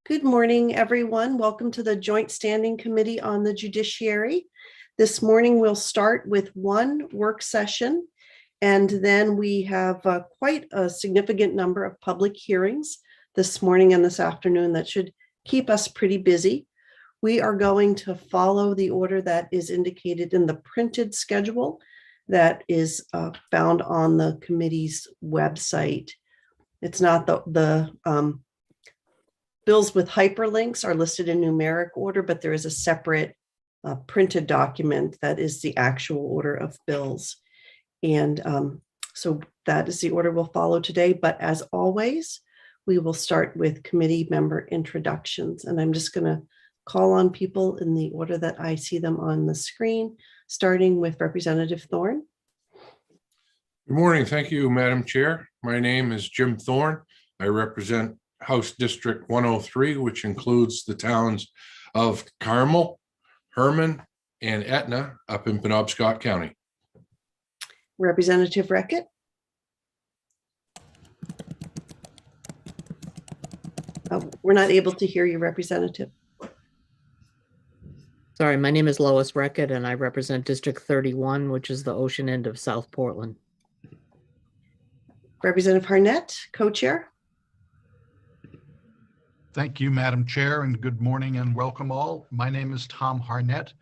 Good morning, everyone. Welcome to the Joint Standing Committee on the Judiciary. This morning, we'll start with one work session, and then we have quite a significant number of public hearings this morning and this afternoon that should keep us pretty busy. We are going to follow the order that is indicated in the printed schedule that is found on the committee's website. It's not the bills with hyperlinks are listed in numeric order, but there is a separate printed document that is the actual order of bills. And so that is the order we'll follow today. But as always, we will start with committee member introductions. And I'm just going to call on people in the order that I see them on the screen, starting with Representative Thorne. Good morning. Thank you, Madam Chair. My name is Jim Thorne. I represent House District 103, which includes the towns of Carmel, Herman, and Etna up in Penobscot County. Representative Reckitt. We're not able to hear you, Representative. Sorry, my name is Lois Reckitt, and I represent District 31, which is the ocean end of South Portland. Representative Harnett, co-chair. Thank you, Madam Chair, and good morning and welcome all. My name is Tom Harnett.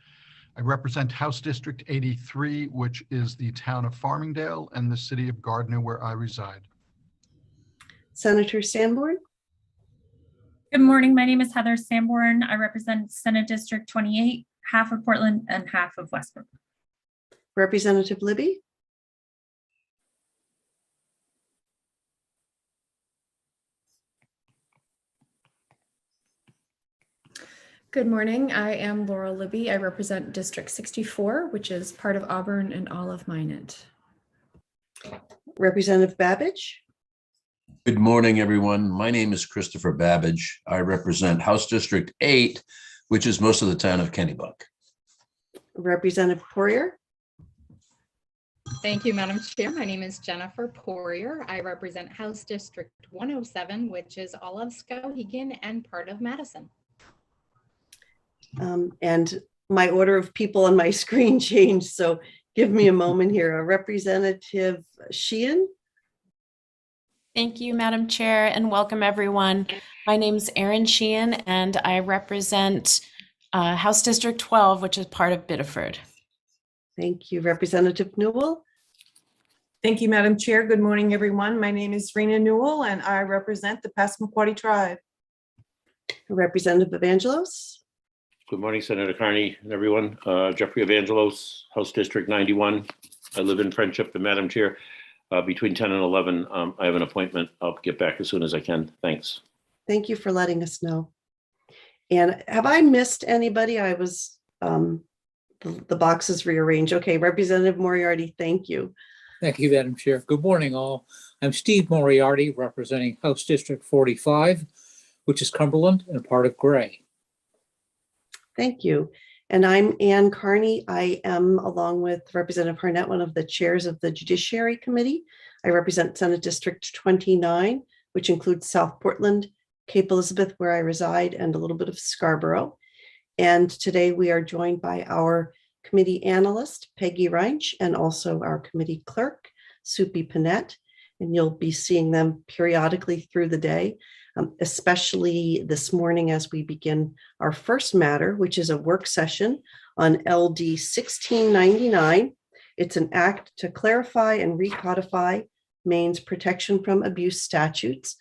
I represent House District 83, which is the town of Farmingdale and the city of Gardner, where I reside. Senator Sanborn. Good morning. My name is Heather Sanborn. I represent Senate District 28, half of Portland and half of Westbrook. Representative Libby. Good morning. I am Laura Libby. I represent District 64, which is part of Auburn and all of Minot. Representative Babbage. Good morning, everyone. My name is Christopher Babbage. I represent House District 8, which is most of the town of Kennebuck. Representative Poirier. Thank you, Madam Chair. My name is Jennifer Poirier. I represent House District 107, which is all of Skowhegan and part of Madison. And my order of people on my screen changed, so give me a moment here. Representative Sheehan. Thank you, Madam Chair, and welcome everyone. My name is Erin Sheehan, and I represent House District 12, which is part of Biddeford. Thank you. Representative Newell. Thank you, Madam Chair. Good morning, everyone. My name is Rena Newell, and I represent the Passamaquoddy tribe. Representative Evangelos. Good morning, Senator Carney and everyone. Jeffrey Evangelos, House District 91. I live in Friendship, and Madam Chair, between 10 and 11, I have an appointment. I'll get back as soon as I can. Thanks. Thank you for letting us know. And have I missed anybody? I was, the boxes rearranged. Okay, Representative Moriarty, thank you. Thank you, Madam Chair. Good morning, all. I'm Steve Moriarty, representing House District 45, which is Cumberland and part of Gray. Thank you. And I'm Ann Carney. I am, along with Representative Harnett, one of the chairs of the Judiciary Committee. I represent Senate District 29, which includes South Portland, Cape Elizabeth, where I reside, and a little bit of Scarborough. And today we are joined by our committee analyst, Peggy Reinsch, and also our committee clerk, Supi Panett. And you'll be seeing them periodically through the day. Especially this morning as we begin our first matter, which is a work session on LD 1699. It's an act to clarify and recodify Maine's protection from abuse statutes.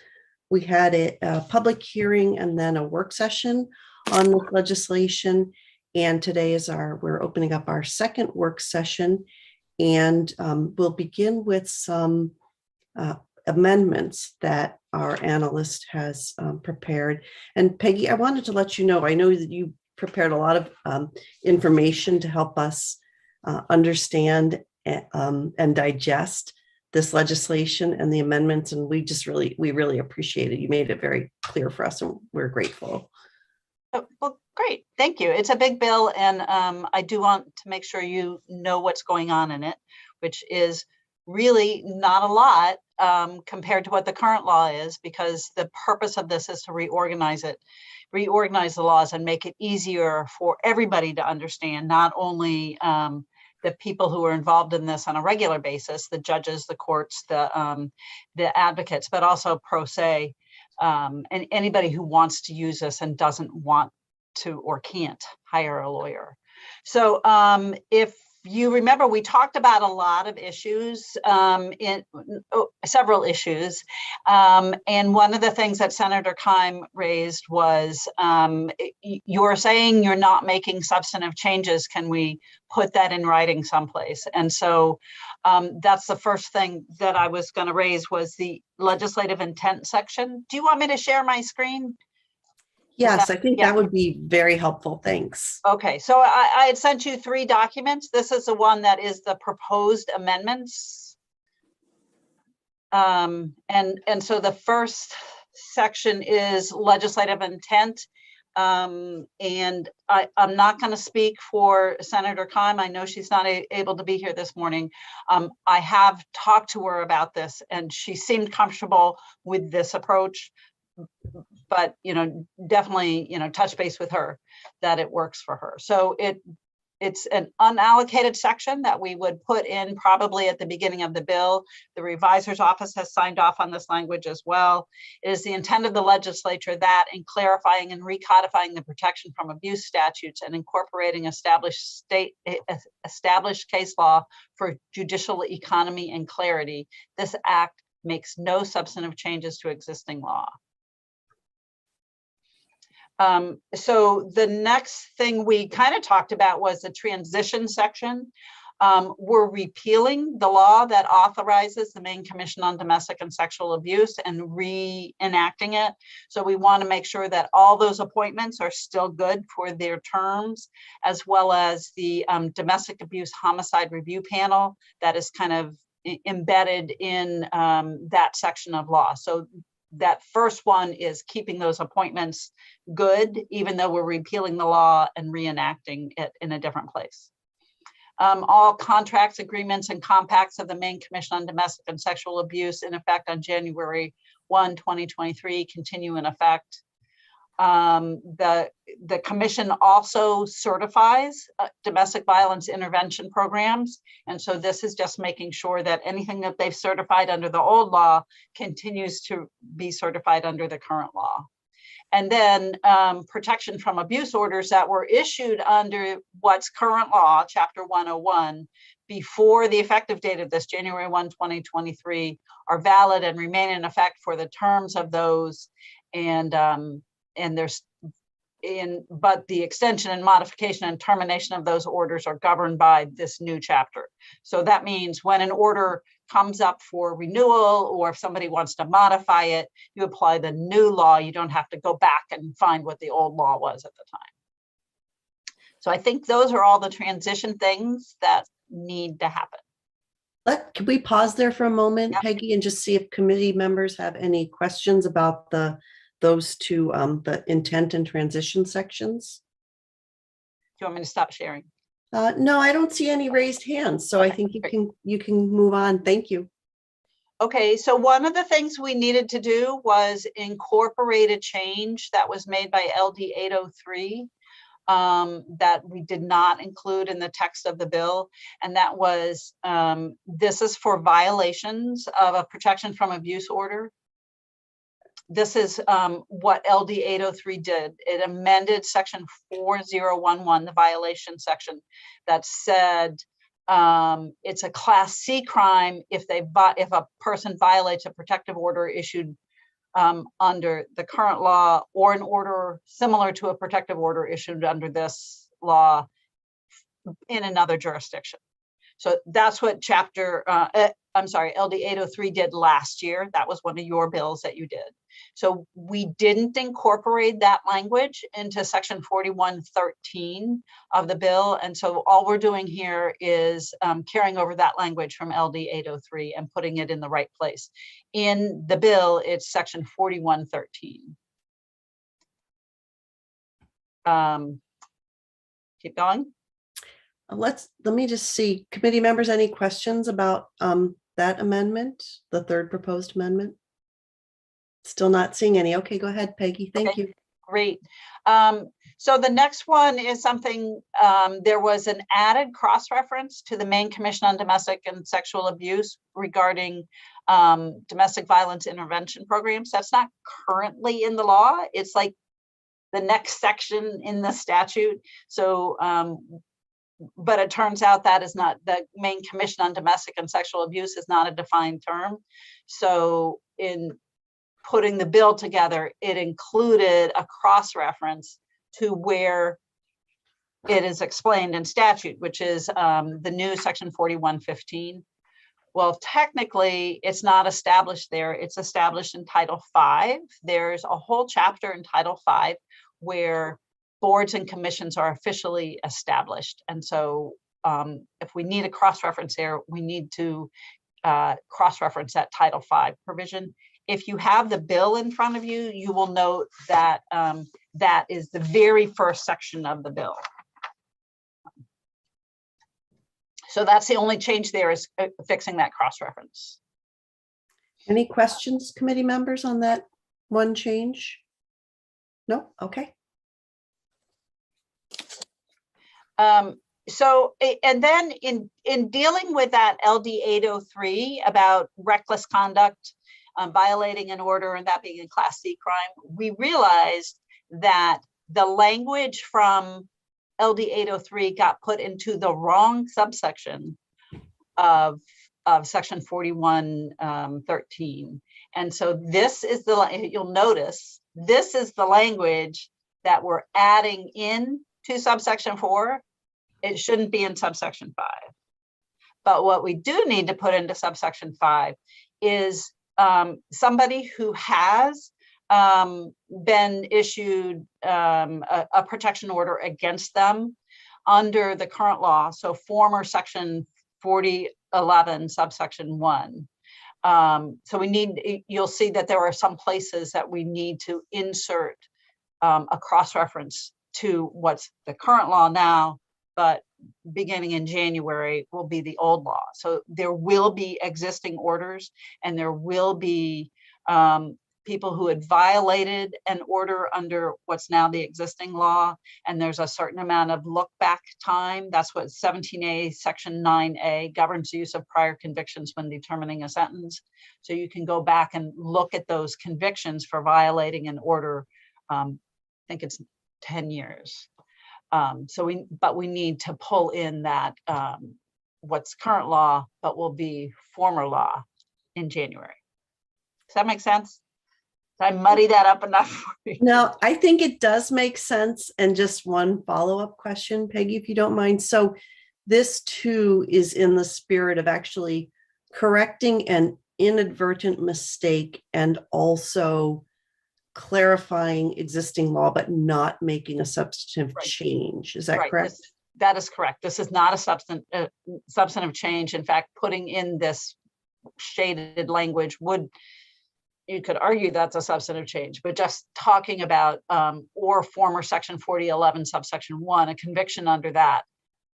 We had a public hearing and then a work session on this legislation. And today is we're opening up our second work session, and we'll begin with some amendments that our analyst has prepared. And Peggy, I wanted to let you know, I know that you prepared a lot of information to help us understand and digest this legislation and the amendments. And we really appreciate it. You made it very clear for us, and we're grateful. Oh, well, great. Thank you. It's a big bill, and I do want to make sure you know what's going on in it, which is really not a lot compared to what the current law is, because the purpose of this is to reorganize the laws and make it easier for everybody to understand, not only the people who are involved in this on a regular basis, the judges, the courts, the advocates, but also pro se, and anybody who wants to use this and doesn't want to or can't hire a lawyer. So if you remember, we talked about a lot of issues, several issues. And one of the things that Senator Keim raised was, you're saying you're not making substantive changes. Can we put that in writing someplace? And so that's the first thing that I was going to raise, was the legislative intent section. Do you want me to share my screen? Yes, I think that would be very helpful. Thanks. Okay, so I had sent you 3 documents. This is the one that is the proposed amendments. And so the first section is legislative intent. And I'm not going to speak for Senator Keim. I know she's not able to be here this morning. I have talked to her about this, and she seemed comfortable with this approach. But, definitely, touch base with her that it works for her. So it's an unallocated section that we would put in probably at the beginning of the bill. The revisor's office has signed off on this language as well. It is the intent of the legislature that, in clarifying and recodifying the protection from abuse statutes and incorporating established case law for judicial economy and clarity, this act makes no substantive changes to existing law. So the next thing we kind of talked about was the transition section. We're repealing the law that authorizes the Maine Commission on Domestic and Sexual Abuse and reenacting it. So we want to make sure that all those appointments are still good for their terms, as well as the Domestic Abuse Homicide Review Panel that is kind of embedded in that section of law. So that first one is keeping those appointments good, even though we're repealing the law and reenacting it in a different place. All contracts, agreements, and compacts of the Maine Commission on Domestic and Sexual Abuse in effect on January 1, 2023 continue in effect. The commission also certifies domestic violence intervention programs. And so this is just making sure that anything that they've certified under the old law continues to be certified under the current law. And then protection from abuse orders that were issued under what's current law, Chapter 101, before the effective date of this, January 1, 2023, are valid and remain in effect for the terms of those. But the extension and modification and termination of those orders are governed by this new chapter. So that means when an order comes up for renewal, or if somebody wants to modify it, you apply the new law. You don't have to go back and find what the old law was at the time. So I think those are all the transition things that need to happen. Can we pause there for a moment, Peggy, and just see if committee members have any questions about those two, the intent and transition sections? Do you want me to stop sharing? No, I don't see any raised hands, so I think you can move on. Thank you. Okay, so one of the things we needed to do was incorporate a change that was made by LD 803 that we did not include in the text of the bill, and that was this is for violations of a protection from abuse order. This is what LD 803 did. It amended section 4011, the violation section, that said it's a class C crime if a person violates a protective order issued under the current law, or an order similar to a protective order issued under this law in another jurisdiction. So that's what LD 803 did last year. That was one of your bills that you did. So we didn't incorporate that language into section 4113 of the bill. And so all we're doing here is carrying over that language from LD 803 and putting it in the right place. In the bill, it's section 4113. Keep going. Let me just see, committee members, any questions about that amendment, the third proposed amendment? Still not seeing any. Okay, go ahead, Peggy. Thank you. Great. So the next one is something, there was an added cross-reference to the Maine Commission on Domestic and Sexual Abuse regarding domestic violence intervention programs. That's not currently in the law. It's like the next section in the statute. So, but it turns out that is not, the Maine Commission on Domestic and Sexual Abuse is not a defined term. So in putting the bill together, it included a cross-reference to where it is explained in statute, which is the new section 4115. Well, technically, it's not established there. It's established in Title V. There's a whole chapter in Title V where boards and commissions are officially established. And so if we need a cross-reference there, we need to cross-reference that Title V provision. If you have the bill in front of you, you will note that that is the very first section of the bill. So that's the only change there, is fixing that cross-reference. Any questions, committee members, on that one change? No? Okay. So, and then in dealing with that LD 803 about reckless conduct, violating an order, and that being a Class C crime, we realized that the language from LD 803 got put into the wrong subsection of section 4113. And so this is the, you'll notice, this is the language that we're adding in to subsection 4. It shouldn't be in subsection 5. But what we do need to put into subsection 5 is somebody who has been issued a protection order against them under the current law. So former section 4011 subsection 1. So we need, you'll see that there are some places that we need to insert a cross-reference to what's the current law now, but beginning in January will be the old law. So there will be existing orders, and there will be people who had violated an order under what's now the existing law. And there's a certain amount of look back time. That's what 17A section 9A governs the use of prior convictions when determining a sentence. So you can go back and look at those convictions for violating an order. I think it's 10 years. So we need to pull in that what's current law, but will be former law in January. Does that make sense? Did I muddy that up enough for you? No, I think it does make sense. And just one follow-up question, Peggy, if you don't mind. So this too is in the spirit of actually correcting an inadvertent mistake and also clarifying existing law, but not making a substantive change. Is that correct? That is correct. This is not a substantive change. In fact, putting in this shaded language would, you could argue that's a substantive change, but just talking about or former section 4011 subsection 1, a conviction under that,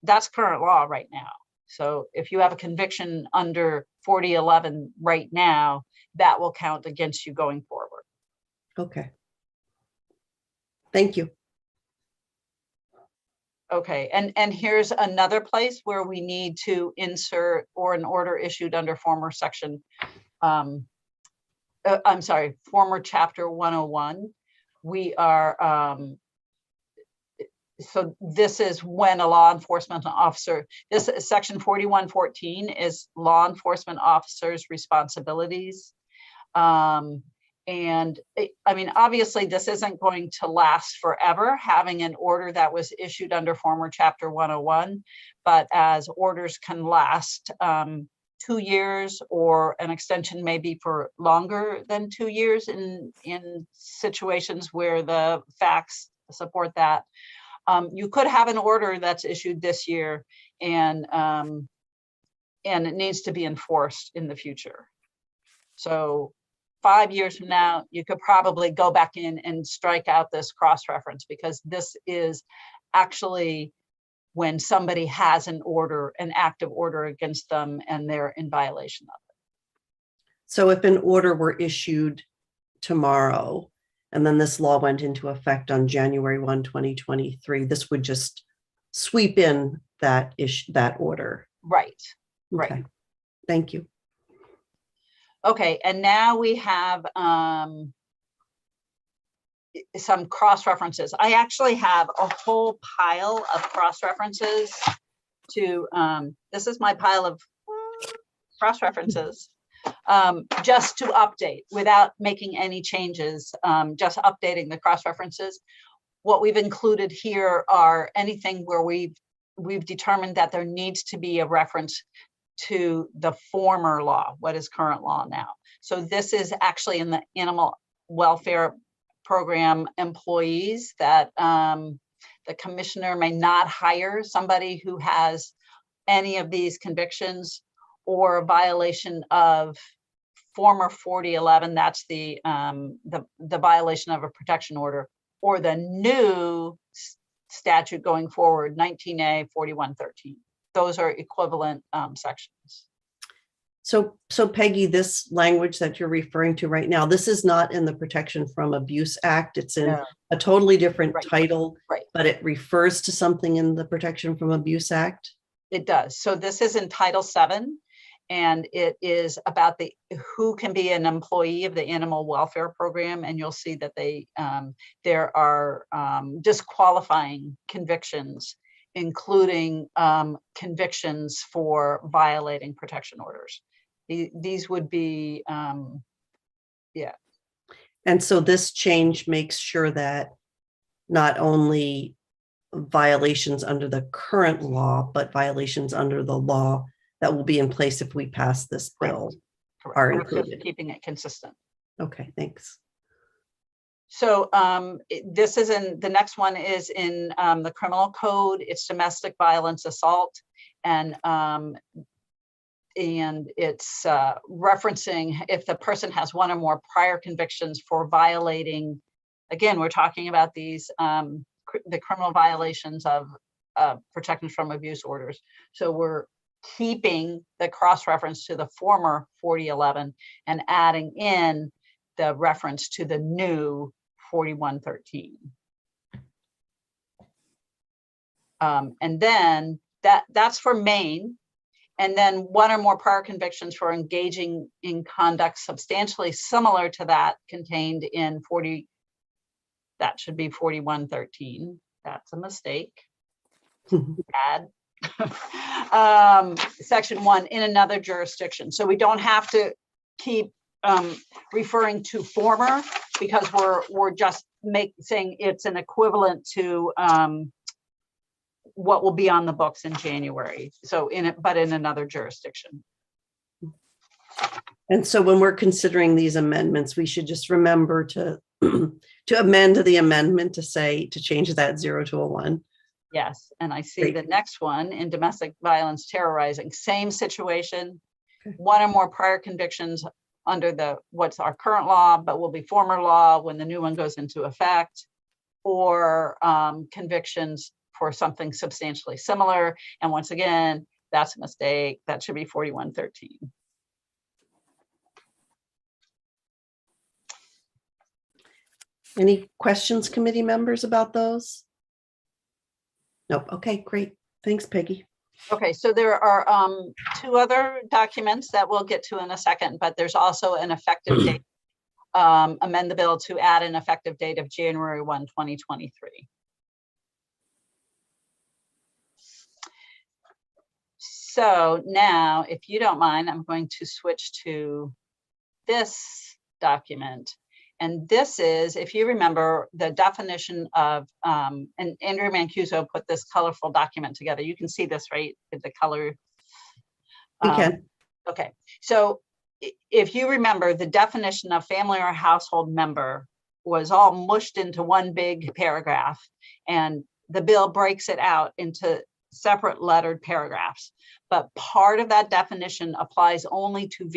that's current law right now. So if you have a conviction under 4011 right now, that will count against you going forward. Okay. Thank you. Okay, and here's another place where we need to insert or an order issued under former section, I'm sorry, former chapter 101. We are, so this is when a law enforcement officer, this is section 4114 is law enforcement officers' responsibilities. And I mean, obviously this isn't going to last forever, having an order that was issued under former chapter 101, but as orders can last 2 years, or an extension may be for longer than 2 years in situations where the facts support that. You could have an order that's issued this year and it needs to be enforced in the future. So 5 years from now, you could probably go back in and strike out this cross-reference, because this is actually when somebody has an order, an active order against them, and they're in violation of it. So if an order were issued tomorrow, and then this law went into effect on January 1, 2023, this would just sweep in that order. Right. Okay. Right. Thank you. Okay, and now we have some cross references. I actually have a whole pile of cross references to, this is my pile of cross references, just to update without making any changes, just updating the cross references. What we've included here are anything where we've determined that there needs to be a reference to the former law, what is current law now. So this is actually in the animal welfare program employees that the commissioner may not hire somebody who has any of these convictions or a violation of former 4011, that's the violation of a protection order, or the new statute going forward, 19A 4113. Those are equivalent sections. So Peggy, this language that you're referring to right now, this is not in the Protection from Abuse Act. It's in a totally different title, but it refers to something in the Protection from Abuse Act. It does. So this is in Title VII, and it is about who can be an employee of the animal welfare program. And you'll see that there are disqualifying convictions, including convictions for violating protection orders. These would be, yeah. And so this change makes sure that not only violations under the current law, but violations under the law that will be in place if we pass this bill are included. Keeping it consistent. Okay, thanks. So this is the next one is in the criminal code. It's domestic violence assault, and it's referencing if the person has one or more prior convictions for violating, again, we're talking about these, the criminal violations of protection from abuse orders. So we're keeping the cross-reference to the former 4011 and adding in the reference to the new 4113. And then that's for Maine. And then one or more prior convictions for engaging in conduct substantially similar to that contained in that should be 4113. That's a mistake. Add. Section 1, in another jurisdiction. So we don't have to keep referring to former, because we're just saying it's an equivalent to what will be on the books in January. So but in another jurisdiction. And so when we're considering these amendments, we should just remember to amend the amendment to change that 0 to a 1. Yes, and I see the next one in domestic violence terrorizing, same situation. Okay. One or more prior convictions under what's our current law, but will be former law when the new one goes into effect, or convictions for something substantially similar. And once again, that's a mistake. That should be 4113. Any questions, committee members, about those? Nope. Okay, great. Thanks, Peggy. Okay, so there are 2 other documents that we'll get to in a second, but there's also an effective date, amend the bill to add an effective date of January 1, 2023. So now, if you don't mind, I'm going to switch to this document. And this is, if you remember, the definition of, and Andrew Mancuso put this colorful document together. You can see this, right? The color. We can. Okay. So if you remember, the definition of family or household member was all mushed into one big paragraph, and the bill breaks it out into separate lettered paragraphs. But part of that definition applies only to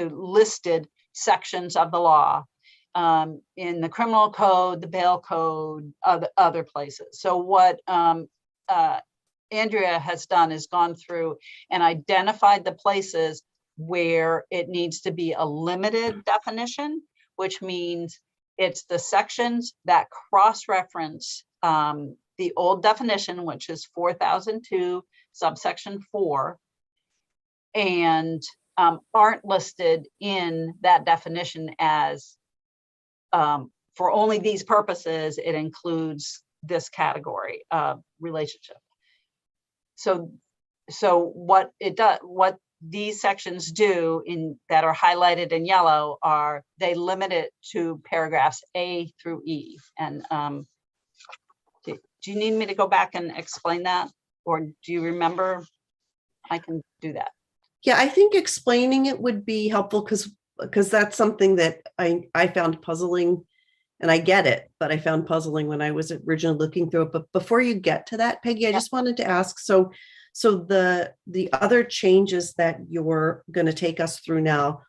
listed sections of the law, in the criminal code, the bail code, other places. So what Andrea has done is gone through and identified the places where it needs to be a limited definition, which means it's the sections that cross-reference the old definition, which is 4002 subsection 4, and aren't listed in that definition as for only these purposes, it includes this category of relationship. So what it does, what these sections do in that are highlighted in yellow are they limit it to paragraphs A through E. And do you need me to go back and explain that, or do you remember? I can do that. Yeah, I think explaining it would be helpful because that's something that I found puzzling, and I get it, but I found puzzling when I was originally looking through it. But before you get to that, Peggy, I just wanted to ask, so the other changes that you're going to take us through now,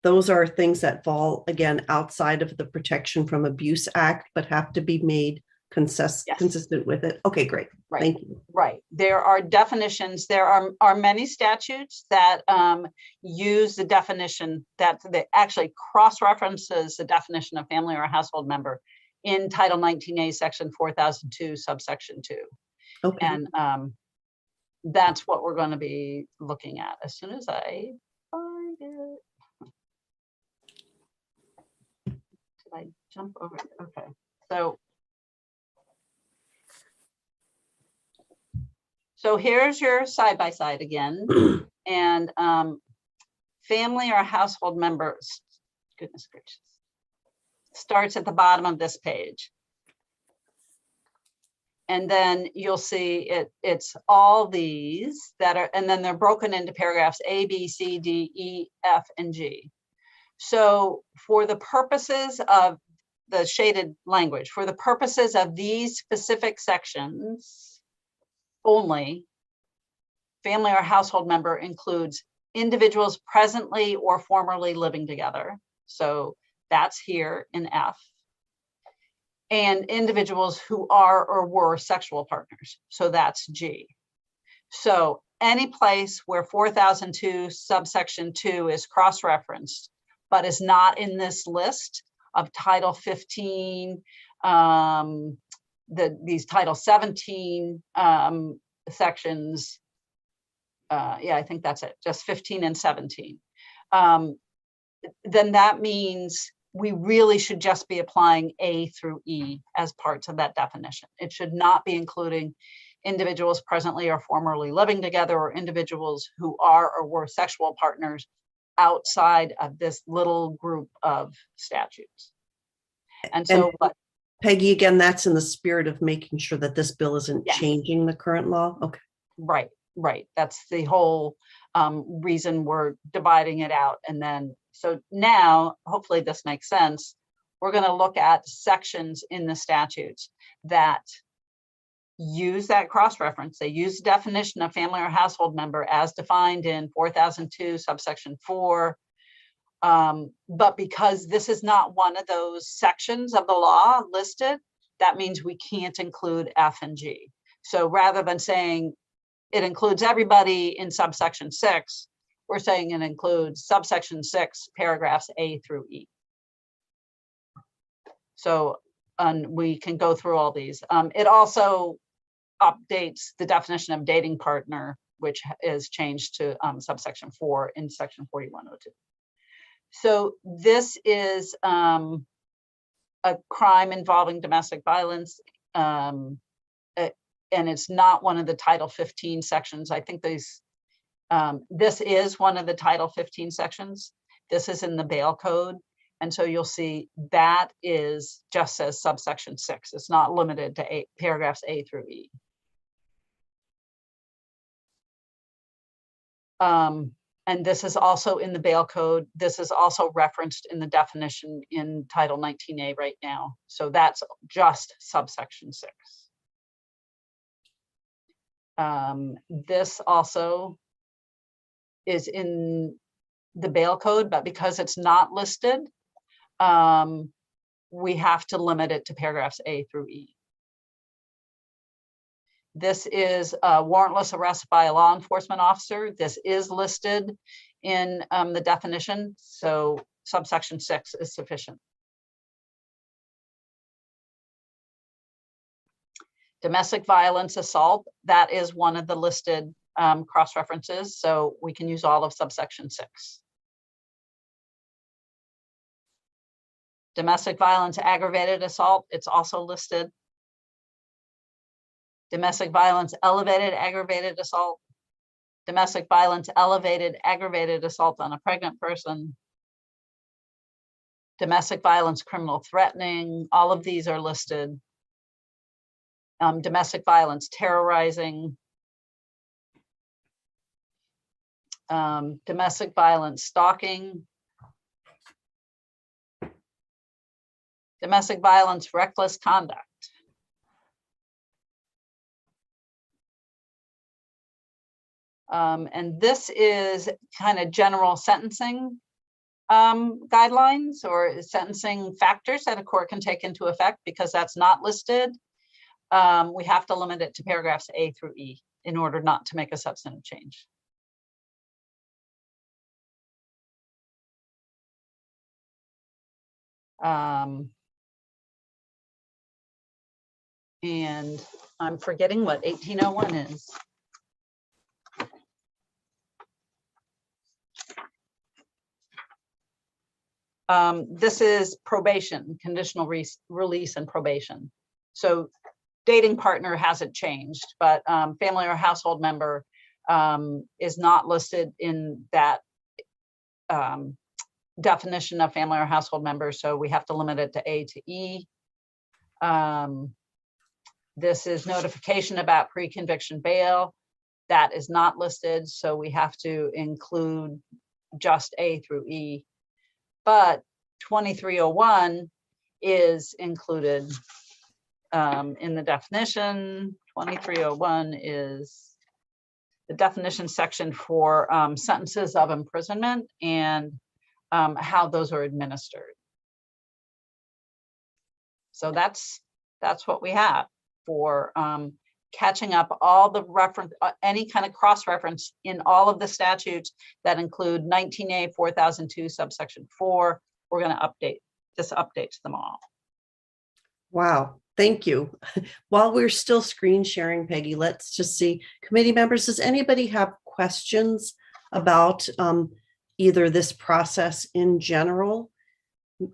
those are things that fall again outside of the Protection from Abuse Act, but have to be made consistent with it. Okay, great. Right. Thank you. Right. There are definitions. There are many statutes that use the definition that actually cross-references the definition of family or household member in Title 19A, Section 4002, subsection 2. Okay. And that's what we're going to be looking at as soon as I find it. Did I jump over it? Okay. So here's your side-by-side again. And family or household members, goodness gracious, starts at the bottom of this page. And then you'll see it's all these that are, and then they're broken into paragraphs A, B, C, D, E, F, and G. So for the purposes of the shaded language, for the purposes of these specific sections only, family or household member includes individuals presently or formerly living together. So that's here in F. And individuals who are or were sexual partners. So that's G. So any place where 4002 subsection 2 is cross-referenced, but is not in this list of Title 15, these Title 17 sections, yeah, I think that's it, just 15 and 17. Then that means we really should just be applying A through E as parts of that definition. It should not be including individuals presently or formerly living together or individuals who are or were sexual partners outside of this little group of statutes. And so what, Peggy, again, that's in the spirit of making sure that this bill isn't changing the current law. Okay. Right, right. That's the whole reason we're dividing it out. And then, so now, hopefully this makes sense. We're going to look at sections in the statutes that use that cross-reference. They use the definition of family or household member as defined in 4002 subsection 4. But because this is not one of those sections of the law listed, that means we can't include F and G. So rather than saying it includes everybody in subsection 6, we're saying it includes subsection 6, paragraphs A through E. So we can go through all these. It also updates the definition of dating partner, which is changed to subsection 4 in section 4102. So this is a crime involving domestic violence, and it's not one of the Title 15 sections. I think these, this is one of the Title 15 sections. This is in the bail code. And so you'll see that is just says subsection 6. It's not limited to paragraphs A through E. And this is also in the bail code. This is also referenced in the definition in Title 19A right now. So that's just subsection 6. This also is in the bail code, but because it's not listed, we have to limit it to paragraphs A through E. This is a warrantless arrest by a law enforcement officer. This is listed in the definition, so subsection 6 is sufficient. Domestic violence assault, that is one of the listed cross-references, so we can use all of subsection 6. Domestic violence aggravated assault, it's also listed. Domestic violence elevated aggravated assault. Domestic violence elevated aggravated assault on a pregnant person. Domestic violence criminal threatening, all of these are listed. Domestic violence terrorizing. Domestic violence stalking. Domestic violence reckless conduct. And this is kind of general sentencing guidelines or sentencing factors that a court can take into effect. Because that's not listed, we have to limit it to paragraphs A through E in order not to make a substantive change. And I'm forgetting what 1801 is. This is probation, conditional release and probation. So dating partner hasn't changed, but family or household member is not listed in that definition of family or household member. So we have to limit it to A to E. This is notification about pre-conviction bail. That is not listed, so we have to include just A through E. But 2301 is included in the definition. 2301 is the definition section for sentences of imprisonment and how those are administered. So that's what we have for catching up all the reference, any kind of cross-reference in all of the statutes that include 19A 4002 subsection 4. We're going to update them all. Wow, thank you. While we're still screen sharing, Peggy, let's just see. Committee members, does anybody have questions about either this process in general,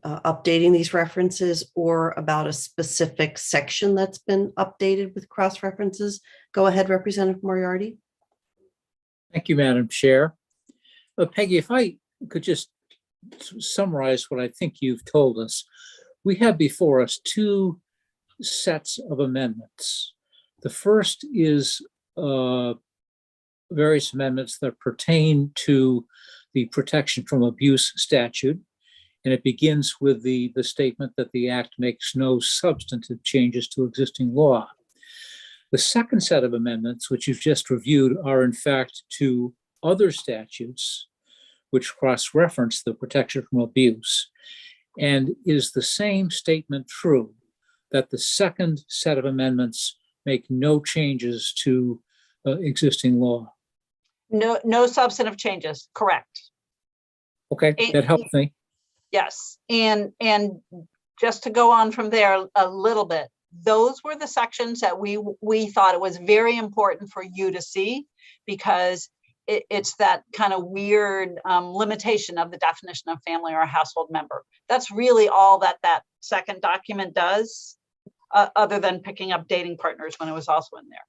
updating these references, or about a specific section that's been updated with cross-references? Go ahead, Representative Moriarty. Thank you, Madam Chair. Peggy, if I could just summarize what I think you've told us. We have before us two sets of amendments. The first is various amendments that pertain to the protection from abuse statute. And it begins with the statement that the act makes no substantive changes to existing law. The second set of amendments, which you've just reviewed, are in fact to other statutes which cross-reference the protection from abuse. And is the same statement true, that the second set of amendments make no changes to existing law? No substantive changes, correct. Okay, that helps me. Yes, and just to go on from there a little bit, those were the sections that we thought it was very important for you to see, because it's that kind of weird limitation of the definition of family or household member. That's really all that second document does, other than picking up dating partners when it was also in there.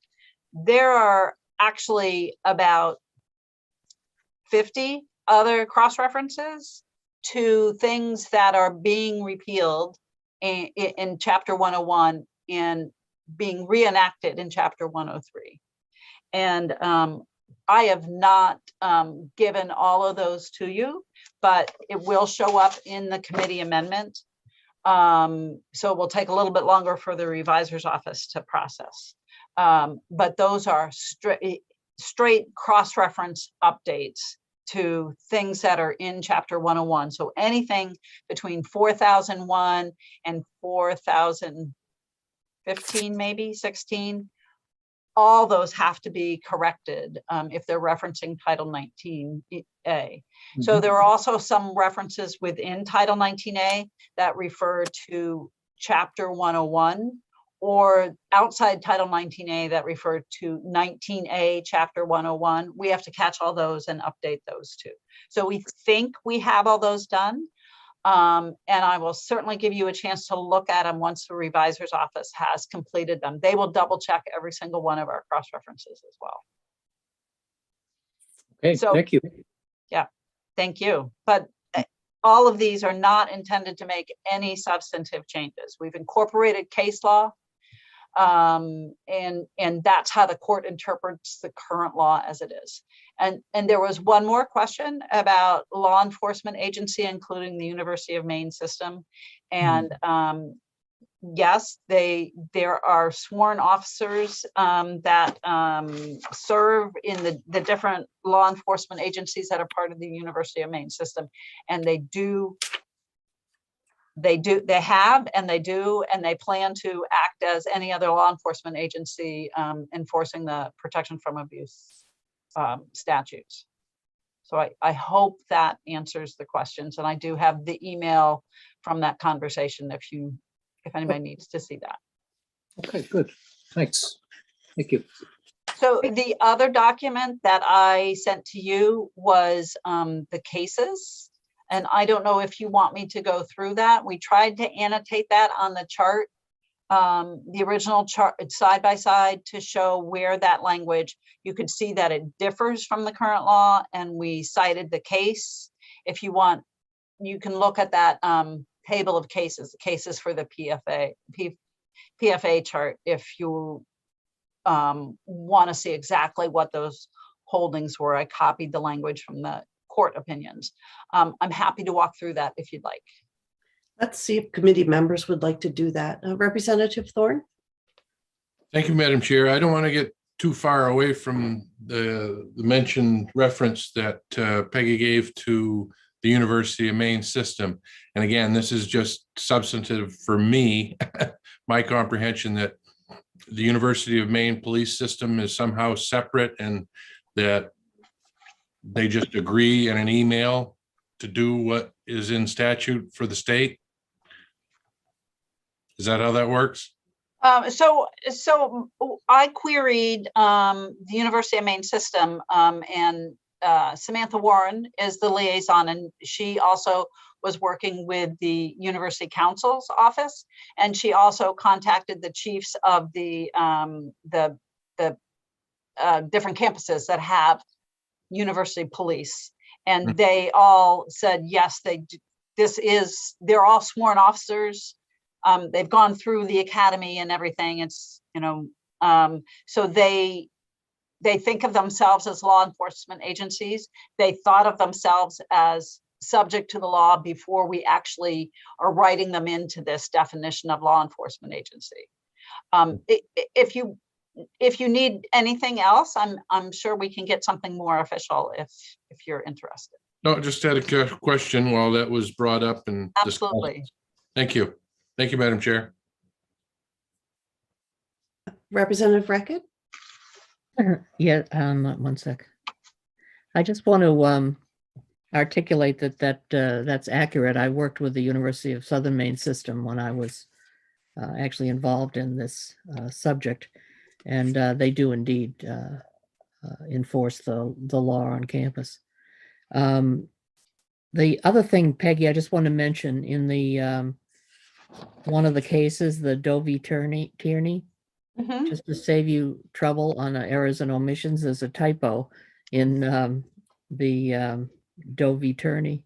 There are actually about 50 other cross-references to things that are being repealed in Chapter 101 and being reenacted in Chapter 103. And I have not given all of those to you, but it will show up in the committee amendment. So it will take a little bit longer for the revisor's office to process. But those are straight cross-reference updates to things that are in Chapter 101. So anything between 4001 and 4015, maybe 16, all those have to be corrected if they're referencing Title 19A. So there are also some references within Title 19A that refer to Chapter 101, or outside Title 19A that refer to 19A, Chapter 101. We have to catch all those and update those too. So we think we have all those done. And I will certainly give you a chance to look at them once the revisor's office has completed them. They will double check every single one of our cross references as well. Okay, So, thank you. Yeah, thank you. But all of these are not intended to make any substantive changes. We've incorporated case law, and that's how the court interprets the current law as it is. And there was one more question about law enforcement agency, including the University of Maine system. And yes, there are sworn officers that serve in the different law enforcement agencies that are part of the University of Maine system. And they have, and they plan to act as any other law enforcement agency enforcing the protection from abuse statutes. So I hope that answers the questions. And I do have the email from that conversation if anybody needs to see that. Okay, good. Thanks. Thank you. So the other document that I sent to you was the cases. And I don't know if you want me to go through that. We tried to annotate that on the chart, the original chart side by side, to show where that language, you could see that it differs from the current law, and we cited the case. If you want, you can look at that table of cases for the PFA chart if you want to see exactly what those holdings were. I copied the language from the court opinions. I'm happy to walk through that if you'd like. Let's see if committee members would like to do that. Representative Thorne? Thank you, Madam Chair. I don't want to get too far away from the mentioned reference that Peggy gave to the University of Maine system. And again, this is just substantive for me, my comprehension that the University of Maine police system is somehow separate, and that they just agree in an email to do what is in statute for the state. Is that how that works? So I queried the University of Maine system, and Samantha Warren is the liaison, and she also was working with the University Council's office, and she also contacted the chiefs of the different campuses that have university police, and they all said yes. They're all sworn officers. They've gone through the academy and everything. It's so they think of themselves as law enforcement agencies. They thought of themselves as subject to the law before we actually are writing them into this definition of law enforcement agency. If you need anything else, I'm sure we can get something more official if you're interested. No, just had a question while that was brought up and absolutely discussed. Thank you. Thank you, Madam Chair. Representative Reckitt? Yeah, one sec. I just want to articulate that's accurate. I worked with the University of Southern Maine system when I was actually involved in this subject, and they do indeed enforce the law on campus. The other thing, Peggy, I just want to mention in the one of the cases, the Doe v. Tierney, just to save you trouble on errors and omissions, there's a typo in the Doe v. Tierney.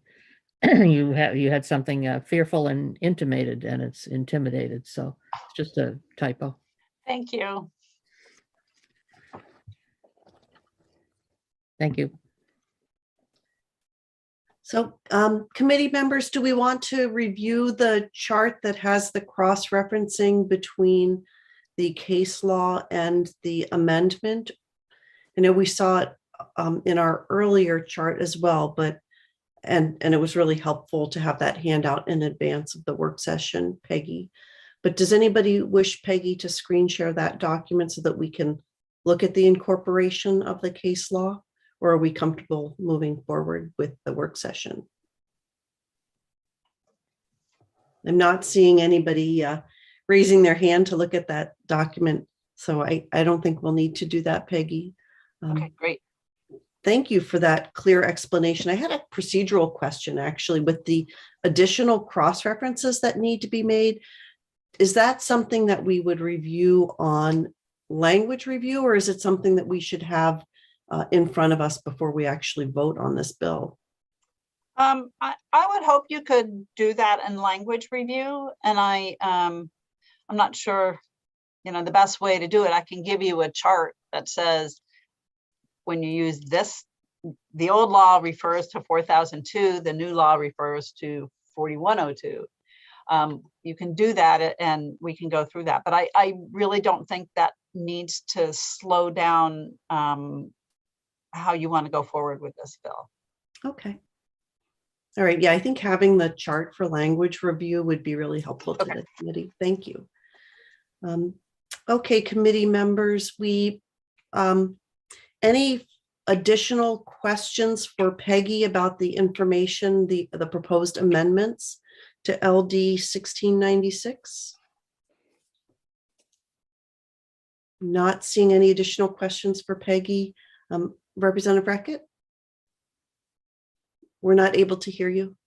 you had something fearful and intimated, and it's intimidated. So it's just a typo. Thank you. Thank you. So committee members, do we want to review the chart that has the cross-referencing between the case law and the amendment? I know we saw it in our earlier chart as well, but and it was really helpful to have that handout in advance of the work session, Peggy. But does anybody wish Peggy to screen share that document so that we can look at the incorporation of the case law, or are we comfortable moving forward with the work session? I'm not seeing anybody raising their hand to look at that document, so I don't think we'll need to do that, Peggy. Okay, great. Thank you for that clear explanation. I had a procedural question, actually, with the additional cross-references that need to be made. Is that something that we would review on language review, or is it something that we should have in front of us before we actually vote on this bill? I would hope you could do that in language review, and I'm not sure, the best way to do it. I can give you a chart that says when you use this, the old law refers to 4002, the new law refers to 4102. You can do that and we can go through that, but I really don't think that needs to slow down how you want to go forward with this bill. Okay. All right. Yeah, I think having the chart for language review would be really helpful to the committee. Thank you. Okay, committee members, any additional questions for Peggy about the information, the proposed amendments to LD 1696? Not seeing any additional questions for Peggy. Representative Brackett? We're not able to hear you.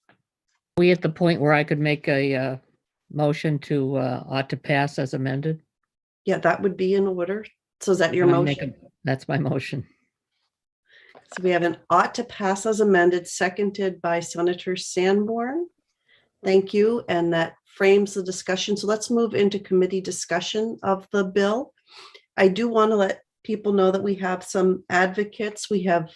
Are we at the point where I could make a motion to ought to pass as amended? Yeah, that would be in order. So is that your motion? That's my motion. So we have an ought to pass as amended, seconded by Senator Sanborn. Thank you. And that frames the discussion. So let's move into committee discussion of the bill. I do want to let people know that we have some advocates. We have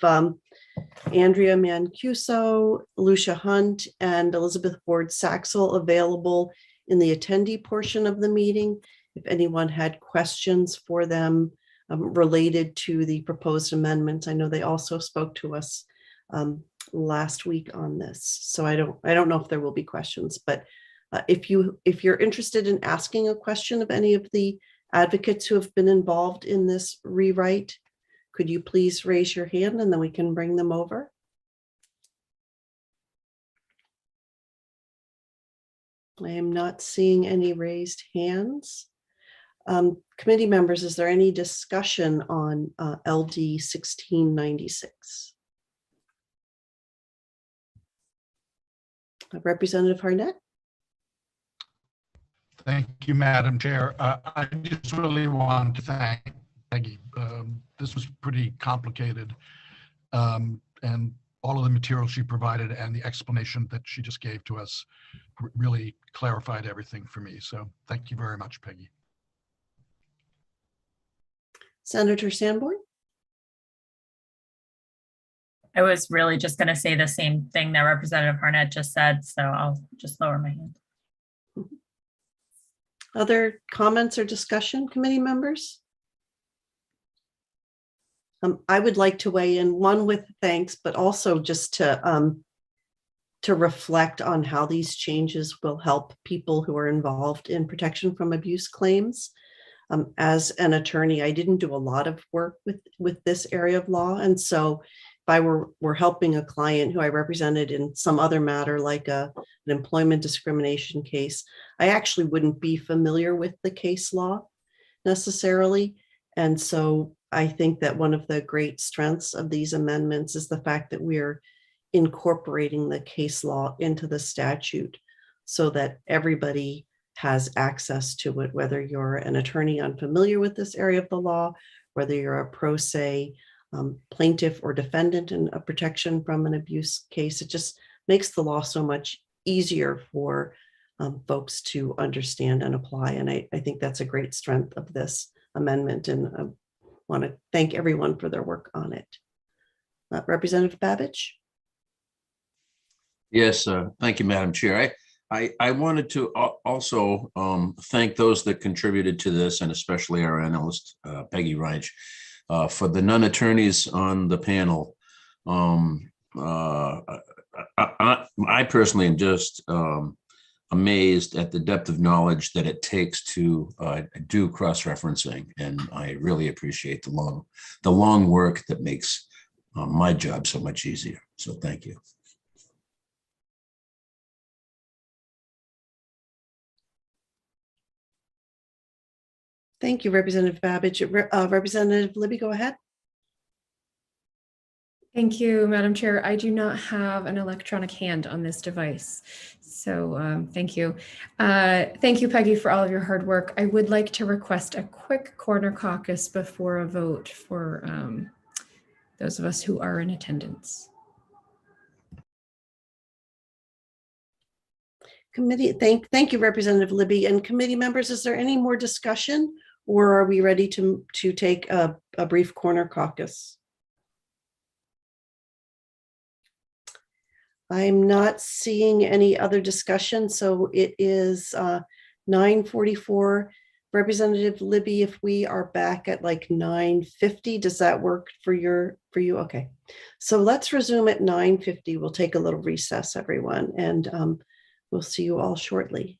Andrea Mancuso, Lucia Hunt, and Elizabeth Ward Saxel available in the attendee portion of the meeting. If anyone had questions for them related to the proposed amendments, I know they also spoke to us last week on this. So I don't know if there will be questions, but if you're interested in asking a question of any of the advocates who have been involved in this rewrite, could you please raise your hand and then we can bring them over? I am not seeing any raised hands. Committee members, is there any discussion on LD 1696? Representative Harnett? Thank you, Madam Chair. I just really want to thank Peggy. This was pretty complicated, and all of the material she provided and the explanation that she just gave to us really clarified everything for me. So thank you very much, Peggy. Senator Sanborn? I was really just going to say the same thing that Representative Harnett just said, so I'll just lower my hand. Other comments or discussion, committee members? I would like to weigh in, one with thanks, but also just to reflect on how these changes will help people who are involved in protection from abuse claims. As an attorney, I didn't do a lot of work with this area of law. And so if I were helping a client who I represented in some other matter, like an employment discrimination case, I actually wouldn't be familiar with the case law necessarily. And so I think that one of the great strengths of these amendments is the fact that we're incorporating the case law into the statute so that everybody has access to it, whether you're an attorney unfamiliar with this area of the law, whether you're a pro se plaintiff or defendant in a protection from an abuse case. It just makes the law so much easier for folks to understand and apply. And I think that's a great strength of this amendment. And I want to thank everyone for their work on it. Representative Babbage? Yes, thank you, Madam Chair. I wanted to also thank those that contributed to this, and especially our analyst, Peggy Reich, for the non-attorneys on the panel. I personally am just amazed at the depth of knowledge that it takes to do cross-referencing. And I really appreciate the long work that makes my job so much easier. So thank you. Thank you, Representative Babbage. Representative Libby, go ahead. Thank you, Madam Chair. I do not have an electronic hand on this device. So thank you. Thank you, Peggy, for all of your hard work. I would like to request a quick corner caucus before a vote for those of us who are in attendance. Committee, thank you, Representative Libby. And committee members, is there any more discussion, or are we ready to take a brief corner caucus? I'm not seeing any other discussion, so it is 9:44. Representative Libby, if we are back at like 9:50, does that work for you? Okay, so let's resume at 9:50. We'll take a little recess, everyone, and we'll see you all shortly.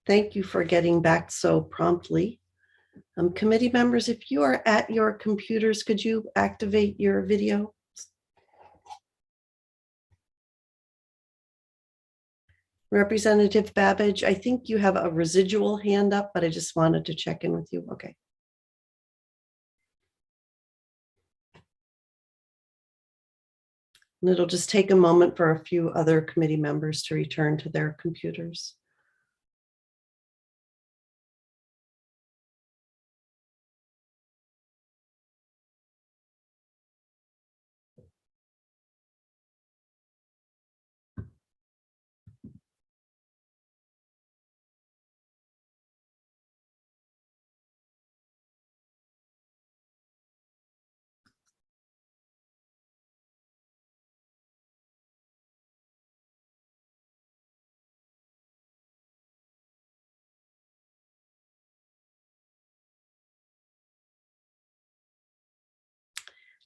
Thank you for getting back so promptly. Committee members, if you are at your computers, could you activate your video? Representative Babbage, I think you have a residual hand up, but I just wanted to check in with you. Okay. And it'll just take a moment for a few other committee members to return to their computers.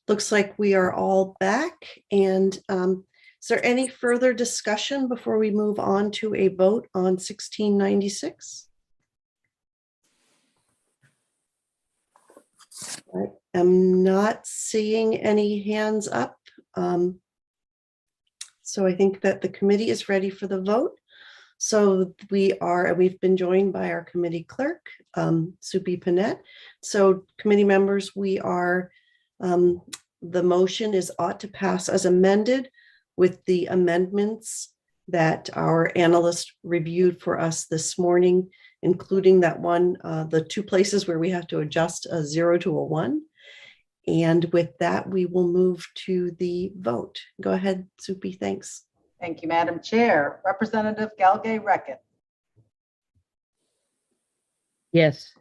Looks like we are all back. And is there any further discussion before we move on to a vote on 1696? I am not seeing any hands up. So I think that the committee is ready for the vote. So we've been joined by our committee clerk, Supi Panett. So committee members, the motion is ought to pass as amended with the amendments that our analyst reviewed for us this morning, including that one, the two places where we have to adjust a 0 to a 1. And with that, we will move to the vote. Go ahead, Supi, thanks. Thank you, Madam Chair. Representative Galgay-Reckett. Yes.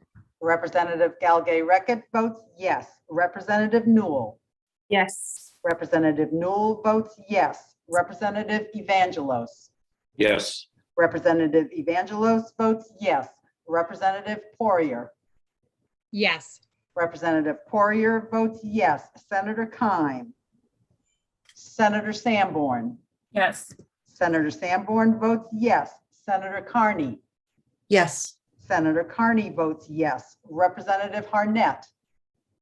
Representative Galgay-Reckett votes yes. Representative Newell. Yes. Representative Newell votes yes. Representative Evangelos. Yes. Representative Evangelos votes yes. Representative Poirier. Yes. Representative Poirier votes yes. Senator Keim. Senator Sanborn. Yes. Senator Sanborn votes yes. Senator Carney. Yes. Senator Carney votes yes. Representative Harnett.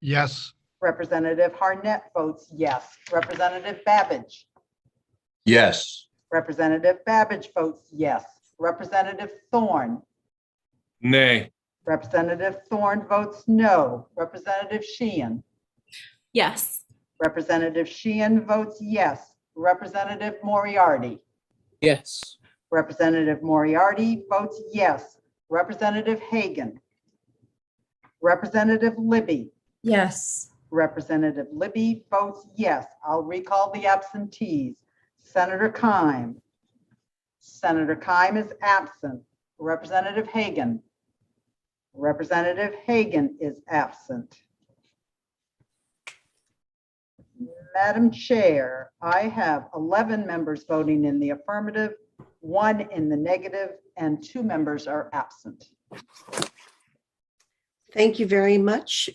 Yes. Representative Harnett votes yes. Representative Babbage. Yes. Representative Babbage votes yes. Representative Thorne. Nay. Representative Thorne votes no. Representative Sheehan. Yes. Representative Sheehan votes yes. Representative Moriarty. Yes. Representative Moriarty votes yes. Representative Hagan. Representative Libby. Yes. Representative Libby votes yes. I'll recall the absentees. Senator Keim. Senator Keim is absent. Representative Hagan. Representative Hagan is absent. Madam Chair, I have 11 members voting in the affirmative, 1 in the negative, and 2 members are absent. Thank you very much.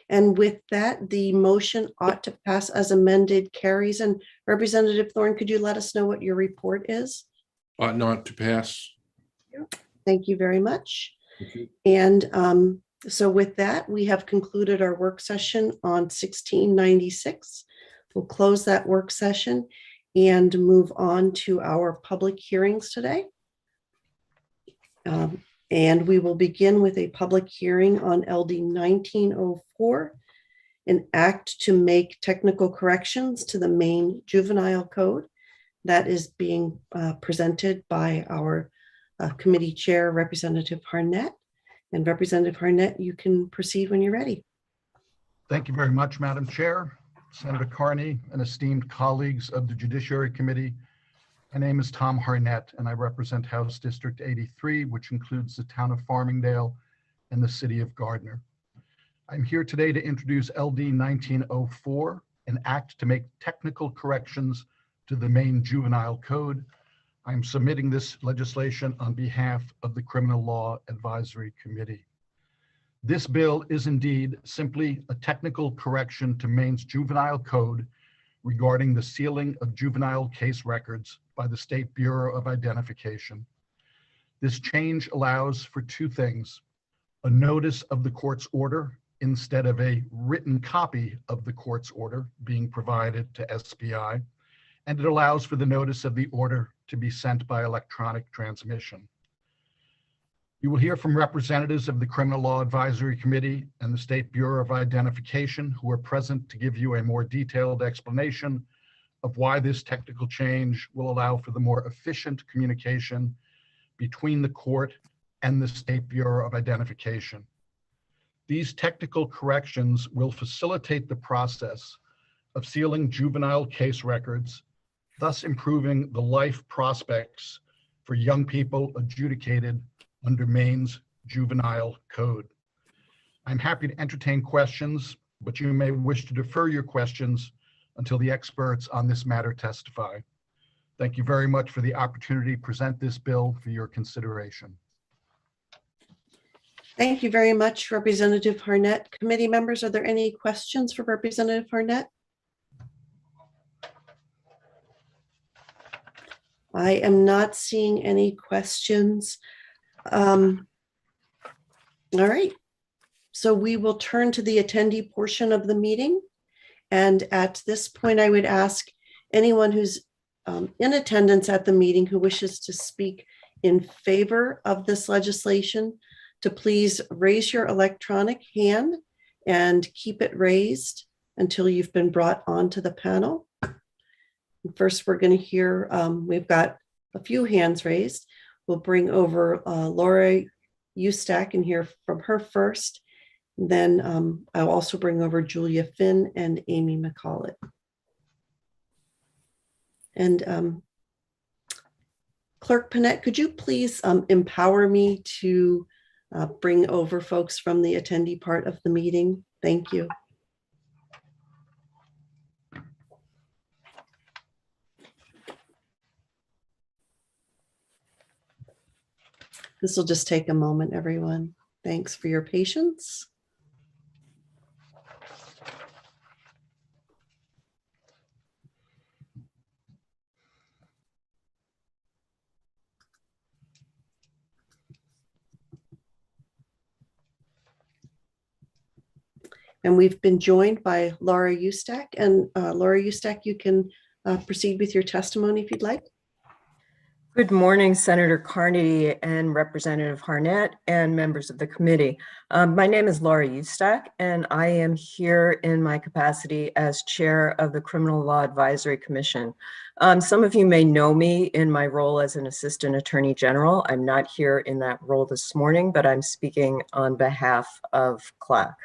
And with that, the motion ought to pass as amended carries. And Representative Thorne, could you let us know what your report is? Ought not to pass. Thank you very much. Thank you. And so with that, we have concluded our work session on 1696. We'll close that work session and move on to our public hearings today. And we will begin with a public hearing on LD 1904, an act to make technical corrections to the Maine Juvenile Code. That is being presented by our committee chair, Representative Harnett. And Representative Harnett, you can proceed when you're ready. Thank you very much, Madam Chair, Senator Carney, and esteemed colleagues of the Judiciary Committee. My name is Tom Harnett, and I represent House District 83, which includes the town of Farmingdale and the city of Gardner. I'm here today to introduce LD 1904, an act to make technical corrections to the Maine Juvenile Code. I'm submitting this legislation on behalf of the Criminal Law Advisory Committee. This bill is indeed simply a technical correction to Maine's Juvenile Code regarding the sealing of juvenile case records by the State Bureau of Identification. This change allows for two things: a notice of the court's order instead of a written copy of the court's order being provided to SBI, and it allows for the notice of the order to be sent by electronic transmission. You will hear from representatives of the Criminal Law Advisory Committee and the State Bureau of Identification who are present to give you a more detailed explanation of why this technical change will allow for the more efficient communication between the court and the State Bureau of Identification. These technical corrections will facilitate the process of sealing juvenile case records, thus improving the life prospects for young people adjudicated under Maine's Juvenile Code. I'm happy to entertain questions, but you may wish to defer your questions until the experts on this matter testify. Thank you very much for the opportunity to present this bill for your consideration. Thank you very much, Representative Harnett. Committee members, are there any questions for Representative Harnett? I am not seeing any questions. All right, so we will turn to the attendee portion of the meeting. And at this point, I would ask anyone who's in attendance at the meeting who wishes to speak in favor of this legislation to please raise your electronic hand and keep it raised until you've been brought onto the panel. First, we're going to hear, we've got a few hands raised. We'll bring over Laura Ustack and hear from her first. Then I'll also bring over Julia Finn and Amy McCollett. And Clerk Panett, could you please empower me to bring over folks from the attendee part of the meeting? Thank you. This will just take a moment, everyone. Thanks for your patience. And we've been joined by Laura Ustack. And Laura Ustack, you can proceed with your testimony if you'd like. Good morning, Senator Carney and Representative Harnett and members of the committee. My name is Laura Ustack, and I am here in my capacity as chair of the Criminal Law Advisory Commission. Some of you may know me in my role as an Assistant Attorney General. I'm not here in that role this morning, but I'm speaking on behalf of CLAC.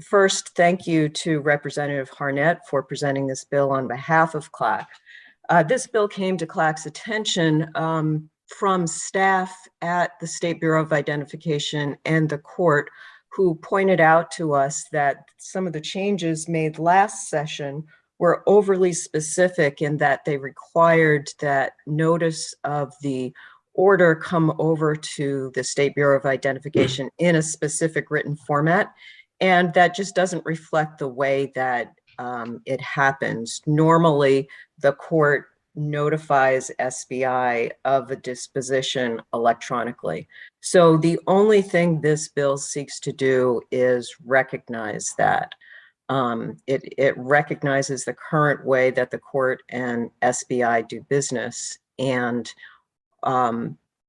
First, thank you to Representative Harnett for presenting this bill on behalf of CLAC. This bill came to CLAC's attention from staff at the State Bureau of Identification and the court, who pointed out to us that some of the changes made last session were overly specific in that they required that notice of the order come over to the State Bureau of Identification in a specific written format. And that just doesn't reflect the way that it happens. Normally, the court notifies SBI of a disposition electronically. So the only thing this bill seeks to do is recognize that. It recognizes the current way that the court and SBI do business and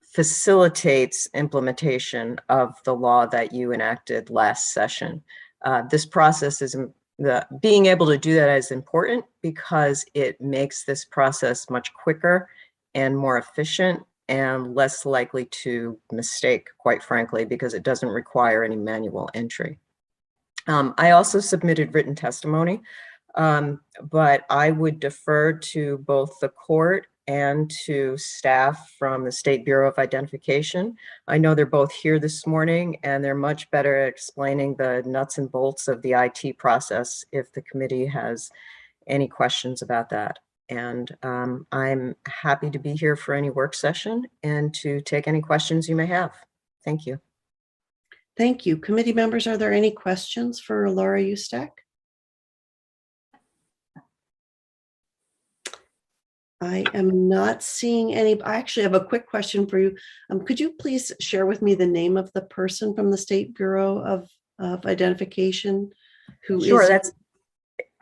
facilitates implementation of the law that you enacted last session. This process is being able to do that is important because it makes this process much quicker and more efficient and less likely to mistake, quite frankly, because it doesn't require any manual entry. I also submitted written testimony, but I would defer to both the court and to staff from the State Bureau of Identification. I know they're both here this morning and they're much better at explaining the nuts and bolts of the IT process if the committee has any questions about that. And I'm happy to be here for any work session and to take any questions you may have. Thank you. Thank you. Committee members, are there any questions for Laura Ustack? I am not seeing any. I actually have a quick question for you. Could you please share with me the name of the person from the State Bureau of Identification who is? Sure,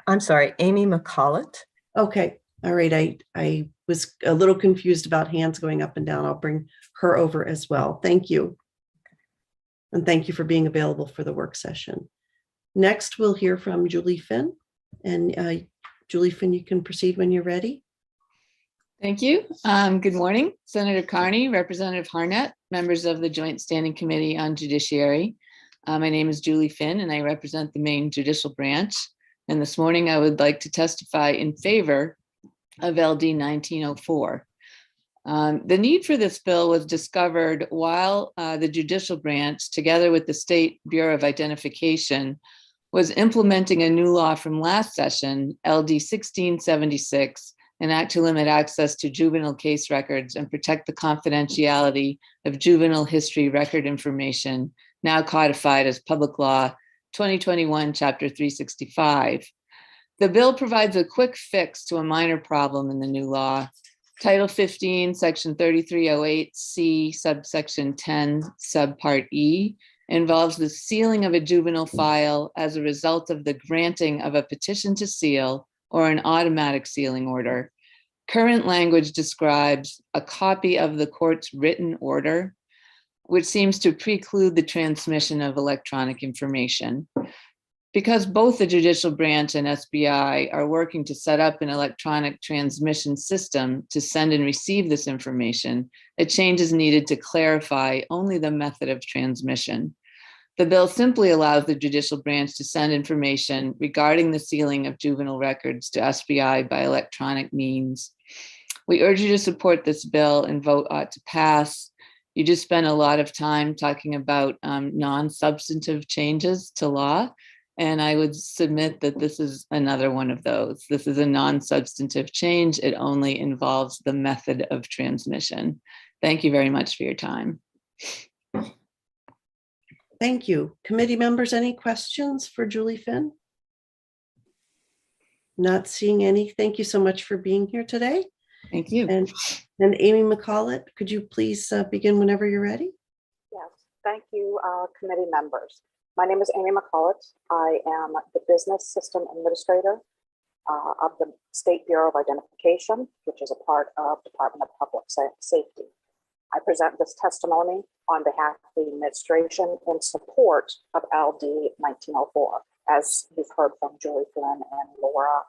I'm sorry, Amy McCollett. Okay, all right. I was a little confused about hands going up and down. I'll bring her over as well. Thank you. And thank you for being available for the work session. Next, we'll hear from Julie Finn. And Julie Finn, you can proceed when you're ready. Thank you. Good morning, Senator Carney, Representative Harnett, members of the Joint Standing Committee on Judiciary. My name is Julie Finn, and I represent the Maine Judicial Branch. And this morning, I would like to testify in favor of LD 1904. The need for this bill was discovered while the Judicial Branch, together with the State Bureau of Identification, was implementing a new law from last session, LD 1676, an act to limit access to juvenile case records and protect the confidentiality of juvenile history record information, now codified as Public Law 2021, Chapter 365. The bill provides a quick fix to a minor problem in the new law. Title 15, Section 3308C, subsection 10, subpart E, involves the sealing of a juvenile file as a result of the granting of a petition to seal or an automatic sealing order. Current language describes a copy of the court's written order, which seems to preclude the transmission of electronic information. Because both the Judicial Branch and SBI are working to set up an electronic transmission system to send and receive this information, a change is needed to clarify only the method of transmission. The bill simply allows the Judicial Branch to send information regarding the sealing of juvenile records to SBI by electronic means. We urge you to support this bill and vote ought to pass. You just spent a lot of time talking about non-substantive changes to law, and I would submit that this is another one of those. This is a non-substantive change. It only involves the method of transmission. Thank you very much for your time. Thank you. Committee members, any questions for Julie Finn? Not seeing any. Thank you so much for being here today. Thank you. And Amy McCollett, could you please begin whenever you're ready? Yes, thank you, committee members. My name is Amy McCollett. I am the Business System Administrator of the State Bureau of Identification, which is a part of Department of Public Safety. I present this testimony on behalf of the administration in support of LD 1904. As you've heard from Julie Flynn and Laura,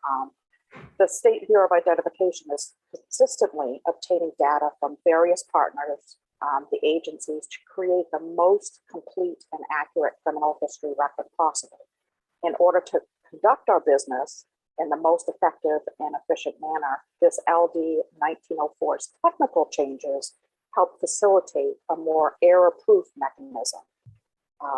the State Bureau of Identification is consistently obtaining data from various partners, the agencies, to create the most complete and accurate criminal history record possible. In order to conduct our business in the most effective and efficient manner, this LD 1904's technical changes help facilitate a more error-proof mechanism.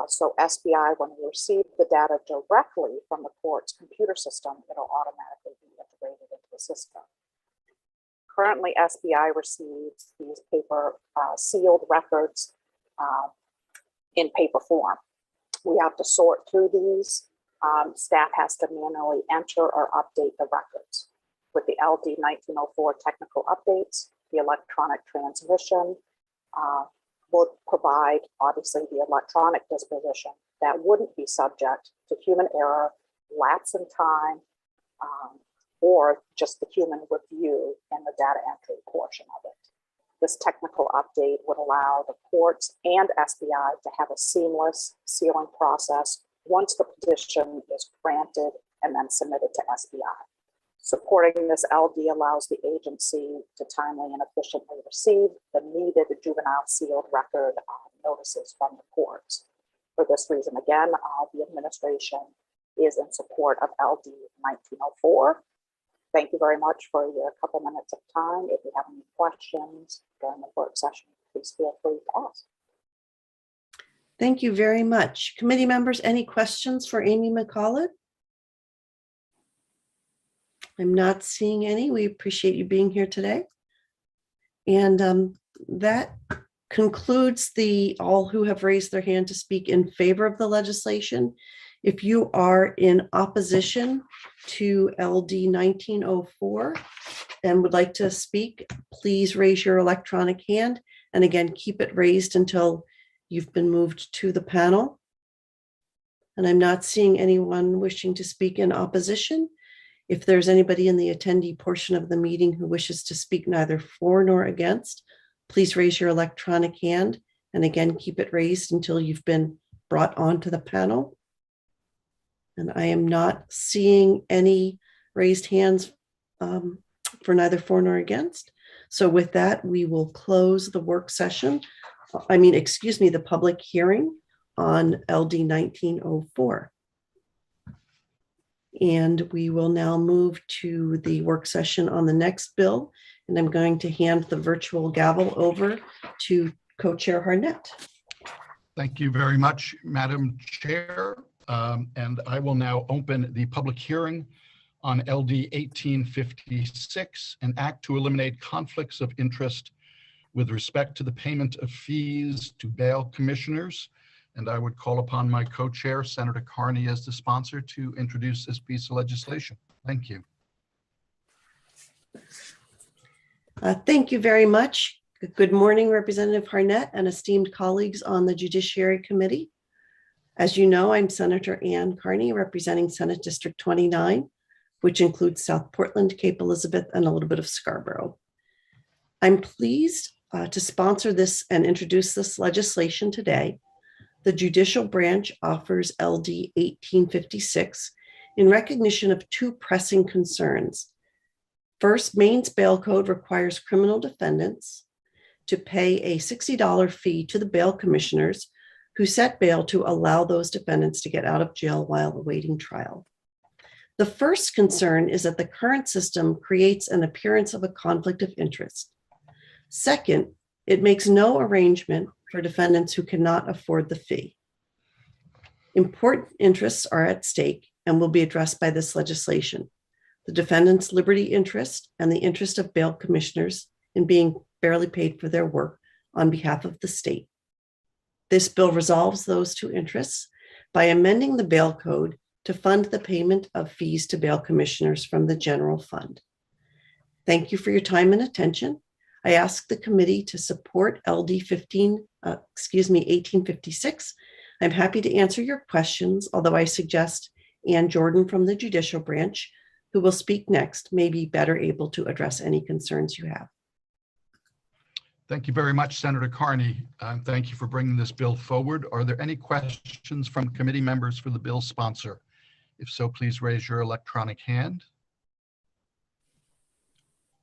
So SBI, when we receive the data directly from the court's computer system, it'll automatically be integrated into the system. Currently, SBI receives these paper sealed records in paper form. We have to sort through these. Staff has to manually enter or update the records. With the LD 1904 technical updates, the electronic transmission will provide, obviously, the electronic disposition that wouldn't be subject to human error, lapse in time, or just the human review in the data entry portion of it. This technical update would allow the courts and SBI to have a seamless sealing process once the petition is granted and then submitted to SBI. Supporting this LD allows the agency to timely and efficiently receive the needed juvenile sealed record notices from the courts. For this reason, again, the administration is in support of LD 1904. Thank you very much for your couple minutes of time. If you have any questions during the work session, please feel free to ask. Thank you very much. Committee members, any questions for Amy McCollett? I'm not seeing any. We appreciate you being here today. And that concludes all who have raised their hand to speak in favor of the legislation. If you are in opposition to LD 1904, and would like to speak, please raise your electronic hand. And again, keep it raised until you've been moved to the panel. And I'm not seeing anyone wishing to speak in opposition. If there's anybody in the attendee portion of the meeting who wishes to speak neither for nor against, please raise your electronic hand. And again, keep it raised until you've been brought onto the panel. And I am not seeing any raised hands for neither for nor against. So with that, we will close the work session. The public hearing on LD 1904. And we will now move to the work session on the next bill. And I'm going to hand the virtual gavel over to Co-Chair Harnett. Thank you very much, Madam Chair. And I will now open the public hearing on LD 1856, an act to eliminate conflicts of interest with respect to the payment of fees to bail commissioners. And I would call upon my co-chair, Senator Carney, as the sponsor to introduce this piece of legislation. Thank you. Thank you very much. Good morning, Representative Harnett and esteemed colleagues on the Judiciary Committee. As you know, I'm Senator Ann Carney, representing Senate District 29, which includes South Portland, Cape Elizabeth, and a little bit of Scarborough. I'm pleased to sponsor this and introduce this legislation today. The judicial branch offers LD 1856 in recognition of two pressing concerns. First, Maine's bail code requires criminal defendants to pay a $60 fee to the bail commissioners who set bail to allow those defendants to get out of jail while awaiting trial. The first concern is that the current system creates an appearance of a conflict of interest. Second, it makes no arrangement for defendants who cannot afford the fee. Important interests are at stake and will be addressed by this legislation: the defendant's liberty interest and the interest of bail commissioners in being fairly paid for their work on behalf of the state. This bill resolves those two interests by amending the bail code to fund the payment of fees to bail commissioners from the general fund. Thank you for your time and attention. I ask the committee to support LD 1856. I'm happy to answer your questions, although I suggest Ann Jordan from the Judicial Branch, who will speak next, may be better able to address any concerns you have. Thank you very much, Senator Carney. Thank you for bringing this bill forward. Are there any questions from committee members for the bill sponsor? If so, please raise your electronic hand.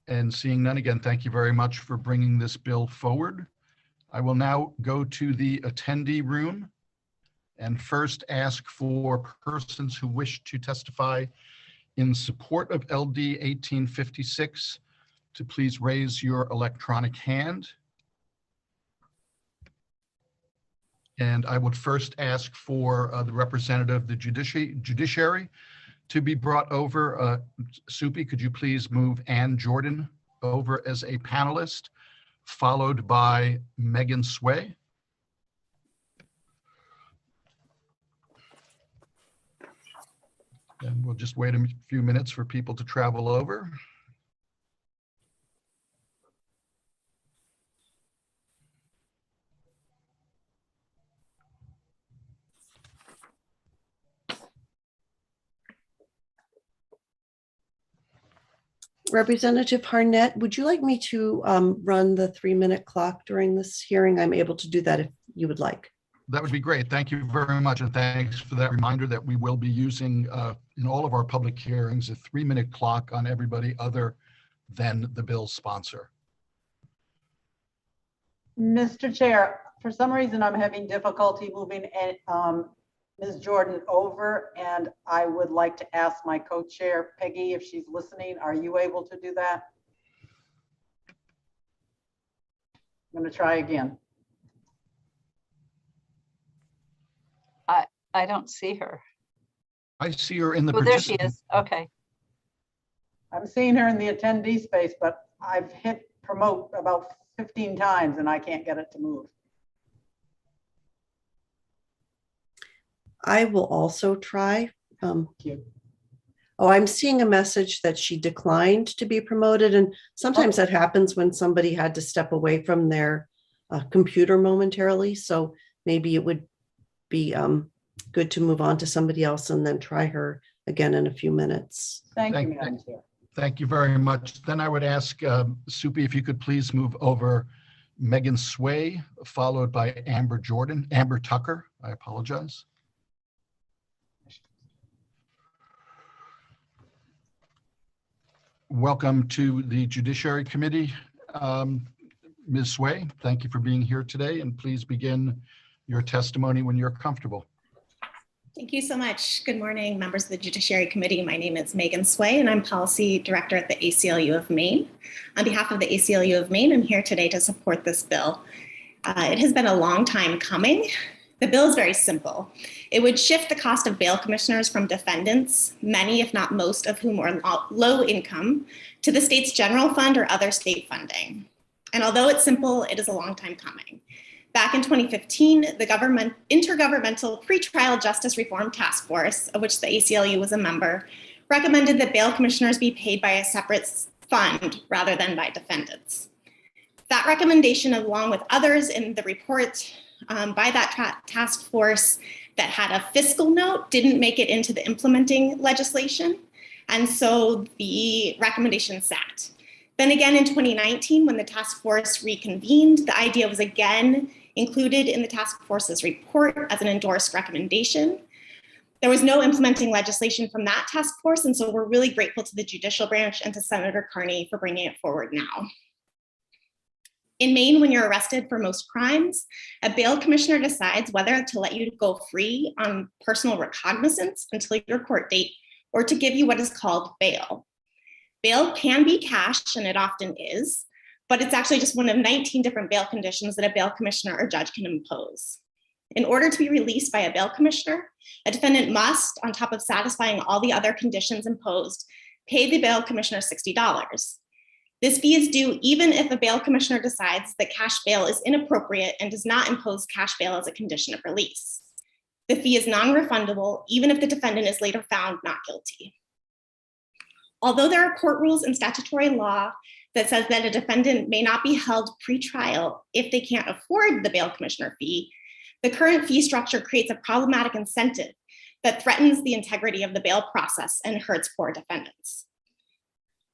And seeing none, again, thank you very much for bringing this bill forward. I will now go to the attendee room and first ask for persons who wish to testify in support of LD 1856 to please raise your electronic hand. And I would first ask for the representative of the judiciary to be brought over. Soupy, could you please move Ann Jordan over as a panelist, followed by Megan Sway. And we'll just wait a few minutes for people to travel over. Representative Harnett, would you like me to run the 3-minute clock during this hearing? I'm able to do that if you would like. That would be great. Thank you very much. And thanks for that reminder that we will be using in all of our public hearings a 3-minute clock on everybody other than the bill sponsor. Mr. Chair, for some reason, I'm having difficulty moving Ms. Jordan over, and I would like to ask my co-chair, Peggy, if she's listening. Are you able to do that? I'm going to try again. I don't see her. I see her in the. Oh, there she is. Okay. I'm seeing her in the attendee space, but I've hit promote about 15 times and I can't get it to move. I will also try. Oh, I'm seeing a message that she declined to be promoted. And sometimes that happens when somebody had to step away from their computer momentarily. So maybe it would be good to move on to somebody else and then try her again in a few minutes. Thank you, Madam Chair. Thank you very much. Then I would ask Supi if you could please move over Megan Sway, followed by Amber Tucker. I apologize. Welcome to the Judiciary Committee. Ms. Sway, thank you for being here today, and please begin your testimony when you're comfortable. Thank you so much. Good morning, members of the Judiciary Committee. My name is Megan Sway, and I'm Policy Director at the ACLU of Maine. On behalf of the ACLU of Maine, I'm here today to support this bill. It has been a long time coming. The bill is very simple. It would shift the cost of bail commissioners from defendants, many if not most of whom are low income, to the state's general fund or other state funding. And although it's simple, it is a long time coming. Back in 2015, the Intergovernmental Pretrial Justice Reform Task Force, of which the ACLU was a member, recommended that bail commissioners be paid by a separate fund rather than by defendants. That recommendation, along with others in the report by that task force that had a fiscal note, didn't make it into the implementing legislation. And so the recommendation sat. Then again in 2019, when the task force reconvened, the idea was again included in the task force's report as an endorsed recommendation. There was no implementing legislation from that task force, and so we're really grateful to the judicial branch and to Senator Carney for bringing it forward now. In Maine, when you're arrested for most crimes, a bail commissioner decides whether to let you go free on personal recognizance until your court date or to give you what is called bail. Bail can be cash, and it often is, but it's actually just one of 19 different bail conditions that a bail commissioner or judge can impose. In order to be released by a bail commissioner, a defendant must, on top of satisfying all the other conditions imposed, pay the bail commissioner $60. This fee is due even if a bail commissioner decides that cash bail is inappropriate and does not impose cash bail as a condition of release. The fee is non-refundable, even if the defendant is later found not guilty. Although there are court rules and statutory law that says that a defendant may not be held pre-trial if they can't afford the bail commissioner fee, the current fee structure creates a problematic incentive that threatens the integrity of the bail process and hurts poor defendants.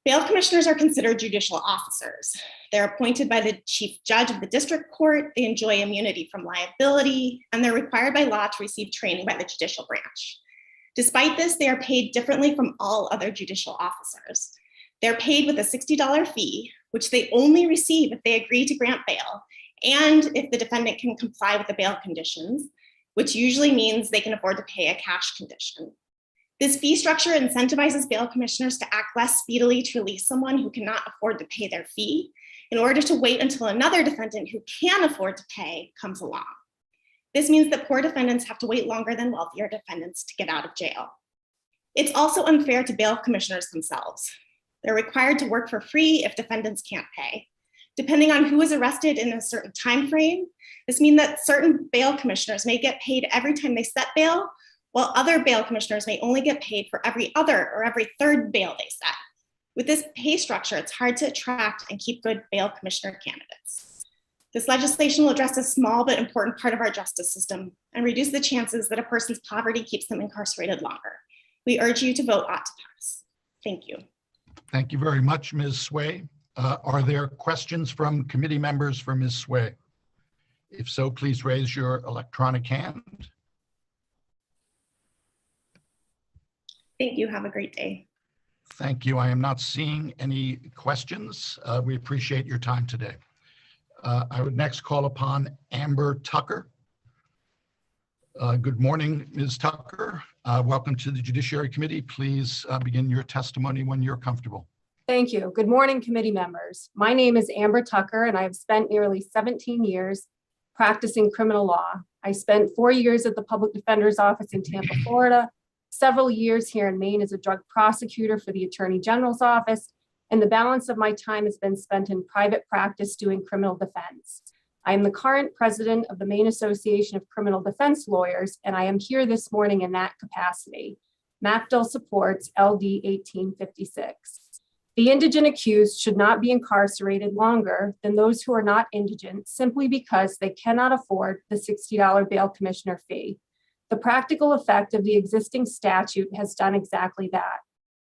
Bail commissioners are considered judicial officers. They're appointed by the chief judge of the district court, they enjoy immunity from liability, and they're required by law to receive training by the judicial branch. Despite this, they are paid differently from all other judicial officers. They're paid with a $60 fee, which they only receive if they agree to grant bail, and if the defendant can comply with the bail conditions, which usually means they can afford to pay a cash condition. This fee structure incentivizes bail commissioners to act less speedily to release someone who cannot afford to pay their fee in order to wait until another defendant who can afford to pay comes along. This means that poor defendants have to wait longer than wealthier defendants to get out of jail. It's also unfair to bail commissioners themselves. They're required to work for free if defendants can't pay. Depending on who is arrested in a certain time frame, this means that certain bail commissioners may get paid every time they set bail, while other bail commissioners may only get paid for every other or every third bail they set. With this pay structure, it's hard to attract and keep good bail commissioner candidates. This legislation will address a small but important part of our justice system and reduce the chances that a person's poverty keeps them incarcerated longer. We urge you to vote ought to pass. Thank you. Thank you very much, Ms. Sway. Are there questions from committee members for Ms. Sway? If so, please raise your electronic hand. Thank you. Have a great day. Thank you. I am not seeing any questions. We appreciate your time today. I would next call upon Amber Tucker. Good morning, Ms. Tucker. Welcome to the Judiciary Committee. Please begin your testimony when you're comfortable. Thank you. Good morning, committee members. My name is Amber Tucker, and I've spent nearly 17 years practicing criminal law. I spent 4 years at the Public Defender's Office in Tampa, Florida, several years here in Maine as a drug prosecutor for the Attorney General's office, and the balance of my time has been spent in private practice doing criminal defense. I am the current president of the Maine Association of Criminal Defense Lawyers, and I am here this morning in that capacity. MAPDL supports LD 1856. The indigent accused should not be incarcerated longer than those who are not indigent simply because they cannot afford the $60 bail commissioner fee. The practical effect of the existing statute has done exactly that.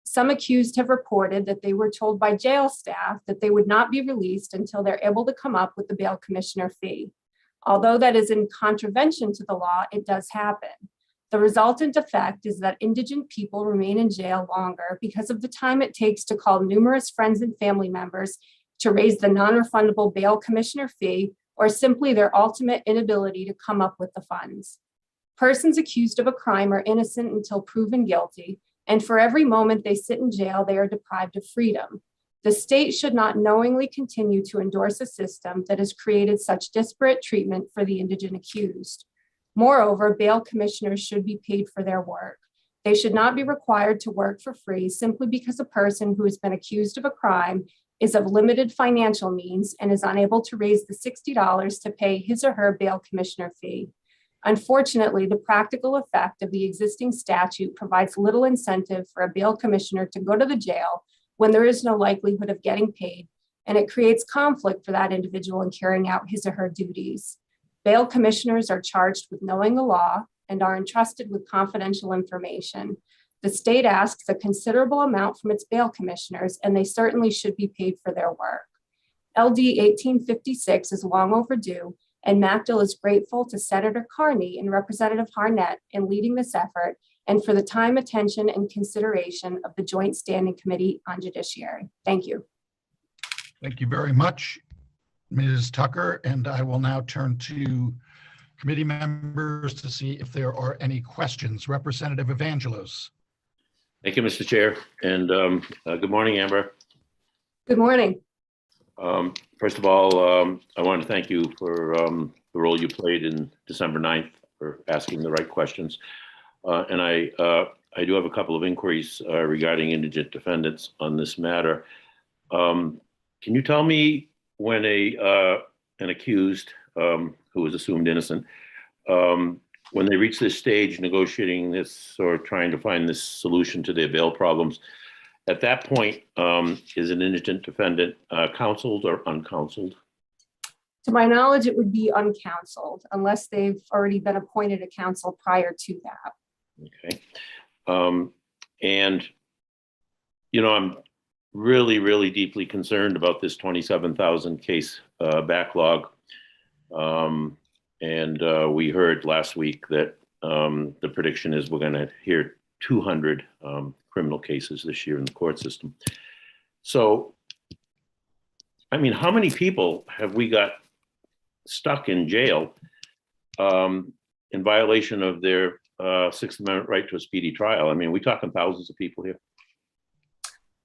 Some accused have reported that they were told by jail staff that they would not be released until they're able to come up with the bail commissioner fee. Although that is in contravention to the law, it does happen. The resultant effect is that indigent people remain in jail longer because of the time it takes to call numerous friends and family members to raise the non-refundable bail commissioner fee, or simply their ultimate inability to come up with the funds. Persons accused of a crime are innocent until proven guilty, and for every moment they sit in jail, they are deprived of freedom. The state should not knowingly continue to endorse a system that has created such disparate treatment for the indigent accused. Moreover, bail commissioners should be paid for their work. They should not be required to work for free simply because a person who has been accused of a crime is of limited financial means and is unable to raise the $60 to pay his or her bail commissioner fee. Unfortunately, the practical effect of the existing statute provides little incentive for a bail commissioner to go to the jail when there is no likelihood of getting paid, and it creates conflict for that individual in carrying out his or her duties. Bail commissioners are charged with knowing the law and are entrusted with confidential information. The state asks a considerable amount from its bail commissioners, and they certainly should be paid for their work. LD 1856 is long overdue, and MAPDL is grateful to Senator Carney and Representative Harnett in leading this effort and for the time, attention, and consideration of the Joint Standing Committee on Judiciary. Thank you. Thank you very much, Ms. Tucker, and I will now turn to committee members to see if there are any questions. Representative Evangelos. Thank you, Mr. Chair, and good morning, Amber. Good morning. First of all, I want to thank you for the role you played in December 9th for asking the right questions. And I do have a couple of inquiries regarding indigent defendants on this matter. Can you tell me when an accused who is assumed innocent, when they reach this stage negotiating this or trying to find this solution to their bail problems, at that point, is an indigent defendant counseled or uncounseled? To my knowledge, it would be uncounseled unless they've already been appointed a counsel prior to that. Okay. And, you know, I'm really, really deeply concerned about this 27,000 case backlog. And we heard last week that the prediction is we're going to hear 200 criminal cases this year in the court system. So, I mean, how many people have we got stuck in jail in violation of their Sixth Amendment right to a speedy trial? I mean, we're talking thousands of people here.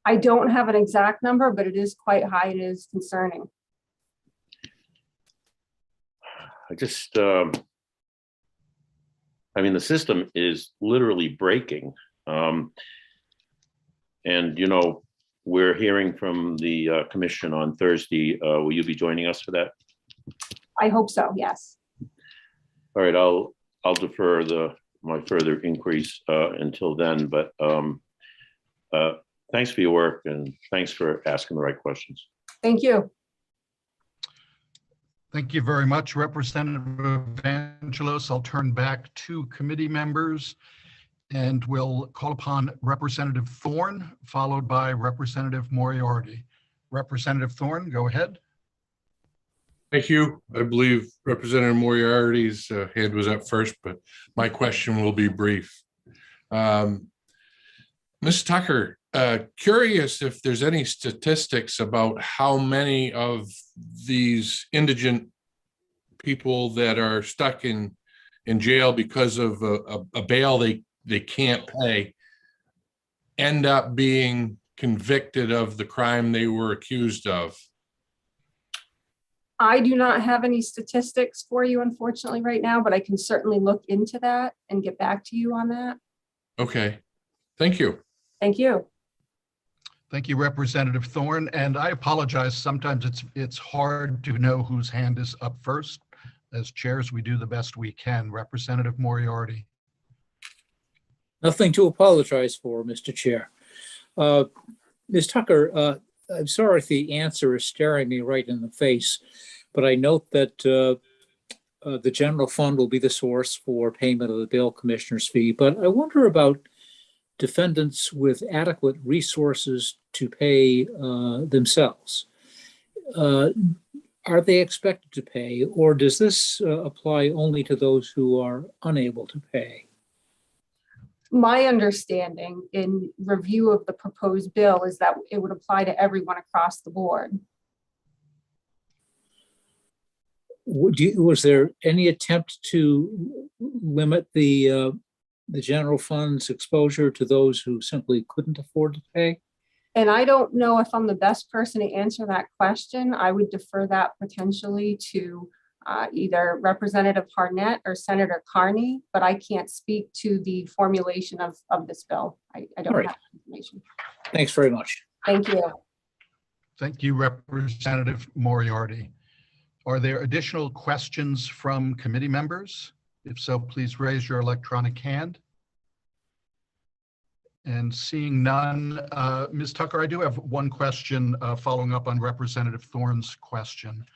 I don't have an exact number, but it is quite high. It is concerning. I just, I mean, the system is literally breaking. And, you know, we're hearing from the commission on Thursday. Will you be joining us for that? I hope so, yes. All right, I'll defer my further inquiries until then, but thanks for your work and thanks for asking the right questions. Thank you. Thank you very much, Representative Evangelos. I'll turn back to committee members and we'll call upon Representative Thorne, followed by Representative Moriarty. Representative Thorne, go ahead. Thank you. I believe Representative Moriarty's hand was up first, but my question will be brief. Ms. Tucker, curious if there's any statistics about how many of these indigent people that are stuck in jail because of a bail they can't pay end up being convicted of the crime they were accused of. I do not have any statistics for you, unfortunately, right now, but I can certainly look into that and get back to you on that. Okay, thank you. Thank you. Thank you, Representative Thorne. And I apologize. Sometimes it's hard to know whose hand is up first. As chairs, we do the best we can. Representative Moriarty. Nothing to apologize for, Mr. Chair. Ms. Tucker, I'm sorry if the answer is staring me right in the face, but I note that the general fund will be the source for payment of the bail commissioner's fee. But I wonder about defendants with adequate resources to pay themselves. Are they expected to pay, or does this apply only to those who are unable to pay? My understanding in review of the proposed bill is that it would apply to everyone across the board. Was there any attempt to limit the general fund's exposure to those who simply couldn't afford to pay? And I don't know if I'm the best person to answer that question. I would defer that potentially to either Representative Harnett or Senator Carney, but I can't speak to the formulation of this bill. I don't have information. Thanks very much. Thank you. Thank you, Representative Moriarty. Are there additional questions from committee members? If so, please raise your electronic hand. And seeing none, Ms. Tucker, I do have one question following up on Representative Thorne's question.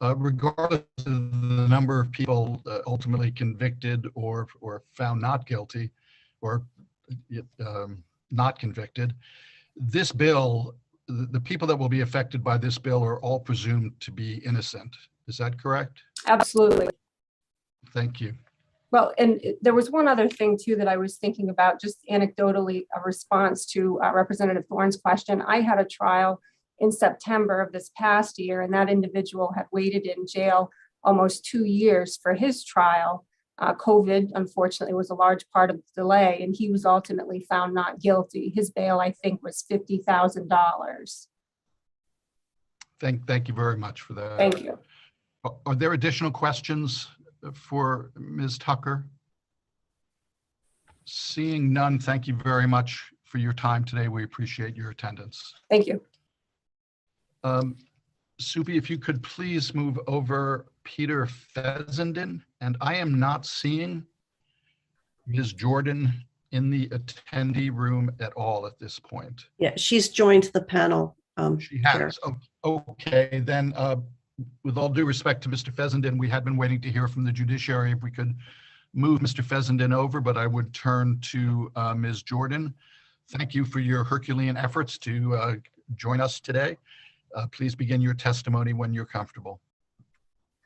Regardless of the number of people ultimately convicted or found not guilty or not convicted, this bill, the people that will be affected by this bill are all presumed to be innocent. Is that correct? Absolutely. Thank you. Well, and there was one other thing too that I was thinking about, just anecdotally, a response to Representative Thorne's question. I had a trial in September of this past year, and that individual had waited in jail almost 2 years for his trial. COVID, unfortunately, was a large part of the delay, and he was ultimately found not guilty. His bail, I think, was $50,000. Thank you very much for that. Thank you. Are there additional questions for Ms. Tucker? Seeing none, thank you very much for your time today. We appreciate your attendance. Thank you. Supi, if you could please move over Peter Fessenden, and I am not seeing Ms. Jordan in the attendee room at all at this point. Yeah, she's joined the panel. She has. Oh, okay, then with all due respect to Mr. Fessenden, we had been waiting to hear from the judiciary. If we could move Mr. Fessenden over, but I would turn to Ms. Jordan. Thank you for your Herculean efforts to join us today. Please begin your testimony when you're comfortable.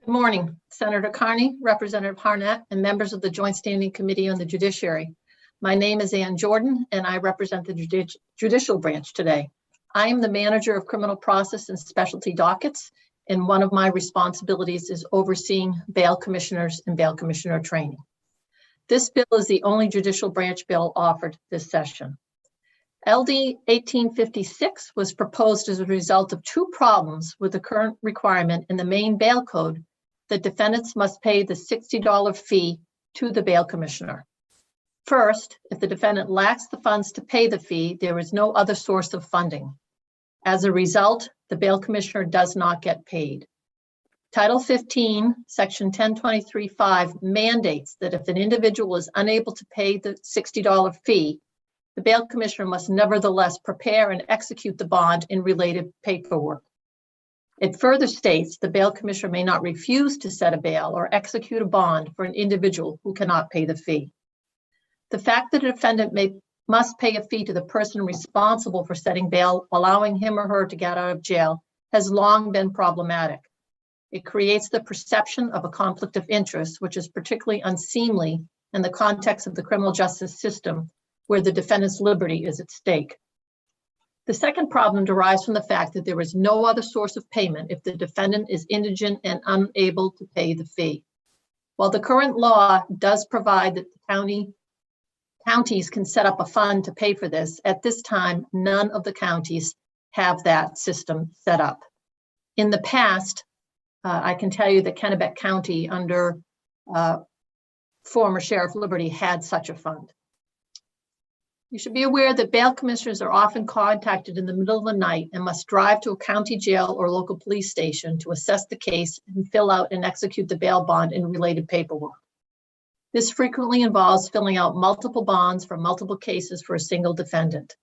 Good morning, Senator Carney, Representative Harnett, and members of the Joint Standing Committee on the Judiciary. My name is Ann Jordan, and I represent the judicial branch today. I am the manager of criminal process and specialty dockets, and one of my responsibilities is overseeing bail commissioners and bail commissioner training. This bill is the only judicial branch bill offered this session. LD 1856 was proposed as a result of two problems with the current requirement in the Maine Bail Code that defendants must pay the $60 fee to the bail commissioner. First, if the defendant lacks the funds to pay the fee, there is no other source of funding. As a result, the bail commissioner does not get paid. Title 15, Section 1023(5) mandates that if an individual is unable to pay the $60 fee, the bail commissioner must nevertheless prepare and execute the bond in related paperwork. It further states the bail commissioner may not refuse to set a bail or execute a bond for an individual who cannot pay the fee. The fact that a defendant must pay a fee to the person responsible for setting bail, allowing him or her to get out of jail, has long been problematic. It creates the perception of a conflict of interest, which is particularly unseemly in the context of the criminal justice system, where the defendant's liberty is at stake. The second problem derives from the fact that there is no other source of payment if the defendant is indigent and unable to pay the fee. While the current law does provide that the counties can set up a fund to pay for this, at this time, none of the counties have that system set up. In the past, I can tell you that Kennebec County under former Sheriff Liberty had such a fund. You should be aware that bail commissioners are often contacted in the middle of the night and must drive to a county jail or local police station to assess the case and fill out and execute the bail bond and related paperwork. This frequently involves filling out multiple bonds for multiple cases for a single defendant.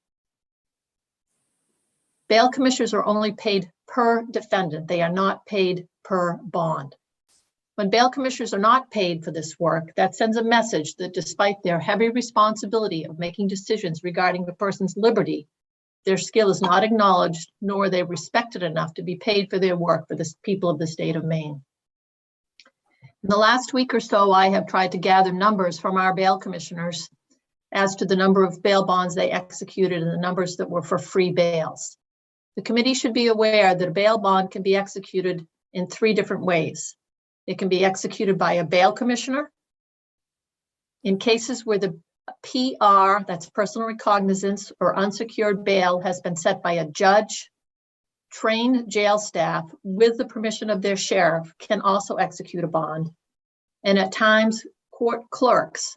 Bail commissioners are only paid per defendant. They are not paid per bond. When bail commissioners are not paid for this work, that sends a message that despite their heavy responsibility of making decisions regarding a person's liberty, their skill is not acknowledged, nor are they respected enough to be paid for their work for the people of the state of Maine. In the last week or so, I have tried to gather numbers from our bail commissioners as to the number of bail bonds they executed and the numbers that were for free bails. The committee should be aware that a bail bond can be executed in 3 different ways. It can be executed by a bail commissioner. In cases where the PR, that's personal recognizance or unsecured bail, has been set by a judge, trained jail staff with the permission of their sheriff can also execute a bond. And at times, court clerks,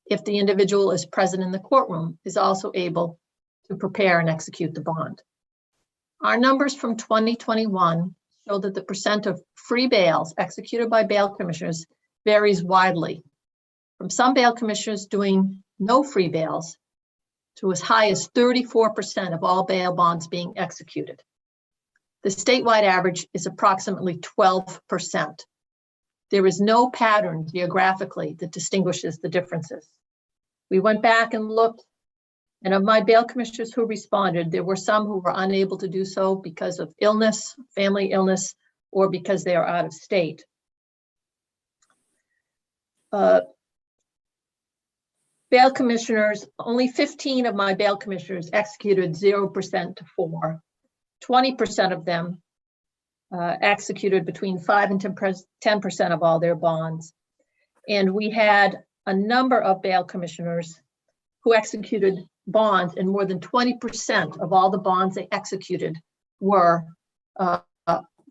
if the individual is present in the courtroom, is also able to prepare and execute the bond. Our numbers from 2021 show that the percent of free bails executed by bail commissioners varies widely, from some bail commissioners doing no free bails to as high as 34% of all bail bonds being executed. The statewide average is approximately 12%. There is no pattern geographically that distinguishes the differences. We went back and looked, and of my bail commissioners who responded, there were some who were unable to do so because of illness, family illness, or because they are out of state. Bail commissioners, only 15 of my bail commissioners executed 0% to 4. 20% of them executed between 5 and 10% of all their bonds. And we had a number of bail commissioners who executed bonds, and more than 20% of all the bonds they executed were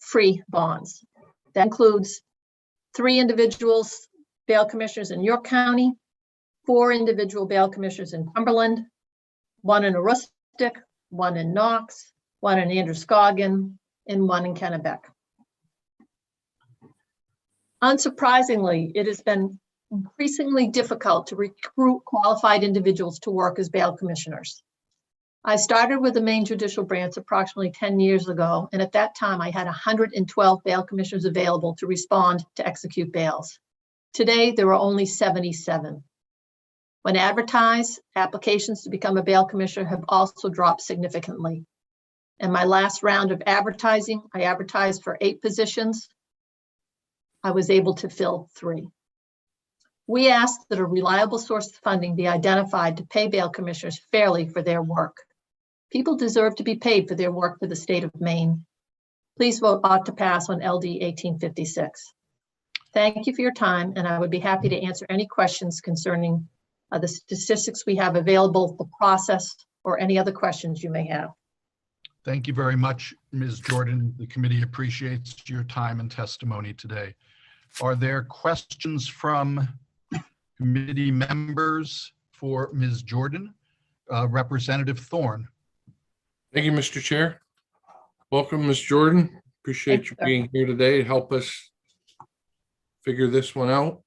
free bonds. That includes 3 individuals, bail commissioners in York County, 4 individual bail commissioners in Cumberland, 1 in Aroostook, 1 in Knox, 1 in Androscoggin, and 1 in Kennebec. Unsurprisingly, it has been increasingly difficult to recruit qualified individuals to work as bail commissioners. I started with the Maine Judicial Branch approximately 10 years ago, and at that time I had 112 bail commissioners available to respond to execute bails. Today, there are only 77. When advertised, applications to become a bail commissioner have also dropped significantly. In my last round of advertising, I advertised for 8 positions. I was able to fill 3. We asked that a reliable source of funding be identified to pay bail commissioners fairly for their work. People deserve to be paid for their work for the state of Maine. Please vote ought to pass on LD 1856. Thank you for your time, and I would be happy to answer any questions concerning the statistics we have available, the process, or any other questions you may have. Thank you very much, Ms. Jordan. The committee appreciates your time and testimony today. Are there questions from committee members for Ms. Jordan? Representative Thorne. Thank you, Mr. Chair. Welcome, Ms. Jordan. Appreciate you being here today to help us figure this one out.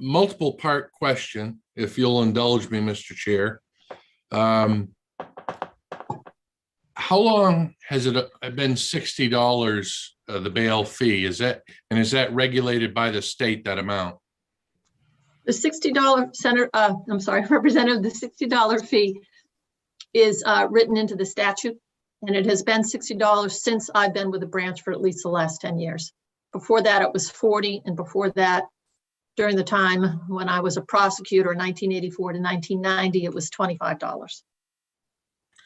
Multiple part question, if you'll indulge me, Mr. Chair. How long has it been $60, the bail fee? Is that regulated by the state, that amount? The $60, Representative, the $60 fee is written into the statute, and it has been $60 since I've been with the branch for at least the last 10 years. Before that, it was 40, and before that, during the time when I was a prosecutor, 1984 to 1990, it was $25.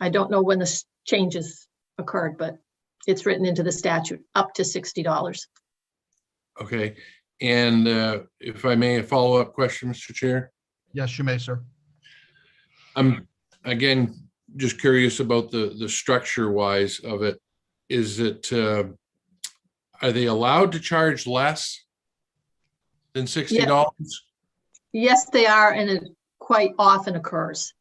I don't know when the changes occurred, but it's written into the statute, up to $60. Okay. And if I may, a follow-up question, Mr. Chair? Yes, you may, sir. I'm, again, just curious about the structure-wise of it. Is it, are they allowed to charge less than $60? Yes, they are, and it quite often occurs.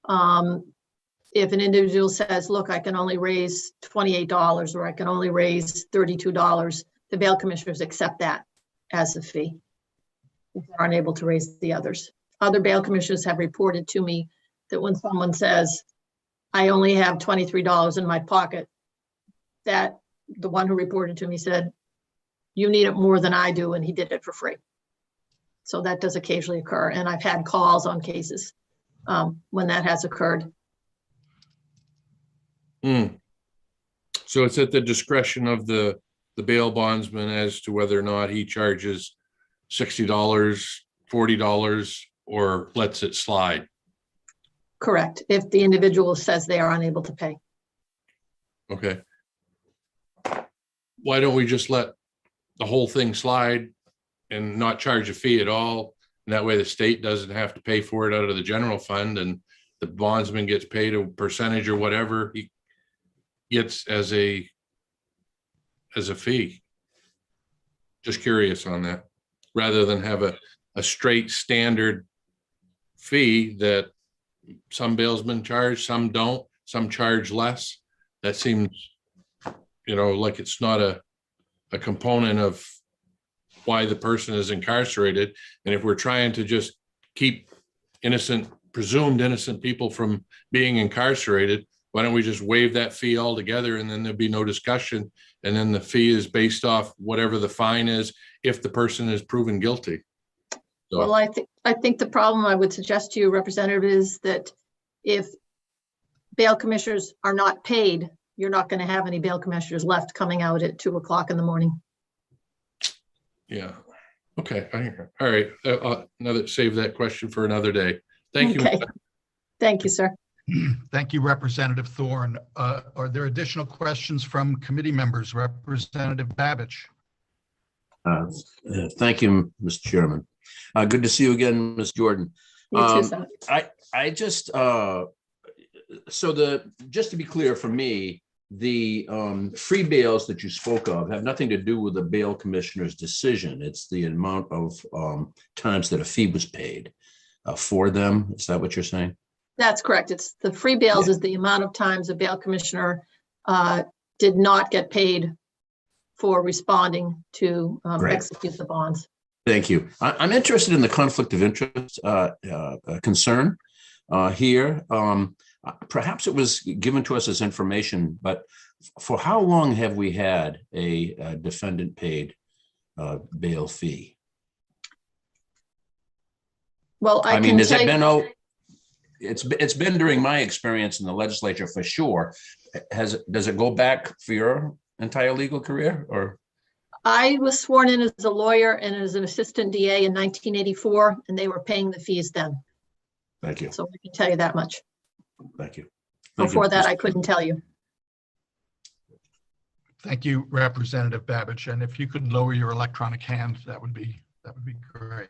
If an individual says, look, I can only raise $28 or I can only raise $32, the bail commissioners accept that as a fee. if they're unable to raise the others. Other bail commissioners have reported to me that when someone says, I only have $23 in my pocket, that the one who reported to me said, you need it more than I do, and he did it for free. So that does occasionally occur, and I've had calls on cases when that has occurred. So it's at the discretion of the bail bondsman as to whether or not he charges $60, $40, or lets it slide. Correct, if the individual says they are unable to pay. Okay. Why don't we just let the whole thing slide and not charge a fee at all? And that way the state doesn't have to pay for it out of the general fund, and the bondsman gets paid a percentage or whatever he gets as a fee. Just curious on that, rather than have a straight standard fee that some bailsmen charge, some don't, some charge less. That seems, like it's not a component of why the person is incarcerated. And if we're trying to just keep presumed innocent people from being incarcerated, why don't we just waive that fee altogether, and then there'd be no discussion, and then the fee is based off whatever the fine is if the person is proven guilty. So, Well, I think the problem I would suggest to you, Representative, is that if bail commissioners are not paid, you're not going to have any bail commissioners left coming out at 2 o'clock in the morning. yeah. Okay. All right. Save that question for another day. Thank you. Okay. Thank you, sir. Thank you, Representative Thorne. Are there additional questions from committee members? Representative Babich. Thank you, Mr. Chairman. Good to see you again, Ms. Jordan. You too, Senator. I just, just to be clear for me, the free bails that you spoke of have nothing to do with the bail commissioner's decision. It's the amount of times that a fee was paid for them. Is that what you're saying? That's correct. It's the free bails is the amount of times a bail commissioner did not get paid for responding to execute the bonds. Thank you. I'm interested in the conflict of interest concern here. Perhaps it was given to us as information, but for how long have we had a defendant paid bail fee? Well, it's been during my experience in the legislature for sure. Does it go back for your entire legal career, or? I was sworn in as a lawyer and as an assistant DA in 1984, and they were paying the fees then. Thank you. So I can tell you that much. Thank you. Before that, I couldn't tell you. Thank you, Representative Babich. And if you could lower your electronic hand, that would be great.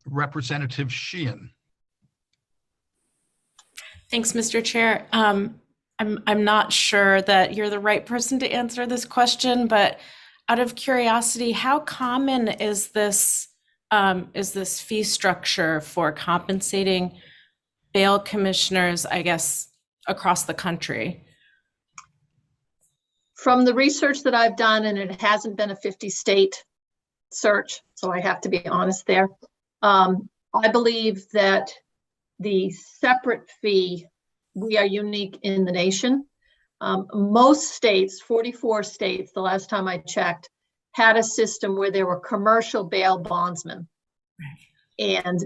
Representative Sheehan. Thanks, Mr. Chair. I'm not sure that you're the right person to answer this question, but out of curiosity, how common is this fee structure for compensating bail commissioners, I guess, across the country? From the research that I've done, and it hasn't been a 50-state search, so I have to be honest there. I believe that the separate fee, we are unique in the nation. Most states, 44 states, the last time I checked, had a system where there were commercial bail bondsmen. And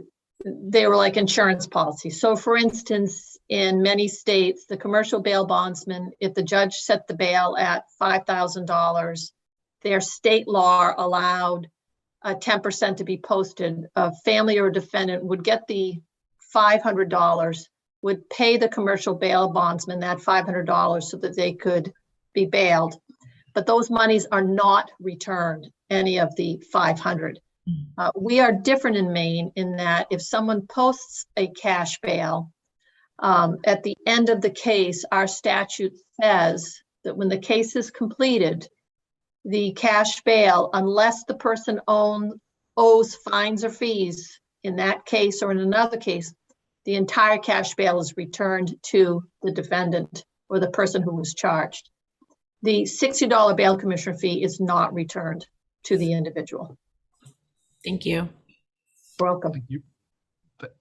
they were like insurance policies. So for instance, in many states, the commercial bail bondsman, if the judge set the bail at $5,000, their state law allowed 10% to be posted. A family or a defendant would get the $500, would pay the commercial bail bondsman that $500 so that they could be bailed. But those monies are not returned, any of the $500. We are different in Maine in that if someone posts a cash bail, at the end of the case, our statute says that when the case is completed, the cash bail, unless the person owes fines or fees in that case or in another case, the entire cash bail is returned to the defendant or the person who was charged. The $60 bail commissioner fee is not returned to the individual. Thank you. Welcome.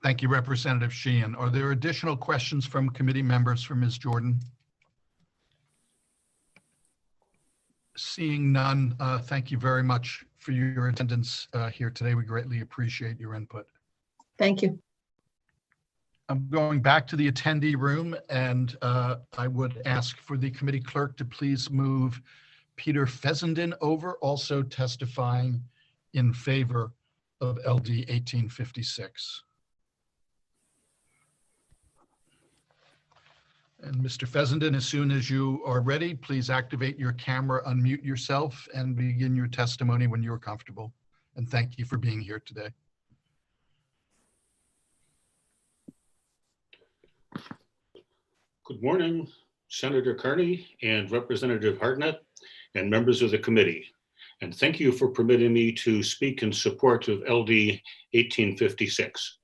Thank you, Representative Sheehan. Are there additional questions from committee members for Ms. Jordan? Seeing none, thank you very much for your attendance here today. We greatly appreciate your input. Thank you. I'm going back to the attendee room, and I would ask for the committee clerk to please move Peter Fessenden over, also testifying in favor of LD 1856. And Mr. Fessenden, as soon as you are ready, please activate your camera, unmute yourself, and begin your testimony when you're comfortable. And thank you for being here today. Good morning, Senator Carney and Representative Hartnett and members of the committee. And thank you for permitting me to speak in support of LD 1856.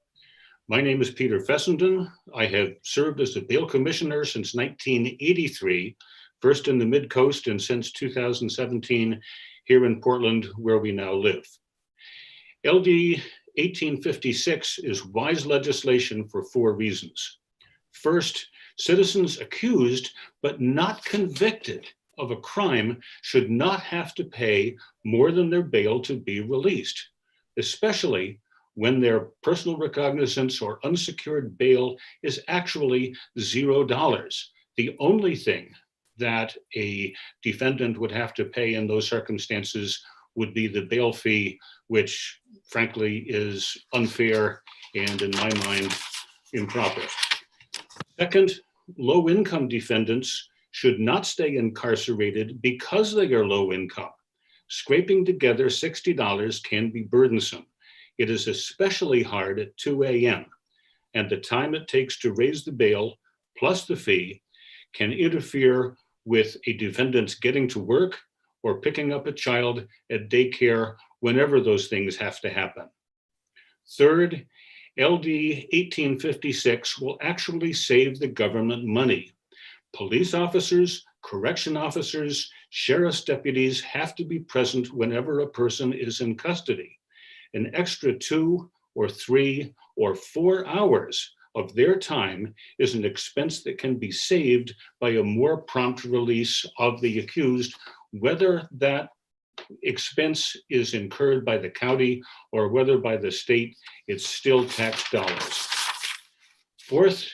My name is Peter Fessenden. I have served as a bail commissioner since 1983, first in the Mid-Coast and since 2017 here in Portland, where we now live. LD 1856 is wise legislation for 4 reasons. First, citizens accused but not convicted of a crime should not have to pay more than their bail to be released, especially when their personal recognizance or unsecured bail is actually $0. The only thing that a defendant would have to pay in those circumstances would be the bail fee, which frankly is unfair and in my mind improper. Second, low-income defendants should not stay incarcerated because they are low income. Scraping together $60 can be burdensome. It is especially hard at 2 a.m. and the time it takes to raise the bail plus the fee can interfere with a defendant's getting to work or picking up a child at daycare whenever those things have to happen. Third, LD 1856 will actually save the government money. Police officers, correction officers, sheriff's deputies have to be present whenever a person is in custody. An extra 2 or 3 or 4 hours of their time is an expense that can be saved by a more prompt release of the accused, whether that expense is incurred by the county or whether by the state, it's still tax dollars. Fourth,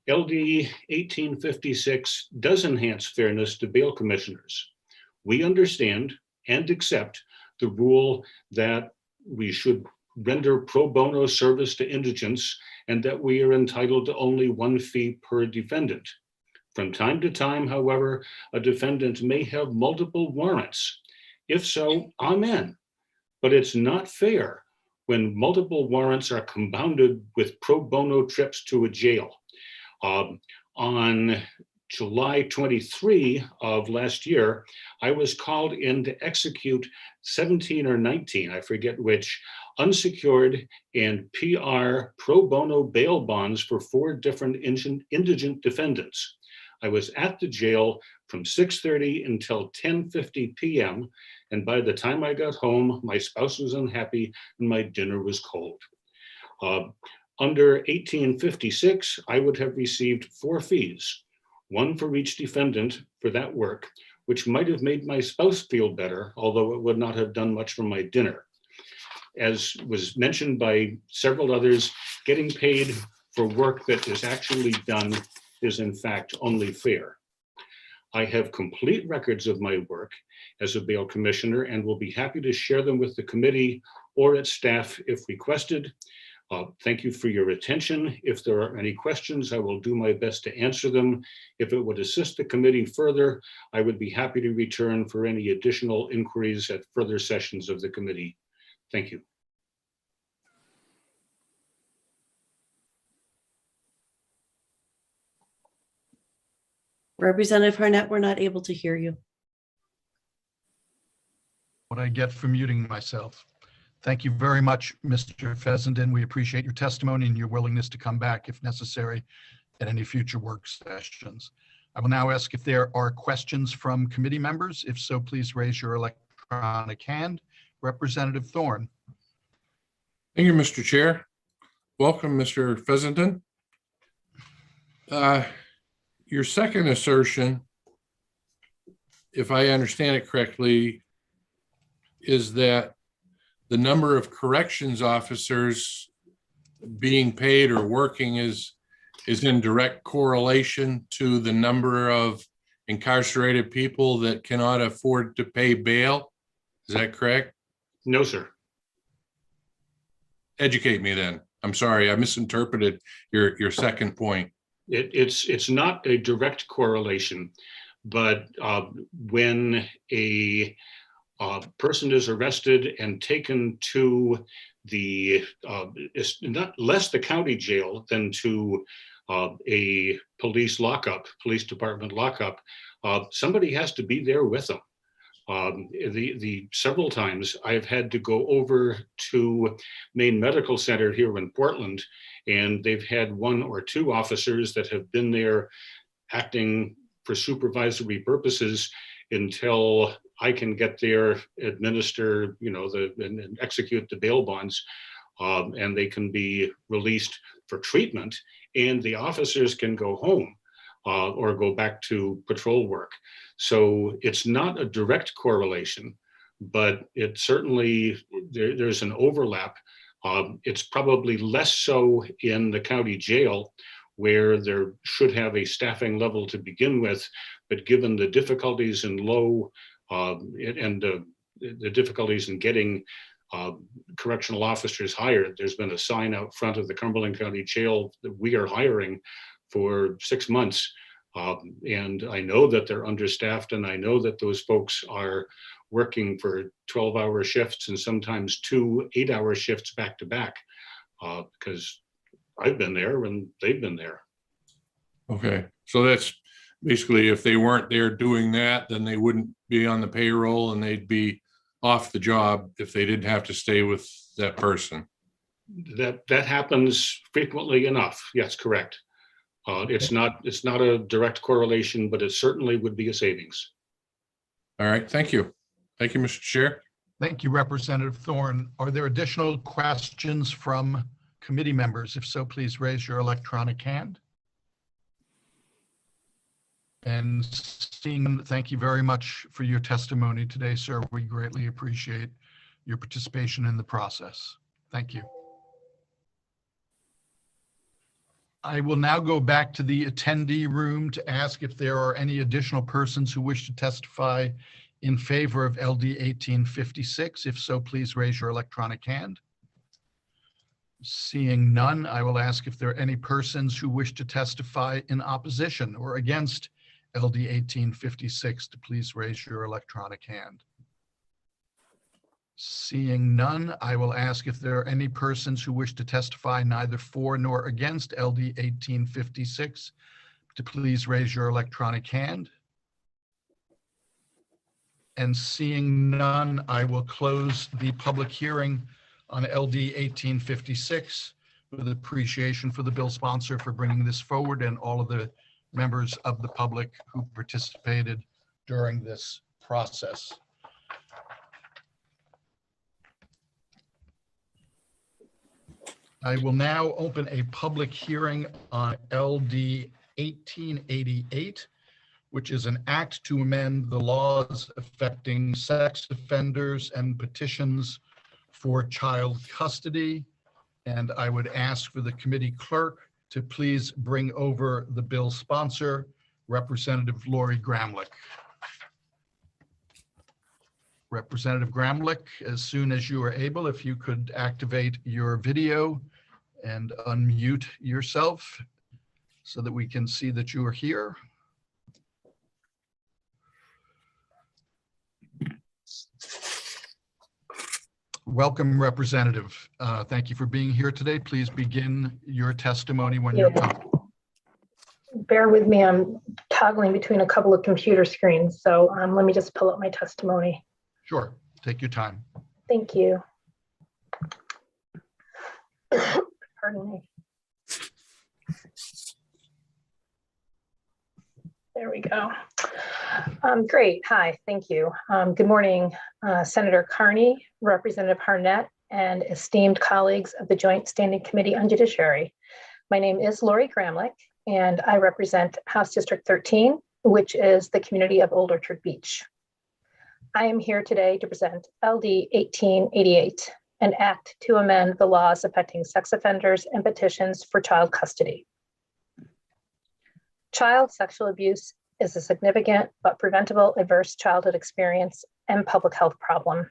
LD 1856 does enhance fairness to bail commissioners. We understand and accept the rule that we should render pro bono service to indigents and that we are entitled to only 1 fee per defendant. From time to time, however, a defendant may have multiple warrants. If so, amen. But it's not fair when multiple warrants are compounded with pro bono trips to a jail. On July 23 of last year, I was called in to execute 17 or 19, I forget which, unsecured and PR pro bono bail bonds for 4 different indigent defendants. I was at the jail from 6:30 until 10:50 p.m. And by the time I got home, my spouse was unhappy and my dinner was cold. Under 1856, I would have received 4 fees, 1 for each defendant for that work, which might have made my spouse feel better, although it would not have done much for my dinner. As was mentioned by several others, getting paid for work that is actually done is in fact only fair. I have complete records of my work as a bail commissioner and will be happy to share them with the committee or its staff if requested. Thank you for your attention. If there are any questions, I will do my best to answer them. If it would assist the committee further, I would be happy to return for any additional inquiries at further sessions of the committee. Thank you. Representative Harnett, we're not able to hear you. What I get for muting myself. Thank you very much, Mr. Fessenden. We appreciate your testimony and your willingness to come back if necessary at any future work sessions. I will now ask if there are questions from committee members. If so, please raise your electronic hand. Representative Thorne. Thank you, Mr. Chair. Welcome, Mr. Fessenden. Your second assertion, if I understand it correctly, is that the number of corrections officers being paid or working is in direct correlation to the number of incarcerated people that cannot afford to pay bail. Is that correct? No, sir. Educate me then. I'm sorry, I misinterpreted your second point. It's not a direct correlation, but when a person is arrested and taken to the it's not less the county jail than to a police department lockup, somebody has to be there with them. The several times I've had to go over to Maine Medical Center here in Portland, and they've had one or two officers that have been there acting for supervisory purposes until I can get there, administer, and execute the bail bonds, and they can be released for treatment, and the officers can go home or go back to patrol work. So it's not a direct correlation, but it certainly, there's an overlap. It's probably less so in the county jail, where there should have a staffing level to begin with, but given the difficulties in the difficulties in getting correctional officers hired, there's been a sign out front of the Cumberland County Jail that we are hiring for 6 months. And I know that they're understaffed, and I know that those folks are working for 12-hour shifts and sometimes 2 8-hour shifts back to back, because I've been there and they've been there. Okay, so that's basically, if they weren't there doing that, then they wouldn't be on the payroll and they'd be off the job if they didn't have to stay with that person. That happens frequently enough. Yes, correct. It's not a direct correlation, but it certainly would be a savings. All right, thank you. Thank you, Mr. Chair. Thank you, Representative Thorne. Are there additional questions from committee members? If so, please raise your electronic hand. And seeing none, thank you very much for your testimony today, sir. We greatly appreciate your participation in the process. Thank you. I will now go back to the attendee room to ask if there are any additional persons who wish to testify in favor of LD 1856. If so, please raise your electronic hand. Seeing none, I will ask if there are any persons who wish to testify in opposition or against LD 1856 to please raise your electronic hand. Seeing none, I will ask if there are any persons who wish to testify neither for nor against LD 1856 to please raise your electronic hand. And seeing none, I will close the public hearing on LD 1856 with appreciation for the bill sponsor for bringing this forward and all of the members of the public who participated during this process. I will now open a public hearing on LD 1888, which is an act to amend the laws affecting sex offenders and petitions for child custody. And I would ask for the committee clerk to please bring over the bill sponsor, Representative Lori Gramlich. Representative Gramlich, as soon as you are able, if you could activate your video and unmute yourself so that we can see that you are here. Welcome, Representative. Thank you for being here today. Please begin your testimony when you're comfortable. Bear with me, I'm toggling between a couple of computer screens, so let me just pull up my testimony. Sure, take your time. Thank you. Pardon me. There we go. Great. Hi, thank you. Good morning, Senator Carney, Representative Harnett, and esteemed colleagues of the Joint Standing Committee on Judiciary. My name is Lori Gramlich, and I represent House District 13, which is the community of Old Orchard Beach. I am here today to present LD 1888, an act to amend the laws affecting sex offenders and petitions for child custody. Child sexual abuse is a significant but preventable adverse childhood experience and public health problem.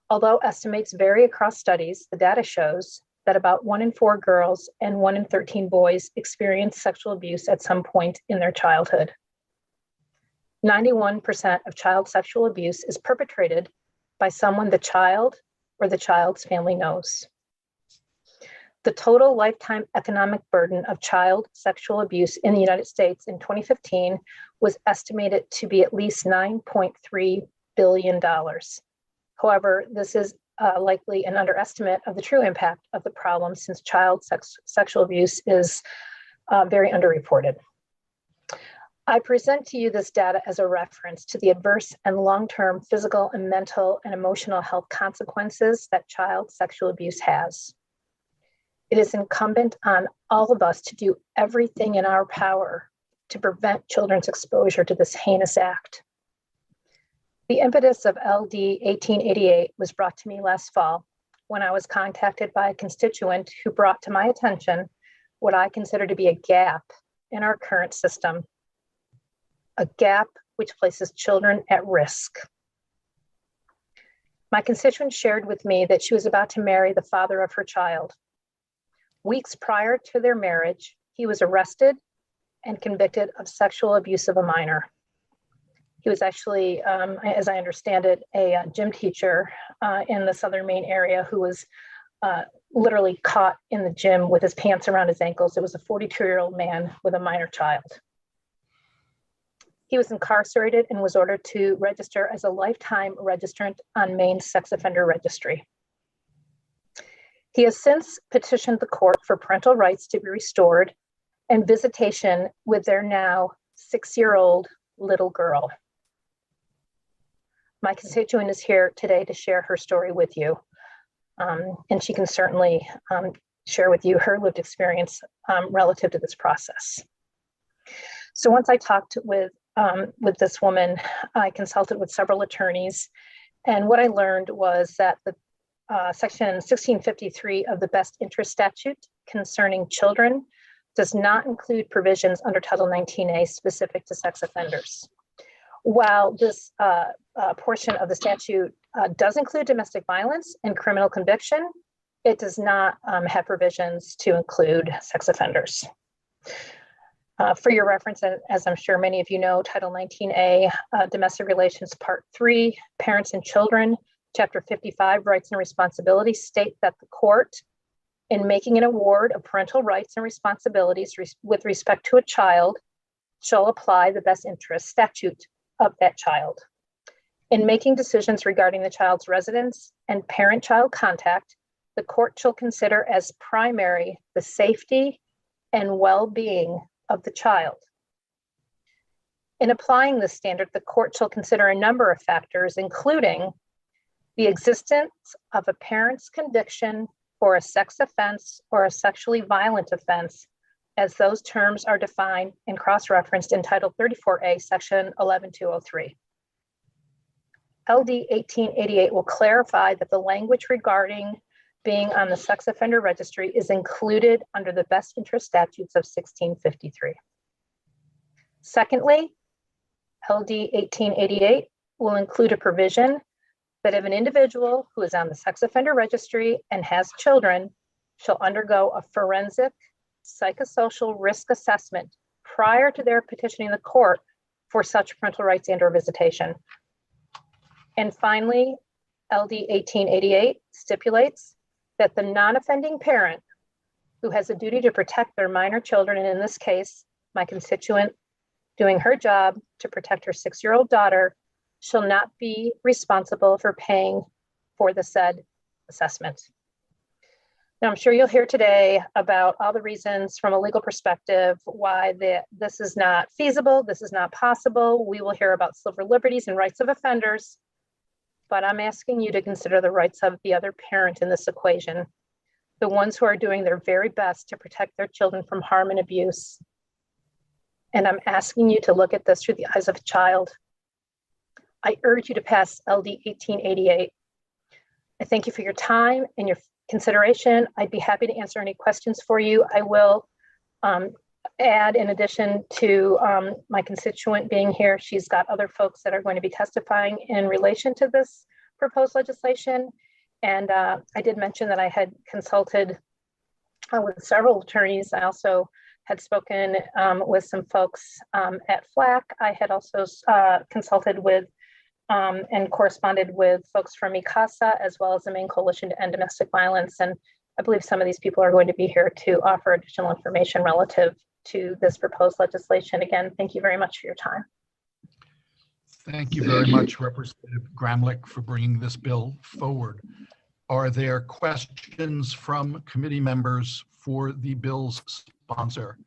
Although estimates vary across studies, the data shows that about 1 in 4 girls and 1 in 13 boys experience sexual abuse at some point in their childhood. 91% of child sexual abuse is perpetrated by someone the child or the child's family knows. The total lifetime economic burden of child sexual abuse in the United States in 2015 was estimated to be at least $9.3 billion. However, this is likely an underestimate of the true impact of the problem, since child sexual abuse is very underreported. I present to you this data as a reference to the adverse and long-term physical and mental and emotional health consequences that child sexual abuse has. It is incumbent on all of us to do everything in our power to prevent children's exposure to this heinous act. The impetus of LD 1888 was brought to me last fall when I was contacted by a constituent who brought to my attention what I consider to be a gap in our current system, a gap which places children at risk. My constituent shared with me that she was about to marry the father of her child. Weeks prior to their marriage, he was arrested and convicted of sexual abuse of a minor. He was actually, as I understand it, a gym teacher in the Southern Maine area who was literally caught in the gym with his pants around his ankles. It was a 42-year-old man with a minor child. He was incarcerated and was ordered to register as a lifetime registrant on Maine's sex offender registry. He has since petitioned the court for parental rights to be restored and visitation with their now 6-year-old little girl. My constituent is here today to share her story with you, and she can certainly share with you her lived experience relative to this process. So once I talked with this woman, I consulted with several attorneys, and what I learned was that the Section 1653 of the Best Interest Statute concerning children does not include provisions under Title 19A specific to sex offenders. While this portion of the statute does include domestic violence and criminal conviction, it does not have provisions to include sex offenders. For your reference, as I'm sure many of you know, Title 19A, Domestic Relations Part 3, Parents and Children, Chapter 55, Rights and Responsibilities, state that the court, in making an award of parental rights and responsibilities with respect to a child, shall apply the best interest statute of that child. In making decisions regarding the child's residence and parent-child contact, the court shall consider as primary the safety and well-being of the child. In applying this standard, the court shall consider a number of factors, including the existence of a parent's conviction for a sex offense or a sexually violent offense, as those terms are defined and cross-referenced in Title 34A, Section 11203. LD 1888 will clarify that the language regarding being on the sex offender registry is included under the best interest statutes of 1653. Secondly, LD 1888 will include a provision that if an individual who is on the sex offender registry and has children shall undergo a forensic psychosocial risk assessment prior to their petitioning the court for such parental rights and/or visitation. And finally, LD 1888 stipulates that the non-offending parent who has a duty to protect their minor children, and in this case, my constituent doing her job to protect her 6-year-old daughter, shall not be responsible for paying for the said assessment. Now, I'm sure you'll hear today about all the reasons from a legal perspective why this is not feasible, this is not possible. We will hear about civil liberties and rights of offenders. but I'm asking you to consider the rights of the other parent in this equation, the ones who are doing their very best to protect their children from harm and abuse. And I'm asking you to look at this through the eyes of a child. I urge you to pass LD 1888. I thank you for your time and your consideration. I'd be happy to answer any questions for you. I will add, in addition to my constituent being here, she's got other folks that are going to be testifying in relation to this proposed legislation. And I did mention that I had consulted with several attorneys. I also had spoken with some folks at FLAC. I had also consulted with and corresponded with folks from ICASA, as well as the Maine Coalition to End Domestic Violence. And I believe some of these people are going to be here to offer additional information relative to this proposed legislation. Again, thank you very much for your time. Thank you very much, Representative Gramlich, for bringing this bill forward. Are there questions from committee members for the bill's sponsor?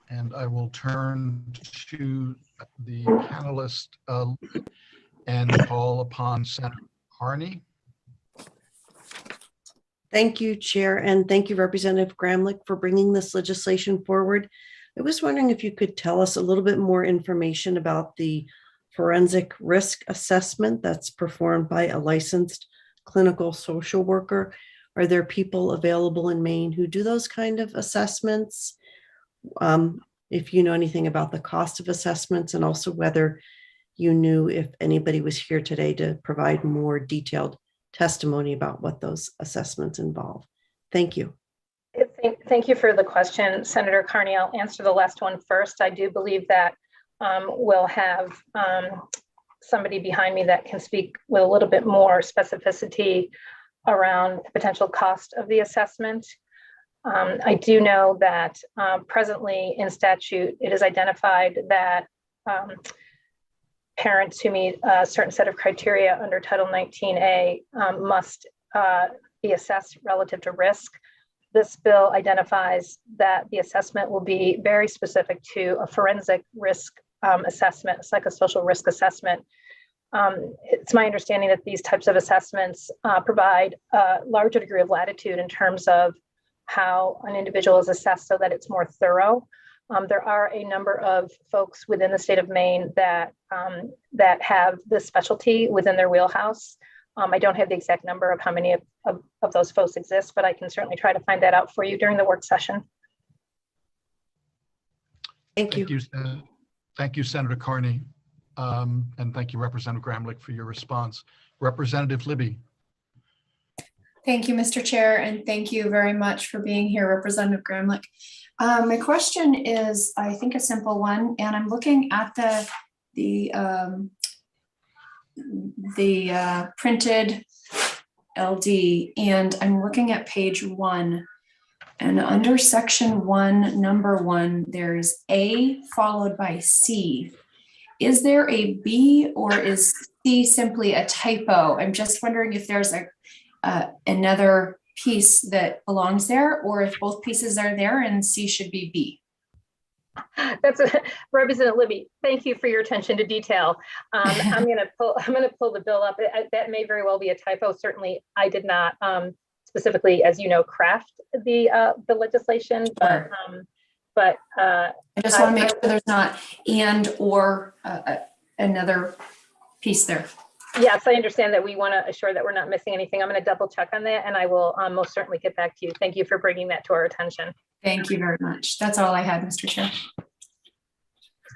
And I will turn to the panelist and call upon Senator Carney. Thank you, Chair, and thank you, Representative Gramlich, for bringing this legislation forward. I was wondering if you could tell us a little bit more information about the forensic risk assessment that's performed by a licensed clinical social worker. Are there people available in Maine who do those kind of assessments? If you know anything about the cost of assessments, and also whether you knew if anybody was here today to provide more detailed testimony about what those assessments involve. Thank you. Thank you for the question, Senator Carney. I'll answer the last one first. I do believe that we'll have somebody behind me that can speak with a little bit more specificity around the potential cost of the assessment. I do know that presently in statute, it is identified that parents who meet a certain set of criteria under Title 19A must be assessed relative to risk. This bill identifies that the assessment will be very specific to a forensic risk assessment, a psychosocial risk assessment. It's my understanding that these types of assessments provide a larger degree of latitude in terms of how an individual is assessed so that it's more thorough. There are a number of folks within the state of Maine that have this specialty within their wheelhouse. I don't have the exact number of how many of those folks exist, but I can certainly try to find that out for you during the work session. Thank you. Thank you, Senator Carney. And thank you, Representative Gramlich, for your response. Representative Libby. Thank you, Mr. Chair, and thank you very much for being here, Representative Gramlich. My question is, I think, a simple one, and I'm looking at the printed LD, and I'm looking at page 1, and under section 1, number 1, there's A followed by C. Is there a B, or is C simply a typo? I'm just wondering if there's another piece that belongs there, or if both pieces are there and C should be B. That's Representative Libby. Thank you for your attention to detail. I'm going to pull the bill up. That may very well be a typo. Certainly, I did not specifically, as you know, craft the legislation, but I just want to make sure there's not and or another piece there. Yes, I understand that we want to assure that we're not missing anything. I'm going to double check on that, and I will most certainly get back to you. Thank you for bringing that to our attention. Thank you very much. That's all I had, Mr. Chair.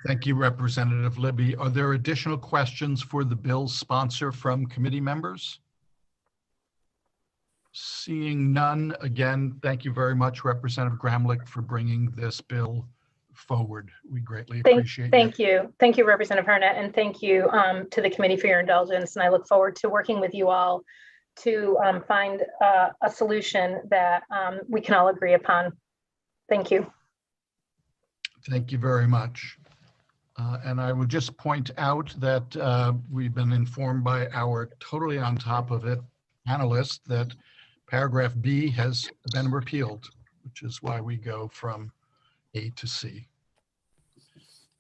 Thank you, Representative Libby. Are there additional questions for the bill's sponsor from committee members? Seeing none, again, thank you very much, Representative Gramlich, for bringing this bill forward. We greatly appreciate it. Thank you. Thank you, Representative Harnett, and thank you to the committee for your indulgence. And I look forward to working with you all to find a solution that we can all agree upon. Thank you. Thank you very much. And I would just point out that we've been informed by our totally on top of it analyst that paragraph B has been repealed, which is why we go from A to C.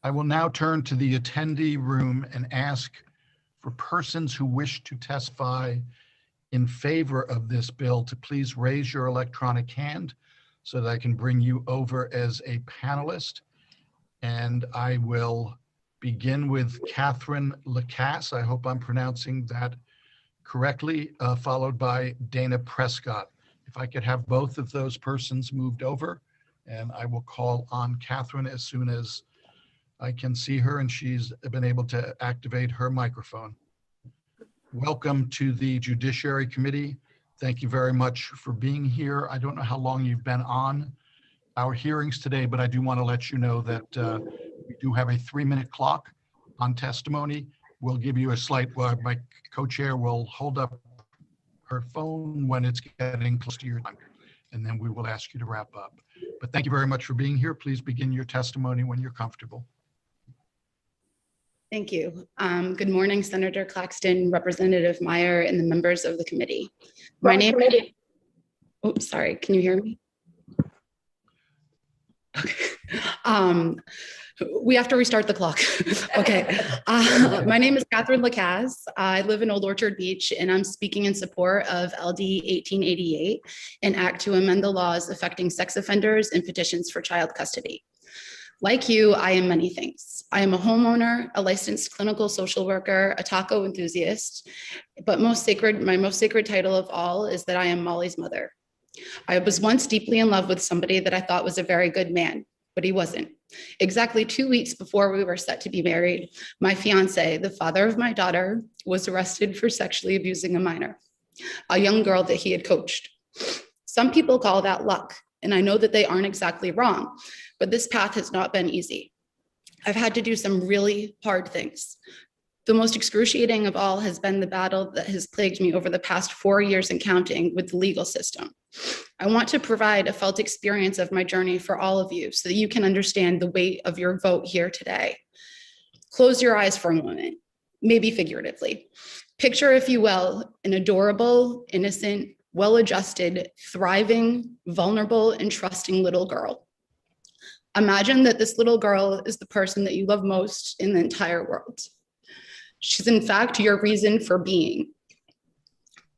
I will now turn to the attendee room and ask for persons who wish to testify in favor of this bill to please raise your electronic hand so that I can bring you over as a panelist. And I will begin with Catherine Lacasse. I hope I'm pronouncing that correctly, followed by Dana Prescott. If I could have both of those persons moved over, and I will call on Catherine as soon as I can see her and she's been able to activate her microphone. Welcome to the Judiciary Committee. Thank you very much for being here. I don't know how long you've been on our hearings today, but I do want to let you know that we do have a 3-minute clock on testimony. We'll give you a slight, my co-chair will hold up her phone when it's getting close to your time, and then we will ask you to wrap up. But thank you very much for being here. Please begin your testimony when you're comfortable. Thank you. Good morning, Senator Claxton, Representative Meyer, and the members of the committee. My name is, oh, sorry, can you hear me? Okay. We have to restart the clock. Okay. My name is Catherine Lacasse. I live in Old Orchard Beach, and I'm speaking in support of LD 1888, an act to amend the laws affecting sex offenders and petitions for child custody. Like you, I am many things. I am a homeowner, a licensed clinical social worker, a taco enthusiast, but my most sacred title of all is that I am Molly's mother. I was once deeply in love with somebody that I thought was a very good man, but he wasn't. Exactly 2 weeks before we were set to be married, my fiance, the father of my daughter, was arrested for sexually abusing a minor, a young girl that he had coached. Some people call that luck, and I know that they aren't exactly wrong, but this path has not been easy. I've had to do some really hard things. The most excruciating of all has been the battle that has plagued me over the past 4 years and counting with the legal system. I want to provide a felt experience of my journey for all of you so that you can understand the weight of your vote here today. Close your eyes for a moment, maybe figuratively. Picture, if you will, an adorable, innocent, well-adjusted, thriving, vulnerable, and trusting little girl. Imagine that this little girl is the person that you love most in the entire world. She's in fact your reason for being.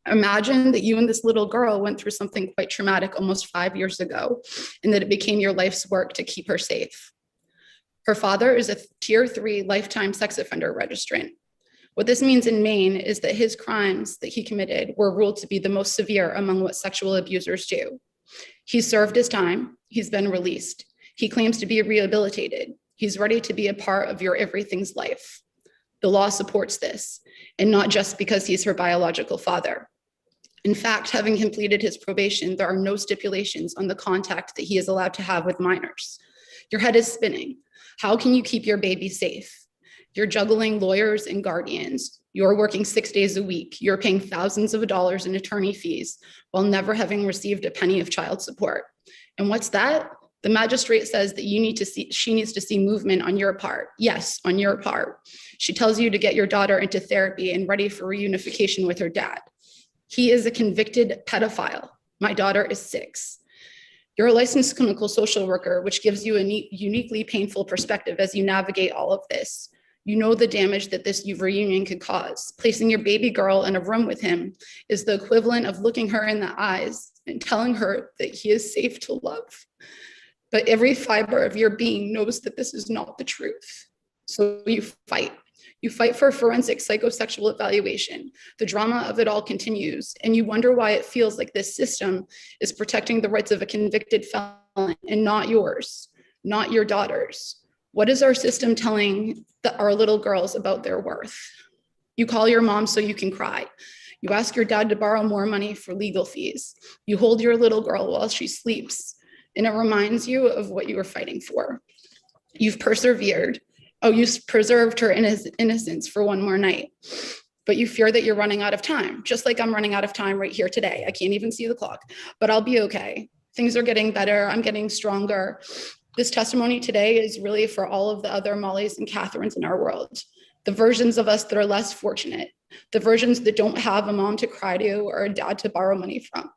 Imagine that you and this little girl went through something quite traumatic almost 5 years ago, and that it became your life's work to keep her safe. Her father is a Tier 3 lifetime sex offender registrant. What this means in Maine is that his crimes that he committed were ruled to be the most severe among what sexual abusers do. He's served his time, he's been released. He claims to be rehabilitated. He's ready to be a part of your everything's life. The law supports this, and not just because he's her biological father. In fact, having completed his probation, there are no stipulations on the contact that he is allowed to have with minors. Your head is spinning. How can you keep your baby safe? You're juggling lawyers and guardians. You're working 6 days a week. You're paying thousands of dollars in attorney fees while never having received a penny of child support. And what's that? The magistrate says that she needs to see movement on your part. Yes, on your part. She tells you to get your daughter into therapy and ready for reunification with her dad. He is a convicted pedophile. My daughter is 6. You're a licensed clinical social worker, which gives you a uniquely painful perspective as you navigate all of this. You know the damage that this reunion could cause. Placing your baby girl in a room with him is the equivalent of looking her in the eyes and telling her that he is safe to love. But every fiber of your being knows that this is not the truth. So you fight. You fight for forensic psychosexual evaluation. The drama of it all continues, and you wonder why it feels like this system is protecting the rights of a convicted felon and not yours, not your daughter's. What is our system telling our little girls about their worth? You call your mom so you can cry. You ask your dad to borrow more money for legal fees. You hold your little girl while she sleeps, and it reminds you of what you were fighting for. You've persevered. Oh, you preserved her innocence for one more night, but you fear that you're running out of time, just like I'm running out of time right here today. I can't even see the clock, but I'll be okay. Things are getting better. I'm getting stronger. This testimony today is really for all of the other Mollys and Catherines in our world, the versions of us that are less fortunate, the versions that don't have a mom to cry to or a dad to borrow money from,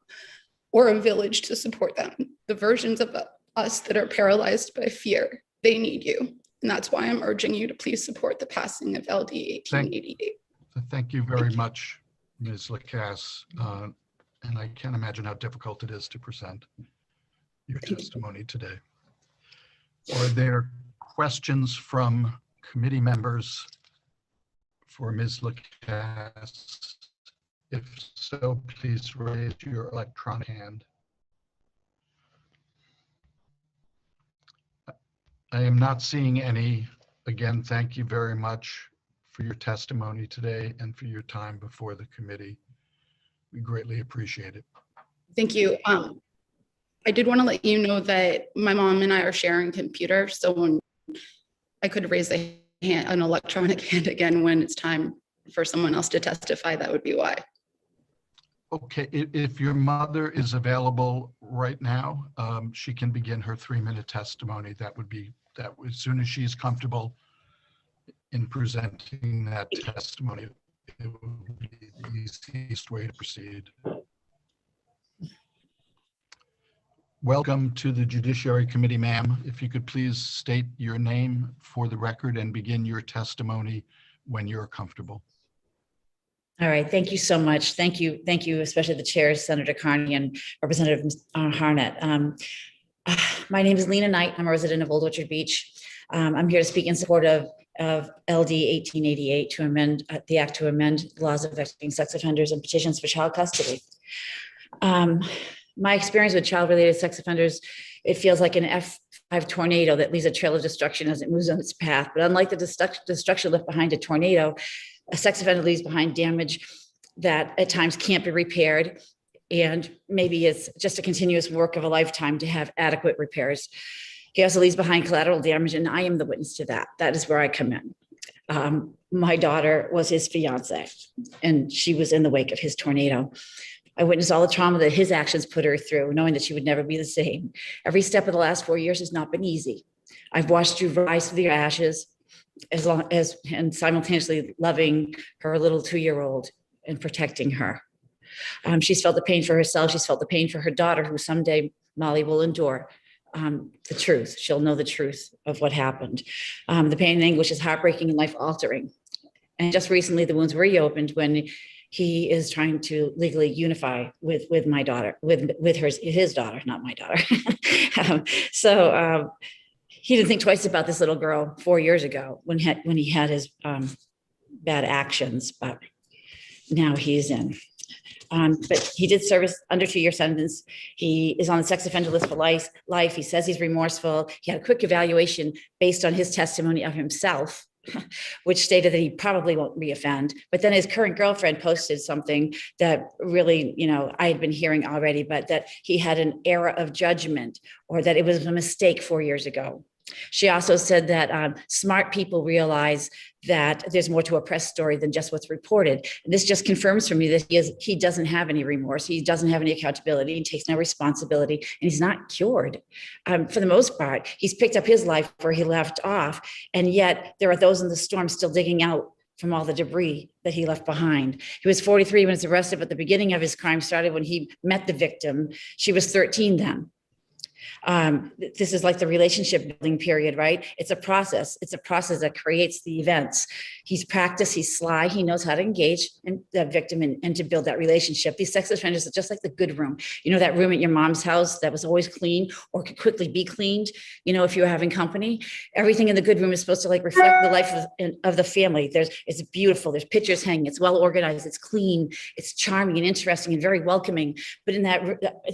or a village to support them, the versions of us that are paralyzed by fear. They need you. And that's why I'm urging you to please support the passing of LD 1888. Thank you very much, Ms. Lacasse. And I can't imagine how difficult it is to present your testimony today. Are there questions from committee members for Ms. Lacasse? If so, please raise your electronic hand. I am not seeing any. Again, thank you very much for your testimony today and for your time before the committee. We greatly appreciate it. Thank you. I did want to let you know that my mom and I are sharing computers, so when I could raise a hand, an electronic hand again when it's time for someone else to testify, that would be why. Okay, if your mother is available right now, she can begin her 3-minute testimony. That would be, as soon as she's comfortable in presenting that testimony, it would be the easiest way to proceed. Welcome to the Judiciary Committee, ma'am. If you could please state your name for the record and begin your testimony when you're comfortable. All right, thank you so much. Thank you, especially the chairs, Senator Carney and Representative Harnett. My name is Lena Knight. I'm a resident of Old Orchard Beach. I'm here to speak in support of LD 1888 to amend the act to amend laws affecting sex offenders and petitions for child custody. My experience with child-related sex offenders, it feels like an F5 tornado that leaves a trail of destruction as it moves on its path. But unlike the destruction left behind a tornado, a sex offender leaves behind damage that at times can't be repaired. And maybe it's just a continuous work of a lifetime to have adequate repairs. He also leaves behind collateral damage, and I am the witness to that. That is where I come in. My daughter was his fiance, and she was in the wake of his tornado. I witnessed all the trauma that his actions put her through, knowing that she would never be the same. Every step of the last 4 years has not been easy. I've watched you rise to the ashes and simultaneously loving her little 2-year-old and protecting her. She's felt the pain for herself. She's felt the pain for her daughter, who someday Molly will endure the truth. She'll know the truth of what happened. The pain and anguish is heartbreaking and life altering. And just recently, the wounds were reopened when he is trying to legally unify with my daughter, with his daughter, not my daughter. He didn't think twice about this little girl 4 years ago when he had his bad actions, but now he's in. But he did serve under 2-year sentence. He is on the sex offender list for life. He says he's remorseful. He had a quick evaluation based on his testimony of himself, which stated that he probably won't reoffend. But then his current girlfriend posted something that really, I had been hearing already, but that he had an error of judgment, or that it was a mistake 4 years ago. She also said that smart people realize that there's more to a press story than just what's reported. And this just confirms for me that he doesn't have any remorse. He doesn't have any accountability. He takes no responsibility, and he's not cured. For the most part, he's picked up his life where he left off. And yet there are those in the storm still digging out from all the debris that he left behind. He was 43 when he was arrested, but the beginning of his crime started when he met the victim. She was 13 then. This is like the relationship building period, right? It's a process. It's a process that creates the events. He's practiced, he's sly, he knows how to engage that victim and to build that relationship. These sex offenders are just like the good room. That room at your mom's house that was always clean or could quickly be cleaned, if you were having company. Everything in the good room is supposed to reflect the life of the family. It's beautiful. There's pictures hanging. It's well organized. It's clean. It's charming and interesting and very welcoming. But in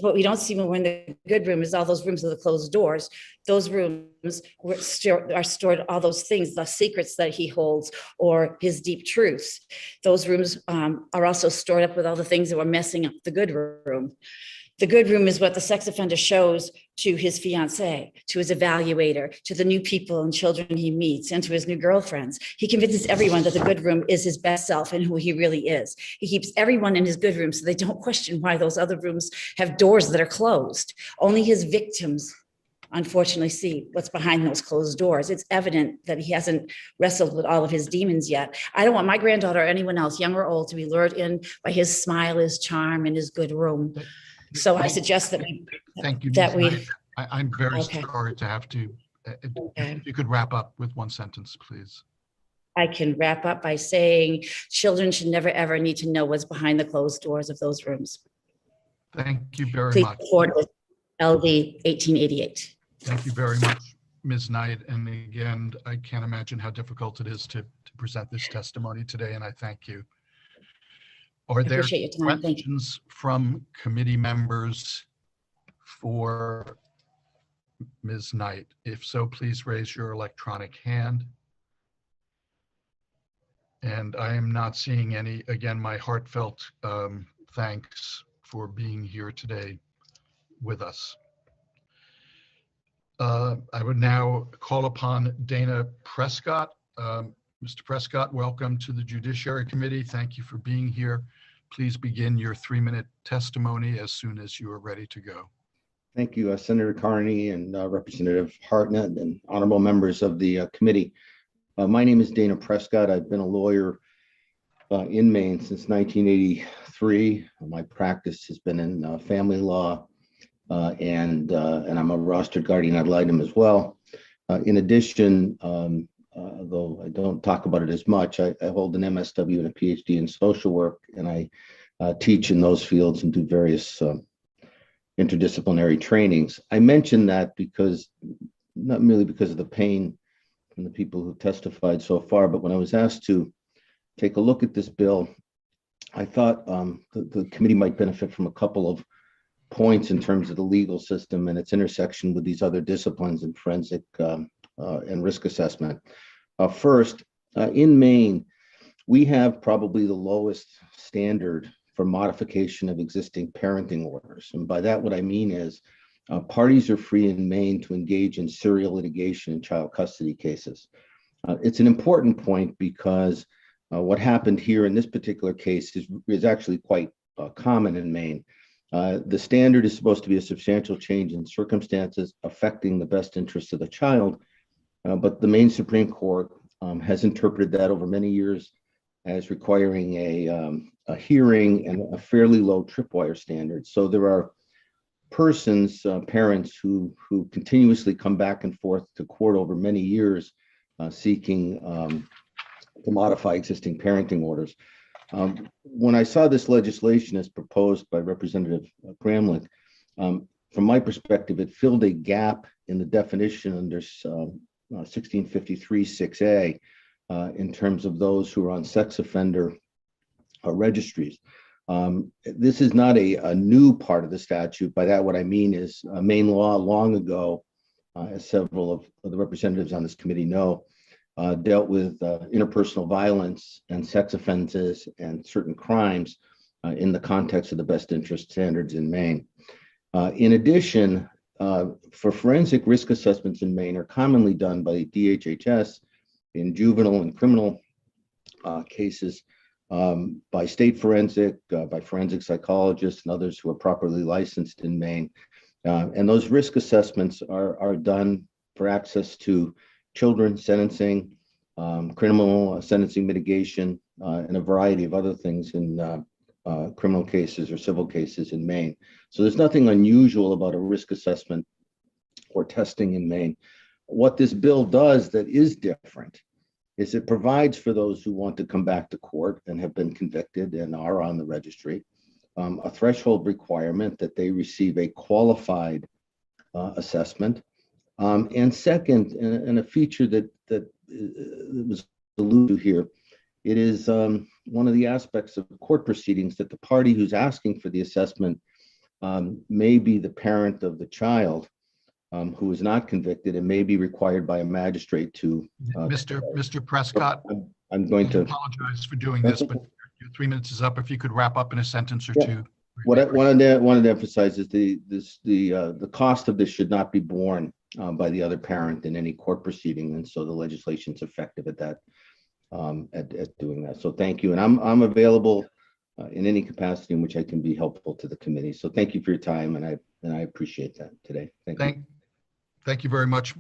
what we don't see when we're in the good room is all those rooms with the closed doors. Those rooms are stored all those things, the secrets that he holds or his deep truths. Those rooms are also stored up with all the things that were messing up the good room. The good room is what the sex offender shows to his fiancée, to his evaluator, to the new people and children he meets, and to his new girlfriends. He convinces everyone that the good room is his best self and who he really is. He keeps everyone in his good room so they don't question why those other rooms have doors that are closed. Only his victims, unfortunately, see what's behind those closed doors. It's evident that he hasn't wrestled with all of his demons yet. I don't want my granddaughter or anyone else, young or old, to be lured in by his smile, his charm, and his good room. So I suggest that I'm very sorry to have to, if you could wrap up with one sentence, please. I can wrap up by saying children should never, ever need to know what's behind the closed doors of those rooms. Thank you very Please much. support LD 1888. Thank you very much, Ms. Knight. And again, I can't imagine how difficult it is to present this testimony today, and I thank you. Are there Appreciate your time. Thank you. questions from committee members for Ms. Knight? If so, please raise your electronic hand. And I am not seeing any. Again, my heartfelt thanks for being here today with us. I would now call upon Dana Prescott. Mr. Prescott, welcome to the Judiciary Committee. Thank you for being here. Please begin your 3-minute testimony as soon as you are ready to go. Thank you, Senator Carney and Representative Hartnett and honorable members of the committee. My name is Dana Prescott. I've been a lawyer in Maine since 1983. My practice has been in family law, and I'm a rostered guardian ad litem as well. In addition, though I don't talk about it as much, I hold an MSW and a PhD in social work, and I teach in those fields and do various interdisciplinary trainings. I mention that because, not merely because of the pain from the people who testified so far, but when I was asked to take a look at this bill, I thought the committee might benefit from a couple of points in terms of the legal system and its intersection with these other disciplines in forensic and risk assessment. First, in Maine, we have probably the lowest standard for modification of existing parenting orders. And by that, what I mean is parties are free in Maine to engage in serial litigation in child custody cases. It's an important point because what happened here in this particular case is actually quite common in Maine. The standard is supposed to be a substantial change in circumstances affecting the best interests of the child, but the Maine Supreme Court has interpreted that over many years as requiring a hearing and a fairly low tripwire standard. So there are persons, parents who continuously come back and forth to court over many years seeking to modify existing parenting orders. When I saw this legislation as proposed by Representative Gramlich, from my perspective, it filled a gap in the definition under 1653 6A in terms of those who are on sex offender registries. This is not a new part of the statute. By that, what I mean is Maine law long ago, as several of the representatives on this committee know, dealt with interpersonal violence and sex offenses and certain crimes in the context of the best interest standards in Maine. In addition, for forensic risk assessments in Maine are commonly done by DHHS in juvenile and criminal cases, by state forensic, by forensic psychologists and others who are properly licensed in Maine. And those risk assessments are done for access to children sentencing, criminal sentencing mitigation, and a variety of other things in criminal cases or civil cases in Maine. So there's nothing unusual about a risk assessment or testing in Maine. What this bill does that is different is it provides for those who want to come back to court and have been convicted and are on the registry, a threshold requirement that they receive a qualified assessment. And second, and a feature that was alluded to here, it is one of the aspects of court proceedings that the party who's asking for the assessment may be the parent of the child who is not convicted and may be required by a magistrate to. Mr. Prescott, I'm going to apologize for doing this, but your 3 minutes is up. If you could wrap up in a sentence or two. What I wanted to emphasize is the cost of this should not be borne by the other parent in any court proceeding, and so the legislation is effective at that, at doing that. So thank you, and I'm available in any capacity in which I can be helpful to the committee. So thank you for your time, and I appreciate that today. Thank you very much,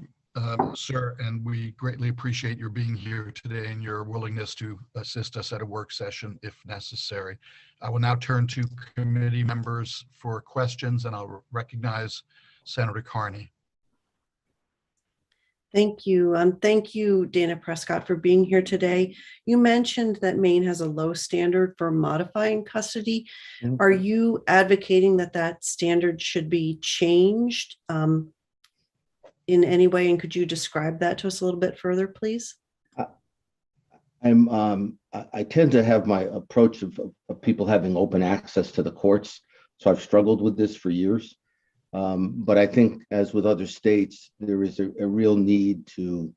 sir, and we greatly appreciate your being here today and your willingness to assist us at a work session if necessary. I will now turn to committee members for questions, and I'll recognize Senator Carney. Thank you. Thank you, Dana Prescott, for being here today. You mentioned that Maine has a low standard for modifying custody. Are you advocating that that standard should be changed in any way? And could you describe that to us a little bit further, please? I tend to have my approach of people having open access to the courts. So I've struggled with this for years. But I think, as with other states, there is a real need to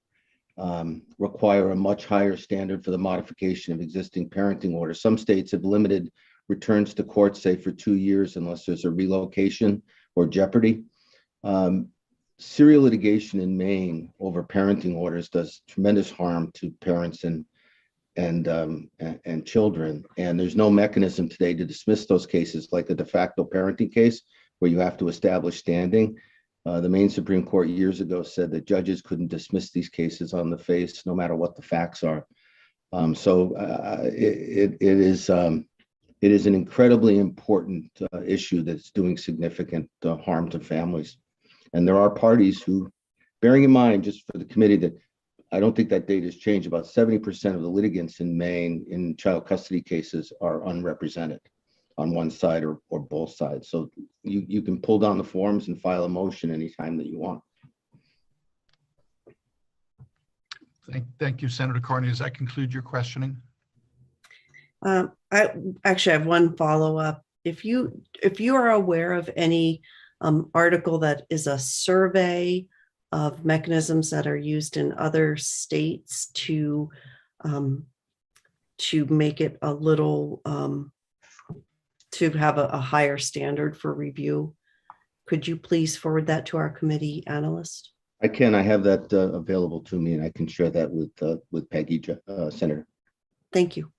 require a much higher standard for the modification of existing parenting orders. Some states have limited returns to court, say, for 2 years, unless there's a relocation or jeopardy. Serial litigation in Maine over parenting orders does tremendous harm to parents and children. And there's no mechanism today to dismiss those cases, like a de facto parenting case, where you have to establish standing. The Maine Supreme Court years ago said that judges couldn't dismiss these cases on the face, no matter what the facts are. It is an incredibly important issue that's doing significant harm to families. And there are parties who, bearing in mind, just for the committee, that I don't think that data has changed, about 70% of the litigants in Maine in child custody cases are unrepresented on one side or both sides. So you can pull down the forms and file a motion anytime that you want. Thank you, Senator Carney. Does that conclude your questioning? I actually have one follow-up. If you are aware of any article that is a survey of mechanisms that are used in other states to make it a little to have a higher standard for review, could you please forward that to our committee analyst? I can. I have that available to me, and I can share that with Peggy, Senator. Thank you.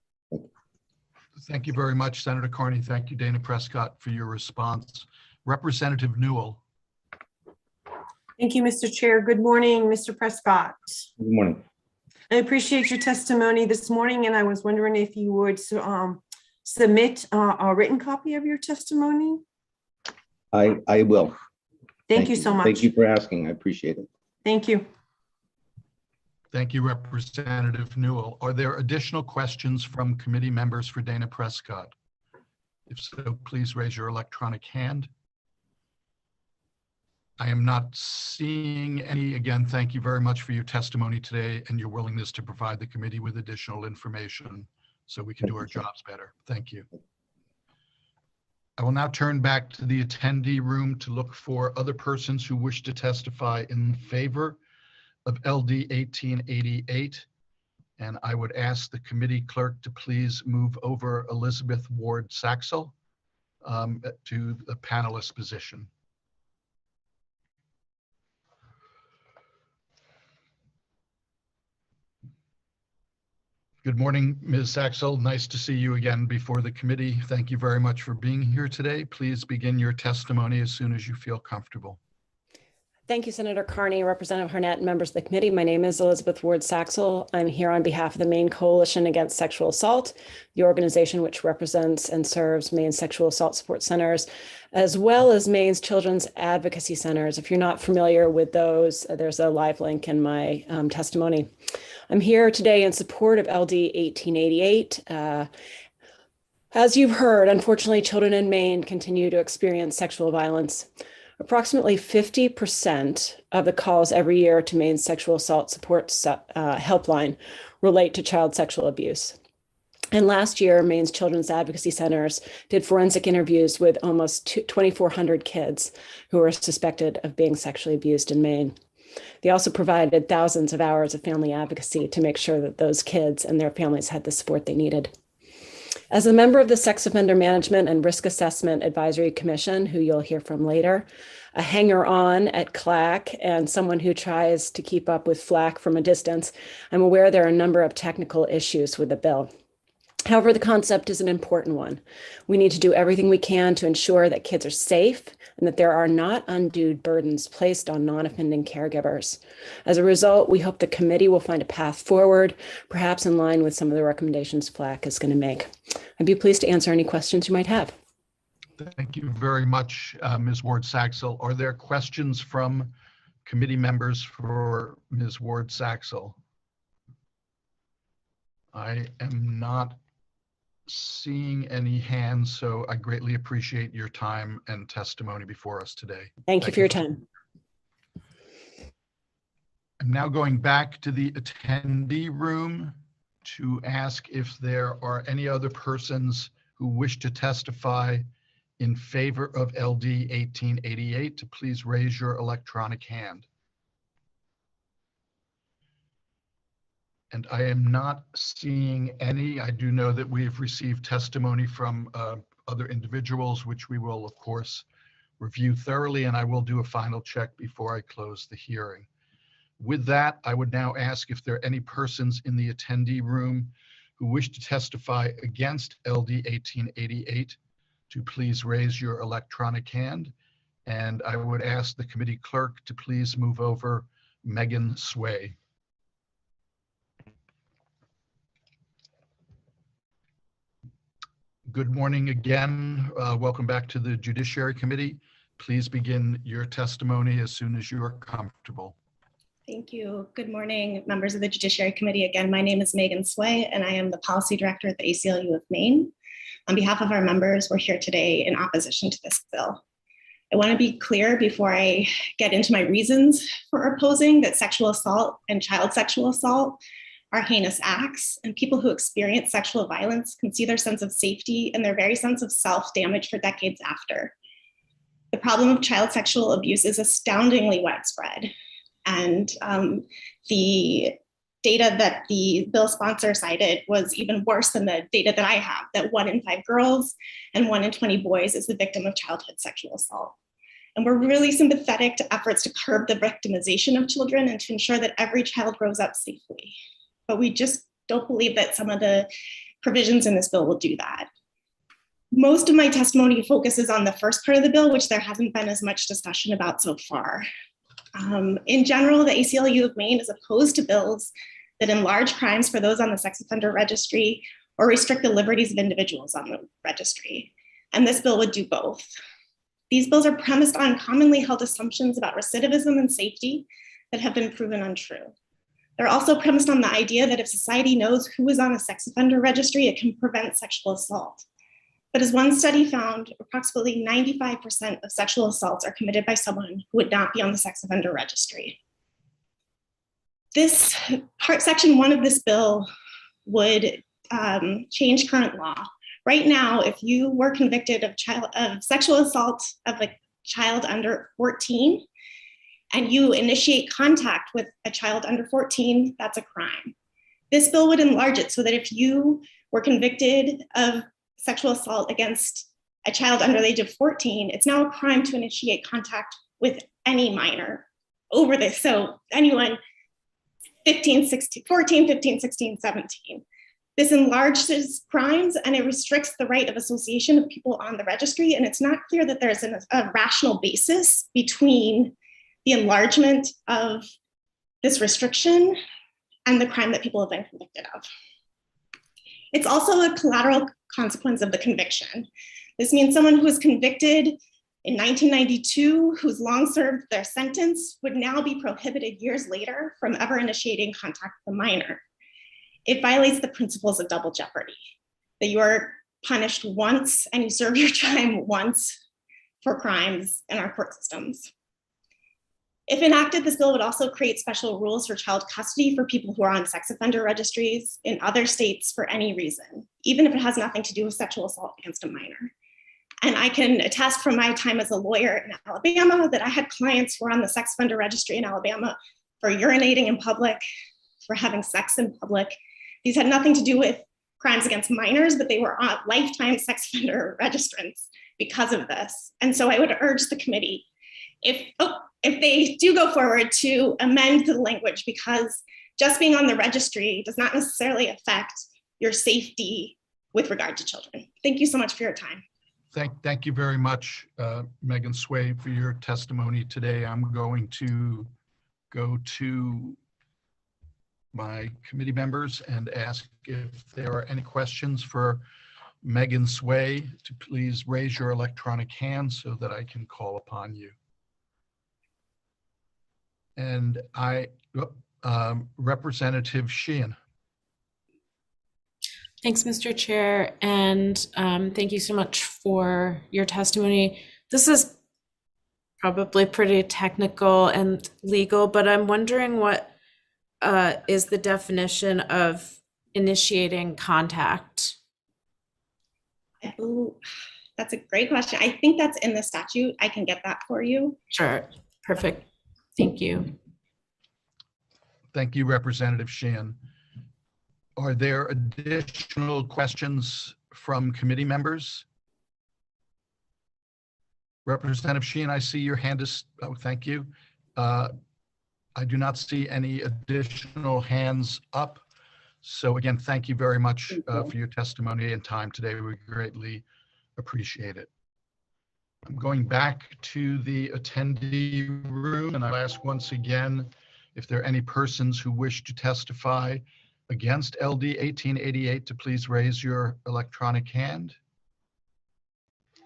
Thank you very much, Senator Carney. Thank you, Dana Prescott, for your response. Representative Newell. Thank you, Mr. Chair. Good morning, Mr. Prescott. Good morning. I appreciate your testimony this morning, and I was wondering if you would submit a written copy of your testimony. I will. Thank you so much. Thank you for asking. I appreciate it. Thank you. Thank you, Representative Newell. Are there additional questions from committee members for Dana Prescott? If so, please raise your electronic hand. I am not seeing any. Again, thank you very much for your testimony today and your willingness to provide the committee with additional information so we can do our jobs better. Thank you. I will now turn back to the attendee room to look for other persons who wish to testify in favor of LD 1888. And I would ask the committee clerk to please move over Elizabeth Ward Saxel to the panelist position. Good morning, Ms. Saxel. Nice to see you again before the committee. Thank you very much for being here today. Please begin your testimony as soon as you feel comfortable. Thank you, Senator Carney, Representative Harnett, and members of the committee. My name is Elizabeth Ward Saxel. I'm here on behalf of the Maine Coalition Against Sexual Assault, the organization which represents and serves Maine sexual assault support centers, as well as Maine's children's advocacy centers. If you're not familiar with those, there's a live link in my testimony. I'm here today in support of LD 1888. As you've heard, unfortunately, children in Maine continue to experience sexual violence. Approximately 50% of the calls every year to Maine's sexual assault support helpline relate to child sexual abuse. And last year, Maine's children's advocacy centers did forensic interviews with almost 2,400 kids who were suspected of being sexually abused in Maine. They also provided thousands of hours of family advocacy to make sure that those kids and their families had the support they needed. As a member of the Sex Offender Management and Risk Assessment Advisory Commission, who you'll hear from later, a hanger-on at CLAC, and someone who tries to keep up with flack from a distance, I'm aware there are a number of technical issues with the bill. However, the concept is an important one. We need to do everything we can to ensure that kids are safe and that there are not undue burdens placed on non-offending caregivers. As a result, we hope the committee will find a path forward, perhaps in line with some of the recommendations FLAC is going to make. I'd be pleased to answer any questions you might have. Thank you very much, Ms. Ward Saxel. Are there questions from committee members for Ms. Ward Saxel? I am not seeing any hands, so I greatly appreciate your time and testimony before us today. Thank you for your time. I'm now going back to the attendee room to ask if there are any other persons who wish to testify in favor of LD 1888 to please raise your electronic hand. And I am not seeing any. I do know that we have received testimony from other individuals, which we will, of course, review thoroughly, and I will do a final check before I close the hearing. With that, I would now ask if there are any persons in the attendee room who wish to testify against LD 1888 to please raise your electronic hand. And I would ask the committee clerk to please move over Megan Sway. Good morning again. Welcome back to the Judiciary Committee. Please begin your testimony as soon as you are comfortable. Thank you. Good morning, members of the Judiciary Committee. Again, my name is Megan Sway, and I am the Policy Director at the ACLU of Maine. On behalf of our members, we're here today in opposition to this bill. I want to be clear before I get into my reasons for opposing that sexual assault and child sexual assault are heinous acts, and people who experience sexual violence can see their sense of safety and their very sense of self damaged for decades after. The problem of child sexual abuse is astoundingly widespread, and the data that the bill sponsor cited was even worse than the data that I have, that 1 in 5 girls and 1 in 20 boys is the victim of childhood sexual assault. And we're really sympathetic to efforts to curb the victimization of children and to ensure that every child grows up safely. But we just don't believe that some of the provisions in this bill will do that. Most of my testimony focuses on the first part of the bill, which there hasn't been as much discussion about so far. In general, the ACLU of Maine is opposed to bills that enlarge crimes for those on the sex offender registry or restrict the liberties of individuals on the registry. And this bill would do both. These bills are premised on commonly held assumptions about recidivism and safety that have been proven untrue. They're also premised on the idea that if society knows who is on a sex offender registry, it can prevent sexual assault. But as one study found, approximately 95% of sexual assaults are committed by someone who would not be on the sex offender registry. This section 1 of this bill would change current law. Right now, if you were convicted of sexual assault of a child under 14, and you initiate contact with a child under 14, that's a crime. This bill would enlarge it so that if you were convicted of sexual assault against a child under the age of 14, it's now a crime to initiate contact with any minor over this. So anyone 14, 15, 16, 17. This enlarges crimes and it restricts the right of association of people on the registry. And it's not clear that there's a rational basis between the enlargement of this restriction and the crime that people have been convicted of. It's also a collateral consequence of the conviction. This means someone who was convicted in 1992, who's long served their sentence, would now be prohibited years later from ever initiating contact with a minor. It violates the principles of double jeopardy, that you are punished once and you serve your time once for crimes in our court systems. If enacted, this bill would also create special rules for child custody for people who are on sex offender registries in other states for any reason, even if it has nothing to do with sexual assault against a minor. And I can attest from my time as a lawyer in Alabama that I had clients who were on the sex offender registry in Alabama for urinating in public, for having sex in public. These had nothing to do with crimes against minors, but they were on lifetime sex offender registrants because of this. And so I would urge the committee, if they do go forward, to amend the language, because just being on the registry does not necessarily affect your safety with regard to children. Thank you so much for your time. Thank you very much, Megan Sway, for your testimony today. I'm going to go to my committee members and ask if there are any questions for Megan Sway to please raise your electronic hand so that I can call upon you. And Representative Sheehan. Thanks, Mr. Chair, and thank you so much for your testimony. This is probably pretty technical and legal, but I'm wondering what is the definition of initiating contact? Oh, that's a great question. I think that's in the statute. I can get that for you. Sure, perfect. Thank you. Thank you, Representative Sheehan. Are there additional questions from committee members? Representative Sheehan, I see your hand is, oh, thank you. I do not see any additional hands up. So again, thank you very much for your testimony and time today. We greatly appreciate it. I'm going back to the attendee room, and I'll ask once again if there are any persons who wish to testify against LD 1888 to please raise your electronic hand.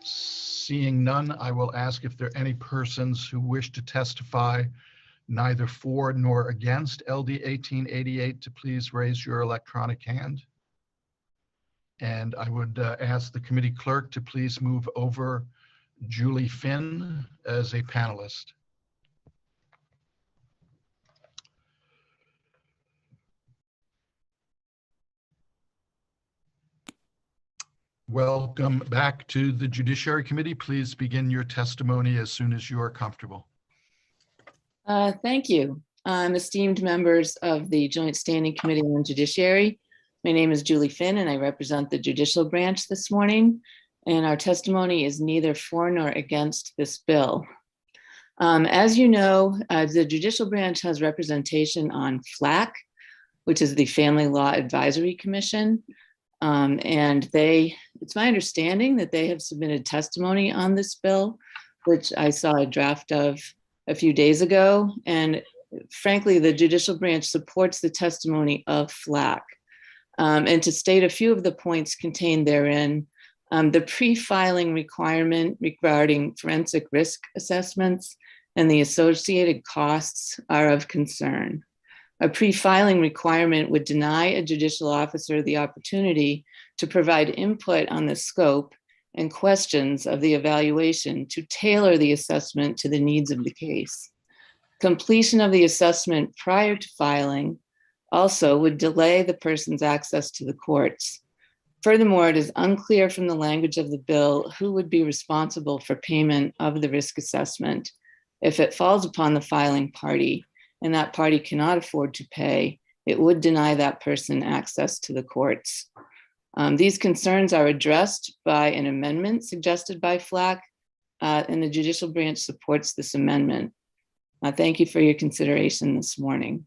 Seeing none, I will ask if there are any persons who wish to testify neither for nor against LD 1888 to please raise your electronic hand. And I would ask the committee clerk to please move over Julie Finn as a panelist. Welcome back to the Judiciary Committee. Please begin your testimony as soon as you are comfortable. Thank you. Esteemed members of the Joint Standing Committee on Judiciary. My name is Julie Finn and I represent the judicial branch this morning. And our testimony is neither for nor against this bill. As you know, the judicial branch has representation on FLAC, which is the Family Law Advisory Commission. And it's my understanding that they have submitted testimony on this bill, which I saw a draft of a few days ago. And frankly, the judicial branch supports the testimony of FLAC. And to state a few of the points contained therein, the pre-filing requirement regarding forensic risk assessments and the associated costs are of concern. A pre-filing requirement would deny a judicial officer the opportunity to provide input on the scope and questions of the evaluation to tailor the assessment to the needs of the case. Completion of the assessment prior to filing also would delay the person's access to the courts. Furthermore, it is unclear from the language of the bill who would be responsible for payment of the risk assessment. If it falls upon the filing party and that party cannot afford to pay, it would deny that person access to the courts. These concerns are addressed by an amendment suggested by FLAC, and the judicial branch supports this amendment. Thank you for your consideration this morning.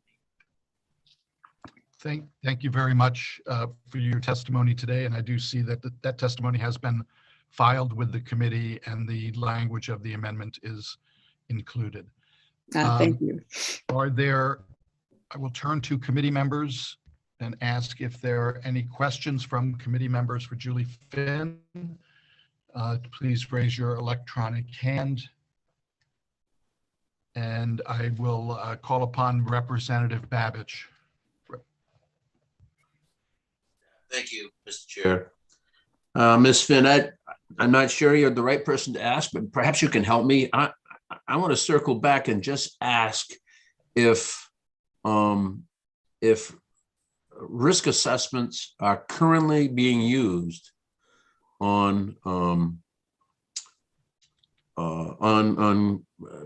Thank you very much for your testimony today. And I do see that that testimony has been filed with the committee and the language of the amendment is included. Thank you. I will turn to committee members and ask if there are any questions from committee members for Julie Finn. Please raise your electronic hand. And I will call upon Representative Babbage. Thank you, Mr. Chair. Ms. Finn, I'm not sure you're the right person to ask, but perhaps you can help me. I want to circle back and just ask if risk assessments are currently being used on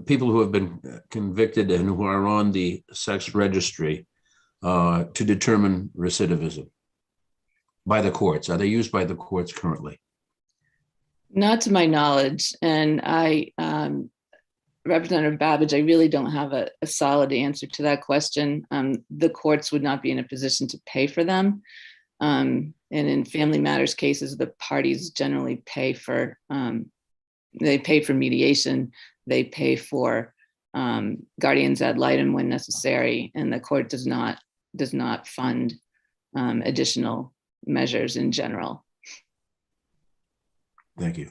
people who have been convicted and who are on the sex registry to determine recidivism by the courts. Are they used by the courts currently? Not to my knowledge. And Representative Babbage, I really don't have a solid answer to that question. The courts would not be in a position to pay for them. And in family matters cases, the parties generally pay for, they pay for mediation, they pay for guardians ad litem when necessary, and the court does not fund additional measures in general. Thank you.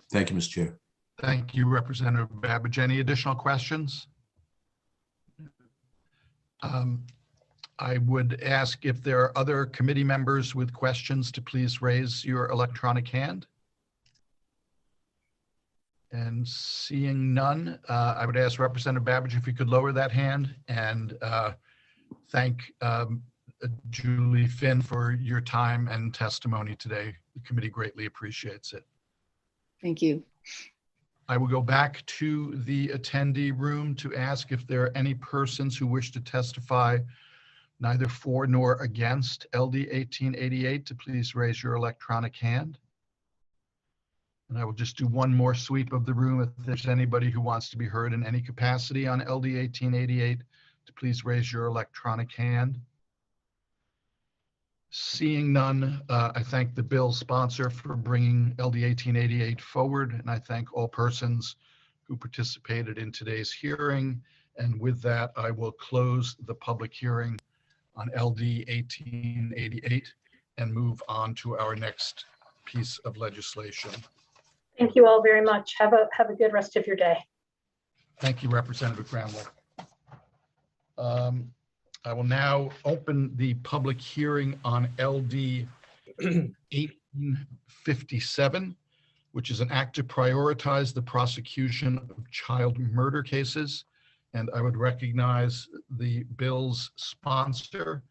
Thank you, Mr. Chair. Thank you, Representative Babbage. Any additional questions? I would ask if there are other committee members with questions to please raise your electronic hand. And seeing none, I would ask Representative Babbage if you could lower that hand and thank Julie Finn for your time and testimony today. The committee greatly appreciates it. Thank you. I will go back to the attendee room to ask if there are any persons who wish to testify neither for nor against LD 1888 to please raise your electronic hand. And I will just do one more sweep of the room. If there's anybody who wants to be heard in any capacity on LD 1888, to please raise your electronic hand. Seeing none, I thank the bill sponsor for bringing LD 1888 forward, and I thank all persons who participated in today's hearing. And with that, I will close the public hearing on LD 1888 and move on to our next piece of legislation. Thank you all very much. Have a good rest of your day. Thank you, Representative Gramlich. I will now open the public hearing on LD 1857, which is an act to prioritize the prosecution of child murder cases. And I would recognize the bill's sponsor,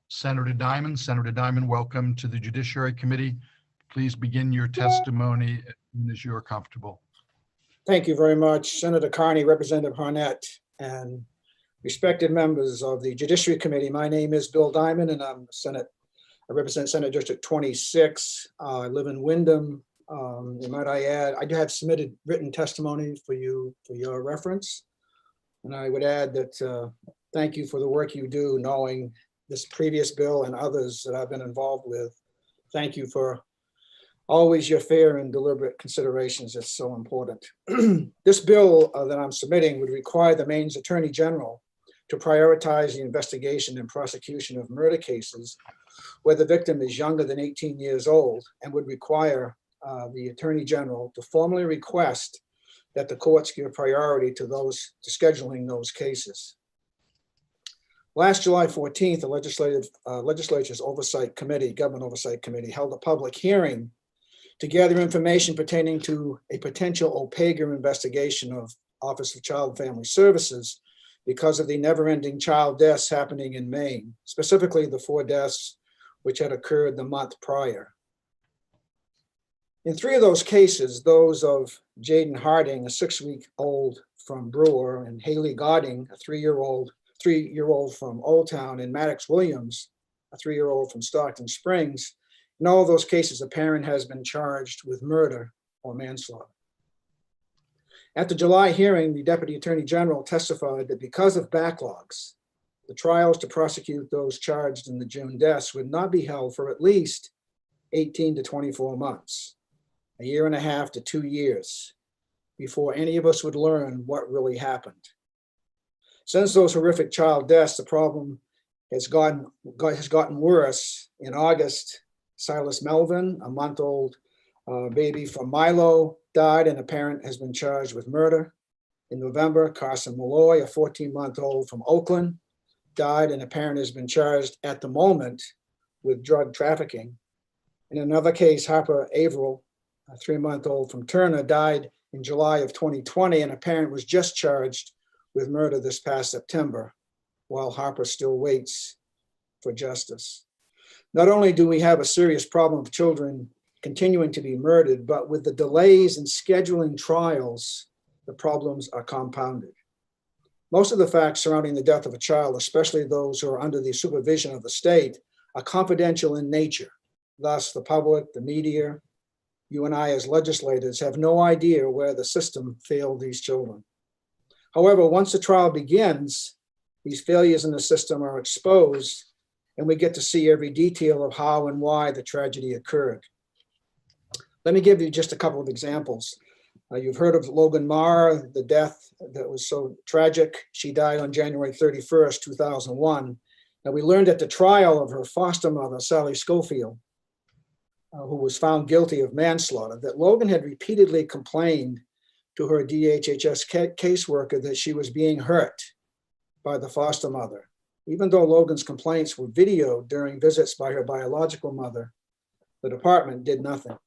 Senator Diamond. Senator Diamond, welcome to the Judiciary Committee. Please begin your testimony as soon as you're comfortable. Thank you very much, Senator Carney, Representative Harnett, and respected members of the Judiciary Committee. My name is Bill Diamond, and I represent Senate District 26. I live in Wyndham. And might I add, I do have submitted written testimony for you for your reference. And I would add that thank you for the work you do, knowing this previous bill and others that I've been involved with. Thank you for always your fair and deliberate considerations. It's so important. This bill that I'm submitting would require the Maine's Attorney General to prioritize the investigation and prosecution of murder cases where the victim is younger than 18 years old, and would require the Attorney General to formally request that the courts give priority to scheduling those cases. Last July 14th, the Legislature's Oversight Committee, Government Oversight Committee, held a public hearing to gather information pertaining to a potential OPEGA investigation of Office of Child and Family Services because of the never-ending child deaths happening in Maine, specifically the 4 deaths which had occurred the month prior. In 3 of those cases, those of Jaden Harding, a 6-week-old from Brewer, and Haley Godding, a 3-year-old from Old Town, and Maddox Williams, a 3-year-old from Stockton Springs, in all of those cases, a parent has been charged with murder or manslaughter. At the July hearing, the Deputy Attorney General testified that because of backlogs, the trials to prosecute those charged in the June deaths would not be held for at least 18 to 24 months, 1.5 years to 2 years, before any of us would learn what really happened. Since those horrific child deaths, the problem has gotten worse. In August, Silas Melvin, a month-old baby from Milo, died, and a parent has been charged with murder. In November, Carson Malloy, a 14-month-old from Oakland, died, and a parent has been charged at the moment with drug trafficking. In another case, Harper Averill, a 3-month-old from Turner, died in July of 2020, and a parent was just charged with murder this past September, while Harper still waits for justice. Not only do we have a serious problem of children continuing to be murdered, but with the delays in scheduling trials, the problems are compounded. Most of the facts surrounding the death of a child, especially those who are under the supervision of the state, are confidential in nature. Thus, the public, the media, you and I as legislators have no idea where the system failed these children. However, once the trial begins, these failures in the system are exposed, and we get to see every detail of how and why the tragedy occurred. Let me give you just a couple of examples. You've heard of Logan Marr, the death that was so tragic. She died on January 31st, 2001. Now, we learned at the trial of her foster mother, Sally Schofield, who was found guilty of manslaughter, that Logan had repeatedly complained to her DHHS caseworker that she was being hurt by the foster mother, Even though Logan's complaints were videoed during visits by her biological mother, the department did nothing.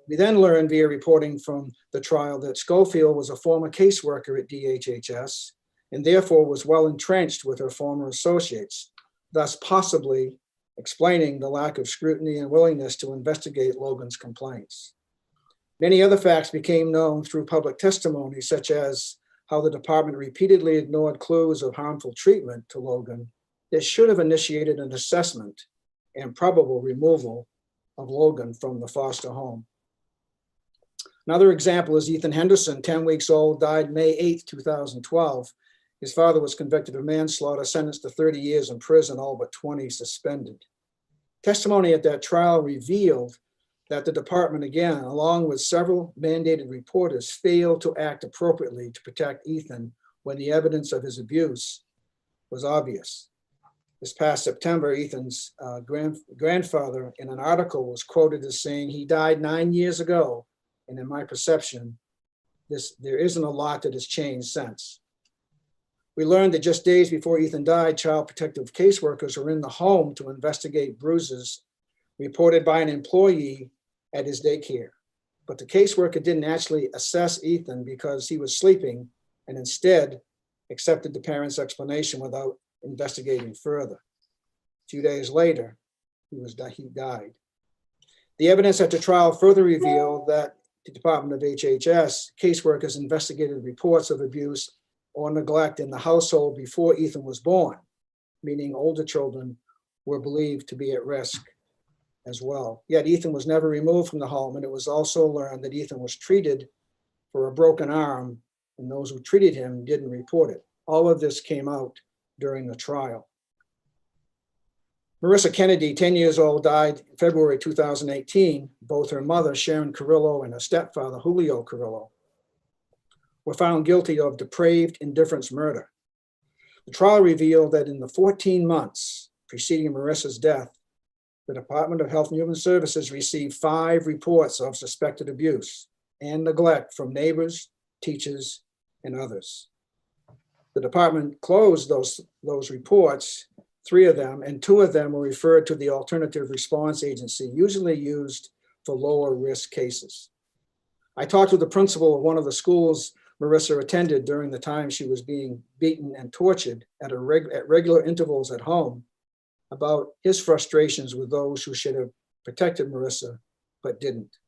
We then learned via reporting from the trial that Schofield was a former caseworker at DHHS and therefore was well entrenched with her former associates, thus possibly explaining the lack of scrutiny and willingness to investigate Logan's complaints. Many other facts became known through public testimony, such as how the department repeatedly ignored clues of harmful treatment to Logan that should have initiated an assessment and probable removal of Logan from the foster home. Another example is Ethan Henderson, 10 weeks old, died May 8, 2012. His father was convicted of manslaughter, sentenced to 30 years in prison, all but 20 suspended. Testimony at that trial revealed that the department, again, along with several mandated reporters, failed to act appropriately to protect Ethan when the evidence of his abuse was obvious. This past September, Ethan's grandfather in an article was quoted as saying, "He died 9 years ago, and in my perception, there isn't a lot that has changed since." We learned that just days before Ethan died, child protective caseworkers were in the home to investigate bruises reported by an employee at his daycare. But the caseworker didn't actually assess Ethan because he was sleeping and instead accepted the parents' explanation without investigating further. A few days later, he died. The evidence at the trial further revealed that the Department of HHS caseworkers investigated reports of abuse or neglect in the household before Ethan was born, meaning older children were believed to be at risk as well. Yet Ethan was never removed from the home, and it was also learned that Ethan was treated for a broken arm, and those who treated him didn't report it. All of this came out during the trial. Marissa Kennedy, 10 years old, died in February 2018. Both her mother, Sharon Carrillo, and her stepfather, Julio Carrillo, were found guilty of depraved indifference murder. The trial revealed that in the 14 months preceding Marissa's death, the Department of Health and Human Services received 5 reports of suspected abuse and neglect from neighbors, teachers, and others. The department closed those reports, 3 of them, and 2 of them were referred to the Alternative Response Agency, usually used for lower risk cases. I talked with the principal of one of the schools Marissa attended during the time she was being beaten and tortured at regular intervals at home about his frustrations with those who should have protected Marissa but didn't.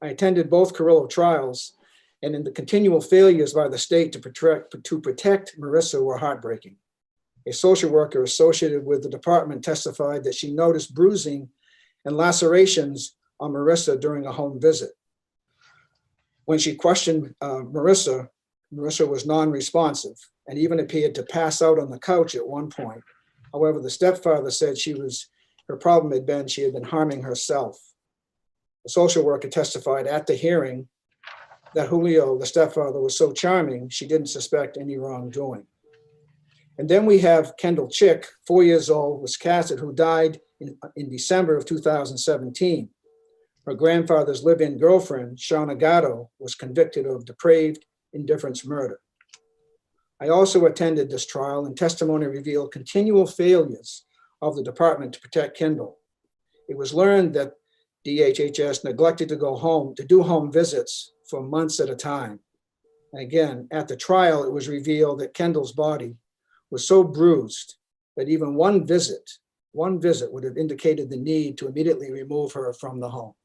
I attended both Carrillo trials, and in the continual failures by the state to protect Marissa were heartbreaking. A social worker associated with the department testified that she noticed bruising and lacerations on Marissa during a home visit. When she questioned Marissa was non-responsive and even appeared to pass out on the couch at one point. However, the stepfather said her problem had been she had been harming herself. The social worker testified at the hearing that Julio, the stepfather, was so charming, she didn't suspect any wrongdoing. And then we have Kendall Chick, 4 years old, Wisconsin, who died in December of 2017. Her grandfather's live-in girlfriend, Shauna Gatto, was convicted of depraved indifference murder. I also attended this trial, and testimony revealed continual failures of the department to protect Kendall. It was learned that DHHS neglected to do home visits for months at a time. And again, at the trial, it was revealed that Kendall's body was so bruised that even one visit would have indicated the need to immediately remove her from the home.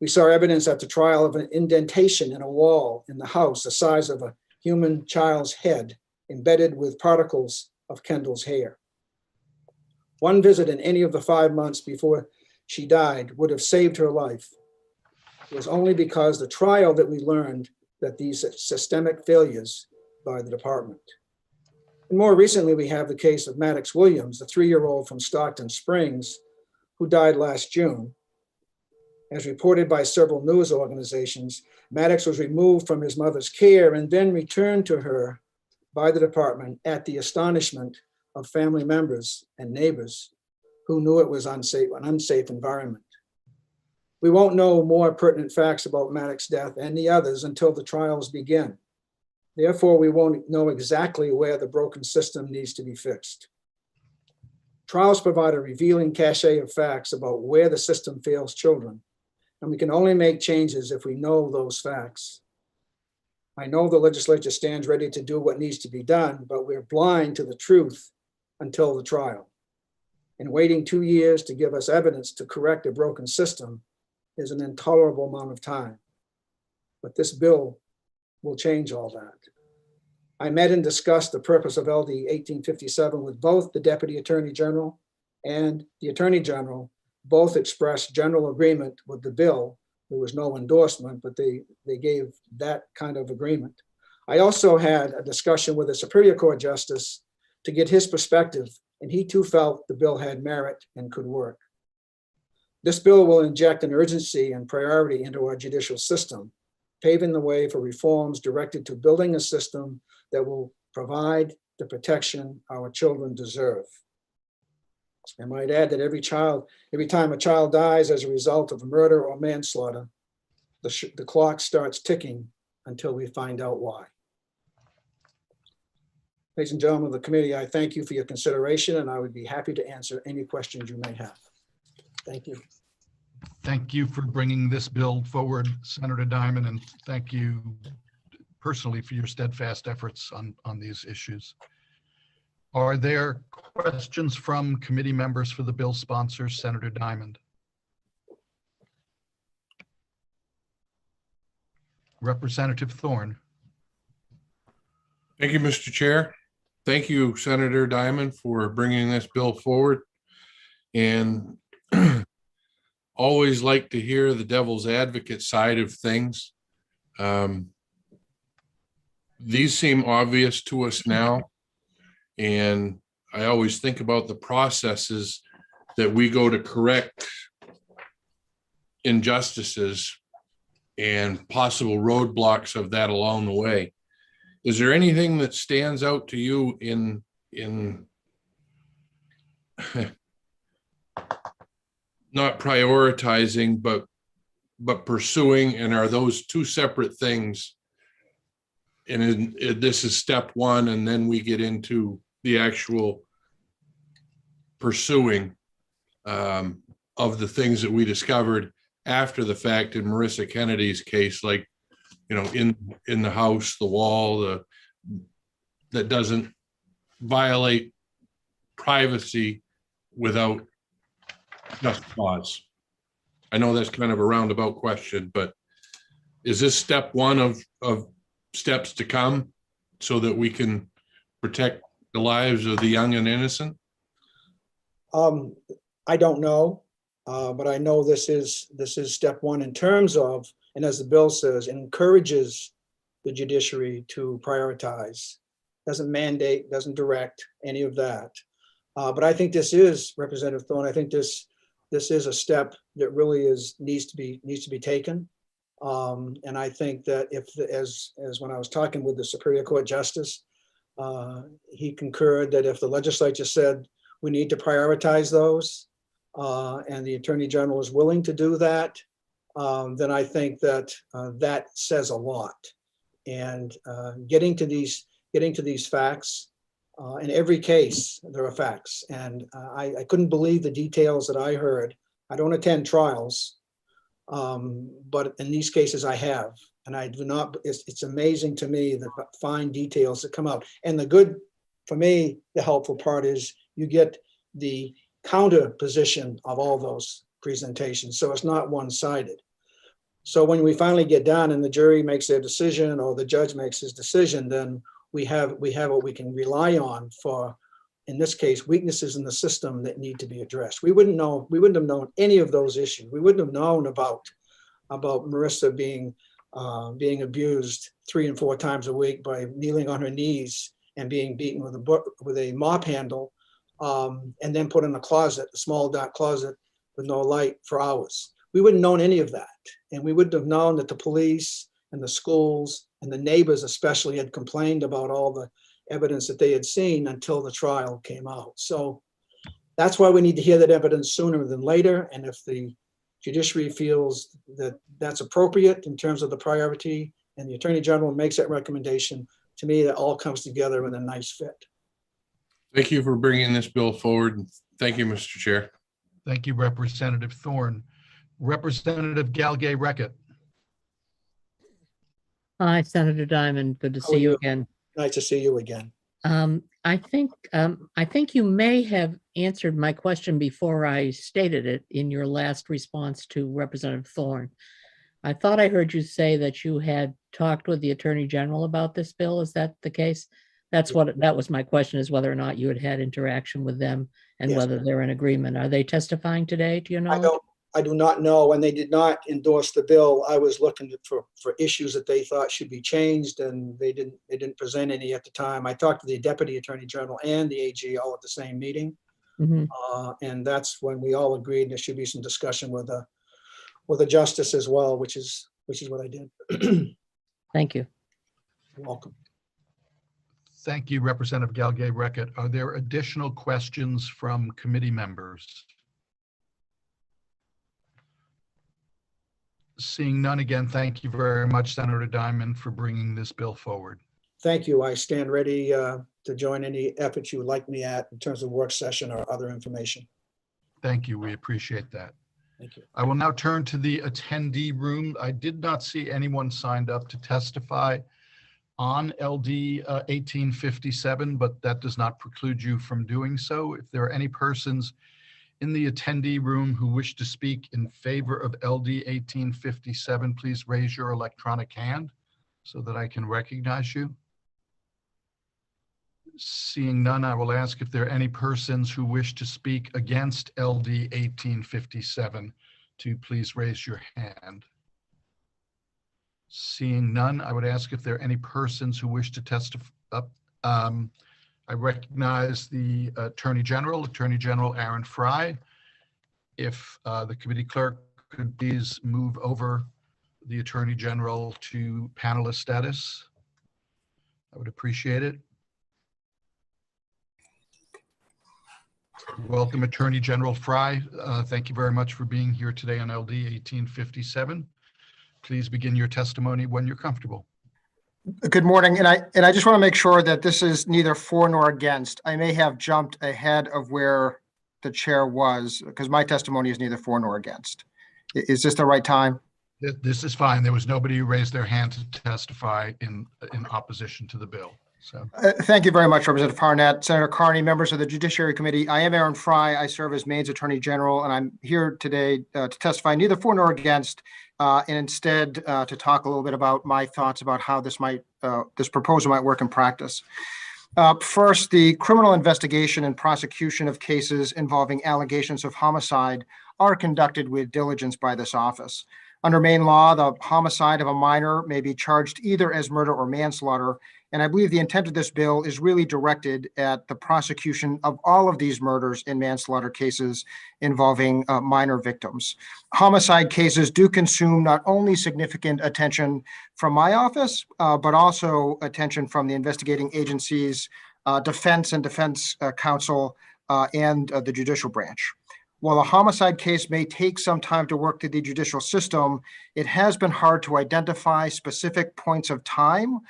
We saw evidence at the trial of an indentation in a wall in the house the size of a human child's head, embedded with particles of Kendall's hair. One visit in any of the 5 months before she died would have saved her life. It was only because the trial that we learned that these systemic failures by the department. And more recently, we have the case of Maddox Williams, the 3-year-old from Stockton Springs, who died last June. As reported by several news organizations, Maddox was removed from his mother's care and then returned to her by the department at the astonishment of family members and neighbors who knew it was an unsafe environment. We won't know more pertinent facts about Maddox's death and the others until the trials begin. Therefore, we won't know exactly where the broken system needs to be fixed. Trials provide a revealing cache of facts about where the system fails children, and we can only make changes if we know those facts. I know the legislature stands ready to do what needs to be done, but we're blind to the truth until the trial. And waiting 2 years to give us evidence to correct a broken system is an intolerable amount of time. But this bill will change all that. I met and discussed the purpose of LD 1857 with both the Deputy Attorney General and the Attorney General. Both expressed general agreement with the bill. There was no endorsement, but they gave that kind of agreement. I also had a discussion with a Superior Court Justice to get his perspective, and he too felt the bill had merit and could work. This bill will inject an urgency and priority into our judicial system, paving the way for reforms directed to building a system that will provide the protection our children deserve. I might add that every time a child dies as a result of murder or manslaughter, the clock starts ticking until we find out why. Ladies and gentlemen of the committee, I thank you for your consideration, and I would be happy to answer any questions you may have. Thank you. Thank you for bringing this bill forward, Senator Diamond, and thank you personally for your steadfast efforts on these issues. Are there questions from committee members for the bill sponsor, Senator Diamond? Representative Thorne. Thank you, Mr. Chair. Thank you, Senator Diamond, for bringing this bill forward. And always like to hear the devil's advocate side of things. These seem obvious to us now. And I always think about the processes that we go to correct injustices and possible roadblocks of that along the way. Is there anything that stands out to you in not prioritizing, but pursuing, and are those two separate things? And this is step one, and then we get into the actual pursuing of the things that we discovered after the fact in Marissa Kennedy's case, like, you know, in the house, the wall, that doesn't violate privacy without just cause. I know that's kind of a roundabout question, but is this step one of steps to come so that we can protect the lives of the young and innocent? I don't know, but I know this is step one in terms of, and as the bill says, it encourages the judiciary to prioritize, doesn't mandate, doesn't direct any of that. But I think this is, Representative Thorne, I think this is a step that really needs to be taken. And I think that as when I was talking with the Superior Court Justice, he concurred that if the legislature said we need to prioritize those, and the Attorney General is willing to do that, then I think that that says a lot. And getting to these facts, in every case there are facts, and I couldn't believe the details that I heard. I don't attend trials, but in these cases I have, and I do not. It's amazing to me the fine details that come out. And the good, for me, the helpful part is you get the counter position of all those presentations, so it's not one-sided. So when we finally get done and the jury makes their decision or the judge makes his decision, then we have what we can rely on for, in this case, weaknesses in the system that need to be addressed. We wouldn't have known any of those issues. We wouldn't have known about Marissa being abused 3 and 4 times a week by kneeling on her knees and being beaten with a mop handle, and then put in a closet, a small dark closet with no light for hours. We wouldn't have known any of that. And we wouldn't have known that the police and the schools and the neighbors especially had complained about all the evidence that they had seen until the trial came out. So that's why we need to hear that evidence sooner than later. And if the judiciary feels that that's appropriate in terms of the priority and the Attorney General makes that recommendation, to me, that all comes together in a nice fit. Thank you for bringing this bill forward. Thank you, Mr. Chair. Thank you, Representative Thorne. Representative Galgay-Reckett. Hi, Senator Diamond. Good to How are see you you? again. Nice to see you again. I think you may have answered my question before I stated it in your last response to Representative Thorne. I thought I heard you say that you had talked with the Attorney General about this bill. Is that the case? That was my question, is whether or not you had had interaction with them and Yes. whether they're in agreement. Are they testifying today, to your knowledge? I do not know, and they did not endorse the bill. I was looking for issues that they thought should be changed, and they didn't present any at the time. I talked to the Deputy Attorney General and the AG all at the same meeting. Mhm. And that's when we all agreed there should be some discussion with a justice as well, which is what I did. Thank you. You're welcome. Thank you, Representative Galgay-Reckett. Are there additional questions from committee members? Seeing none, again, thank you very much, Senator Diamond, for bringing this bill forward. Thank you. I stand ready to join any efforts you would like me at in terms of work session or other information. Thank you. We appreciate that. Thank you. I will now turn to the attendee room. I did not see anyone signed up to testify on LD 1857, but that does not preclude you from doing so. If there are any persons in the attendee room who wish to speak in favor of LD 1857, please raise your electronic hand so that I can recognize you. Seeing none, I will ask if there are any persons who wish to speak against LD 1857 to please raise your hand. Seeing none, I would ask if there are any persons who wish to testify. I recognize the Attorney General Aaron Fry. If the committee clerk could please move over the Attorney General to panelist status, I would appreciate it. Welcome, Attorney General Fry. Thank you very much for being here today on LD 1857. Please begin your testimony when you're comfortable. Good morning, and I just want to make sure that this is neither for nor against. I may have jumped ahead of where the chair was because my testimony is neither for nor against. Is this the right time? This is fine. There was nobody who raised their hand to testify in opposition to the bill. So thank you very much, Representative Harnett, Senator Carney, members of the Judiciary Committee. I am Aaron Fry. I serve as Maine's Attorney General, and I'm here today to testify neither for nor against, and instead to talk a little bit about my thoughts about how this proposal might work in practice. First, the criminal investigation and prosecution of cases involving allegations of homicide are conducted with diligence by this office. Under Maine law, the homicide of a minor may be charged either as murder or manslaughter, and I believe the intent of this bill is really directed at the prosecution of all of these murders and manslaughter cases involving minor victims. Homicide cases do consume not only significant attention from my office, but also attention from the investigating agencies, defense and defense counsel, and the judicial branch. While a homicide case may take some time to work through the judicial system, it has been hard to identify specific points of time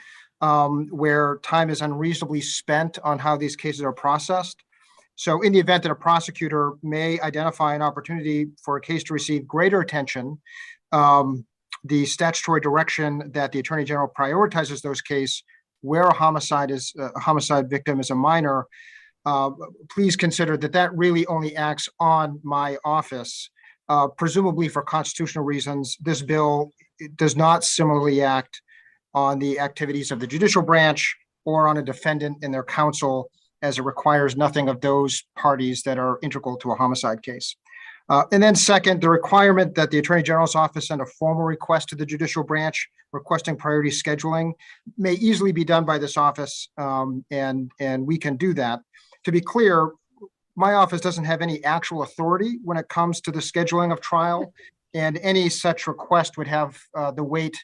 where time is unreasonably spent on how these cases are processed. So in the event that a prosecutor may identify an opportunity for a case to receive greater attention, the statutory direction that the Attorney General prioritizes those cases where a homicide victim is a minor, please consider that really only acts on my office. Presumably for constitutional reasons, this bill does not similarly act on the activities of the judicial branch or on a defendant and their counsel, as it requires nothing of those parties that are integral to a homicide case. And then second, the requirement that the Attorney General's office send a formal request to the judicial branch requesting priority scheduling may easily be done by this office, and we can do that. To be clear, my office doesn't have any actual authority when it comes to the scheduling of trial, and any such request would have the weight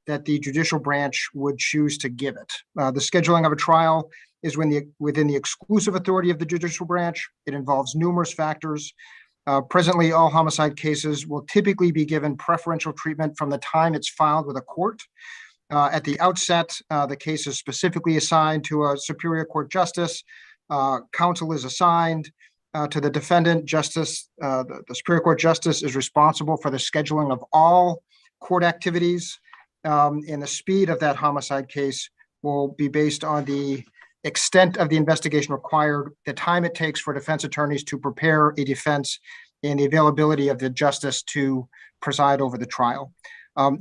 that the judicial branch would choose to give it. The scheduling of a trial is within the exclusive authority of the judicial branch. It involves numerous factors. Presently, all homicide cases will typically be given preferential treatment from the time it's filed with a court. At the outset, the case is specifically assigned to a Superior Court justice. Counsel is assigned to the defendant. The Superior Court justice is responsible for the scheduling of all court activities, and the speed of that homicide case will be based on the extent of the investigation required, the time it takes for defense attorneys to prepare a defense, and the availability of the justice to preside over the trial.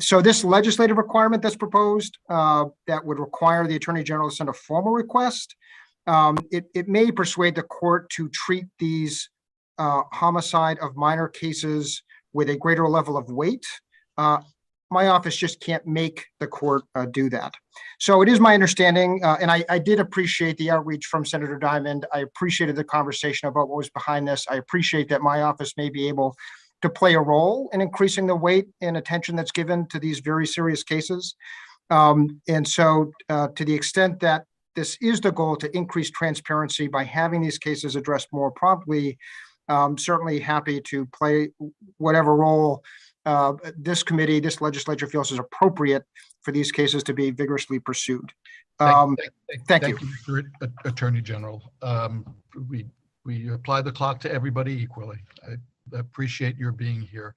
So this legislative requirement that's proposed that would require the Attorney General to send a formal request, it may persuade the court to treat these homicide of minor cases with a greater level of weight. My office just can't make the court do that. So it is my understanding, and I did appreciate the outreach from Senator Diamond. I appreciated the conversation about what was behind this. I appreciate that my office may be able to play a role in increasing the weight and attention that's given to these very serious cases. And so to the extent that this is the goal, to increase transparency by having these cases addressed more promptly, I'm certainly happy to play whatever role this committee, this legislature feels is appropriate for these cases to be vigorously pursued. Thank you. Mr. Attorney General. We apply the clock to everybody equally. I appreciate your being here.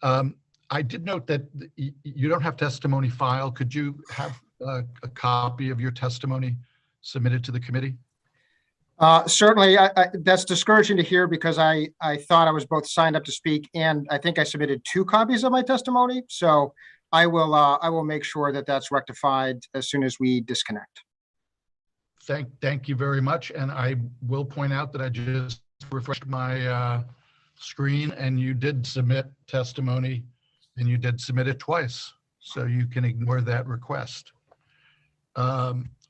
I did note that you don't have testimony filed. Could you have a copy of your testimony submitted to the committee? Certainly, that's discouraging to hear because I thought I was both signed up to speak and I think I submitted 2 copies of my testimony. So I will make sure that that's rectified as soon as we disconnect. Thank you very much. And I will point out that I just refreshed my screen and you did submit testimony and you did submit it twice. So you can ignore that request.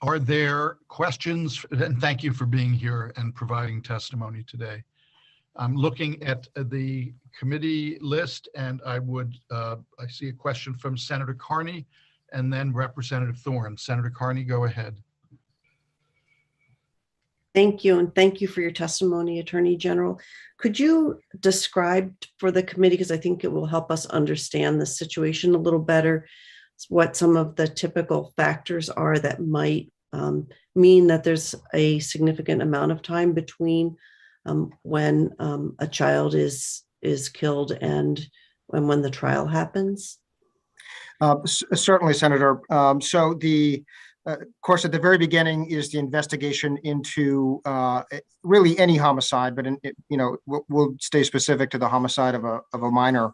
Are there questions? And thank you for being here and providing testimony today. I'm looking at the committee list and I see a question from Senator Carney and then Representative Thorne. Senator Carney, go ahead. Thank you, and thank you for your testimony, Attorney General. Could you describe for the committee, because I think it will help us understand the situation a little better, what some of the typical factors are that might mean that there's a significant amount of time between when a child is killed and when the trial happens? Certainly, Senator. So of course, at the very beginning is the investigation into really any homicide, but we'll stay specific to the homicide of a minor.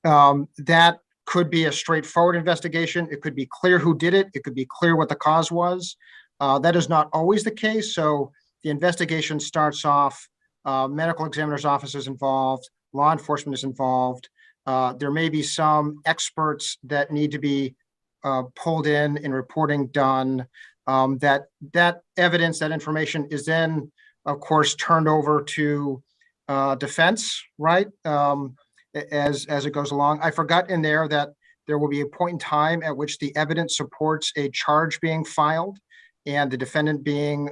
That could be a straightforward investigation. It could be clear who did it. It could be clear what the cause was. That is not always the case. So the investigation starts off, medical examiner's office is involved, law enforcement is involved. There may be some experts that need to be pulled in and reporting done. That evidence, that information is then, of course, turned over to defense, right? As it goes along. I forgot in there that there will be a point in time at which the evidence supports a charge being filed and the defendant being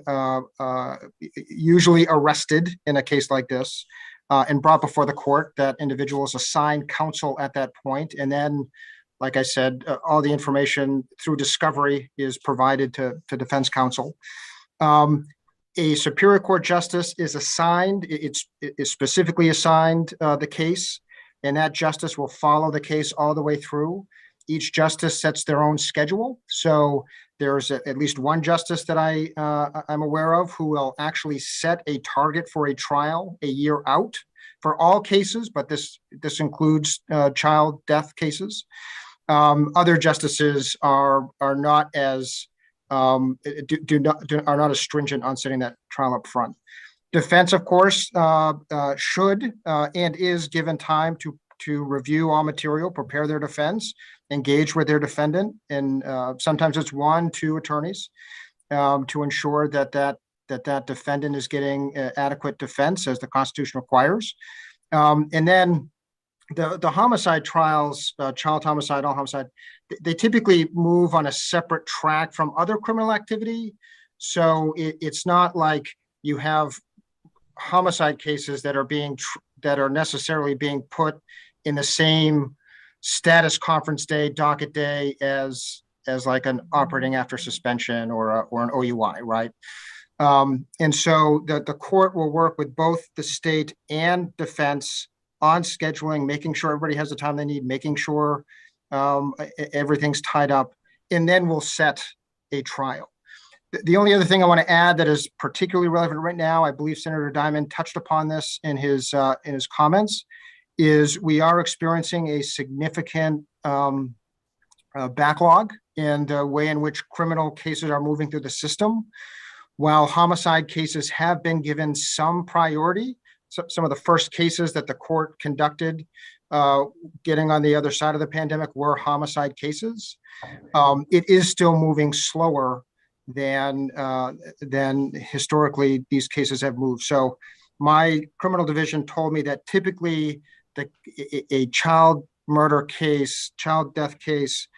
usually arrested in a case like this and brought before the court. That individual is assigned counsel at that point. And then, like I said, all the information through discovery is provided to defense counsel. A Superior Court justice is assigned, it is specifically assigned the case, and that justice will follow the case all the way through. Each justice sets their own schedule. So there's at least one justice that I'm aware of who will actually set a target for a trial a year out for all cases, but this includes child death cases. Other justices are not as are not as stringent on setting that trial up front. Defense, of course, should and is given time to review all material, prepare their defense, engage with their defendant, and sometimes it's 1-2 attorneys to ensure that defendant is getting adequate defense as the Constitution requires. And then the homicide trials, child homicide, all homicide, they typically move on a separate track from other criminal activity. So it's not like you have homicide cases that are necessarily being put in the same status conference day, docket day as as like an operating after suspension or an OUI, right? And so the court will work with both the state and defense on scheduling, making sure everybody has the time they need, making sure everything's tied up, and then we'll set a trial. The only other thing I want to add that is particularly relevant right now, I believe Senator Diamond touched upon this in his comments, is we are experiencing a significant backlog in the way in which criminal cases are moving through the system. While homicide cases have been given some priority, some of the first cases that the court conducted getting on the other side of the pandemic were homicide cases. It is still moving slower than historically these cases have moved. So my criminal division told me that typically a child murder case, child death case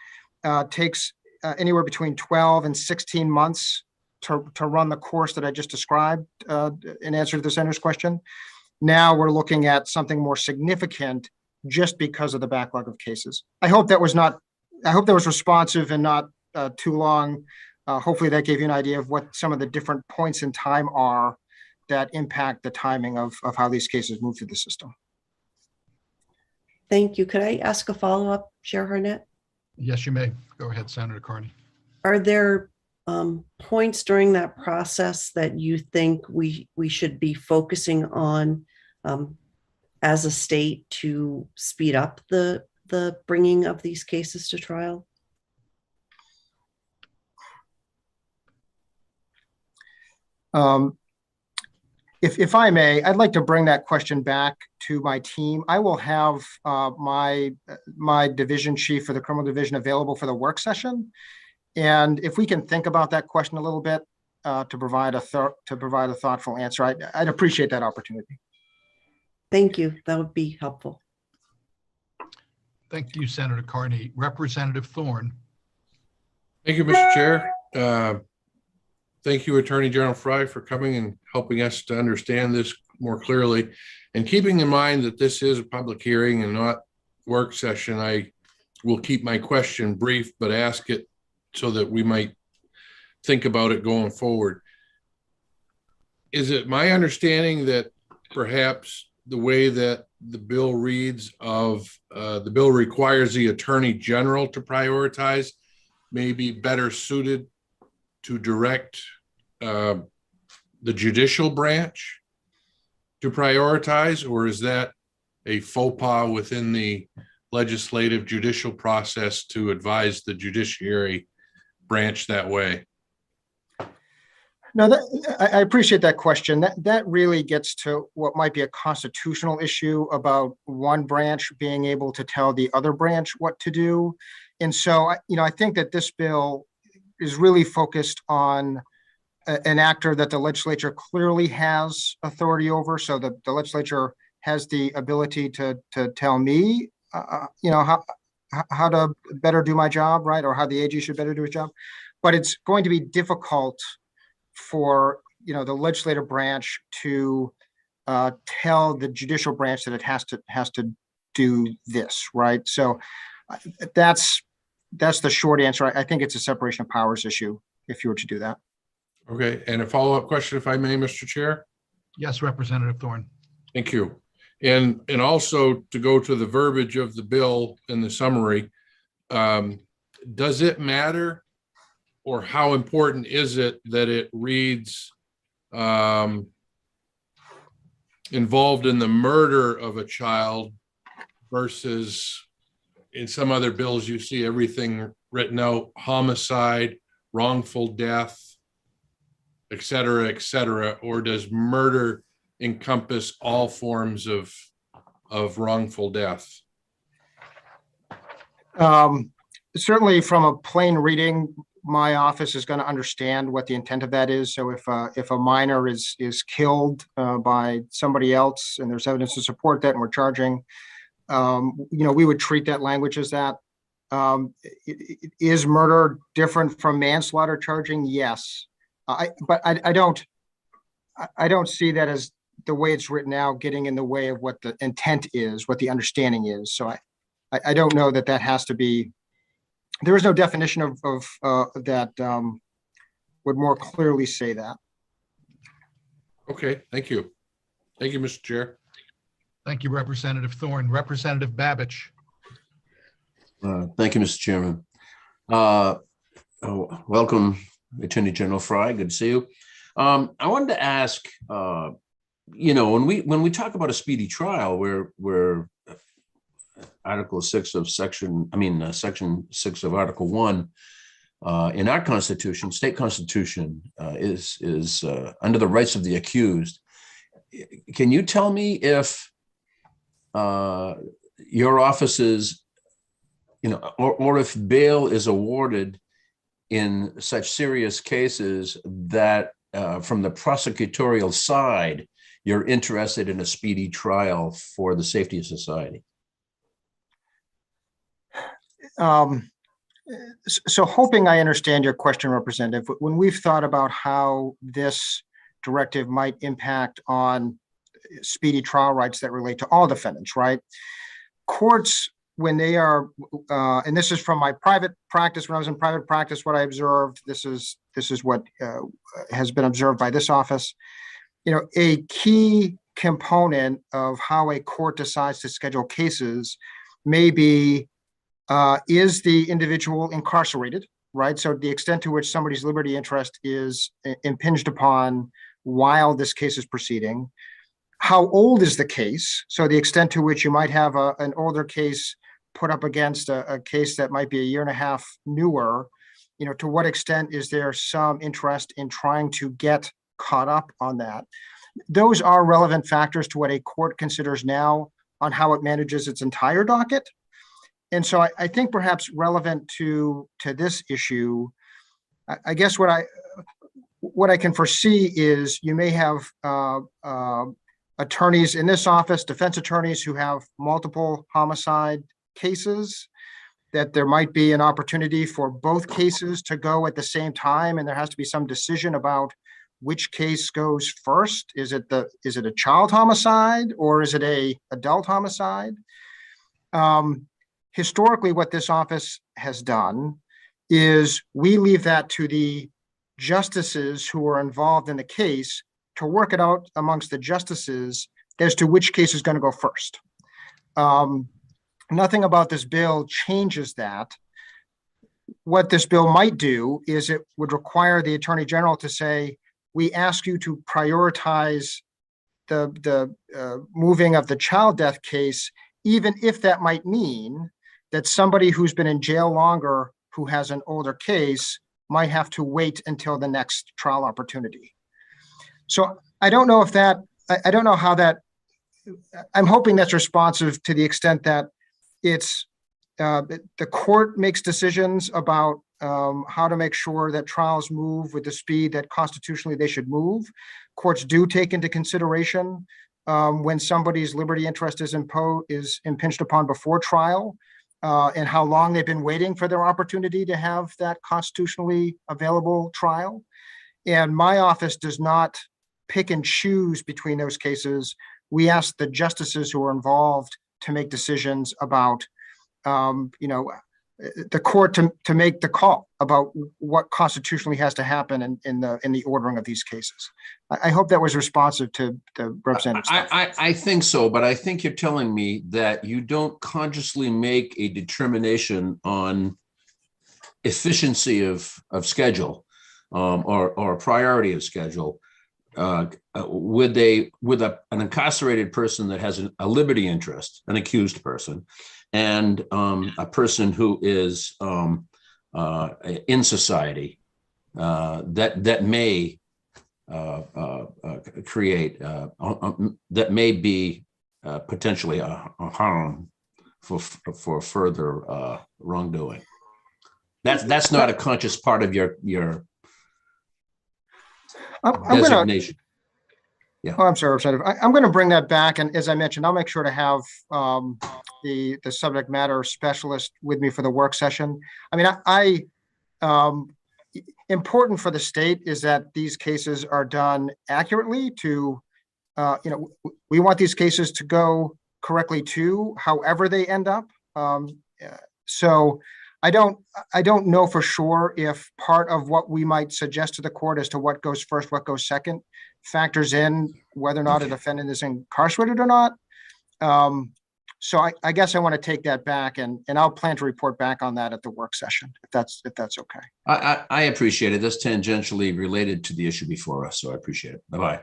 takes anywhere between 12 and 16 months to run the course that I just described in answer to the senator's question. Now we're looking at something more significant just because of the backlog of cases. I hope that was responsive and not too long. Hopefully that gave you an idea of what some of the different points in time are that impact the timing of how these cases move through the system. Thank you. Could I ask a follow-up, Chair Harnett? Yes, you may. Go ahead, Senator Carney. Are there points during that process that you think we should be focusing on as a state to speed up the bringing of these cases to trial? If I may, I'd like to bring that question back to my team. I will have my division chief for the criminal division available for the work session. And if we can think about that question a little bit to provide a thoughtful answer, I'd appreciate that opportunity. Thank you. That would be helpful. Thank you, Senator Carney. Representative Thorne. Thank you, Mr. Chair. Thank you, Attorney General Fry, for coming and helping us to understand this more clearly. And keeping in mind that this is a public hearing and not work session, I will keep my question brief, but ask it so that we might think about it going forward. Is it my understanding that perhaps the way that the bill reads the bill requires the Attorney General to prioritize may be better suited to direct the judicial branch to prioritize, or is that a faux pas within the legislative judicial process to advise the judiciary branch that way? No, I appreciate that question. That really gets to what might be a constitutional issue about one branch being able to tell the other branch what to do. And so, I think that this bill is really focused on an actor that the legislature clearly has authority over. So the legislature has the ability to tell me, how to better do my job, right? Or how the AG should better do his job. But it's going to be difficult for the legislative branch to tell the judicial branch that it has to do this, right? So that's the short answer. I think it's a separation of powers issue if you were to do that. Okay, and a follow-up question, if I may, Mr. Chair? Yes, Representative Thorne. Thank you. And also to go to the verbiage of the bill in the summary, does it matter, or how important is it that it reads involved in the murder of a child versus in some other bills you see everything written out, homicide, wrongful death, et cetera, or does murder encompass all forms of wrongful death? Certainly from a plain reading, my office is going to understand what the intent of that is. So if a minor is killed by somebody else and there's evidence to support that and we're charging, we would treat that language as that. Is murder different from manslaughter charging? Yes. But I don't see that as the way it's written now getting in the way of what the intent is, what the understanding is. So I don't know that has to be there is no definition of that would more clearly say that. Okay, thank you. Thank you, Mr. Chair. Thank you, Representative Thorne. Representative Babich. Thank you, Mr. Chairman. Welcome, Attorney General Fry. Good to see you. I wanted to ask, when we talk about a speedy trial, where Article 6 of Section 6 of Article 1 in our Constitution, state Constitution, is under the rights of the accused. Can you tell me if your office's, or if bail is awarded in such serious cases that from the prosecutorial side, you're interested in a speedy trial for the safety of society? So hoping I understand your question, Representative, when we've thought about how this directive might impact on speedy trial rights that relate to all defendants, right? Courts, when they are, and this is from my private practice, when I was in private practice, what I observed, this is what has been observed by this office. A key component of how a court decides to schedule cases may be, is the individual incarcerated, right? So the extent to which somebody's liberty interest is impinged upon while this case is proceeding. How old is the case? So the extent to which you might have an older case put up against a case that might be a year and a half newer, to what extent is there some interest in trying to get caught up on that? Those are relevant factors to what a court considers now on how it manages its entire docket. And so I think perhaps relevant to this issue, I guess what I can foresee is you may have attorneys in this office, defense attorneys who have multiple homicide cases, that there might be an opportunity for both cases to go at the same time, and there has to be some decision about which case goes first. Is it a child homicide or is it a adult homicide? Historically, what this office has done is we leave that to the justices who are involved in the case to work it out amongst the justices as to which case is going to go first. Nothing about this bill changes that. What this bill might do is it would require the Attorney General to say, we ask you to prioritize the moving of the child death case, even if that might mean that somebody who's been in jail longer, who has an older case, might have to wait until the next trial opportunity. So I don't know how that, I'm hoping that's responsive to the extent that it's the court makes decisions about how to make sure that trials move with the speed that constitutionally they should move. Courts do take into consideration when somebody's liberty interest is impinged upon before trial, and how long they've been waiting for their opportunity to have that constitutionally available trial. And my office does not pick and choose between those cases. We ask the justices who are involved to make decisions about, the court to make the call about what constitutionally has to happen in the ordering of these cases. I hope that was responsive to the representative. I think so, but I think you're telling me that you don't consciously make a determination on efficiency of schedule or priority of schedule with an incarcerated person that has a liberty interest, an accused person, and a person who is in society that may create, that may be potentially a harm for further wrongdoing. That's not a conscious part of your designation. Yeah. Oh, I'm sorry, Representative. I'm going to bring that back, and as I mentioned, I'll make sure to have the subject matter specialist with me for the work session. I mean, important for the state is that these cases are done accurately. We want these cases to go correctly too, however they end up. So I don't know for sure if part of what we might suggest to the court as to what goes first, what goes second, factors in whether or not a defendant is incarcerated or not. So I guess I want to take that back, and I'll plan to report back on that at the work session, if that's okay. I appreciate it. That's tangentially related to the issue before us, so I appreciate it. Bye-bye.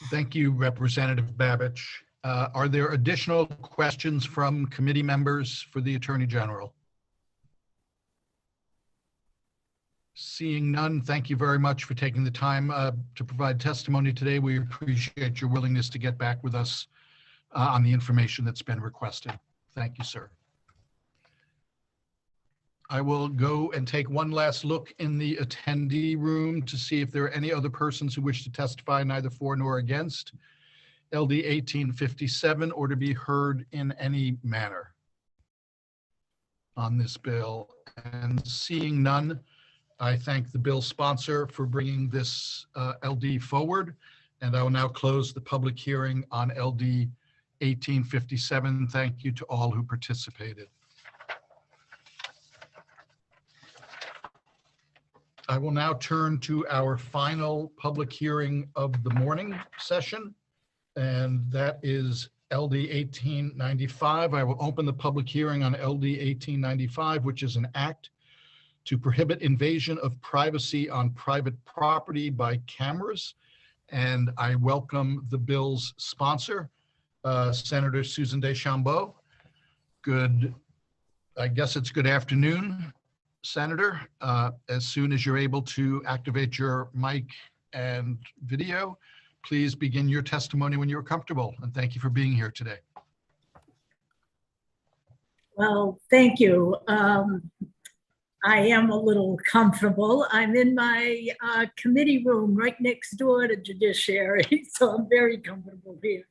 Thank you, Representative Babich. Are there additional questions from committee members for the Attorney General? Seeing none, thank you very much for taking the time to provide testimony today. We appreciate your willingness to get back with us on the information that's been requested. Thank you, sir. I will go and take one last look in the attendee room to see if there are any other persons who wish to testify neither for nor against LD 1857 or to be heard in any manner on this bill. And seeing none, I thank the bill sponsor for bringing this LD forward, and I will now close the public hearing on LD 1857. Thank you to all who participated. I will now turn to our final public hearing of the morning session, and that is LD 1895. I will open the public hearing on LD 1895, which is an act to prohibit invasion of privacy on private property by cameras. And I welcome the bill's sponsor, Senator Susan DeChambeau. I guess it's good afternoon, Senator. As soon as you're able to activate your mic and video, please begin your testimony when you're comfortable. And thank you for being here today. Well, thank you. I am a little comfortable. I'm in my committee room right next door to Judiciary, so I'm very comfortable here.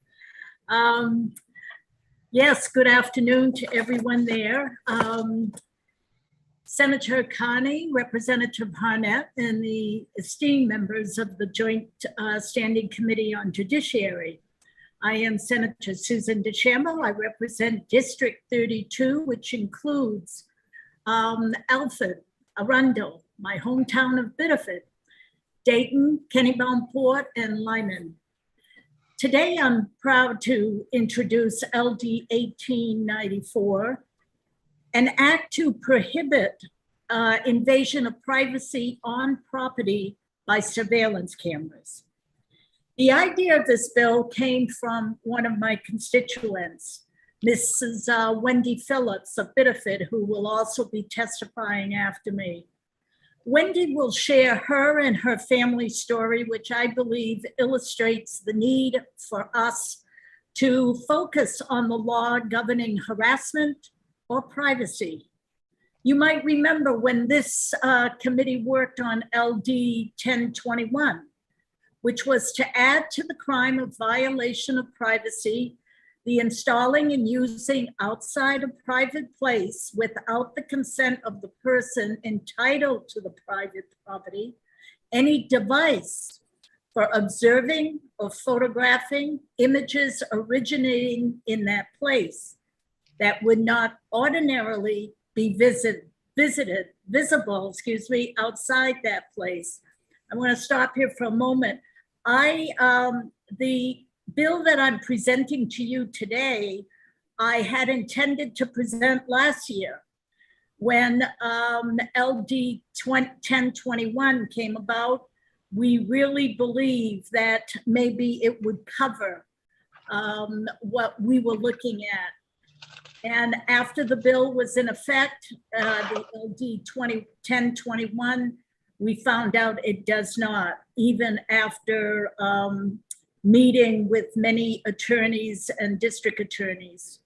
Yes, good afternoon to everyone there. Senator Carney, Representative Harnett, and the esteemed members of the Joint Standing Committee on Judiciary. I am Senator Susan DeChambeau. I represent District 32, which includes Alfred, Arundel, my hometown of Biddeford, Dayton, Kennebunkport, and Lyman. Today, I'm proud to introduce LD 1894, an act to prohibit invasion of privacy on property by surveillance cameras. The idea of this bill came from one of my constituents, Mrs. Wendy Phillips of Biddeford, who will also be testifying after me. Wendy will share her and her family's story, which I believe illustrates the need for us to focus on the law governing harassment or privacy. You might remember when this committee worked on LD 1021, which was to add to the crime of violation of privacy the installing and using outside a private place without the consent of the person entitled to the private property, any device for observing or photographing images originating in that place that would not ordinarily be visible, outside that place. I want to stop here for a moment. The bill that I'm presenting to you today, I had intended to present last year when LD 1021 came about. We really believe that maybe it would cover what we were looking at. And after the bill was in effect, the LD 1021, we found out it does not, even after meeting with many attorneys and district attorneys.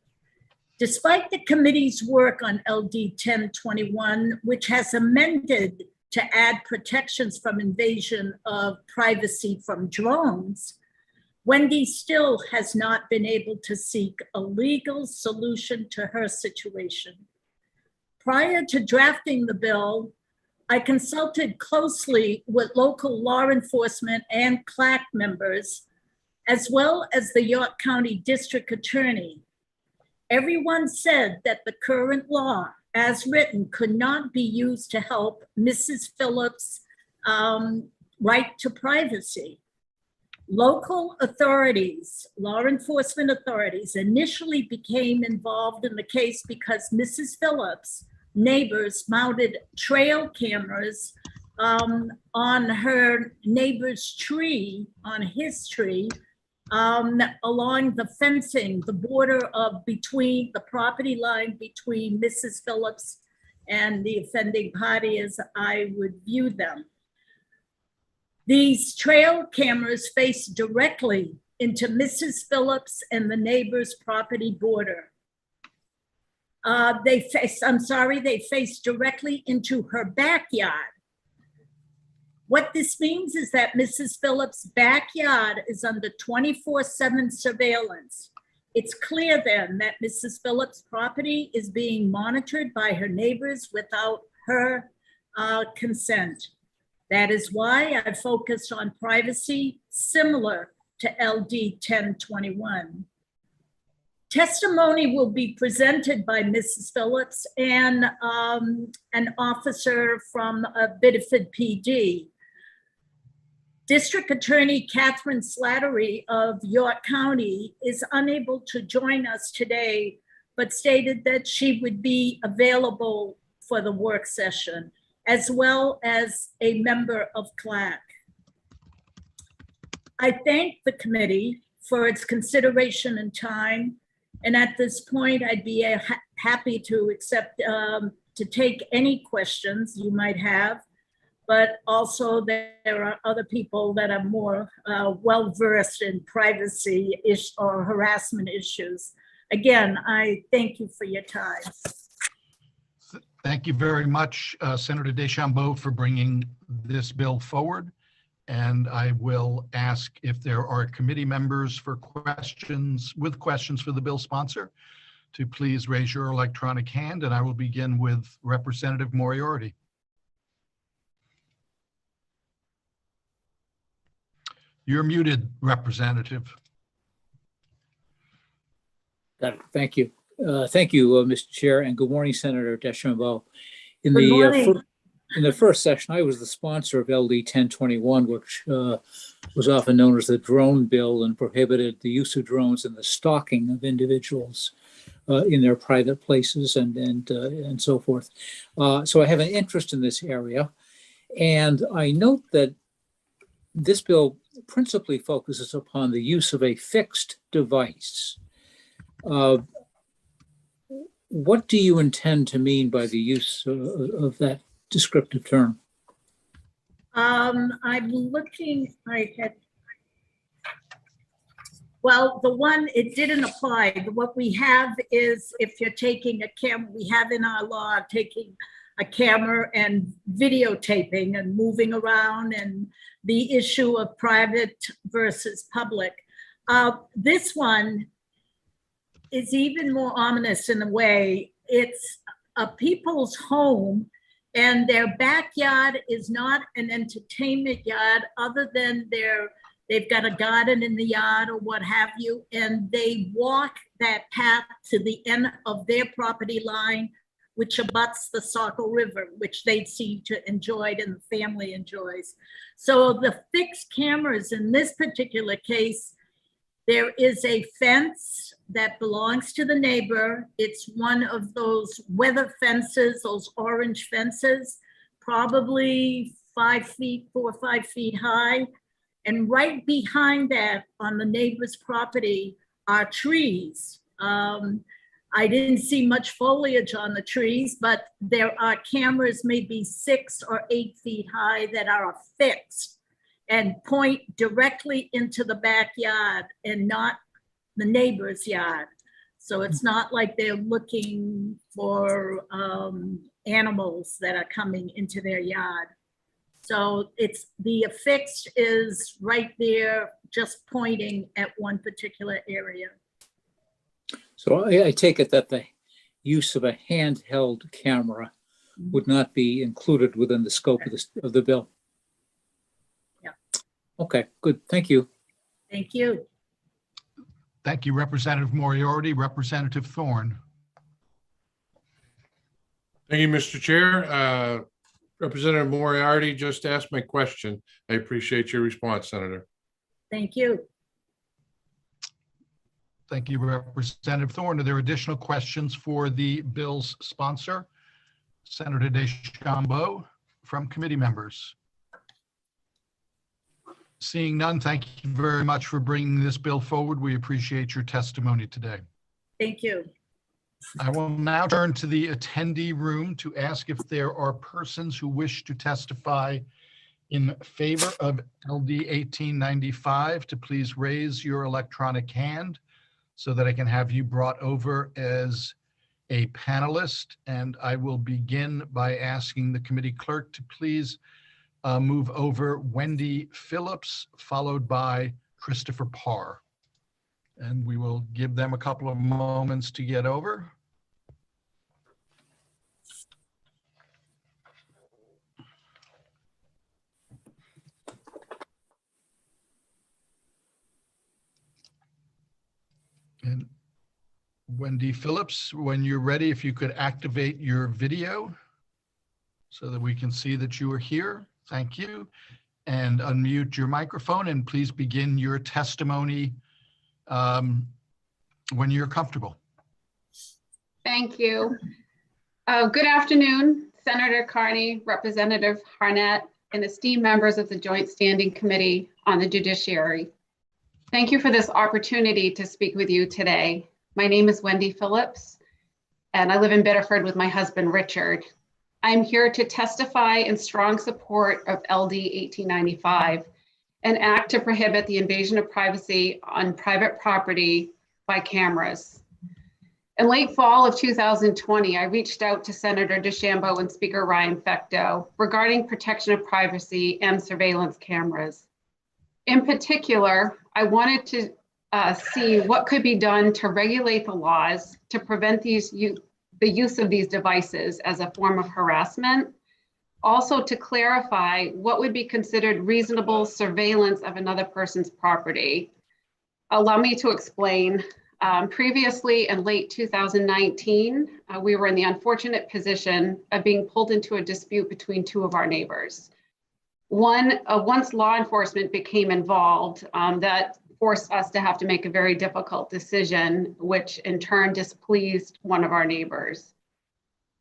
Despite the committee's work on LD 1021, which has amended to add protections from invasion of privacy from drones, Wendy still has not been able to seek a legal solution to her situation. Prior to drafting the bill, I consulted closely with local law enforcement and CLAC members, as well as the York County District Attorney. Everyone said that the current law, as written, could not be used to help Mrs. Phillips' right to privacy. Local authorities, law enforcement authorities, initially became involved in the case because Mrs. Phillips' neighbors mounted trail cameras on her neighbor's tree, on his tree, along the fencing, the border of between the property line between Mrs. Phillips and the offending party, as I would view them. These trail cameras face directly into Mrs. Phillips and the neighbor's property border. They face directly into her backyard. What this means is that Mrs. Phillips' backyard is under 24/7 surveillance. It's clear then that Mrs. Phillips' property is being monitored by her neighbors without her consent. That is why I focused on privacy similar to LD 1021. Testimony will be presented by Mrs. Phillips and an officer from Biddeford PD. District Attorney Catherine Slattery of York County is unable to join us today, but stated that she would be available for the work session, as well as a member of CLAC. I thank the committee for its consideration and time. And at this point, I'd be happy to accept, to take any questions you might have, but also there are other people that are more well-versed in privacy or harassment issues. Again, I thank you for your time. Thank you very much, Senator DeChambeau, for bringing this bill forward. And I will ask if there are committee members for questions for the bill sponsor to please raise your electronic hand, and I will begin with Representative Moriarty. You're muted, Representative. Thank you. Thank you, Mr. Chair, and good morning, Senator DeChambeau. In the first session, I was the sponsor of LD 1021, which was often known as the drone bill and prohibited the use of drones and the stalking of individuals in their private places and so forth. So I have an interest in this area, and I note that this bill principally focuses upon the use of a fixed device. What do you intend to mean by the use of that descriptive term? I'm looking, well, the one, it didn't apply. What we have is, if you're taking a camera, we have in our law, taking a camera and videotaping and moving around, and the issue of private versus public. This one is even more ominous in a way. It's a people's home, and their backyard is not an entertainment yard other than they've got a garden in the yard or what have you, and they walk that path to the end of their property line, which abuts the Saco River, which they seem to enjoy and the family enjoys. So the fixed cameras in this particular case, there is a fence that belongs to the neighbor. It's one of those weather fences, those orange fences, probably 5 feet, 4 or 5 feet high. And right behind that on the neighbor's property are trees. I didn't see much foliage on the trees, but there are cameras maybe 6 or 8 feet high that are affixed and point directly into the backyard and not the neighbor's yard. So it's not like they're looking for animals that are coming into their yard. So it's the affixed is right there, just pointing at one particular area. So I take it that the use of a handheld camera would not be included within the scope of the bill. Yeah. Okay, good. Thank you. Thank you. Thank you, Representative Moriarty. Representative Thorne. Thank you, Mr. Chair. Representative Moriarty just asked my question. I appreciate your response, Senator. Thank you. Thank you, Representative Thorne. Are there additional questions for the bill's sponsor, Senator DeChambeau, from committee members? Seeing none, thank you very much for bringing this bill forward. We appreciate your testimony today. Thank you. I will now turn to the attendee room to ask if there are persons who wish to testify in favor of LD 1895 to please raise your electronic hand so that I can have you brought over as a panelist. And I will begin by asking the committee clerk to please move over Wendy Phillips, followed by Christopher Parr. And we will give them a couple of moments to get over. And Wendy Phillips, when you're ready, if you could activate your video so that we can see that you are here. Thank you. And unmute your microphone and please begin your testimony when you're comfortable. Thank you. Good afternoon, Senator Carney, Representative Harnett, and esteemed members of the Joint Standing Committee on the Judiciary. Thank you for this opportunity to speak with you today. My name is Wendy Phillips, and I live in Biddeford with my husband, Richard. I'm here to testify in strong support of LD 1895, an act to prohibit the invasion of privacy on private property by cameras. In late fall of 2020, I reached out to Senator DeChambeau and Speaker Ryan Fecteau regarding protection of privacy and surveillance cameras. In particular, I wanted to see what could be done to regulate the laws to prevent the use of these devices as a form of harassment. Also to clarify what would be considered reasonable surveillance of another person's property. Allow me to explain. Previously, in late 2019, we were in the unfortunate position of being pulled into a dispute between two of our neighbors. Once law enforcement became involved, that forced us to have to make a very difficult decision, which in turn displeased one of our neighbors.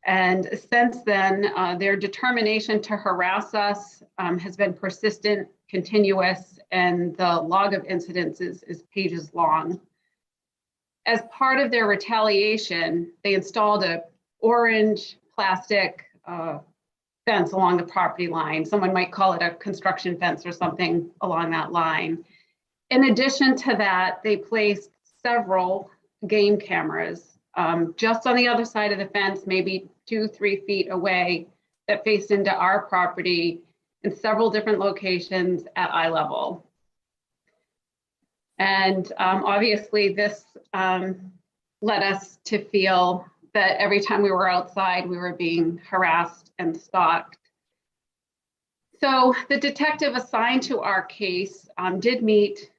And since then, their determination to harass us has been persistent, continuous, and the log of incidents is pages long. As part of their retaliation, they installed an orange plastic fence along the property line. Someone might call it a construction fence or something along that line. In addition to that, they placed several game cameras just on the other side of the fence, maybe 2-3 feet away, that faced into our property in several different locations at eye level. And obviously this led us to feel that every time we were outside, we were being harassed and stalked. So the detective assigned to our case did meet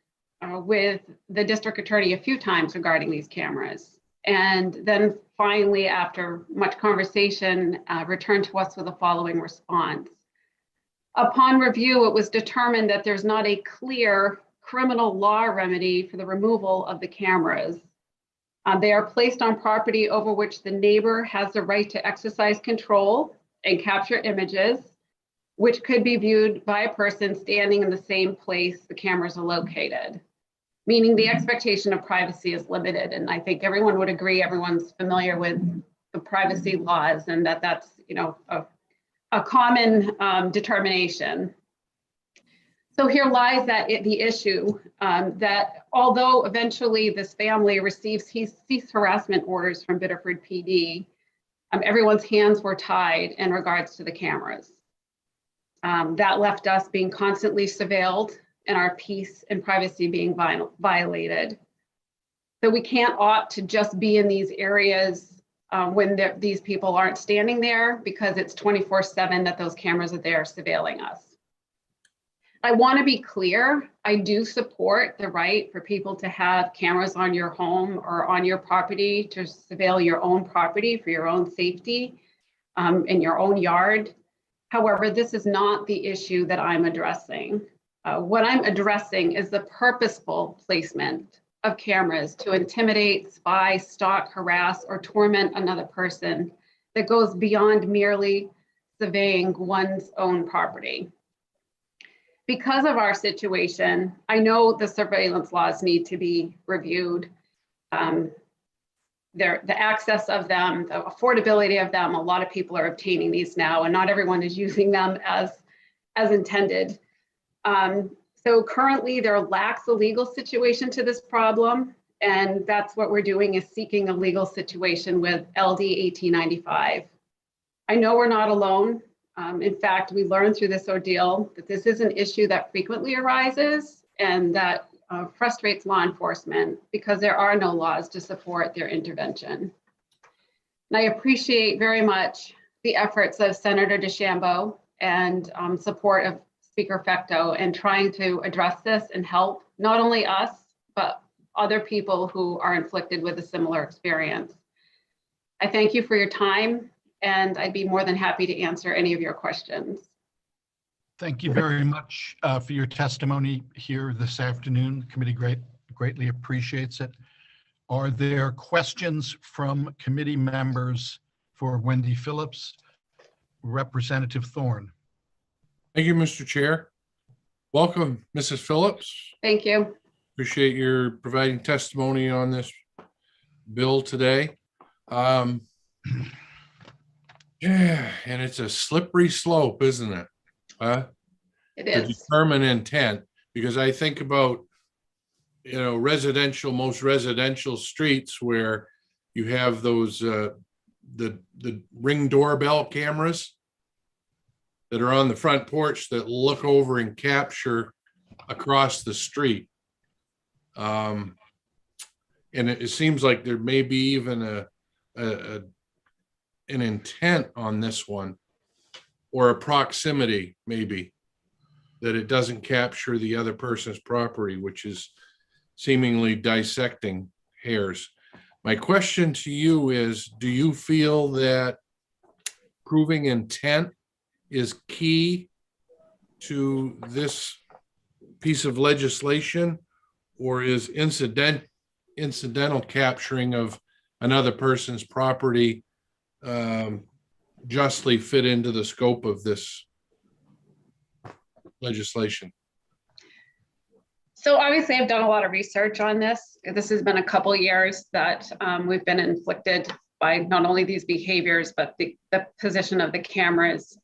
with the district attorney a few times regarding these cameras. And then finally, after much conversation, returned to us with the following response. Upon review, it was determined that there's not a clear criminal law remedy for the removal of the cameras. They are placed on property over which the neighbor has the right to exercise control and capture images, which could be viewed by a person standing in the same place the cameras are located, meaning the expectation of privacy is limited. And I think everyone would agree, everyone's familiar with the privacy laws, and that's a common determination. So here lies the issue that although eventually this family receives cease harassment orders from Biddeford PD, everyone's hands were tied in regards to the cameras. That left us being constantly surveilled and our peace and privacy being violated. So we can't opt to just be in these areas when these people aren't standing there, because it's 24/7 that those cameras are there surveilling us. I want to be clear, I do support the right for people to have cameras on your home or on your property to surveil your own property for your own safety. in your own yard. However, this is not the issue that I'm addressing. What I'm addressing is the purposeful placement of cameras to intimidate, spy, stalk, harass, or torment another person that goes beyond merely surveying one's own property. Because of our situation, I know the surveillance laws need to be reviewed. The access of them, the affordability of them, a lot of people are obtaining these now, and not everyone is using them as intended. So currently there lacks a legal situation to this problem, and that's what we're doing, is seeking a legal situation with LD 1895. I know we're not alone. In fact, we learned through this ordeal that this is an issue that frequently arises and that frustrates law enforcement because there are no laws to support their intervention. And I appreciate very much the efforts of Senator DeChambeau and support of Speaker Fecto in trying to address this and help not only us, but other people who are inflicted with a similar experience. I thank you for your time, and I'd be more than happy to answer any of your questions. Thank you very much for your testimony here this afternoon. The committee greatly appreciates it. Are there questions from committee members for Wendy Phillips? Representative Thorne. Thank you, Mr. Chair. Welcome, Mrs. Phillips. Thank you. Appreciate your providing testimony on this bill today. Yeah, and it's a slippery slope, isn't it? It To is. determine intent, because I think about, you know, most residential streets where you have those the Ring doorbell cameras that are on the front porch that look over and capture across the street. And it seems like there may be even an intent on this one, or a proximity maybe, that it doesn't capture the other person's property, which is seemingly dissecting hairs. My question to you is, do you feel that proving intent is key to this piece of legislation, or is incidental capturing of another person's property justly fit into the scope of this legislation? So obviously I've done a lot of research on this. This has been a couple of years that we've been inflicted by not only these behaviors, but the position of the cameras.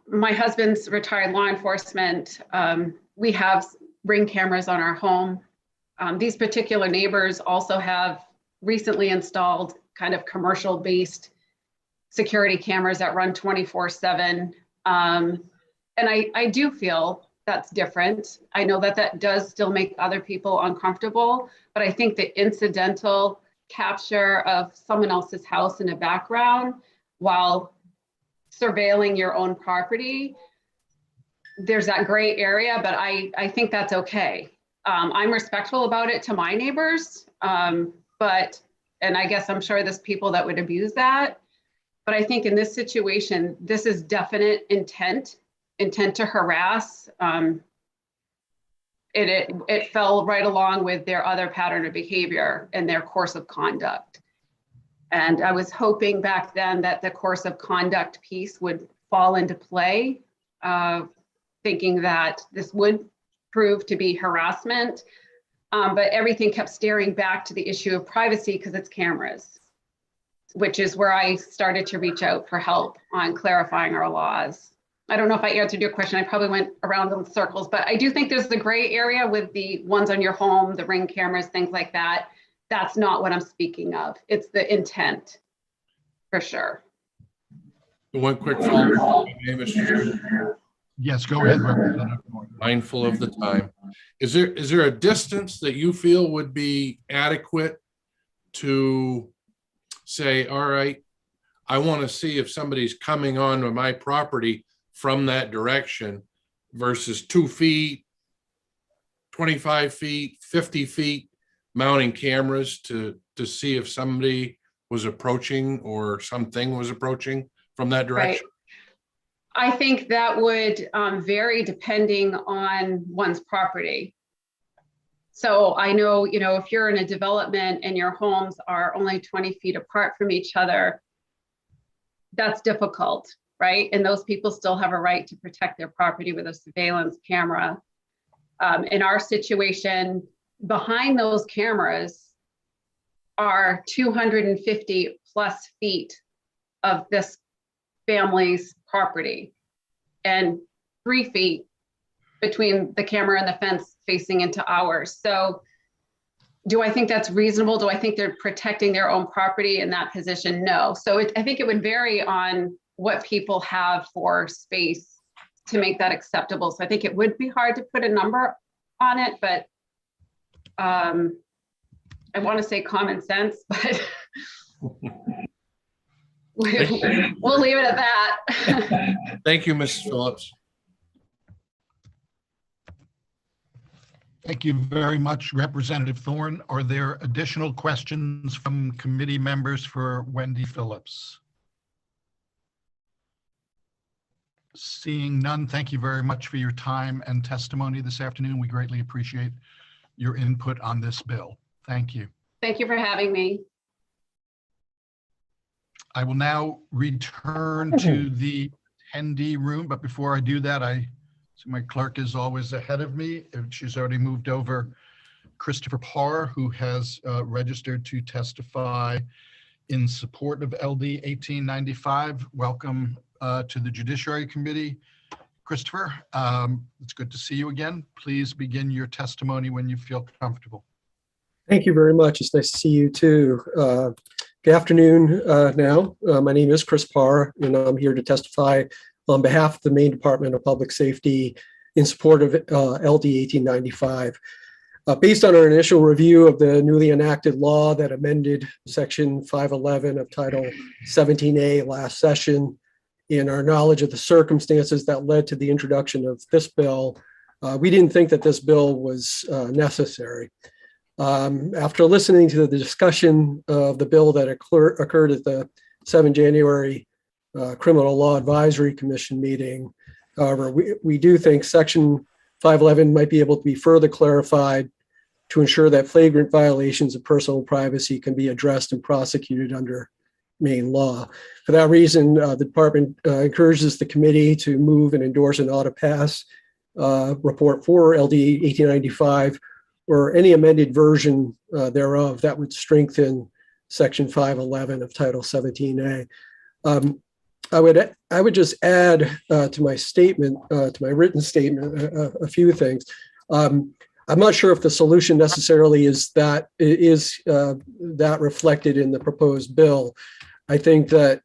My husband's retired law enforcement. We have Ring cameras on our home. These particular neighbors also have recently installed kind of commercial-based security cameras that run 24/7. And I do feel that's different. I know that that does still make other people uncomfortable, but I think the incidental capture of someone else's house in the background while surveilling your own property, there's that gray area, but I think that's okay. I'm respectful about it to my neighbors, and I guess I'm sure there's people that would abuse that. But I think in this situation, this is definite intent to harass. It fell right along with their other pattern of behavior and their course of conduct. And I was hoping back then that the course of conduct piece would fall into play, thinking that this would prove to be harassment. But everything kept staring back to the issue of privacy because it's cameras, which is where I started to reach out for help on clarifying our laws. I don't know if I answered your question. I probably went around in circles, but I do think there's the gray area with the ones on your home, the Ring cameras, things like that. That's not what I'm speaking of. It's the intent, for sure. One quick follow-up, Mr. Chair. Yes, go ahead, Representative. Mindful of the time. Is there a distance that you feel would be adequate to say, all right, I want to see if somebody's coming onto my property from that direction versus 2 feet, 25 feet, 50 feet, mounting cameras to see if somebody was approaching or something was approaching from that direction? I think that would vary depending on one's property. So I know, if you're in a development and your homes are only 20 feet apart from each other, that's difficult, right? And those people still have a right to protect their property with a surveillance camera. In our situation, behind those cameras are 250 plus feet of this family's property and 3 feet between the camera and the fence facing into ours. So do I think that's reasonable? Do I think they're protecting their own property in that position? No. So I think it would vary on what people have for space to make that acceptable. So I think it would be hard to put a number on it, but I want to say common sense, but we'll leave it at that. Thank you, Mrs. Phillips. Thank you very much, Representative Thorne. Are there additional questions from committee members for Wendy Phillips? Seeing none, thank you very much for your time and testimony this afternoon. We greatly appreciate your input on this bill. Thank you. Thank you for having me. I will now return to the attendee room, but before I do that, so my clerk is always ahead of me. She's already moved over Christopher Parr, who has registered to testify in support of LD 1895. Welcome to the Judiciary Committee. Christopher, it's good to see you again. Please begin your testimony when you feel comfortable. Thank you very much. It's nice to see you too. Good afternoon now. My name is Chris Parr, and I'm here to testify on behalf of the Maine Department of Public Safety in support of LD 1895. Based on our initial review of the newly enacted law that amended Section 511 of Title 17A last session, in our knowledge of the circumstances that led to the introduction of this bill, we didn't think that this bill was necessary. After listening to the discussion of the bill that occurred at the 7 January Criminal Law Advisory Commission meeting, however, we do think Section 511 might be able to be further clarified to ensure that flagrant violations of personal privacy can be addressed and prosecuted under Maine law. For that reason, the department encourages the committee to move and endorse an ought to pass report for LD 1895 or any amended version thereof that would strengthen Section 511 of Title 17A. I would just add to my statement, to my written statement, a few things. I'm not sure if the solution necessarily is that reflected in the proposed bill. I think that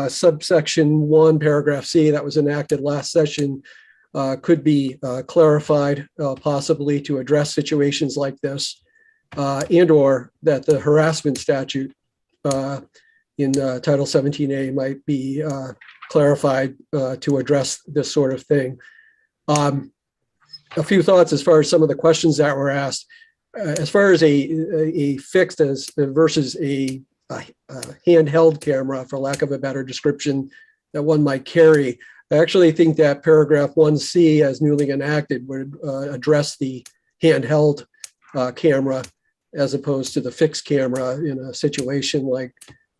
subsection 1, paragraph C, that was enacted last session, could be clarified possibly to address situations like this, and or that the harassment statute in Title 17A might be clarified to address this sort of thing. A few thoughts as far as some of the questions that were asked. As far as a fixed versus a handheld camera, for lack of a better description, that one might carry, I actually think that paragraph 1C as newly enacted would address the handheld camera as opposed to the fixed camera in a situation like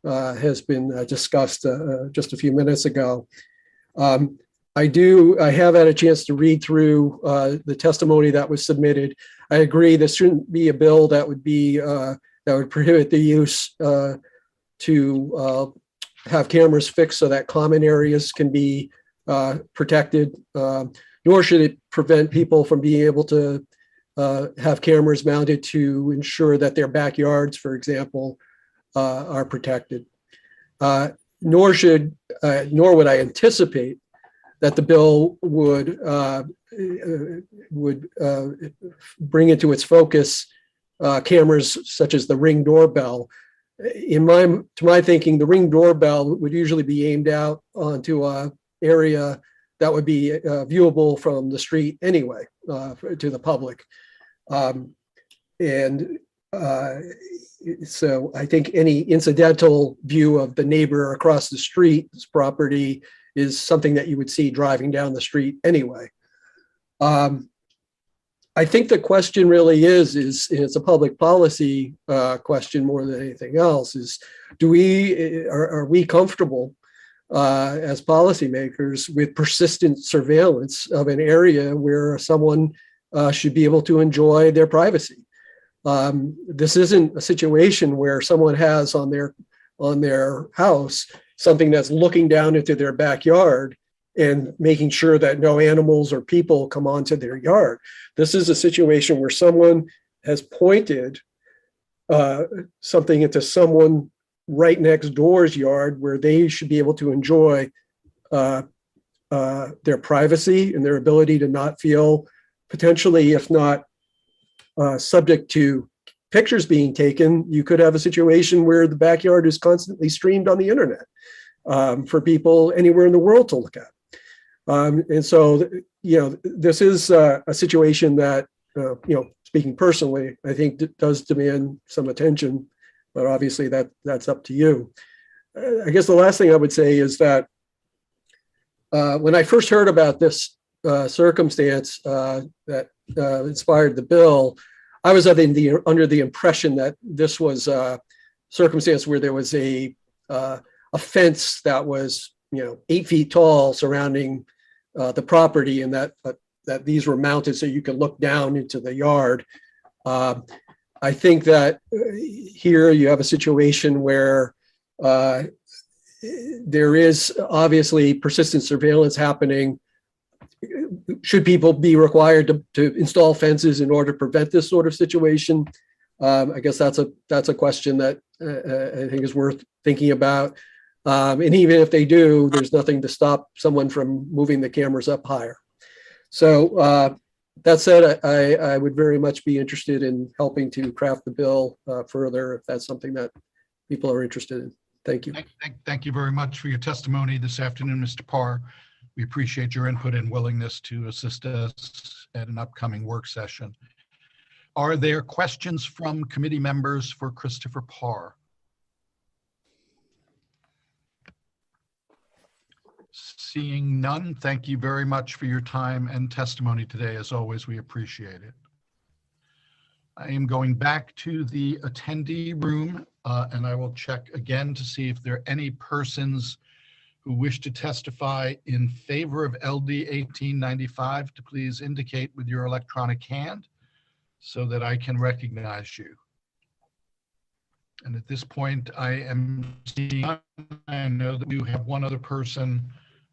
has been discussed just a few minutes ago. I have had a chance to read through the testimony that was submitted. I agree this shouldn't be a bill that would prohibit the use to have cameras fixed so that common areas can be protected, nor should it prevent people from being able to have cameras mounted to ensure that their backyards, for example, are protected. Nor would I anticipate that the bill would bring into its focus cameras such as the Ring doorbell. To my thinking, the Ring doorbell would usually be aimed out onto an area that would be viewable from the street anyway to the public. And So I think any incidental view of the neighbor across the street's property is something that you would see driving down the street anyway. I think the question really is it's a public policy question more than anything else, is are we comfortable as policymakers with persistent surveillance of an area where someone should be able to enjoy their privacy? This isn't a situation where someone has on their house something that's looking down into their backyard and making sure that no animals or people come onto their yard. This is a situation where someone has pointed something into someone right next door's yard where they should be able to enjoy their privacy and their ability to not feel potentially, if not subject to pictures being taken. You could have a situation where the backyard is constantly streamed on the internet for people anywhere in the world to look at. And so, this is a situation that, speaking personally, I think does demand some attention, but obviously that's up to you. I guess the last thing I would say is that when I first heard about this circumstance that inspired the bill, I was under the impression that this was a circumstance where there was a fence that was 8 feet tall surrounding the property, and that these were mounted so you could look down into the yard. I think that here you have a situation where there is obviously persistent surveillance happening. Should people be required to install fences in order to prevent this sort of situation? I guess that's a question that I think is worth thinking about. And even if they do, there's nothing to stop someone from moving the cameras up higher. So that said, I would very much be interested in helping to craft the bill further if that's something that people are interested in. Thank you. Thank you very much for your testimony this afternoon, Mr. Parr. We appreciate your input and willingness to assist us at an upcoming work session. Are there questions from committee members for Christopher Parr? Seeing none, thank you very much for your time and testimony today. As always, we appreciate it. I am going back to the attendee room and I will check again to see if there are any persons who wish to testify in favor of LD 1895 to please indicate with your electronic hand so that I can recognize you. And at this point, I am seeing, I know that you have one other person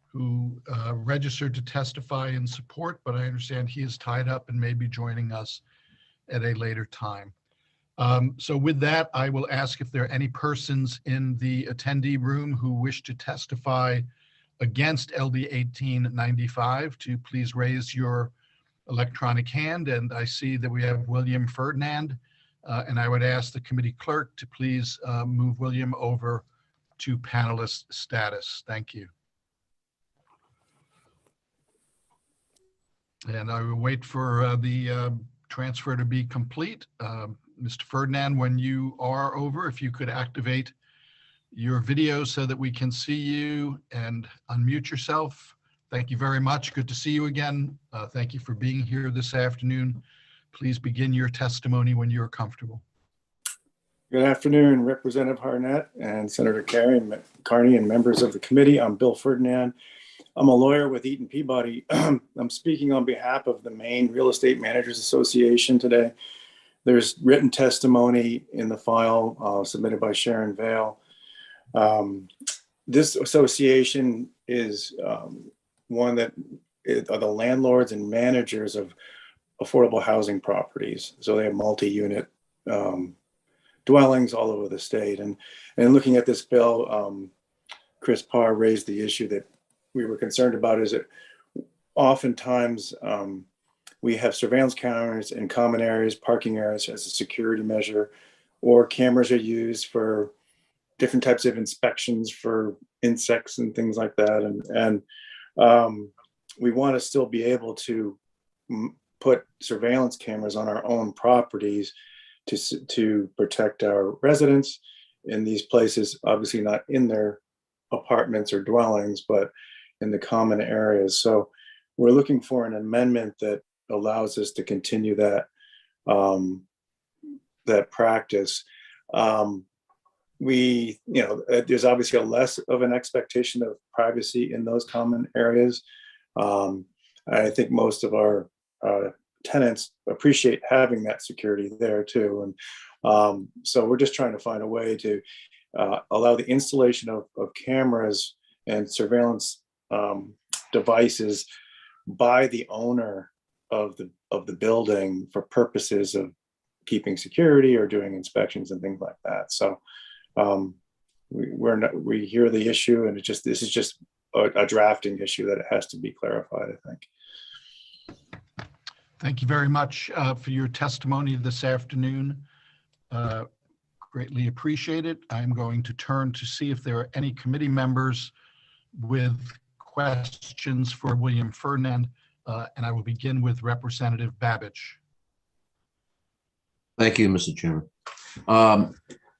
who registered to testify in support, but I understand he is tied up and may be joining us at a later time. So with that, I will ask if there are any persons in the attendee room who wish to testify against LD 1895 to please raise your electronic hand. And I see that we have William Ferdinand, and I would ask the committee clerk to please move William over to panelist status. Thank you. And I will wait for the transfer to be complete. Mr. Ferdinand, when you are over, if you could activate your video so that we can see you and unmute yourself. Thank you very much. Good to see you again. Thank you for being here this afternoon. Please begin your testimony when you're comfortable. Good afternoon, Representative Harnett and Senator Carney and members of the committee. I'm Bill Ferdinand. I'm a lawyer with Eaton Peabody. I'm speaking on behalf of the Maine Real Estate Managers Association today. There's written testimony in the file submitted by Sharon Vale. This association is one that are the landlords and managers of affordable housing properties. So they have multi-unit dwellings all over the state. And looking at this bill, Chris Parr raised the issue that we were concerned about, is that oftentimes we have surveillance cameras in common areas, parking areas as a security measure, or cameras are used for different types of inspections for insects and things like that. And we want to still be able to put surveillance cameras on our own properties to protect our residents in these places, obviously not in their apartments or dwellings, but in the common areas. So we're looking for an amendment that allows us to continue that that practice. There's obviously a less of an expectation of privacy in those common areas. I think most of our tenants appreciate having that security there too. And so we're just trying to find a way to allow the installation of cameras and surveillance devices by the owner of the building for purposes of keeping security or doing inspections and things like that. So we hear the issue, and this is just a drafting issue that it has to be clarified, I think. Thank you very much for your testimony this afternoon. Greatly appreciate it. I'm going to turn to see if there are any committee members with questions for William Ferdinand, and I will begin with Representative Babich. Thank you, Mr. Chairman.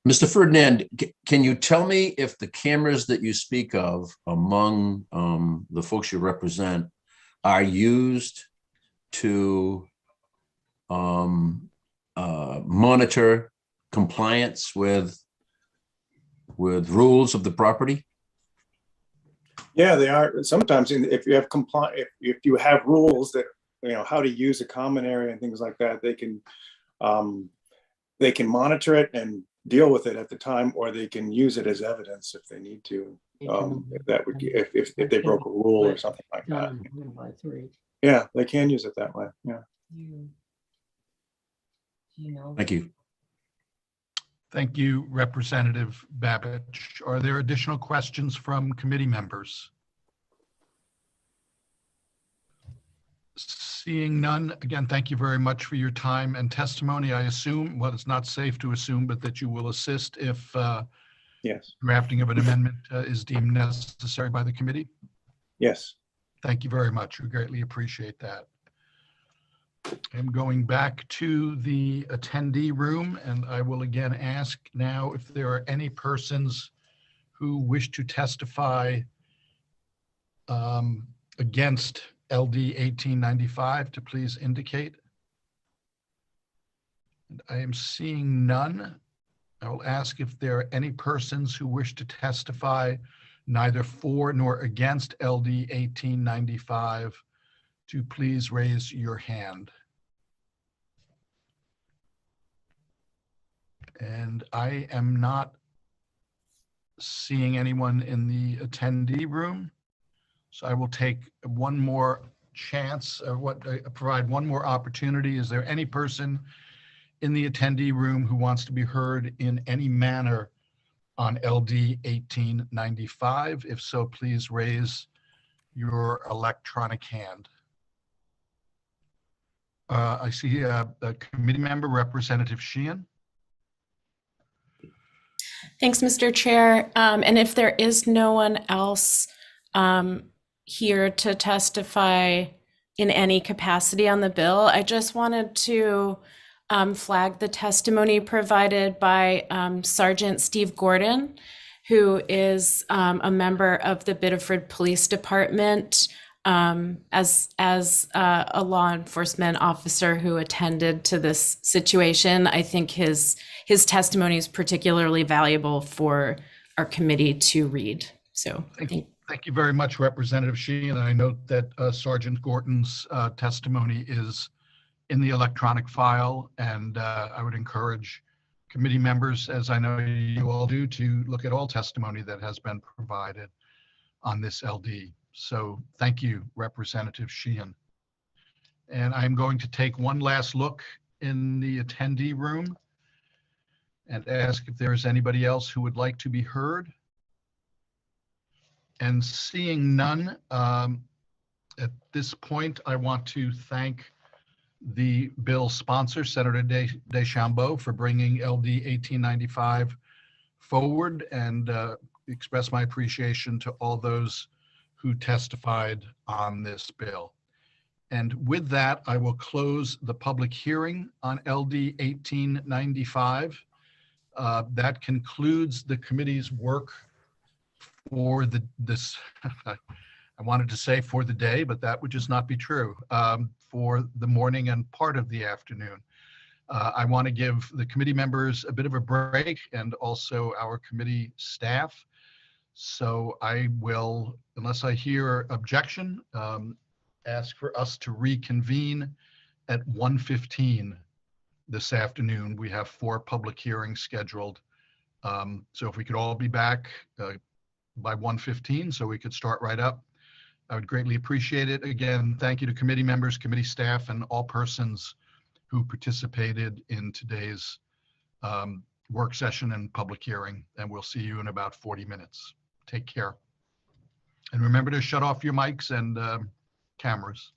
Mr. Ferdinand, can you tell me if the cameras that you speak of among the folks you represent are used to monitor compliance with rules of the property? Yeah, they are. Sometimes if you have if you have rules that, how to use a common area and things like that, they can monitor it and deal with it at the time, or they can use it as evidence if they need to. That would if they broke a rule or something like that. Yeah, they can use it that way. Yeah. Thank you. Thank you, Representative Babich. Are there additional questions from committee members? Seeing none, again, thank you very much for your time and testimony. I assume, well, it's not safe to assume, but that you will assist if yes, drafting of an amendment is deemed necessary by the committee? Yes. Thank you very much. We greatly appreciate that. I'm going back to the attendee room, and I will again ask now if there are any persons who wish to testify against LD 1895 to please indicate. And I am seeing none. I will ask if there are any persons who wish to testify neither for nor against LD 1895 to please raise your hand. And I am not seeing anyone in the attendee room. So I will take one more chance, provide one more opportunity. Is there any person in the attendee room who wants to be heard in any manner on LD 1895? If so, please raise your electronic hand. I see a committee member, Representative Sheehan. Thanks, Mr. Chair. And if there is no one else here to testify in any capacity on the bill, I just wanted to flag the testimony provided by Sergeant Steve Gordon, who is a member of the Biddeford Police Department, as a law enforcement officer who attended to this situation. I think his testimony is particularly valuable for our committee to read. So Thank you very much, Representative Sheehan. I note that Sergeant Gordon's testimony is in the electronic file, and I would encourage committee members, as I know you all do, to look at all testimony that has been provided on this LD. So thank you, Representative Sheehan. And I'm going to take one last look in the attendee room and ask if there's anybody else who would like to be heard. And seeing none, at this point, I want to thank the bill sponsor, Senator DeChambeau, for bringing LD 1895 forward, and express my appreciation to all those who testified on this bill. And with that, I will close the public hearing on LD 1895. That concludes the committee's work for this, I wanted to say for the day, but that would just not be true, for the morning and part of the afternoon. I want to give the committee members a bit of a break and also our committee staff. So I will, unless I hear objection, ask for us to reconvene at 1:15 this afternoon. We have 4 public hearings scheduled. So if we could all be back by 1:15 so we could start right up, I would greatly appreciate it. Again, thank you to committee members, committee staff, and all persons who participated in today's work session and public hearing. And we'll see you in about 40 minutes. Take care. And remember to shut off your mics and cameras.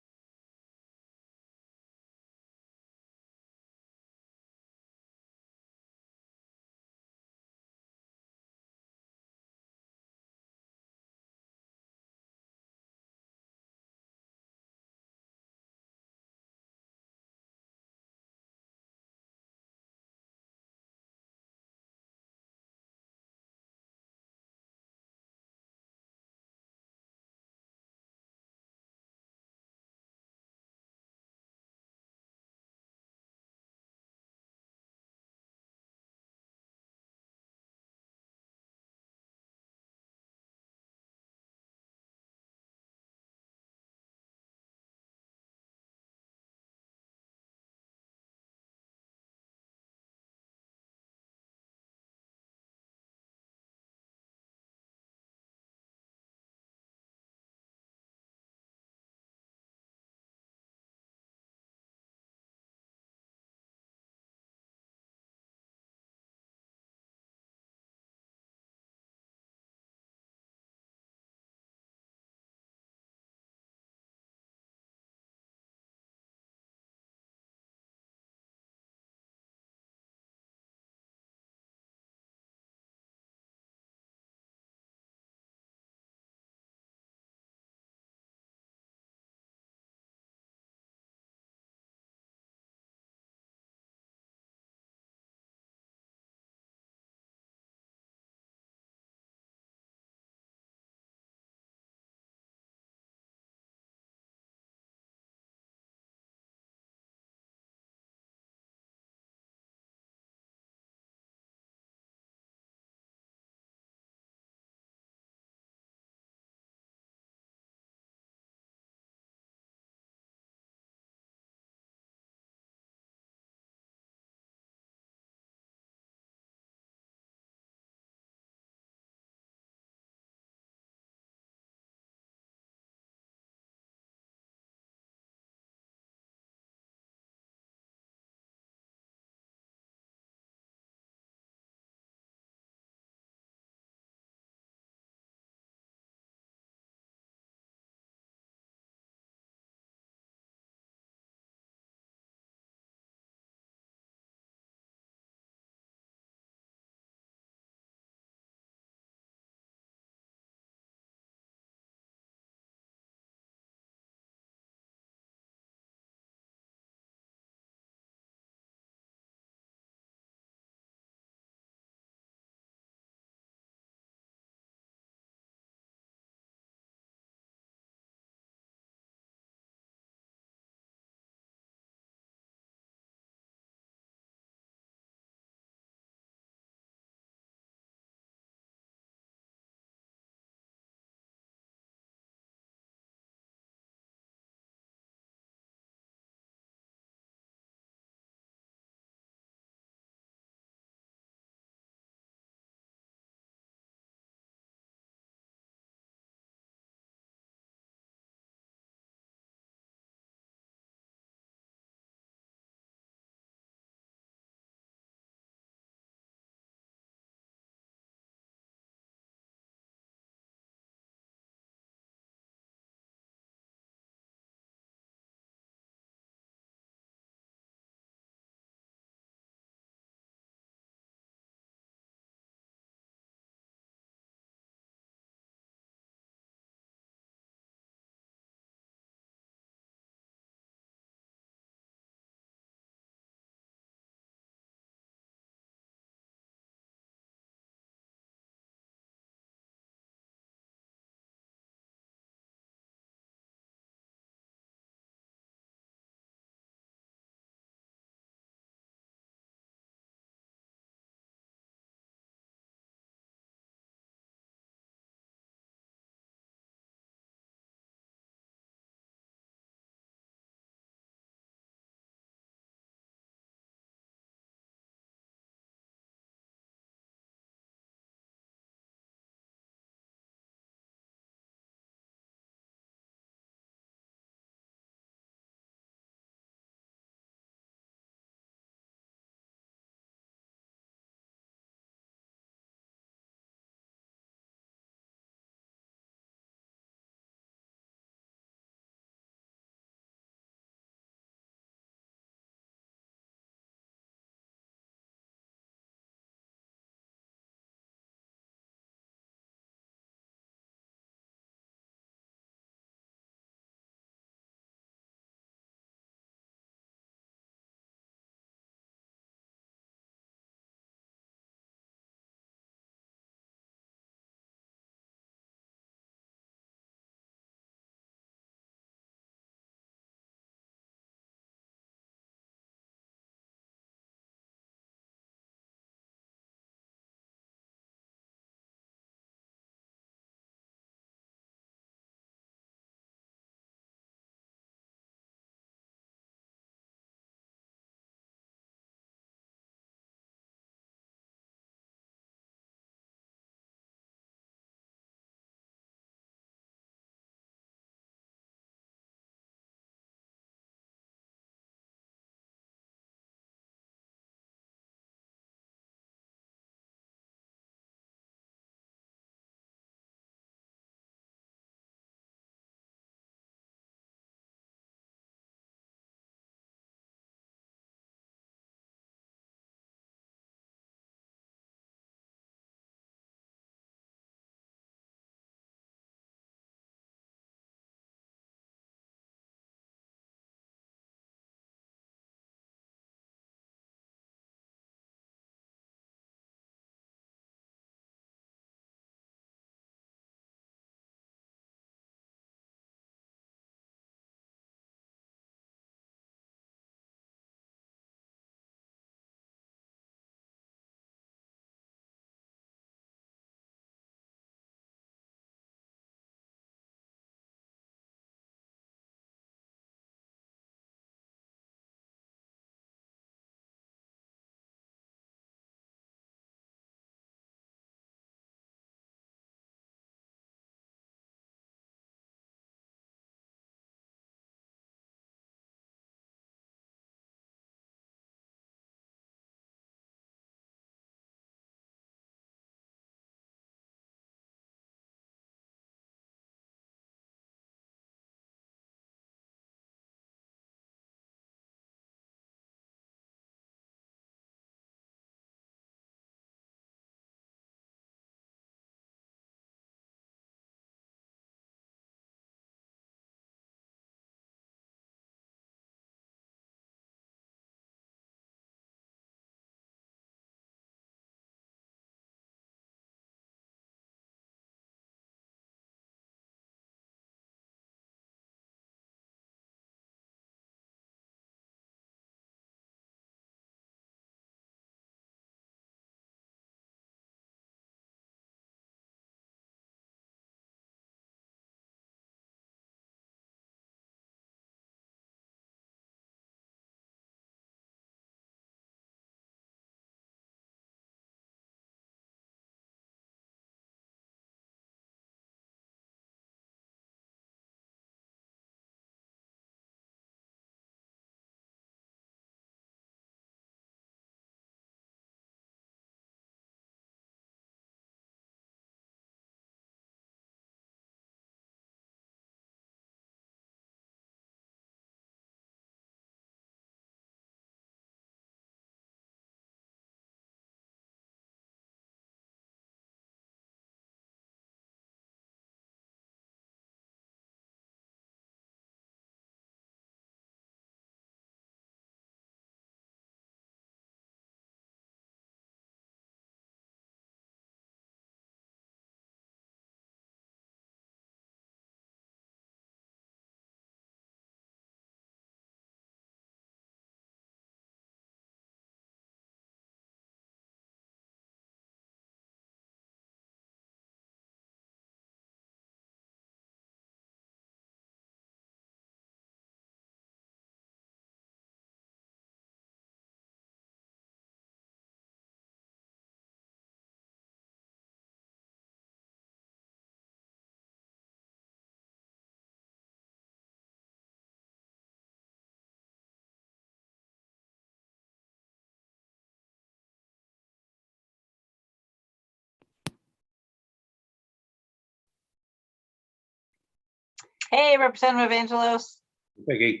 Hey, Representative Angelos. Peggy,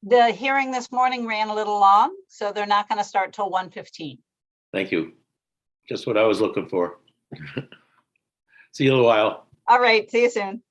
The hearing this morning ran a little long, so they're not going to start till 1:15. thank you. Just what I was looking for. See you in a while. All right, see you soon.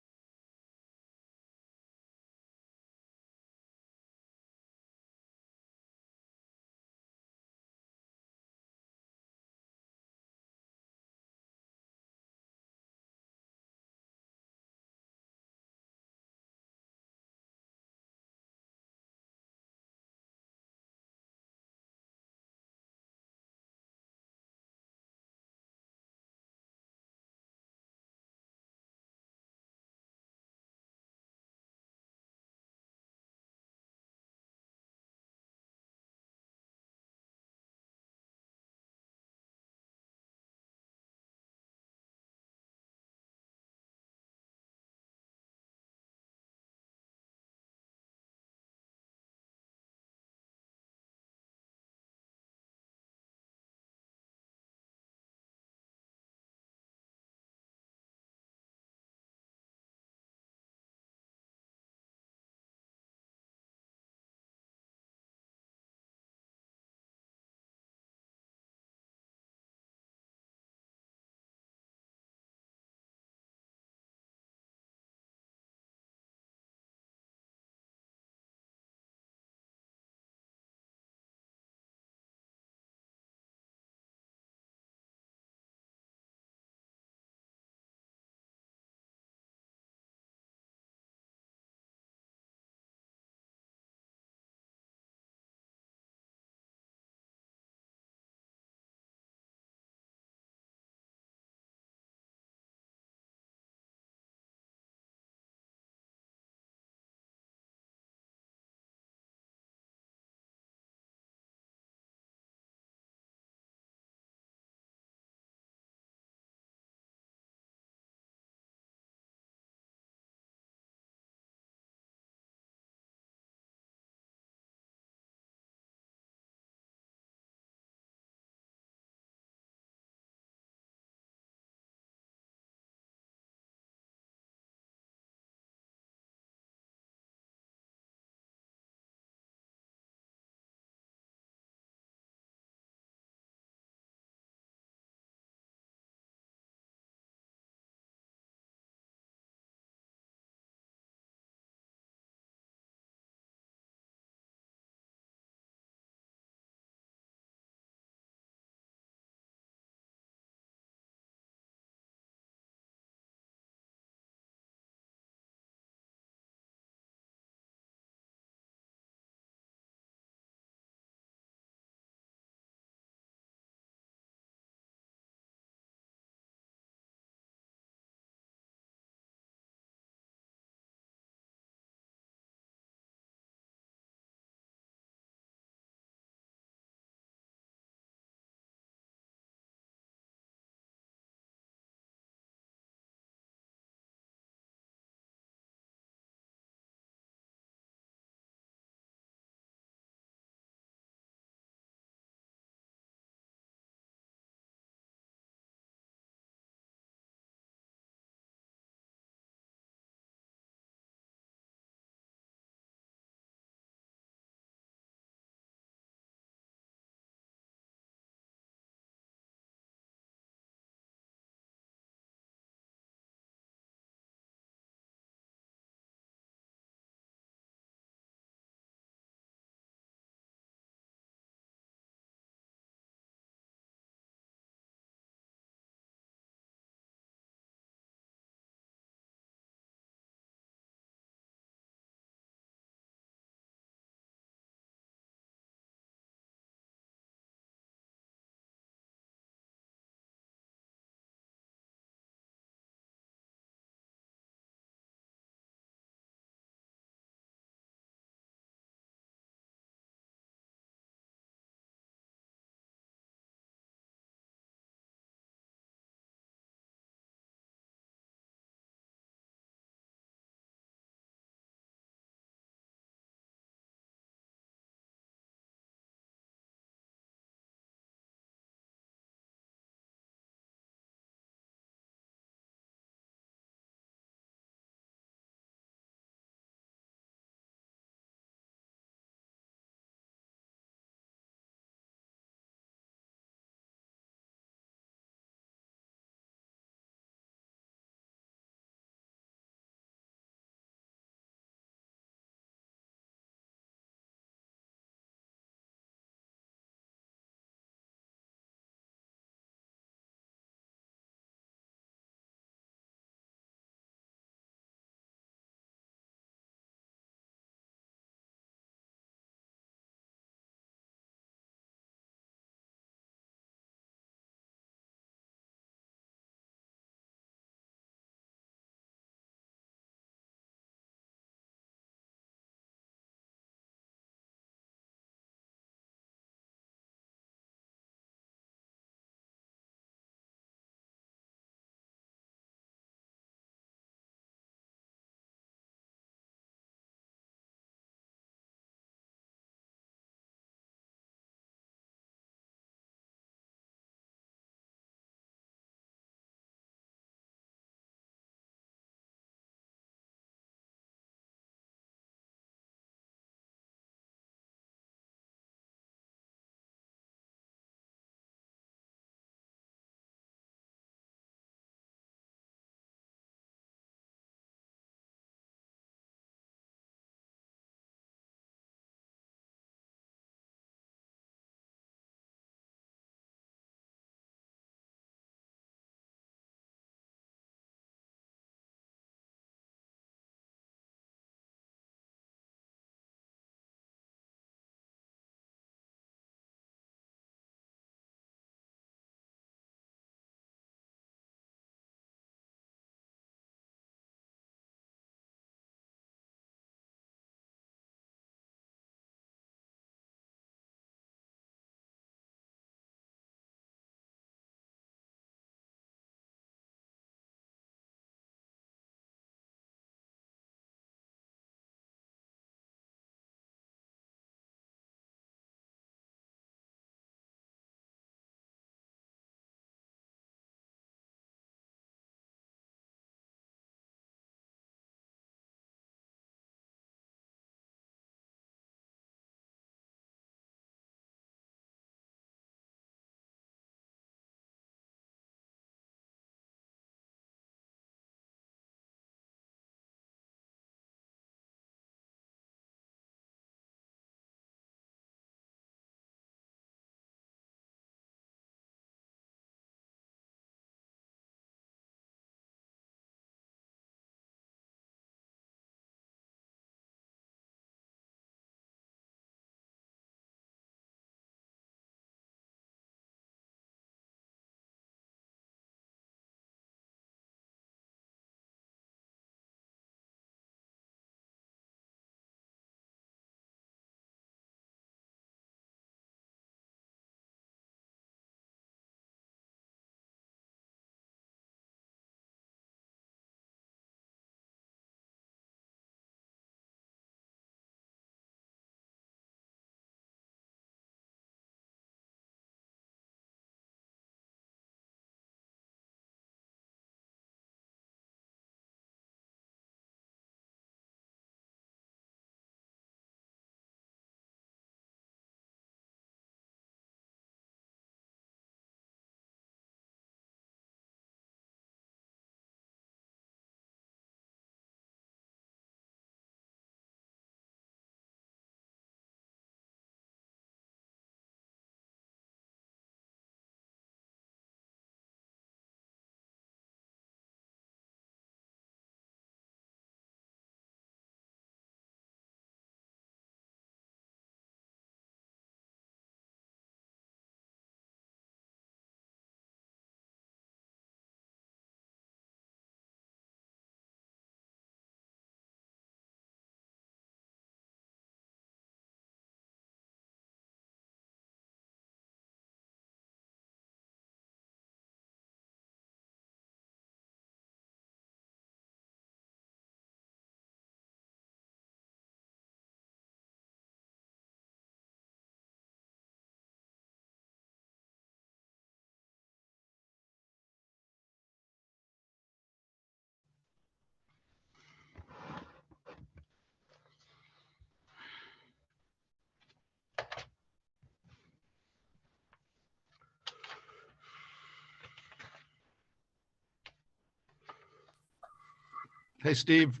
Hey, Steve.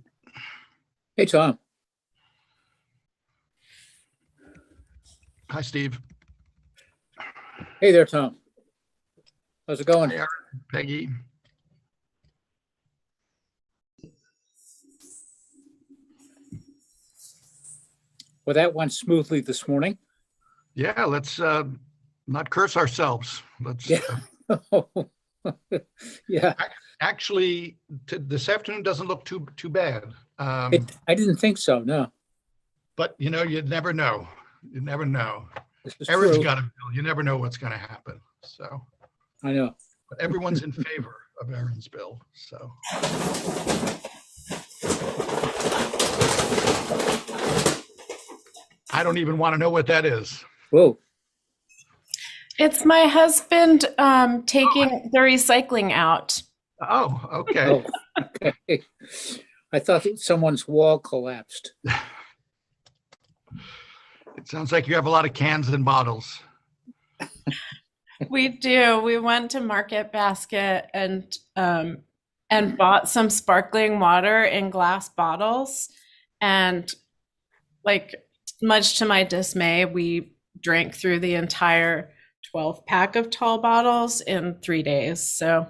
Hey, Tom. Hi, Steve. Hey there, Tom. How's it going? Hi, Aaron, Peggy. Well, that went smoothly this morning. Yeah, let's not curse ourselves. Let's. Yeah. Yeah. Actually, this afternoon doesn't look too bad. I didn't think so. No. But you never know. You never know. This is Aaron's true. got a bill. You never know what's going to happen. So. I know. But everyone's in favor of Aaron's bill. So. I don't even want to know what that is. Whoa. It's my husband taking the recycling out. Oh, okay. Oh, okay. I thought that someone's wall collapsed. It sounds like you have a lot of cans and bottles. We do. We went to Market Basket and bought some sparkling water in glass bottles. And like, much to my dismay, we drank through the entire 12-pack of tall bottles in 3 days. So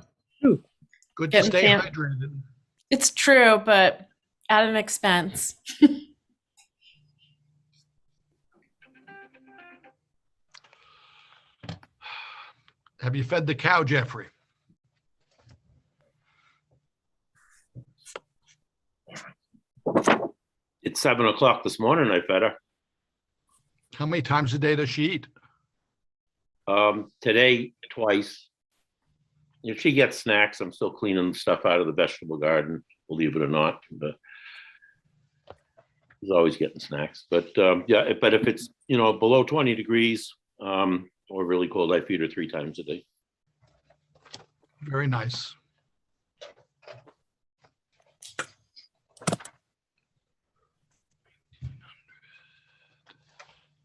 good to stay hydrated. It's true, but at an expense. Have you fed the cow, Jeffrey? It's 7 o'clock this morning. I fed her. How many times a day does she eat? Today, twice. If she gets snacks, I'm still cleaning stuff out of the vegetable garden, believe it or not. But she's always getting snacks. But yeah, but if it's below 20 degrees or really cold, I feed her 3 times a day. Very nice.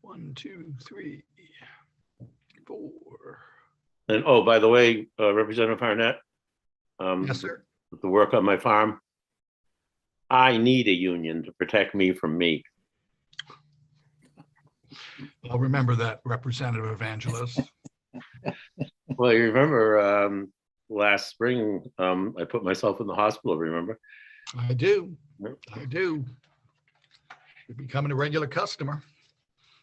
One, 2, 3, 4. And oh, by the way, Representative Harnett, yes, sir. The work on my farm, I need a union to protect me from me. I'll remember that, Representative Evangelist. Well, you remember last spring, I put myself in the hospital, remember? I do. I do. You're becoming a regular customer.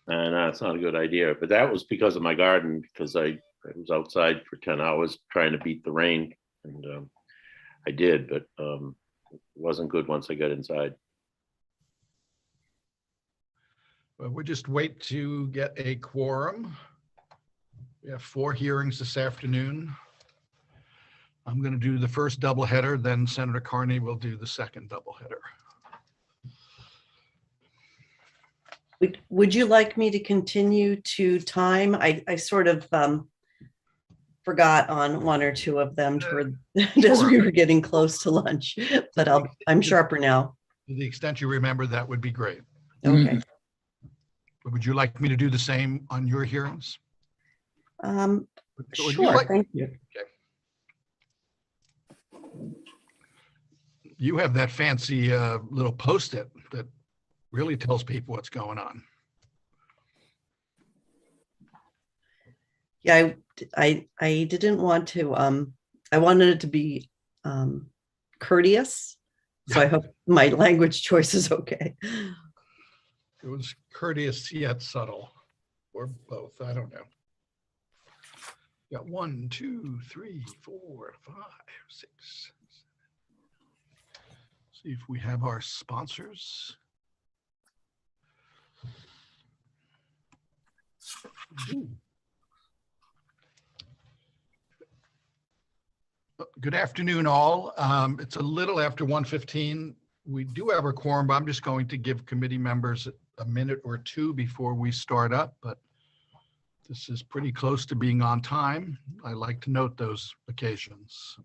And it's not a good idea, but that was because of my garden, because I was outside for 10 hours trying to beat the rain, and I did, but it wasn't good once I got inside. Well, we'll just wait to get a quorum. We have 4 hearings this afternoon. I'm going to do the first doubleheader, then Senator Carney will do the second doubleheader. Would you like me to continue to time? I sort of forgot on 1 or 2 of them toward as we were getting close to lunch, but I'm sharper now. To the extent you remember, that would be great. Okay. But would you like me to do the same on your hearings? Sure, thank you. Okay. You have that fancy little Post-it that really tells people what's going on. Yeah, I didn't want to, I wanted it to be courteous. So I hope my language choice is okay. It was courteous yet subtle, or both, I don't know. Got 1, 2, 3, 4, 5, 6. 7. See if we have our sponsors. Ooh. Good afternoon, all. It's a little after 1:15. We do have a quorum, but I'm just going to give committee members a minute or 2 before we start up, but this is pretty close to being on time. I like to note those occasions.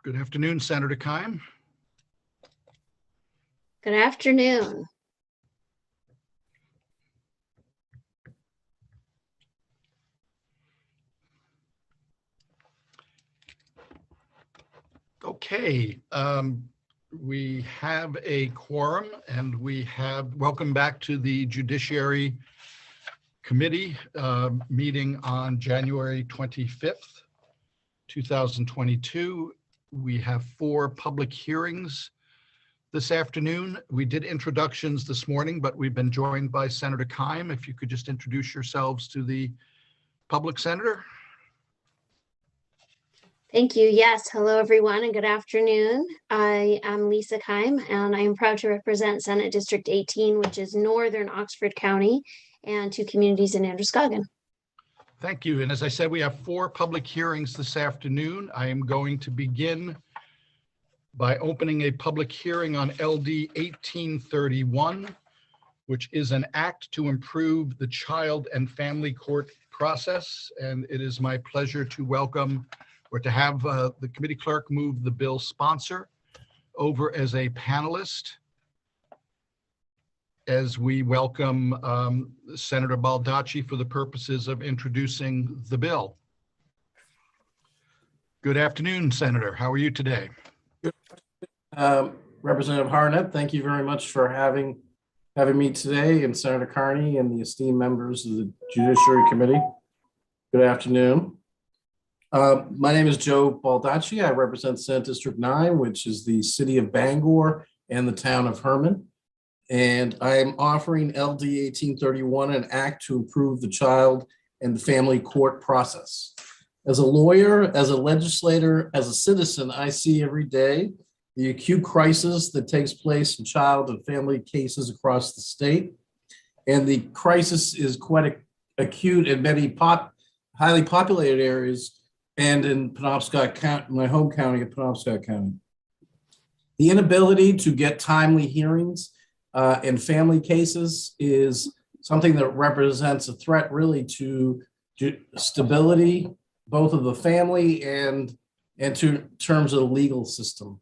Good afternoon, Senator Keim. Good afternoon. Okay, we have a quorum and welcome back to the Judiciary Committee meeting on January 25th, 2022. We have 4 public hearings this afternoon. We did introductions this morning, but we've been joined by Senator Keim. If you could just introduce yourselves to the public, Senator. Thank you. Yes. Hello, everyone, and good afternoon. I am Lisa Keim, and I am proud to represent Senate District 18, which is northern Oxford County, and 2 communities in Androscoggin. Thank you. And as I said, we have 4 public hearings this afternoon. I am going to begin by opening a public hearing on LD 1831, which is an act to improve the child and family court process. And it is my pleasure to welcome or to have the committee clerk move the bill sponsor over as a panelist as we welcome Senator Baldacci for the purposes of introducing the bill. Good afternoon, Senator. How are you today? Representative Harnett, thank you very much for having me today, and Senator Carney and the esteemed members of the Judiciary Committee. Good afternoon. My name is Joe Baldacci. I represent Senate District 9, which is the city of Bangor and the town of Herman. And I am offering LD 1831, an act to improve the child and the family court process. As a lawyer, as a legislator, as a citizen, I see every day the acute crisis that takes place in child and family cases across the state. And the crisis is quite acute in many highly populated areas and in Penobscot County, my home county of Penobscot County. The inability to get timely hearings in family cases is something that represents a threat really to stability, both of the family and to terms of the legal system.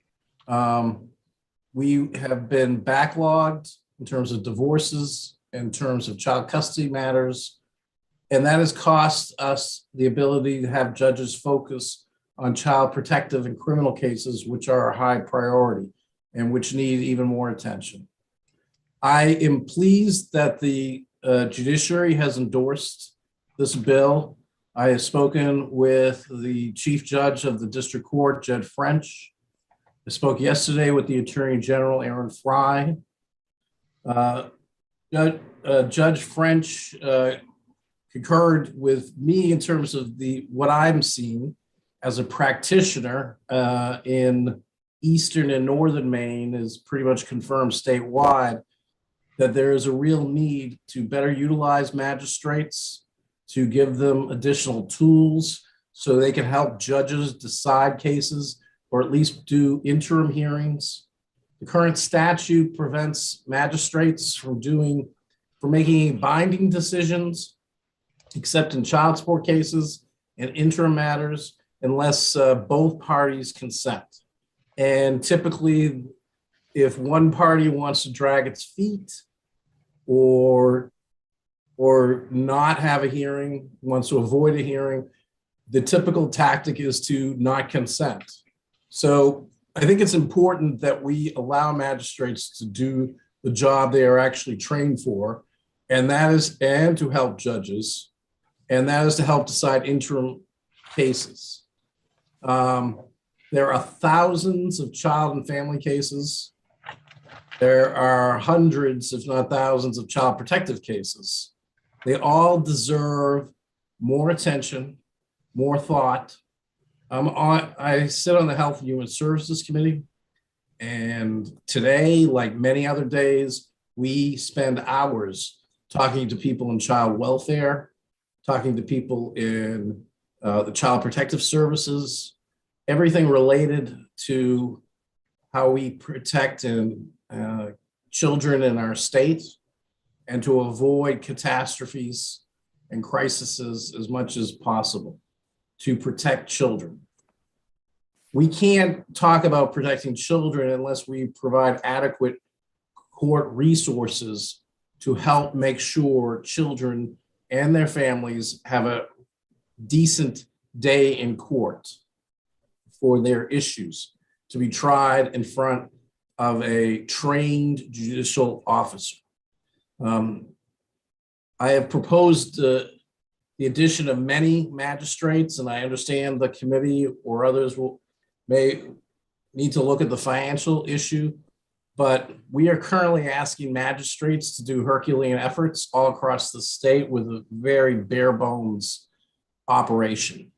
We have been backlogged in terms of divorces, in terms of child custody matters, and that has cost us the ability to have judges focus on child protective and criminal cases, which are a high priority and which need even more attention. I am pleased that the judiciary has endorsed this bill. I have spoken with the chief judge of the district court, Judge French. I spoke yesterday with the Attorney General, Aaron Fry. Judge French concurred with me in terms of what I'm seeing as a practitioner in Eastern and Northern Maine is pretty much confirmed statewide that there is a real need to better utilize magistrates, to give them additional tools so they can help judges decide cases or at least do interim hearings. The current statute prevents magistrates from making binding decisions, except in child support cases and interim matters, unless both parties consent. And typically, if one party wants to drag its feet or not have a hearing, wants to avoid a hearing, the typical tactic is to not consent. So I think it's important that we allow magistrates to do the job they are actually trained for, and to help judges, and that is to help decide interim cases. There are thousands of child and family cases. There are hundreds, if not thousands, of child protective cases. They all deserve more attention, more thought. I sit on the Health and Human Services Committee, and today, like many other days, we spend hours talking to people in child welfare, talking to people in the Child Protective Services, everything related to how we protect children in our state and to avoid catastrophes and crises as much as possible to protect children. we can't talk about protecting children unless we provide adequate court resources to help make sure children and their families have a decent day in court for their issues to be tried in front of a trained judicial officer. I have proposed the addition of many magistrates, and I understand the committee or others may need to look at the financial issue, but we are currently asking magistrates to do Herculean efforts all across the state with a very bare bones operation.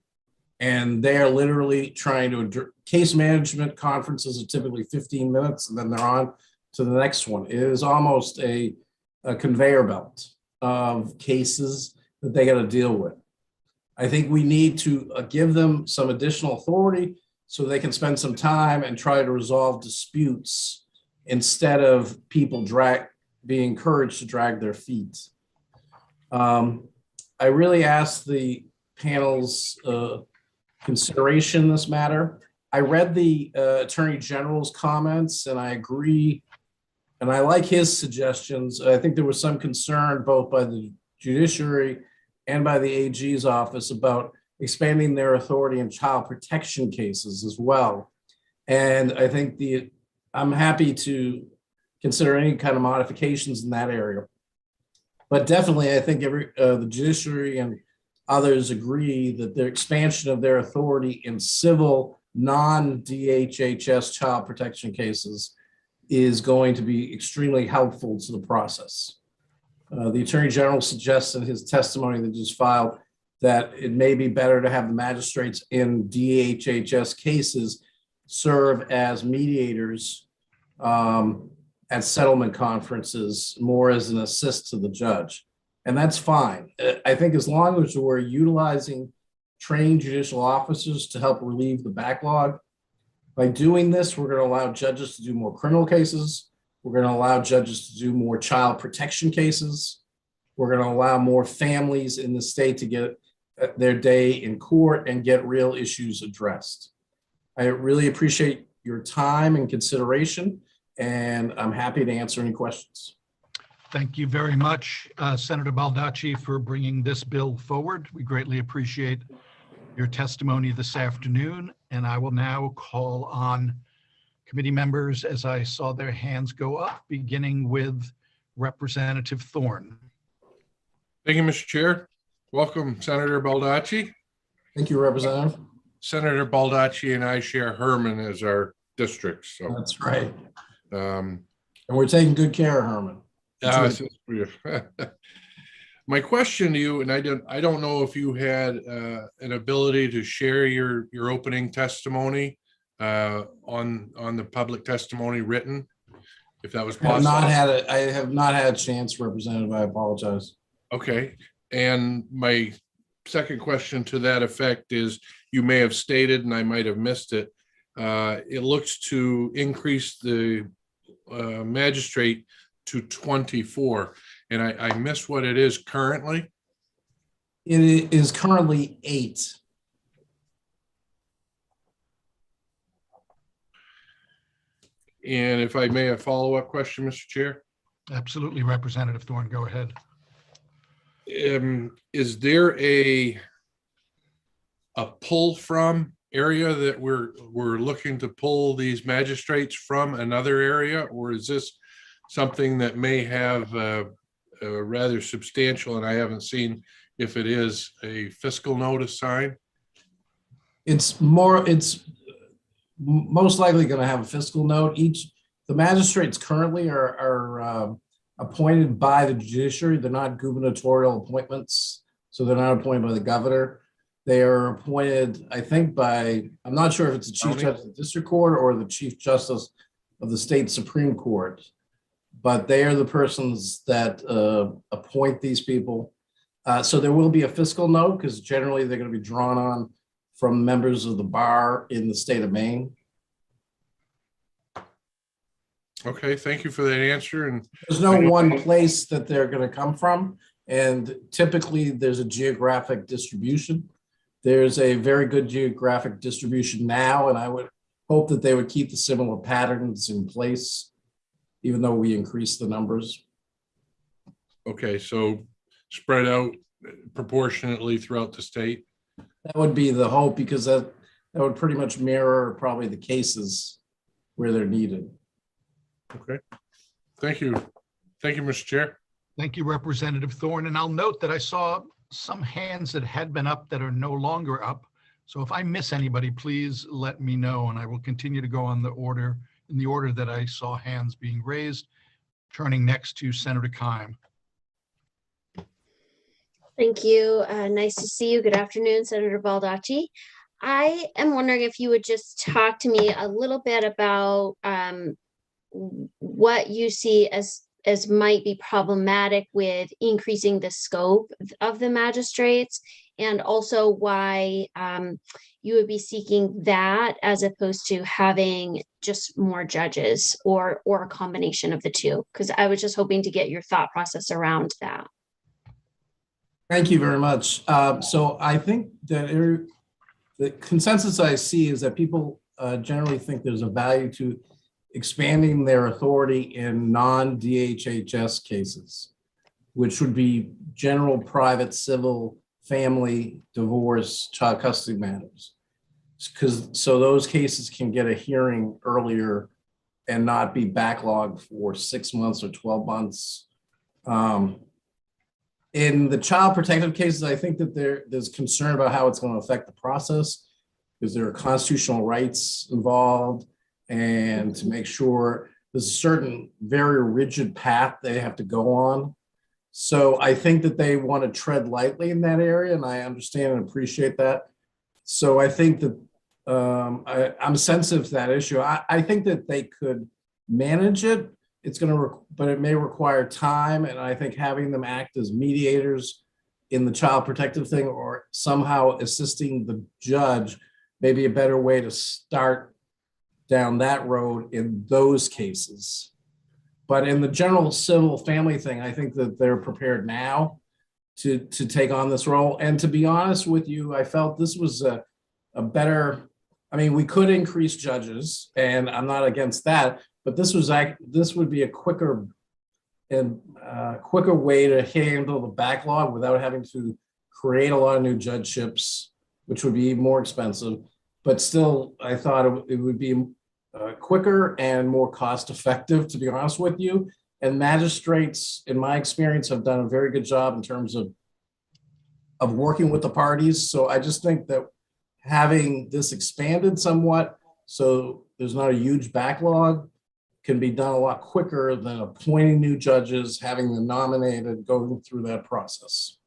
And they are literally trying to, case management conferences are typically 15 minutes and then they're on to the next one. It is almost a conveyor belt of cases that they got to deal with. I think we need to give them some additional authority so they can spend some time and try to resolve disputes instead of people being encouraged to drag their feet. I really ask the panel's consideration in this matter. I read the Attorney General's comments and I agree, and I like his suggestions. I think there was some concern both by the judiciary and by the AG's office about expanding their authority in child protection cases as well. And I think I'm happy to consider any kind of modifications in that area. But definitely, I think the judiciary and others agree that the expansion of their authority in civil non-DHHS child protection cases is going to be extremely helpful to the process. The Attorney General suggests in his testimony that just filed that it may be better to have the magistrates in DHHS cases serve as mediators at settlement conferences more as an assist to the judge. And that's fine. I think as long as we're utilizing trained judicial officers to help relieve the backlog, by doing this, we're going to allow judges to do more criminal cases. We're going to allow judges to do more child protection cases. We're going to allow more families in the state to get their day in court and get real issues addressed. I really appreciate your time and consideration, and I'm happy to answer any questions. Thank you very much, Senator Baldacci, for bringing this bill forward. We greatly appreciate your testimony this afternoon, and I will now call on committee members as I saw their hands go up, beginning with Representative Thorne. Thank you, Mr. Chair. Welcome, Senator Baldacci. Thank you, Representative. Senator Baldacci and I share Herman as our district. So that's right. And we're taking good care of Herman. My question to you, and I don't know if you had an ability to share your opening testimony on the public testimony written, if that was possible. I have not had a chance, Representative. I apologize. Okay. And my second question to that effect is, you may have stated, and I might have missed it, it looks to increase the magistrate to 24. And I missed what it is currently. It is currently 8. And if I may, a follow-up question, Mr. Chair? Absolutely, Representative Thorne, go ahead. Is there a pull from area that we're looking to pull these magistrates from another area, or is this something that may have a rather substantial, and I haven't seen if it is, a fiscal notice sign? It's most likely going to have a fiscal note. The magistrates currently are appointed by the judiciary. They're not gubernatorial appointments, so they're not appointed by the governor. They are appointed, I think, by, I'm not sure if it's the Chief Justice of the District Court or the Chief Justice of the State Supreme Court, but they are the persons that appoint these people. So there will be a fiscal note, because generally they're going to be drawn on from members of the bar in the state of Maine. Okay, thank you for that answer. And there's no one place that they're going to come from, and typically there's a geographic distribution. there's a very good geographic distribution now, and I would hope that they would keep the similar patterns in place, even though we increase the numbers. Okay, so spread out proportionately throughout the state. That would be the hope, because that would pretty much mirror probably the cases where they're needed. Okay, thank you. Thank you, Mr. Chair. Thank you, Representative Thorne. And I'll note that I saw some hands that had been up that are no longer up. So if I miss anybody, please let me know, and I will continue to go on the order, in the order that I saw hands being raised. Turning next to Senator Keim. Thank you. Nice to see you. Good afternoon, Senator Baldacci. I am wondering if you would just talk to me a little bit about what you see as might be problematic with increasing the scope of the magistrates, and also why you would be seeking that as opposed to having just more judges, or a combination of the two, because I was just hoping to get your thought process around that. Thank you very much. So I think that the consensus I see is that people generally think there's a value to expanding their authority in non-DHHS cases, which would be general, private, civil, family, divorce, child custody matters. So those cases can get a hearing earlier and not be backlogged for 6 months or 12 months. In the child protective cases, I think that there's concern about how it's going to affect the process, because there are constitutional rights involved, and to make sure there's a certain very rigid path they have to go on. So I think that they want to tread lightly in that area, and I understand and appreciate that. So I think that I'm sensitive to that issue. I think that they could manage it. It's going to, but it may require time, and I think having them act as mediators in the child protective thing, or somehow assisting the judge, may be a better way to start down that road in those cases. But in the general civil family thing, I think that they're prepared now to take on this role. And to be honest with you, I felt this was a better, I mean, we could increase judges, and I'm not against that, but this would be a quicker way to handle the backlog without having to create a lot of new judgeships, which would be more expensive. But still, I thought it would be quicker and more cost effective, to be honest with you. And magistrates, in my experience, have done a very good job in terms of working with the parties. So I just think that having this expanded somewhat, so there's not a huge backlog, can be done a lot quicker than appointing new judges, having them nominated, going through that process.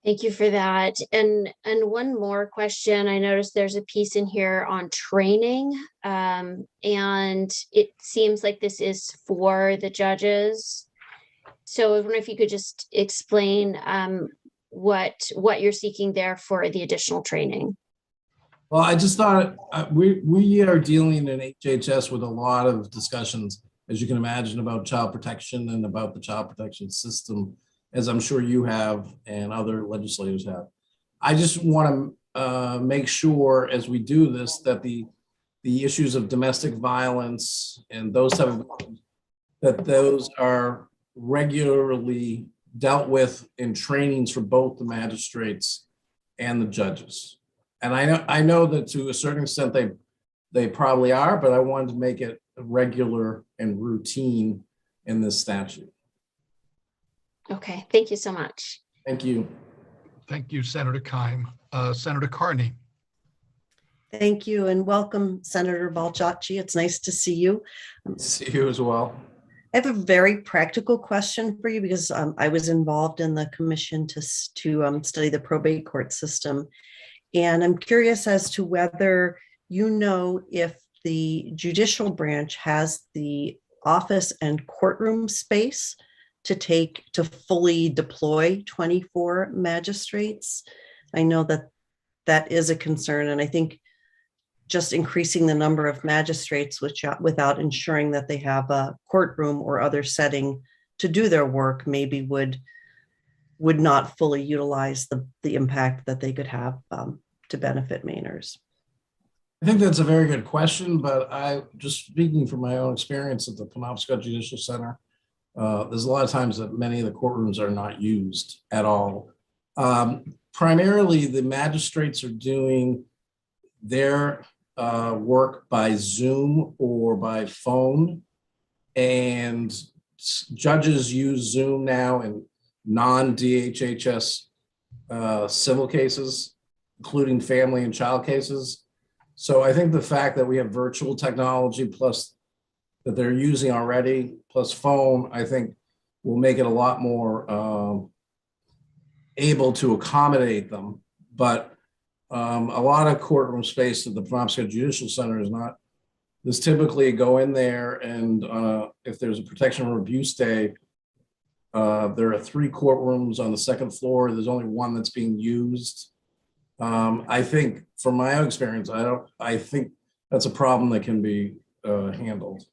Thank you for that. And one more question. I noticed there's a piece in here on training, and it seems like this is for the judges. So I wonder if you could just explain what you're seeking there for the additional training. Well, I just thought we are dealing in HHS with a lot of discussions, as you can imagine, about child protection and about the child protection system, as I'm sure you have and other legislators have. I just want to make sure as we do this that the issues of domestic violence and those type of things, that those are regularly dealt with in trainings for both the magistrates and the judges. And I know that to a certain extent they probably are, but I wanted to make it regular and routine in this statute. Okay, thank you so much. Thank you. Thank you, Senator Keim. Senator Carney. Thank you, and welcome, Senator Baldacci. It's nice to see you. See you as well. I have a very practical question for you, because I was involved in the commission to study the probate court system. And I'm curious as to whether you know if the judicial branch has the office and courtroom space to fully deploy 24 magistrates. I know that is a concern, and I think just increasing the number of magistrates without ensuring that they have a courtroom or other setting to do their work maybe would would not fully utilize the impact that they could have to benefit Mainers? I think that's a very good question, but I, just speaking from my own experience at the Penobscot Judicial Center, there's a lot of times that many of the courtrooms are not used at all. Primarily, the magistrates are doing their work by Zoom or by phone, and judges use Zoom now in non-DHHS civil cases, including family and child cases. So I think the fact that we have virtual technology plus that they're using already, plus phone, I think will make it a lot more able to accommodate them. But a lot of courtroom space at the Penobscot Judicial Center is not. There's typically go in there, and if there's a protection from abuse day, there are 3 courtrooms on the 2nd floor. There's only 1 that's being used. I think, from my own experience, I think that's a problem that can be handled.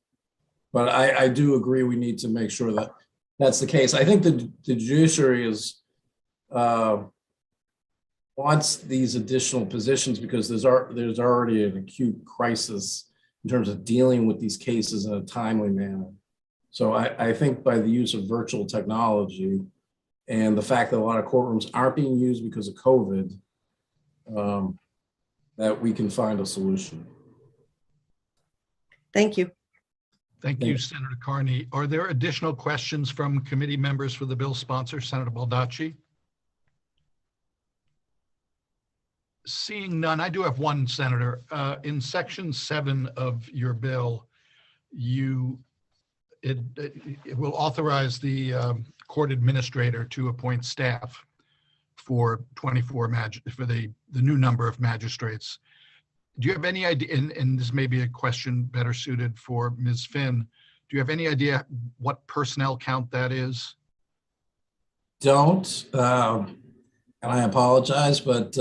But I do agree we need to make sure that that's the case. I think the judiciary is wants these additional positions because there's already an acute crisis in terms of dealing with these cases in a timely manner. So I think by the use of virtual technology and the fact that a lot of courtrooms aren't being used because of COVID, that we can find a solution. Thank you. Thank you, Senator Carney. Are there additional questions from committee members for the bill sponsor, Senator Baldacci? Seeing none, I do have one, Senator. In section 7 of your bill, it will authorize the court administrator to appoint staff for 24 for the new number of magistrates. Do you have any idea, and this may be a question better suited for Ms. Finn, do you have any idea what personnel count that is? Don't, and I apologize, but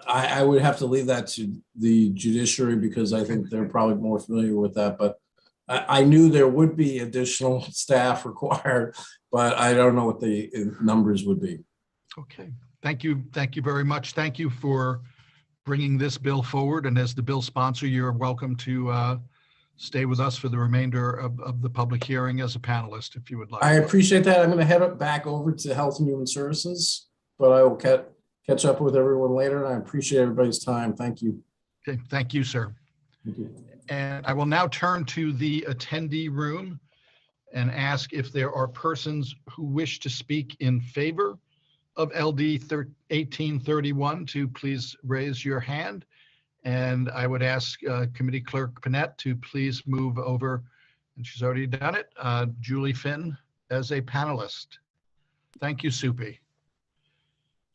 I would have to leave that to the judiciary because I think they're probably more familiar with that. But I knew there would be additional staff required, but I don't know what the numbers would be. Okay, thank you. Thank you very much. Thank you for bringing this bill forward. And as the bill sponsor, you're welcome to stay with us for the remainder of the public hearing as a panelist, if you would like. I appreciate that. I'm going to head back over to Health and Human Services, but I will catch up with everyone later. And I appreciate everybody's time. Thank you. Okay, thank you, sir. Thank you. And I will now turn to the attendee room and ask if there are persons who wish to speak in favor of LD 1831 to please raise your hand. And I would ask Committee Clerk Panett to please move over, and she's already done it, Julie Finn as a panelist. Thank you, Supi.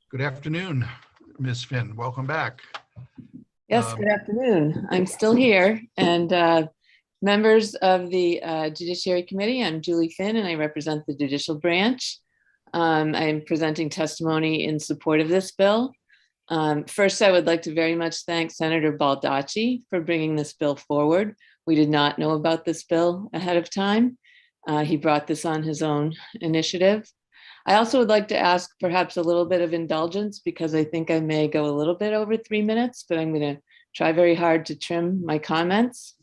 Good afternoon, Ms. Finn. Welcome back. Yes, good afternoon. I'm still here. And members of the Judiciary Committee, I'm Julie Finn and I represent the judicial branch. I'm presenting testimony in support of this bill. First, I would like to very much thank Senator Baldacci for bringing this bill forward. We did not know about this bill ahead of time. He brought this on his own initiative. I also would like to ask perhaps a little bit of indulgence because I think I may go a little bit over 3 minutes, but I'm going to try very hard to trim my comments.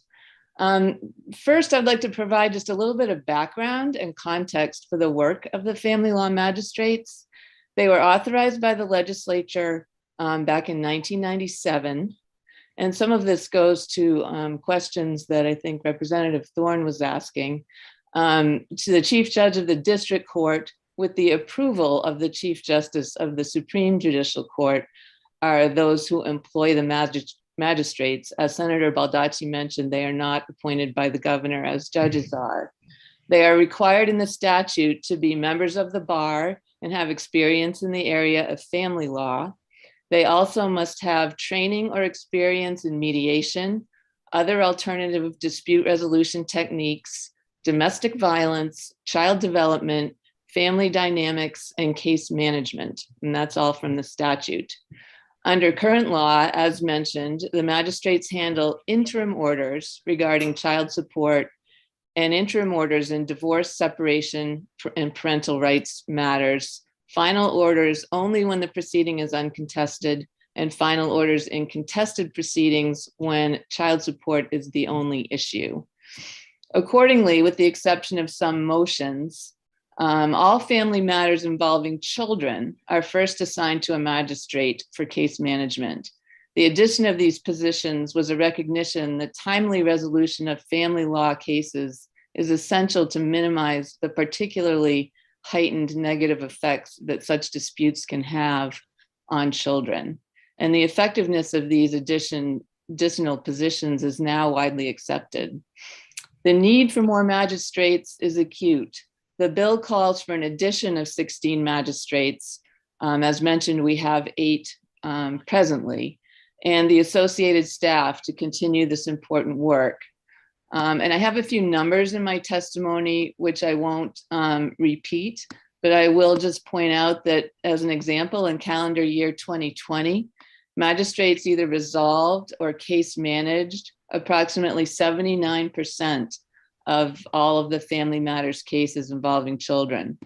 First, I'd like to provide just a little bit of background and context for the work of the family law magistrates. They were authorized by the legislature back in 1997. And some of this goes to questions that I think Representative Thorne was asking. To the Chief Judge of the District Court, with the approval of the Chief Justice of the Supreme Judicial Court, are those who employ the magistrates. As Senator Baldacci mentioned, they are not appointed by the governor as judges are. They are required in the statute to be members of the bar and have experience in the area of family law. They also must have training or experience in mediation, other alternative dispute resolution techniques, domestic violence, child development, family dynamics, and case management. And that's all from the statute. Under current law, as mentioned, the magistrates handle interim orders regarding child support and interim orders in divorce, separation, and parental rights matters, final orders only when the proceeding is uncontested, and final orders in contested proceedings when child support is the only issue. Accordingly, with the exception of some motions, all family matters involving children are first assigned to a magistrate for case management. The addition of these positions was a recognition that timely resolution of family law cases is essential to minimize the particularly heightened negative effects that such disputes can have on children. And the effectiveness of these additional positions is now widely accepted. The need for more magistrates is acute. The bill calls for an addition of 16 magistrates. As mentioned, we have 8 presently, and the associated staff to continue this important work. And I have a few numbers in my testimony, which I won't repeat, but I will just point out that as an example, in calendar year 2020, magistrates either resolved or case managed approximately 79% of all of the family matters cases involving children.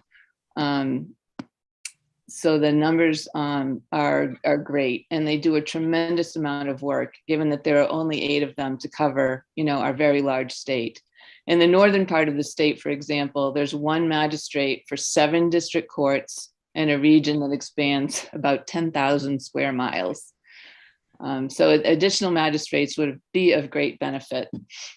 So the numbers are great, and they do a tremendous amount of work, given that there are only 8 of them to cover, our very large state. In the northern part of the state, for example, there's 1 magistrate for 7 district courts in a region that expands about 10,000 square miles. So additional magistrates would be of great benefit.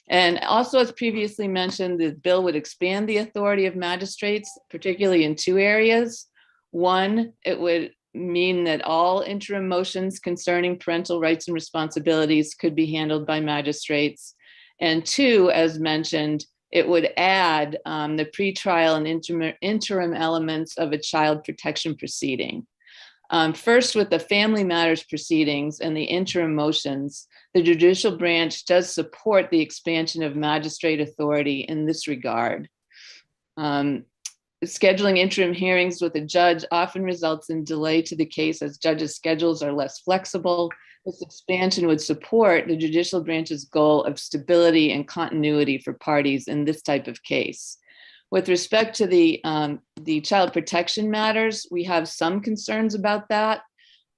And also, as previously mentioned, the bill would expand the authority of magistrates, particularly in 2 areas. 1, it would mean that all interim motions concerning parental rights and responsibilities could be handled by magistrates. And 2, as mentioned, it would add the pretrial and interim elements of a child protection proceeding. First, with the family matters proceedings and the interim motions, the judicial branch does support the expansion of magistrate authority in this regard. Scheduling interim hearings with a judge often results in delay to the case as judges' schedules are less flexible. This expansion would support the judicial branch's goal of stability and continuity for parties in this type of case. With respect to the child protection matters, we have some concerns about that.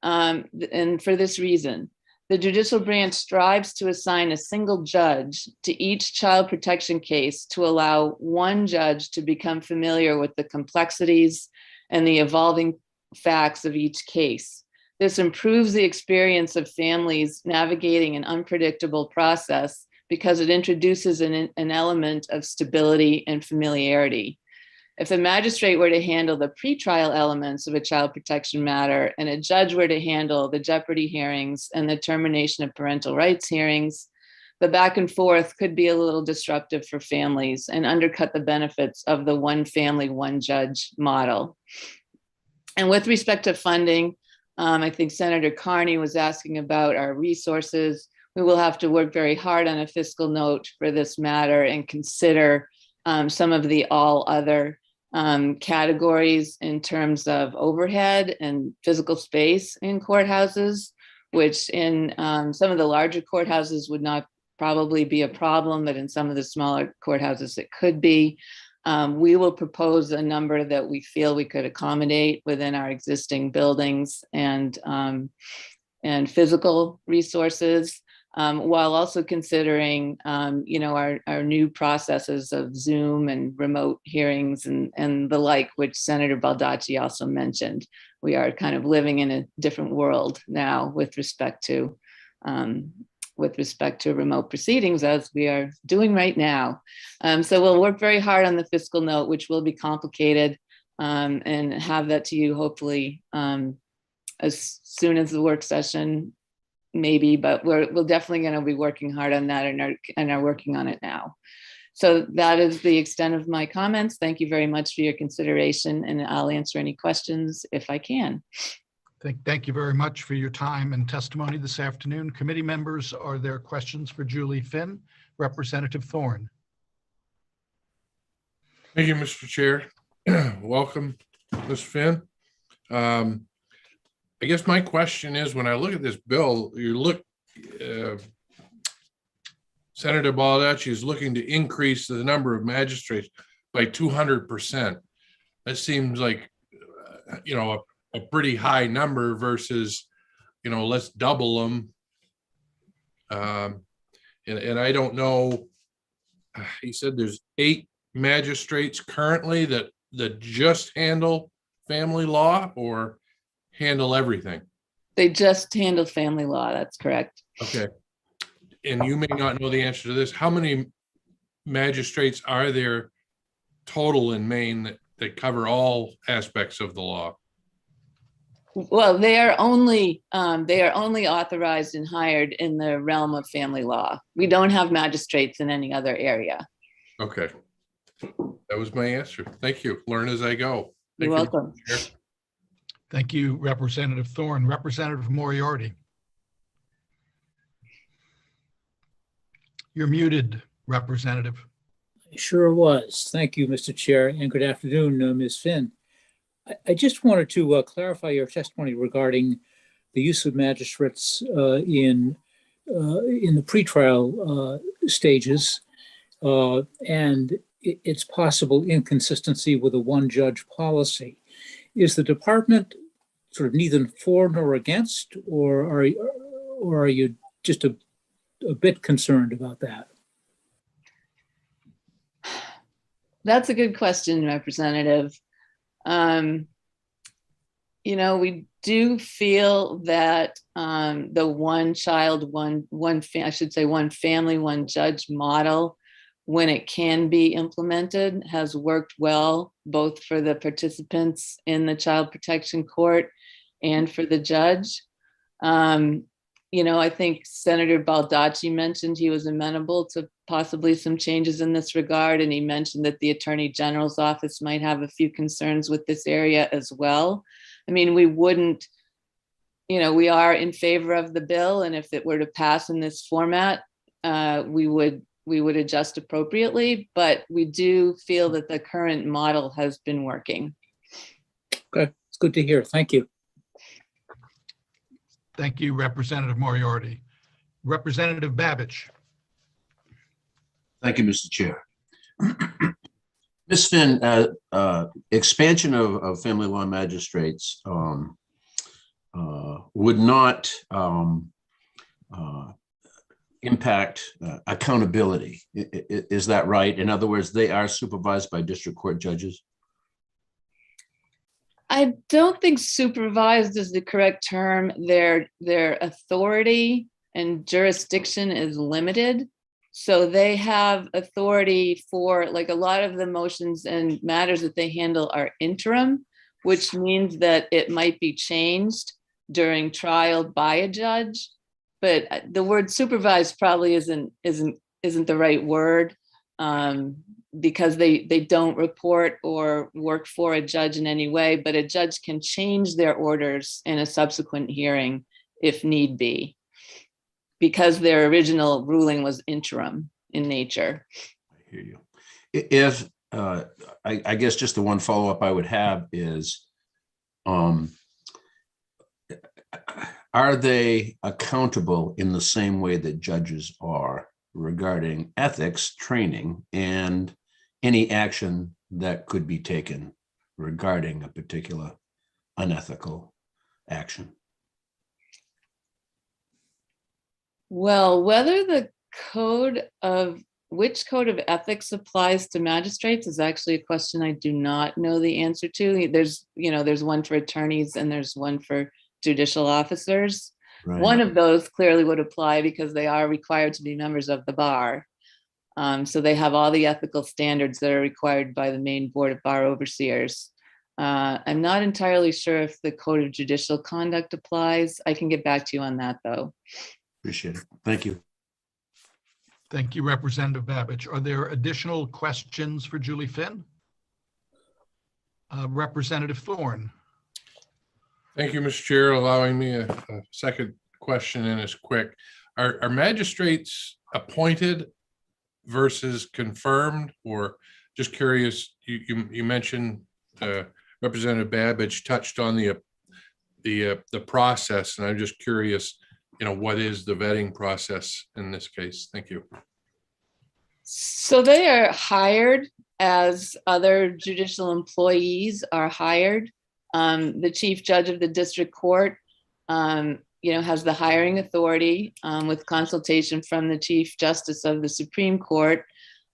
And for this reason, the judicial branch strives to assign a single judge to each child protection case to allow one judge to become familiar with the complexities and the evolving facts of each case. This improves the experience of families navigating an unpredictable process because it introduces an element of stability and familiarity. If a magistrate were to handle the pretrial elements of a child protection matter and a judge were to handle the jeopardy hearings and the termination of parental rights hearings, the back and forth could be a little disruptive for families and undercut the benefits of the one family, one judge model. And with respect to funding, I think Senator Carney was asking about our resources. We will have to work very hard on a fiscal note for this matter and consider some of the all other categories in terms of overhead and physical space in courthouses, which in some of the larger courthouses would not probably be a problem, but in some of the smaller courthouses it could be. We will propose a number that we feel we could accommodate within our existing buildings and physical resources, while also considering, our new processes of Zoom and remote hearings and the like, which Senator Baldacci also mentioned. We are kind of living in a different world now with respect to remote proceedings, as we are doing right now. So we'll work very hard on the fiscal note, which will be complicated, and have that to you hopefully as soon as the work session, maybe, but we're definitely going to be working hard on that and are working on it now. So that is the extent of my comments. Thank you very much for your consideration, and I'll answer any questions if I can. Thank you very much for your time and testimony this afternoon. Committee members, are there questions for Julie Finn? Representative Thorne. Thank you, Mr. Chair. Welcome, Ms. Finn. I guess my question is, when I look at this bill, Senator Baldacci is looking to increase the number of magistrates by 200%. That seems like, a pretty high number versus, let's double them. And I don't know, he said there's 8 magistrates currently that just handle family law or handle everything. They just handle family law. That's correct. Okay. And you may not know the answer to this. How many magistrates are there total in Maine that cover all aspects of the law? Well, they are only authorized and hired in the realm of family law. We don't have magistrates in any other area. Okay. That was my answer. Thank you. Learn as I go. You're welcome. Thank you, Representative Thorne. Representative Moriarty. You're muted, Representative. Sure was. Thank you, Mr. Chair, and good afternoon, Ms. Finn. I just wanted to clarify your testimony regarding the use of magistrates in the pretrial stages and its possible inconsistency with a one-judge policy. Is the department sort of neither for nor against, or are you just a bit concerned about that? That's a good question, Representative. We do feel that the one child, one family, one judge model, when it can be implemented, has worked well, both for the participants in the child protection court and for the judge. I think Senator Baldacci mentioned he was amenable to possibly some changes in this regard, and he mentioned that the Attorney General's office might have a few concerns with this area as well. I mean, we wouldn't, we are in favor of the bill, and if it were to pass in this format, we would adjust appropriately, but we do feel that the current model has been working. Okay, it's good to hear. Thank you. Thank you, Representative Moriarty. Representative Babich. Thank you, Mr. Chair. Ms. Finn, expansion of family law magistrates would not impact accountability. Is that right? In other words, they are supervised by district court judges? I don't think supervised is the correct term. Their authority and jurisdiction is limited. So they have authority for, like, a lot of the motions and matters that they handle are interim, which means that it might be changed during trial by a judge. But the word supervised probably isn't the right word, because they don't report or work for a judge in any way, but a judge can change their orders in a subsequent hearing if need be, because their original ruling was interim in nature. I hear you. If I guess just the one follow-up I would have is, are they accountable in the same way that judges are regarding ethics training and any action that could be taken regarding a particular unethical action? Well, whether which code of ethics applies to magistrates is actually a question I do not know the answer to. There's one for attorneys and there's one for judicial officers. Right. One of those clearly would apply because they are required to be members of the bar. So they have all the ethical standards that are required by the Maine Board of Bar Overseers. I'm not entirely sure if the Code of Judicial Conduct applies. I can get back to you on that, though. Appreciate it. Thank you. Thank you, Representative Babich. Are there additional questions for Julie Finn? Representative Thorne. Thank you, Mr. Chair, allowing me a second question, and it's quick. Are magistrates appointed versus confirmed, or just curious? You mentioned Representative Babich touched on the process, and I'm just curious, what is the vetting process in this case? Thank you. So they are hired as other judicial employees are hired. The chief judge of the district court, has the hiring authority with consultation from the chief justice of the Supreme Court.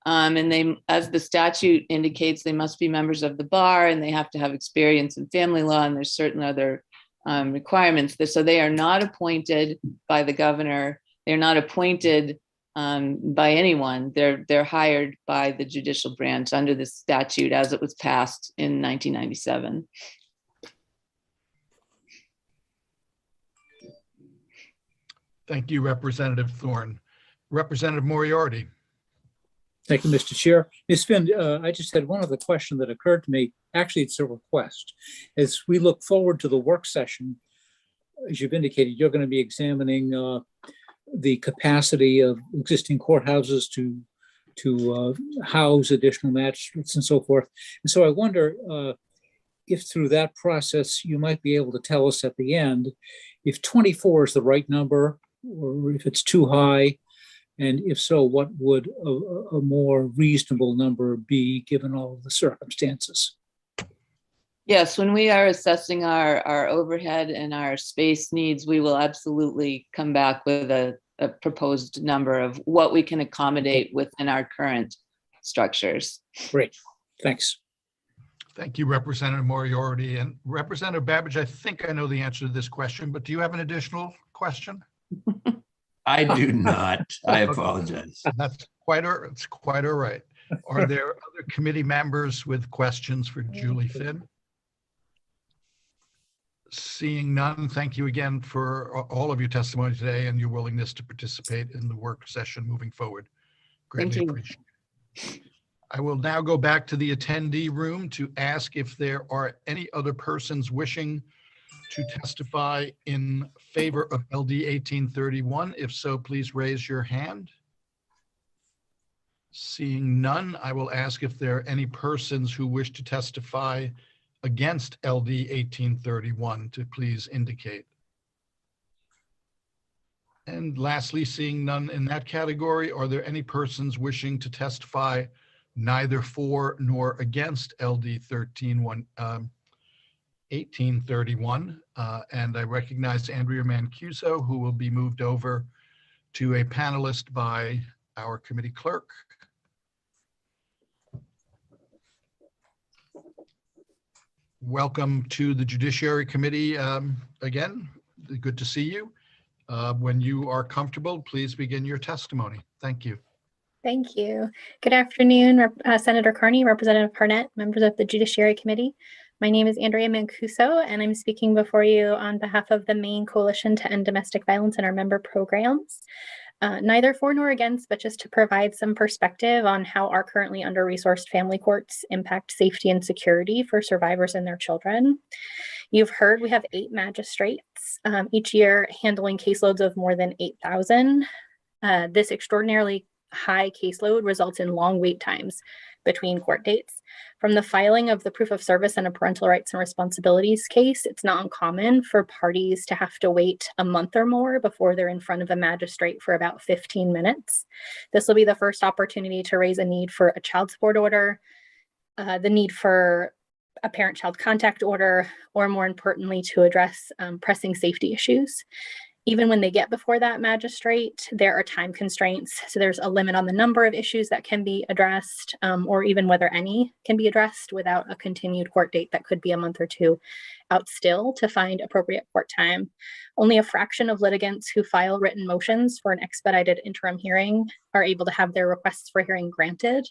And they, as the statute indicates, they must be members of the bar and they have to have experience in family law, and there's certain other requirements. So they are not appointed by the governor. They're not appointed by anyone. They're hired by the judicial branch under the statute as it was passed in 1997. Thank you, Representative Thorne. Representative Moriarty. Thank you, Mr. Chair. Ms. Finn, I just had one other question that occurred to me. Actually, it's a request. As we look forward to the work session, as you've indicated, you're going to be examining the capacity of existing courthouses to house additional magistrates and so forth. And so I wonder if through that process, you might be able to tell us at the end if 24 is the right number or if it's too high. And if so, what would a more reasonable number be given all of the circumstances? Yes, when we are assessing our overhead and our space needs, we will absolutely come back with a proposed number of what we can accommodate within our current structures. Great, thanks. Thank you, Representative Moriarty. And Representative Babbage, I think I know the answer to this question, but do you have an additional question? I do not. I apologize. It's quite all right. Are there other committee members with questions for Julie Finn? Seeing none, thank you again for all of your testimony today and your willingness to participate in the work session moving forward. Greatly appreciate it. I will now go back to the attendee room to ask if there are any other persons wishing to testify in favor of LD 1831. If so, please raise your hand. Seeing none, I will ask if there are any persons who wish to testify against LD 1831 to please indicate. And lastly, seeing none in that category, are there any persons wishing to testify neither for nor against LD 1831? And I recognize Andrea Mancuso, who will be moved over to a panelist by our committee clerk. Welcome to the Judiciary Committee again. Good to see you. When you are comfortable, please begin your testimony. Thank you. Thank you. Good afternoon, Senator Carney, Representative Harnett, members of the Judiciary Committee. My name is Andrea Mancuso, and I'm speaking before you on behalf of the Maine Coalition to End Domestic Violence and our member programs. Neither for nor against, but just to provide some perspective on how our currently under-resourced family courts impact safety and security for survivors and their children. You've heard we have 8 magistrates each year handling caseloads of more than 8,000. This extraordinarily high caseload results in long wait times between court dates. From the filing of the proof of service and a parental rights and responsibilities case, it's not uncommon for parties to have to wait a month or more before they're in front of a magistrate for about 15 minutes. This will be the first opportunity to raise a need for a child support order, the need for a parent-child contact order, or more importantly, to address pressing safety issues. Even when they get before that magistrate, there are time constraints. So there's a limit on the number of issues that can be addressed, or even whether any can be addressed without a continued court date that could be a month or two out still to find appropriate court time. Only a fraction of litigants who file written motions for an expedited interim hearing are able to have their requests for hearing granted.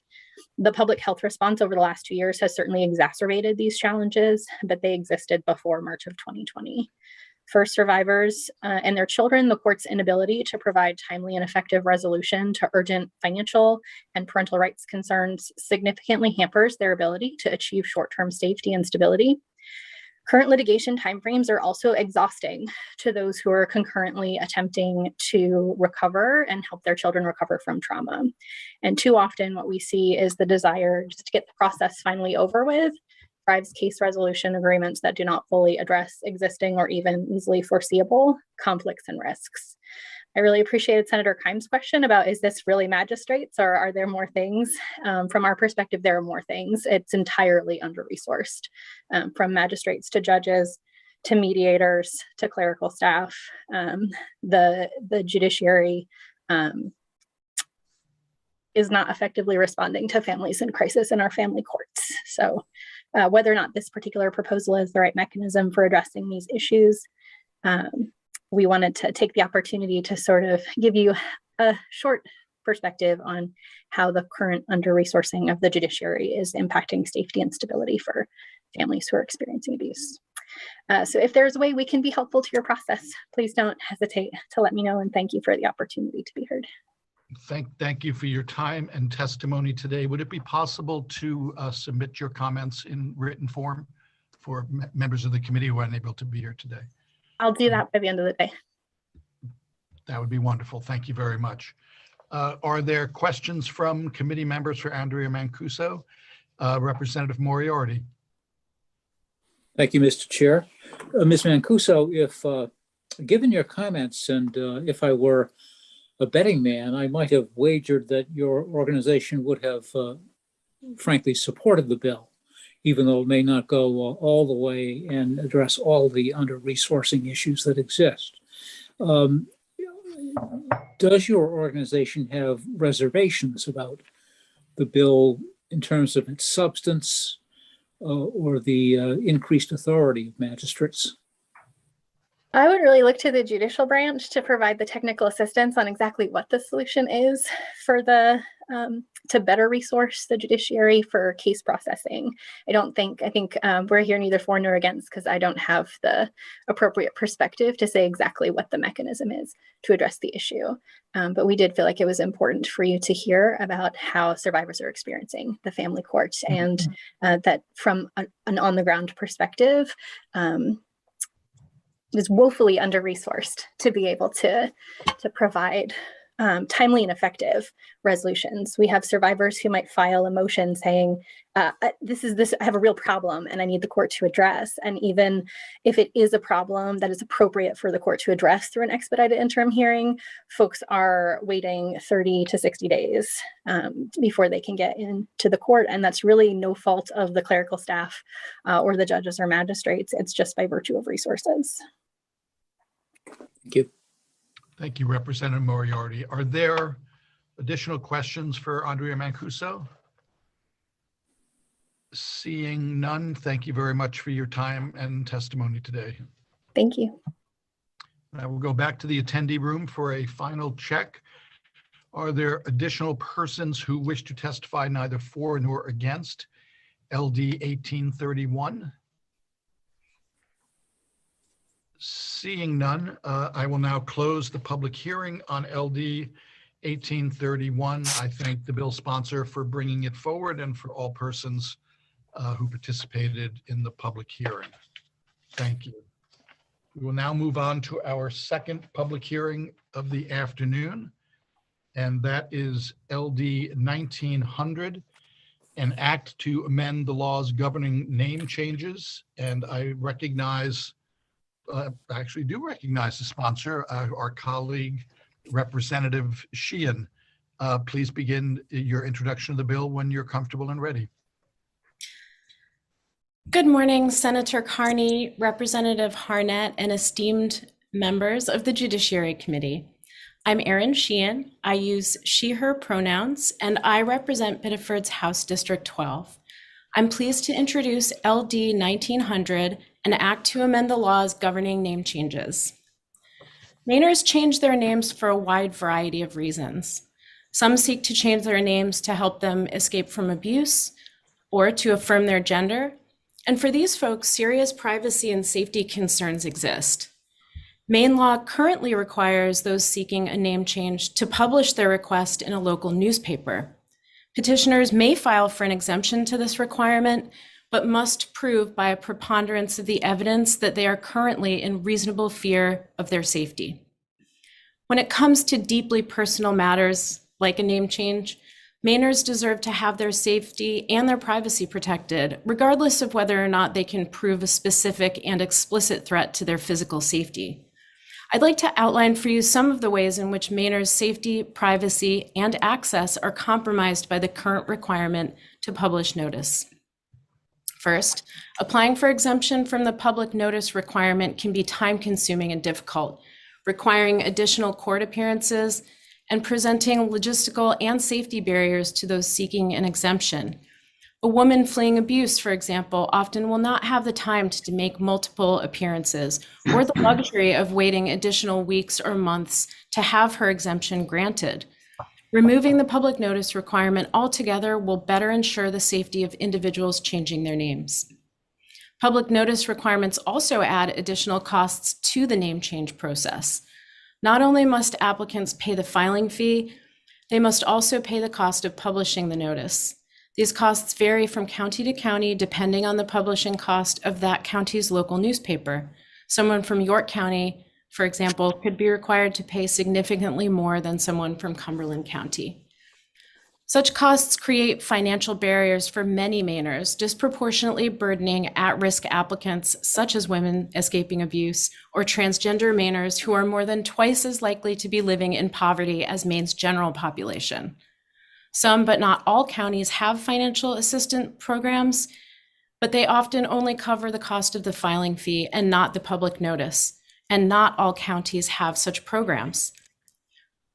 The public health response over the last 2 years has certainly exacerbated these challenges, but they existed before March of 2020. For survivors and their children, the court's inability to provide timely and effective resolution to urgent financial and parental rights concerns significantly hampers their ability to achieve short-term safety and stability. Current litigation timeframes are also exhausting to those who are concurrently attempting to recover and help their children recover from trauma. And too often what we see is the desire just to get the process finally over with drives case resolution agreements that do not fully address existing or even easily foreseeable conflicts and risks. I really appreciated Senator Kime's question about, is this really magistrates or are there more things? From our perspective, there are more things. It's entirely under-resourced, from magistrates to judges, to mediators, to clerical staff. The judiciary is not effectively responding to families in crisis in our family courts. So whether or not this particular proposal is the right mechanism for addressing these issues, we wanted to take the opportunity to sort of give you a short perspective on how the current under-resourcing of the judiciary is impacting safety and stability for families who are experiencing abuse. So if there's a way we can be helpful to your process, please don't hesitate to let me know, and thank you for the opportunity to be heard. Thank you for your time and testimony today. Would it be possible to submit your comments in written form for members of the committee who are unable to be here today? I'll do that by the end of the day. That would be wonderful. Thank you very much. Are there questions from committee members for Andrea Mancuso? Representative Moriarty. Thank you, Mr. Chair. Ms. Mancuso, if given your comments and if I were a betting man, I might have wagered that your organization would have frankly supported the bill, even though it may not go all the way and address all the under-resourcing issues that exist. Does your organization have reservations about the bill in terms of its substance or the increased authority of magistrates? I would really look to the judicial branch to provide the technical assistance on exactly what the solution is for the to better resource the judiciary for case processing. I think we're here neither for nor against, because I don't have the appropriate perspective to say exactly what the mechanism is to address the issue. But we did feel like it was important for you to hear about how survivors are experiencing the family court, and that from an on-the-ground perspective, is woefully under-resourced to be able to provide timely and effective resolutions. We have survivors who might file a motion saying, I have a real problem and I need the court to address. And even if it is a problem that is appropriate for the court to address through an expedited interim hearing, folks are waiting 30 to 60 days before they can get into the court. And that's really no fault of the clerical staff or the judges or magistrates. It's just by virtue of resources. Thank you. Thank you, Representative Moriarty. Are there additional questions for Andrea Mancuso? Seeing none, thank you very much for your time and testimony today. Thank you. I will go back to the attendee room for a final check. Are there additional persons who wish to testify neither for nor against LD 1831? Seeing none, I will now close the public hearing on LD 1831. I thank the bill sponsor for bringing it forward and for all persons who participated in the public hearing. Thank you. We will now move on to our second public hearing of the afternoon, and that is LD 1900, an act to amend the laws governing name changes. And I recognize I actually do recognize the sponsor, our colleague, Representative Sheehan. Please begin your introduction of the bill when you're comfortable and ready. Good morning, Senator Carney, Representative Harnett, and esteemed members of the Judiciary Committee. I'm Erin Sheehan. I use she, her pronouns, and I represent Biddeford's House District 12. I'm pleased to introduce LD 1900, an act to amend the laws governing name changes. Mainers change their names for a wide variety of reasons. Some seek to change their names to help them escape from abuse or to affirm their gender. And for these folks, serious privacy and safety concerns exist. Maine law currently requires those seeking a name change to publish their request in a local newspaper. Petitioners may file for an exemption to this requirement, but must prove by a preponderance of the evidence that they are currently in reasonable fear of their safety. When it comes to deeply personal matters like a name change, Mainers deserve to have their safety and their privacy protected, regardless of whether or not they can prove a specific and explicit threat to their physical safety. I'd like to outline for you some of the ways in which Mainers' safety, privacy, and access are compromised by the current requirement to publish notice. First, applying for exemption from the public notice requirement can be time-consuming and difficult, requiring additional court appearances and presenting logistical and safety barriers to those seeking an exemption. A woman fleeing abuse, for example, often will not have the time to make multiple appearances or the luxury of waiting additional weeks or months to have her exemption granted. Removing the public notice requirement altogether will better ensure the safety of individuals changing their names. Public notice requirements also add additional costs to the name change process. Not only must applicants pay the filing fee, they must also pay the cost of publishing the notice. These costs vary from county to county depending on the publishing cost of that county's local newspaper. Someone from York County, for example, could be required to pay significantly more than someone from Cumberland County. Such costs create financial barriers for many Mainers, disproportionately burdening at-risk applicants such as women escaping abuse or transgender Mainers who are more than twice as likely to be living in poverty as Maine's general population. Some, but not all counties have financial assistance programs, but they often only cover the cost of the filing fee and not the public notice, and not all counties have such programs.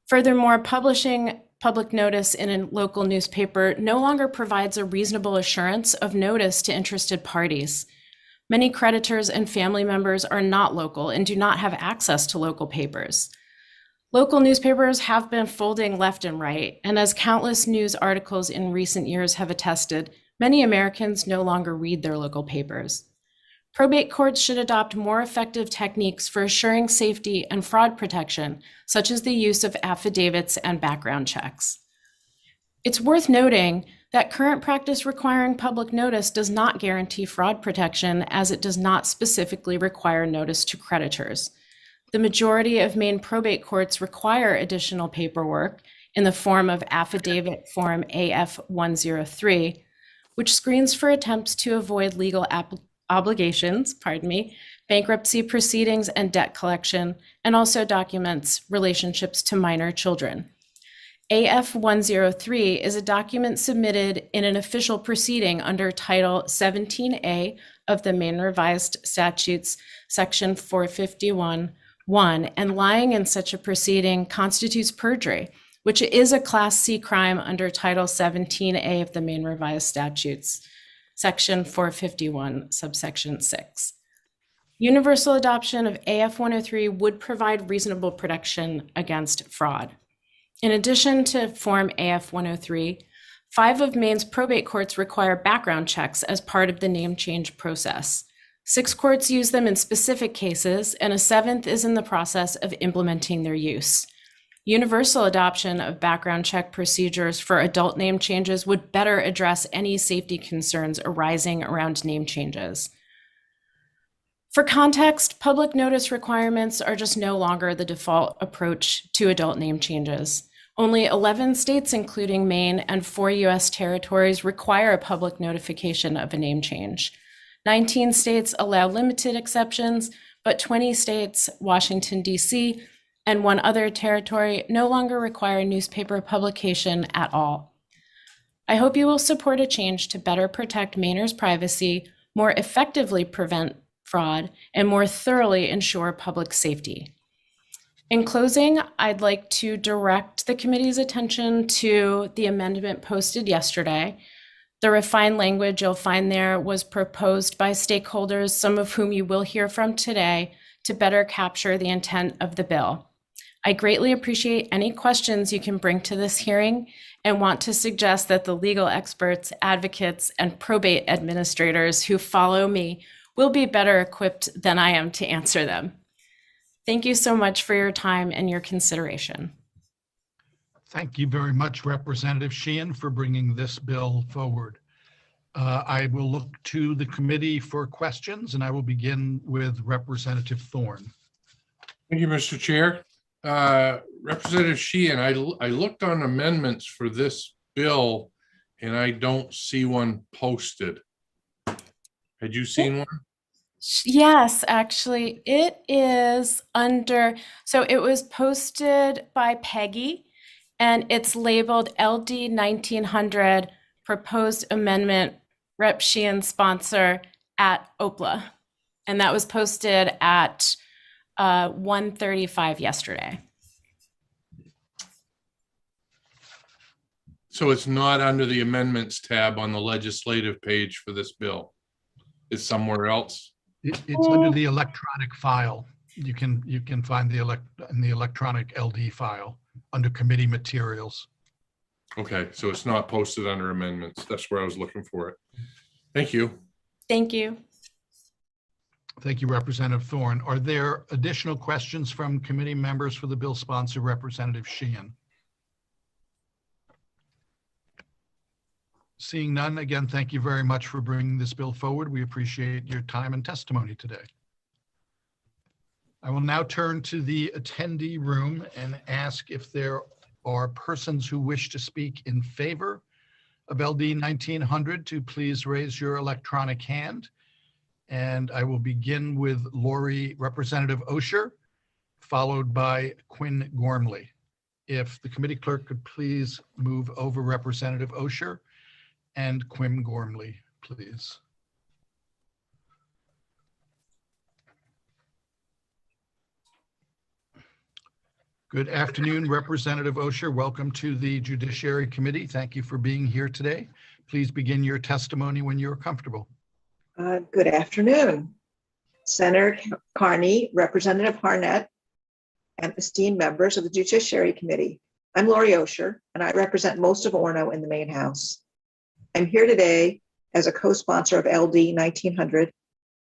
Furthermore, publishing public notice in a local newspaper no longer provides a reasonable assurance of notice to interested parties. Many creditors and family members are not local and do not have access to local papers. Local newspapers have been folding left and right, and as countless news articles in recent years have attested, many Americans no longer read their local papers. Probate courts should adopt more effective techniques for assuring safety and fraud protection, such as the use of affidavits and background checks. It's worth noting that current practice requiring public notice does not guarantee fraud protection, as it does not specifically require notice to creditors. The majority of Maine probate courts require additional paperwork in the form of Affidavit Form AF-103, which screens for attempts to avoid legal obligations, bankruptcy proceedings and debt collection, and also documents relationships to minor children. AF-103 is a document submitted in an official proceeding under Title 17A of the Maine Revised Statutes, Section 451. And lying in such a proceeding constitutes perjury, which is a Class C crime under Title 17A of the Maine Revised Statutes, Section 451, subsection 6. Universal adoption of AF-103 would provide reasonable protection against fraud. In addition to Form AF-103, 5 of Maine's probate courts require background checks as part of the name change process. 6 courts use them in specific cases, and a 7th is in the process of implementing their use. Universal adoption of background check procedures for adult name changes would better address any safety concerns arising around name changes. For context, public notice requirements are just no longer the default approach to adult name changes. Only 11 states, including Maine, and 4 U.S. territories require a public notification of a name change. 19 states allow limited exceptions, but 20 states, Washington, D.C., and 1 other territory no longer require newspaper publication at all. I hope you will support a change to better protect Mainers' privacy, more effectively prevent fraud, and more thoroughly ensure public safety. In closing, I'd like to direct the committee's attention to the amendment posted yesterday. The refined language you'll find there was proposed by stakeholders, some of whom you will hear from today, to better capture the intent of the bill. I greatly appreciate any questions you can bring to this hearing and want to suggest that the legal experts, advocates, and probate administrators who follow me will be better equipped than I am to answer them. Thank you so much for your time and your consideration. Thank you very much, Representative Sheehan, for bringing this bill forward. I will look to the committee for questions, and I will begin with Representative Thorne. Thank you, Mr. Chair. Representative Sheehan, I looked on amendments for this bill and I don't see one posted. Had you seen one? Yes, actually, it is under, so it was posted by Peggy and it's labeled LD 1900 Proposed Amendment Rep Sheehan sponsor at OPLA. And that was posted at 1:35 yesterday. So it's not under the amendments tab on the legislative page for this bill. It's somewhere else. It's under the electronic file. You can find in the electronic LD file under committee materials. Okay, so it's not posted under amendments. That's where I was looking for it. Thank you. Thank you. Thank you, Representative Thorne. Are there additional questions from committee members for the bill sponsor, Representative Sheehan? Seeing none, again, thank you very much for bringing this bill forward. We appreciate your time and testimony today. I will now turn to the attendee room and ask if there are persons who wish to speak in favor of LD 1900 to please raise your electronic hand. And I will begin with Representative Osher, followed by Quinn Gormley. If the committee clerk could please move over Representative Osher and Quinn Gormley, please. Good afternoon, Representative Osher. Welcome to the Judiciary Committee. Thank you for being here today. Please begin your testimony when you're comfortable. Good afternoon, Senator Carney, Representative Harnett, and esteemed members of the Judiciary Committee. I'm Lori Osher, and I represent most of Orono in the Main House. I'm here today as a co-sponsor of LD 1900,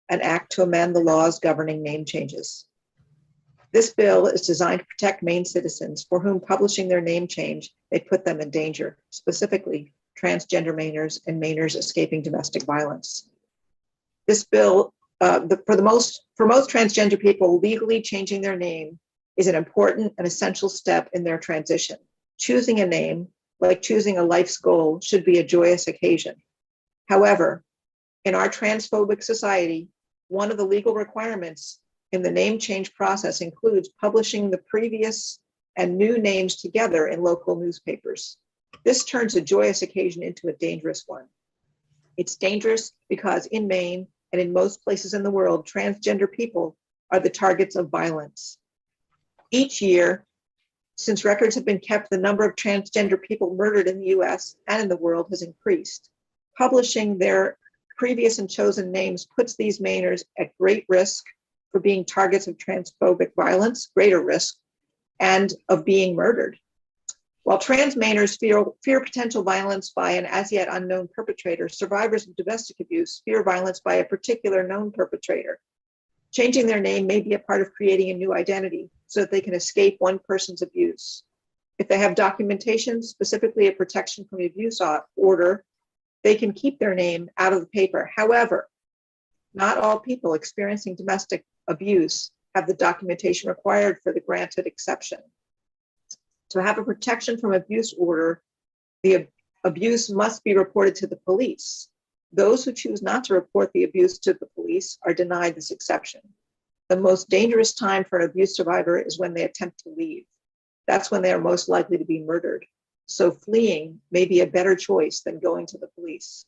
an act to amend the laws governing name changes. This bill is designed to protect Maine citizens for whom publishing their name change may put them in danger, specifically transgender Mainers and Mainers escaping domestic violence. This bill, for most transgender people, legally changing their name is an important and essential step in their transition. Choosing a name, like choosing a life's goal, should be a joyous occasion. However, in our transphobic society, one of the legal requirements in the name change process includes publishing the previous and new names together in local newspapers. This turns a joyous occasion into a dangerous one. It's dangerous because in Maine and in most places in the world, transgender people are the targets of violence. Each year, since records have been kept, the number of transgender people murdered in the US and in the world has increased. Publishing their previous and chosen names puts these Mainers at great risk for being targets of transphobic violence, greater risk, and of being murdered. While trans Mainers fear potential violence by an as yet unknown perpetrator, survivors of domestic abuse fear violence by a particular known perpetrator. Changing their name may be a part of creating a new identity so that they can escape one person's abuse. If they have documentation, specifically a protection from abuse order, they can keep their name out of the paper. However, not all people experiencing domestic abuse have the documentation required for the granted exception. To have a protection from abuse order, the abuse must be reported to the police. Those who choose not to report the abuse to the police are denied this exception. The most dangerous time for an abuse survivor is when they attempt to leave. That's when they are most likely to be murdered. So fleeing may be a better choice than going to the police.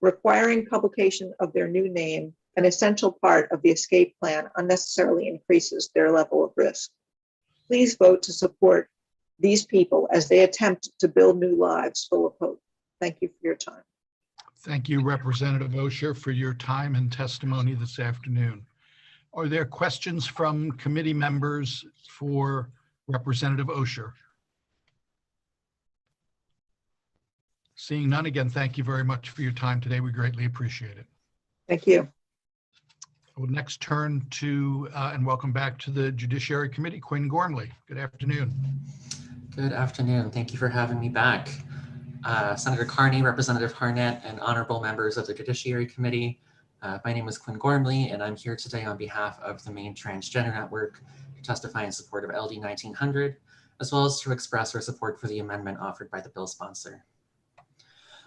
Requiring publication of their new name, an essential part of the escape plan, unnecessarily increases their level of risk. Please vote to support these people as they attempt to build new lives full of hope. Thank you for your time. Thank you, Representative Osher, for your time and testimony this afternoon. Are there questions from committee members for Representative Osher? Seeing none, again, thank you very much for your time today. We greatly appreciate it. Thank you. I will next turn to and welcome back to the Judiciary Committee, Quinn Gormley. Good afternoon. Good afternoon. Thank you for having me back. Senator Carney, Representative Harnett, and honorable members of the Judiciary Committee. My name is Quinn Gormley, and I'm here today on behalf of the Maine Transgender Network to testify in support of LD 1900, as well as to express our support for the amendment offered by the bill sponsor.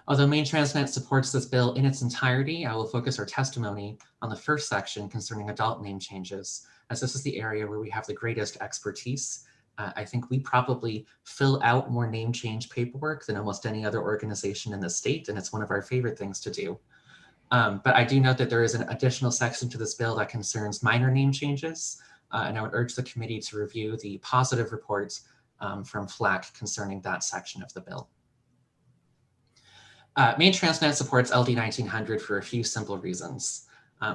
Although Maine Transnet supports this bill in its entirety, I will focus our testimony on the first section concerning adult name changes, as this is the area where we have the greatest expertise. I think we probably fill out more name change paperwork than almost any other organization in the state, and it's one of our favorite things to do. But I do note that there is an additional section to this bill that concerns minor name changes, and I would urge the committee to review the positive reports from FLAC concerning that section of the bill. Maine Transnet supports LD 1900 for a few simple reasons.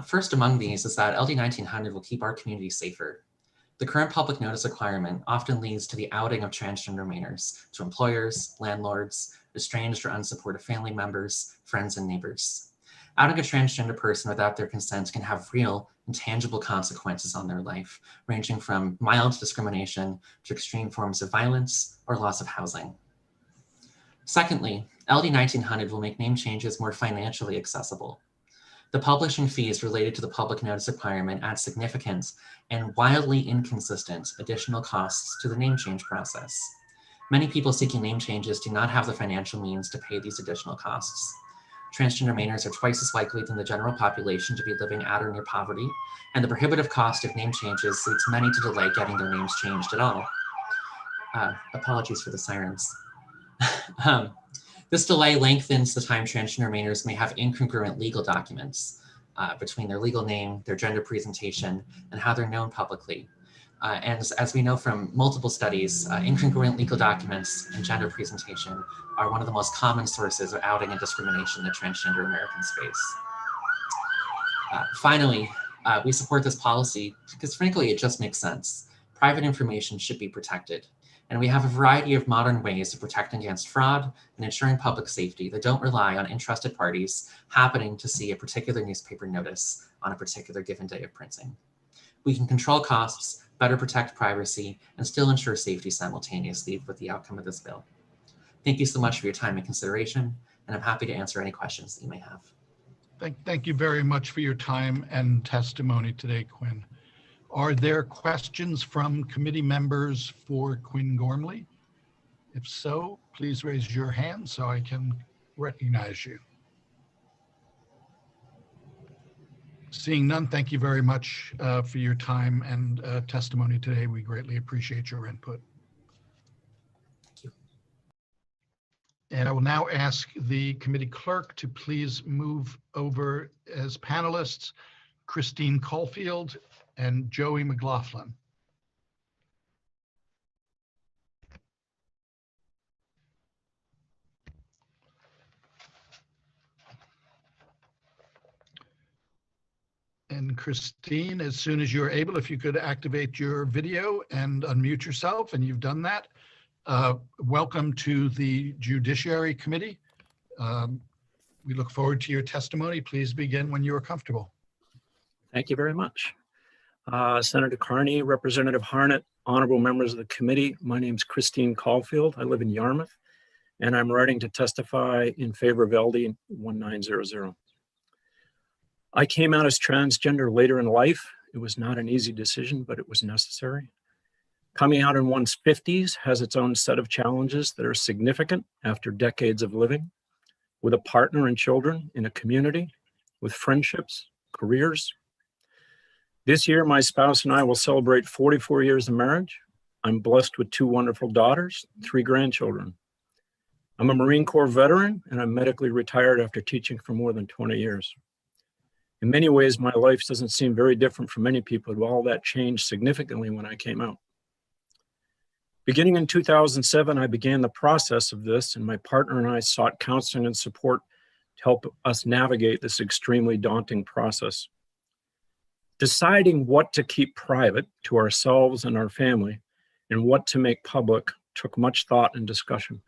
First among these is that LD 1900 will keep our community safer. The current public notice requirement often leads to the outing of transgender Mainers to employers, landlords, estranged or unsupportive family members, friends, and neighbors. Outing a transgender person without their consent can have real and tangible consequences on their life, ranging from mild discrimination to extreme forms of violence or loss of housing. Secondly, LD 1900 will make name changes more financially accessible. The publishing fees related to the public notice requirement add significant and wildly inconsistent additional costs to the name change process. Many people seeking name changes do not have the financial means to pay these additional costs. Transgender Mainers are twice as likely than the general population to be living at or near poverty, and the prohibitive cost of name changes leads many to delay getting their names changed at all. Apologies for the sirens. This delay lengthens the time transgender Mainers may have incongruent legal documents between their legal name, their gender presentation, and how they're known publicly. And as we know from multiple studies, incongruent legal documents and gender presentation are one of the most common sources of outing and discrimination that transgender Americans face. Finally, we support this policy because frankly, it just makes sense. Private information should be protected. And we have a variety of modern ways of protecting against fraud and ensuring public safety that don't rely on interested parties happening to see a particular newspaper notice on a particular given day of printing. We can control costs, better protect privacy, and still ensure safety simultaneously with the outcome of this bill. Thank you so much for your time and consideration, and I'm happy to answer any questions that you may have. Thank you very much for your time and testimony today, Quinn. Are there questions from committee members for Quinn Gormley? If so, please raise your hand so I can recognize you. Seeing none, thank you very much for your time and testimony today. We greatly appreciate your input. Thank you. And I will now ask the committee clerk to please move over as panelists Christine Caulfield and Joey McLaughlin. And Christine, as soon as you're able, if you could activate your video and unmute yourself, and you've done that. Welcome to the Judiciary Committee. We look forward to your testimony. Please begin when you are comfortable. Thank you very much. Senator Carney, Representative Harnett, honorable members of the committee. My name is Christine Caulfield. I live in Yarmouth, and I'm writing to testify in favor of LD 1900. I came out as transgender later in life. It was not an easy decision, but it was necessary. Coming out in one's 50s has its own set of challenges that are significant after decades of living with a partner and children in a community, with friendships, careers. This year, my spouse and I will celebrate 44 years of marriage. I'm blessed with 2 wonderful daughters, 3 grandchildren. I'm a Marine Corps veteran, and I'm medically retired after teaching for more than 20 years. In many ways, my life doesn't seem very different from many people, but all that changed significantly when I came out. Beginning in 2007, I began the process of this, and my partner and I sought counseling and support to help us navigate this extremely daunting process. Deciding what to keep private to ourselves and our family and what to make public took much thought and discussion.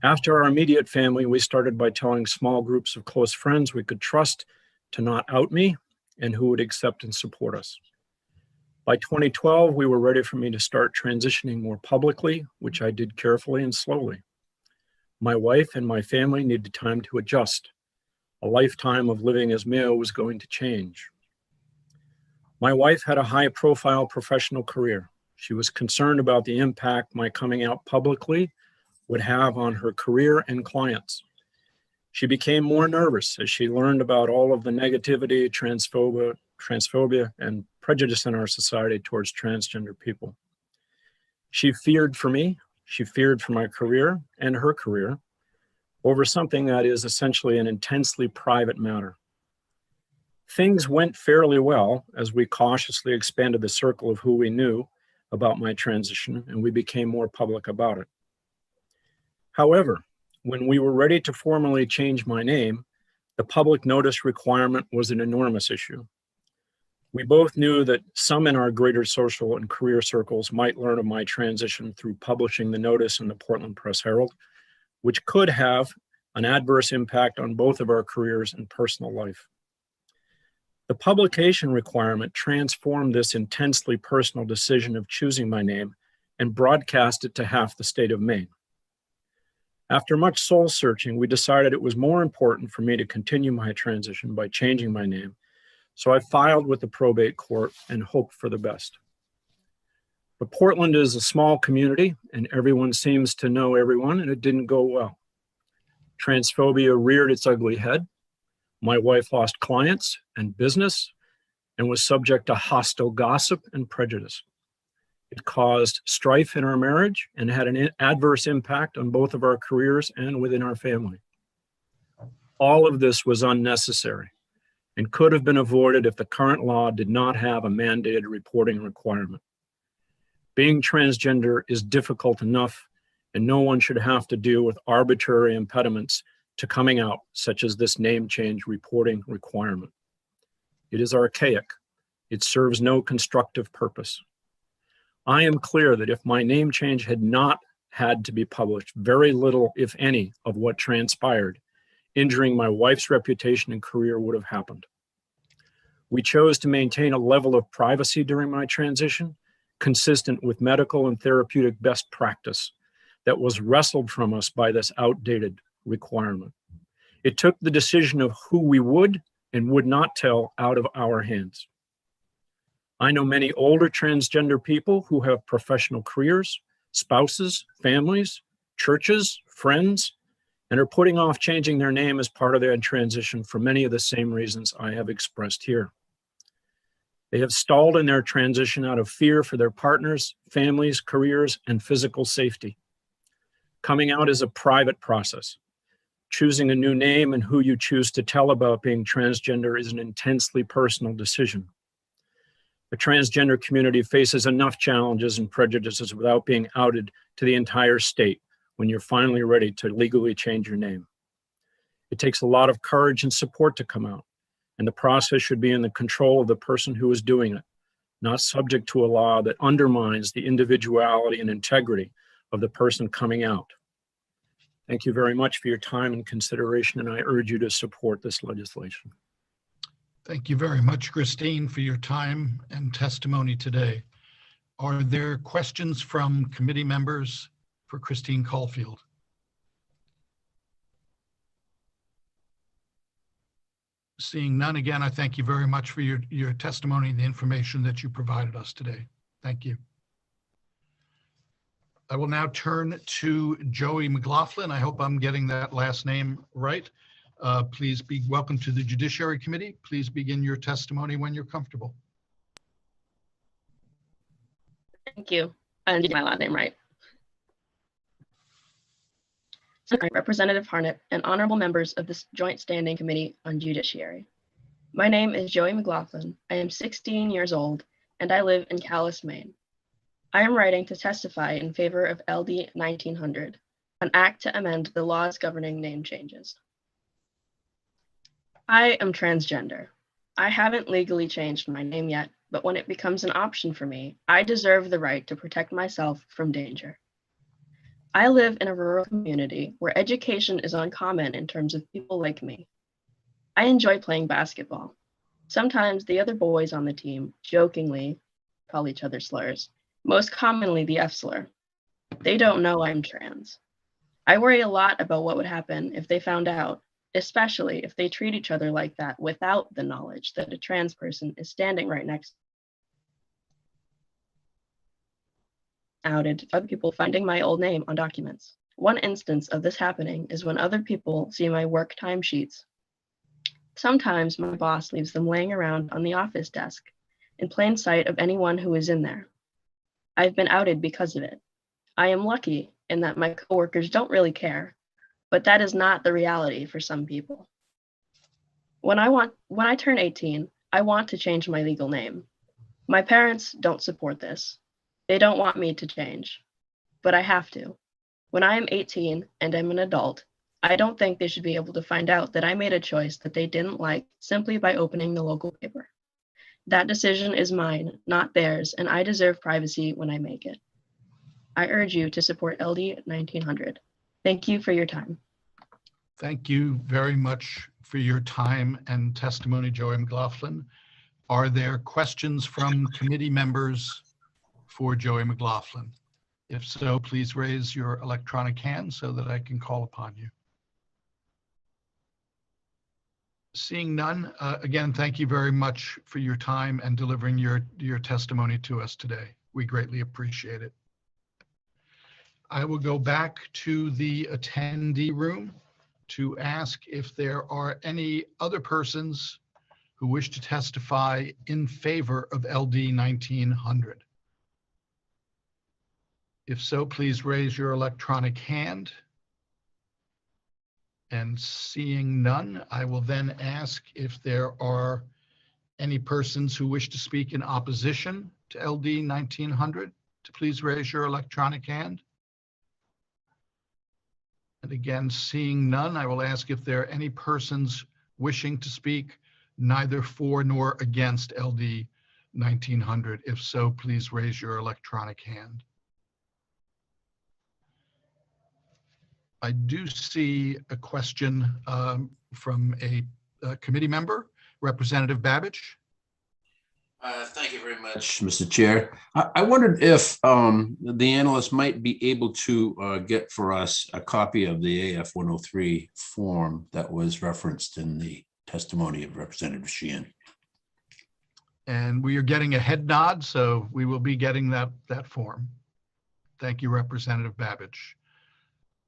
After our immediate family, we started by telling small groups of close friends we could trust to not out me and who would accept and support us. By 2012, we were ready for me to start transitioning more publicly, which I did carefully and slowly. My wife and my family needed time to adjust. A lifetime of living as male was going to change. My wife had a high-profile professional career. She was concerned about the impact my coming out publicly would have on her career and clients. She became more nervous as she learned about all of the negativity, transphobia, and prejudice in our society towards transgender people. She feared for me, she feared for my career and her career over something that is essentially an intensely private matter. Things went fairly well as we cautiously expanded the circle of who we knew about my transition, and we became more public about it. However, when we were ready to formally change my name, the public notice requirement was an enormous issue. We both knew that some in our greater social and career circles might learn of my transition through publishing the notice in the Portland Press Herald, which could have an adverse impact on both of our careers and personal life. The publication requirement transformed this intensely personal decision of choosing my name and broadcast it to half the state of Maine. After much soul searching, we decided it was more important for me to continue my transition by changing my name. So I filed with the probate court and hoped for the best. But Portland is a small community and everyone seems to know everyone, and it didn't go well. Transphobia reared its ugly head. My wife lost clients and business and was subject to hostile gossip and prejudice. It caused strife in our marriage and had an adverse impact on both of our careers and within our family. All of this was unnecessary and could have been avoided if the current law did not have a mandated reporting requirement. Being transgender is difficult enough, and no one should have to deal with arbitrary impediments to coming out, such as this name change reporting requirement. It is archaic. It serves no constructive purpose. I am clear that if my name change had not had to be published, very little, if any, of what transpired, injuring my wife's reputation and career, would have happened. We chose to maintain a level of privacy during my transition, consistent with medical and therapeutic best practice that was wrestled from us by this outdated requirement. It took the decision of who we would and would not tell out of our hands. I know many older transgender people who have professional careers, spouses, families, churches, friends, and are putting off changing their name as part of their transition for many of the same reasons I have expressed here. They have stalled in their transition out of fear for their partners, families, careers, and physical safety. Coming out is a private process. Choosing a new name and who you choose to tell about being transgender is an intensely personal decision. The transgender community faces enough challenges and prejudices without being outed to the entire state when you're finally ready to legally change your name. It takes a lot of courage and support to come out, and the process should be in the control of the person who is doing it, not subject to a law that undermines the individuality and integrity of the person coming out. Thank you very much for your time and consideration, and I urge you to support this legislation. Thank you very much, Christine, for your time and testimony today. Are there questions from committee members for Christine Caulfield? Seeing none, again, I thank you very much for your testimony and the information that you provided us today. Thank you. I will now turn to Joey McLaughlin. I hope I'm getting that last name right. Please be welcome to the Judiciary Committee. Please begin your testimony when you're comfortable. Thank you. And get my last name right. Representative Harnett and honorable members of this Joint Standing Committee on Judiciary. My name is Joey McLaughlin. I am 16 years old and I live in Calais, Maine. I am writing to testify in favor of LD 1900, an act to amend the laws governing name changes. I am transgender. I haven't legally changed my name yet, but when it becomes an option for me, I deserve the right to protect myself from danger. I live in a rural community where education is uncommon in terms of people like me. I enjoy playing basketball. Sometimes the other boys on the team jokingly call each other slurs, most commonly the F slur. They don't know I'm trans. I worry a lot about what would happen if they found out, especially if they treat each other like that without the knowledge that a trans person is standing right next. Outed other people finding my old name on documents. One instance of this happening is when other people see my work timesheets. Sometimes my boss leaves them laying around on the office desk in plain sight of anyone who is in there. I've been outed because of it. I am lucky in that my coworkers don't really care, but that is not the reality for some people. When I turn 18, I want to change my legal name. My parents don't support this. They don't want me to change, but I have to. When I am 18 and I'm an adult, I don't think they should be able to find out that I made a choice that they didn't like simply by opening the local paper. That decision is mine, not theirs, and I deserve privacy when I make it. I urge you to support LD 1900. Thank you for your time. Thank you very much for your time and testimony, Joey McLaughlin. Are there questions from committee members for Joey McLaughlin? If so, please raise your electronic hand so that I can call upon you. Seeing none, again, thank you very much for your time and delivering your testimony to us today. We greatly appreciate it. I will go back to the attendee room to ask if there are any other persons who wish to testify in favor of LD 1900. If so, please raise your electronic hand. And seeing none, I will then ask if there are any persons who wish to speak in opposition to LD 1900 to please raise your electronic hand. And again, seeing none, I will ask if there are any persons wishing to speak neither for nor against LD 1900. If so, please raise your electronic hand. I do see a question from a committee member, Representative Babbage. Thank you very much, Mr. Chair. I wondered if the analyst might be able to get for us a copy of the AF 103 form that was referenced in the testimony of Representative Sheehan. And we are getting a head nod, so we will be getting that form. Thank you, Representative Babbage.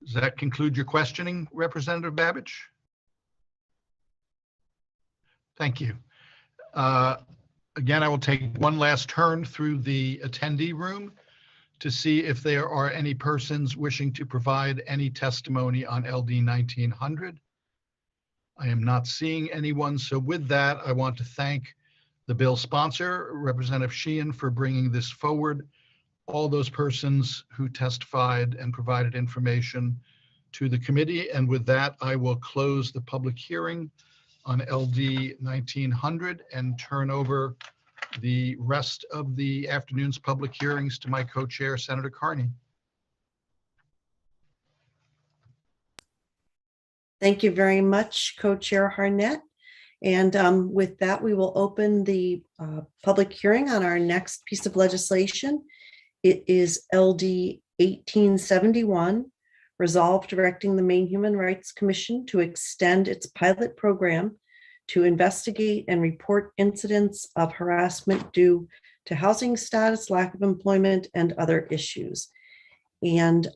Does that conclude your questioning, Representative Babbage? Thank you. Again, I will take one last turn through the attendee room to see if there are any persons wishing to provide any testimony on LD 1900. I am not seeing anyone. So with that, I want to thank the bill sponsor, Representative Sheehan, for bringing this forward, all those persons who testified and provided information to the committee. And with that, I will close the public hearing on LD 1900 and turn over the rest of the afternoon's public hearings to my co-chair, Senator Carney. Thank you very much, Co-Chair Harnett. And with that, we will open the public hearing on our next piece of legislation. It is LD 1871, resolve directing the Maine Human Rights Commission to extend its pilot program to investigate and report incidents of harassment due to housing status, lack of employment, and other issues. And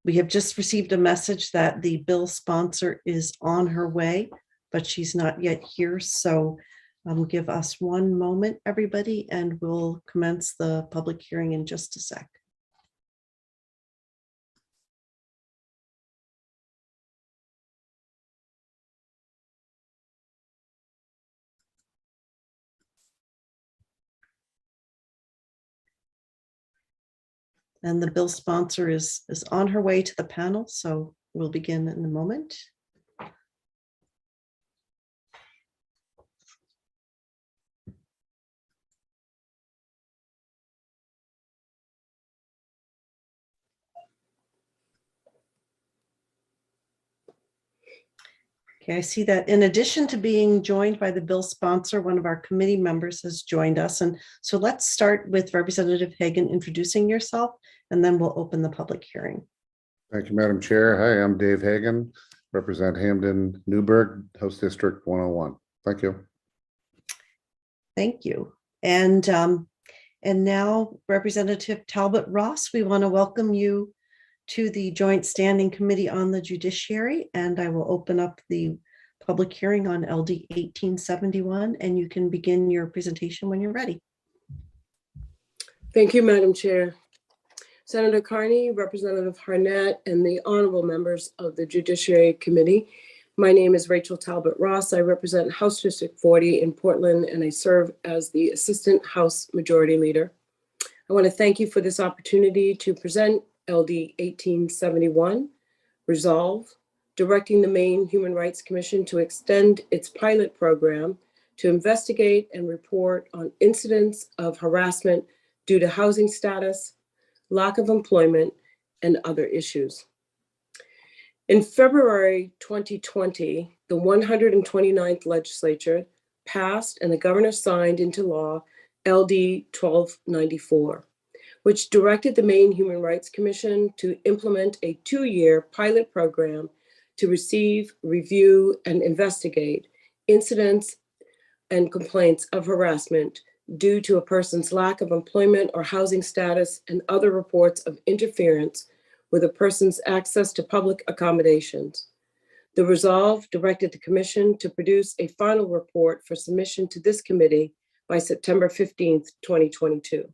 we have just received a message that the bill sponsor is on her way, but she's not yet here. So give us one moment, everybody, and we'll commence the public hearing in just a sec. And the bill sponsor is on her way to the panel, so we'll begin in a moment. Okay, I see that in addition to being joined by the bill sponsor, one of our committee members has joined us. And so let's start with Representative Hagan introducing yourself, and then we'll open the public hearing. Thank you, Madam Chair. Hi, I'm Dave Hagan, represent Hamden, Newburgh, House District 101. Thank you. Thank you. And now, Representative Talbot Ross, we want to welcome you to the Joint Standing Committee on the Judiciary, and I will open up the public hearing on LD 1871, and you can begin your presentation when you're ready. Thank you, Madam Chair. Senator Carney, Representative Harnett, and the honorable members of the Judiciary Committee. My name is Rachel Talbot Ross. I represent House District 40 in Portland, and I serve as the Assistant House Majority Leader. I want to thank you for this opportunity to present LD 1871, Resolve, directing the Maine Human Rights Commission to extend its pilot program to investigate and report on incidents of harassment due to housing status, lack of employment, and other issues. In February 2020, the 129th legislature passed and the governor signed into law LD 1294, which directed the Maine Human Rights Commission to implement a 2-year pilot program to receive, review, and investigate incidents and complaints of harassment due to a person's lack of employment or housing status and other reports of interference with a person's access to public accommodations. The resolve directed the commission to produce a final report for submission to this committee by September 15th, 2022.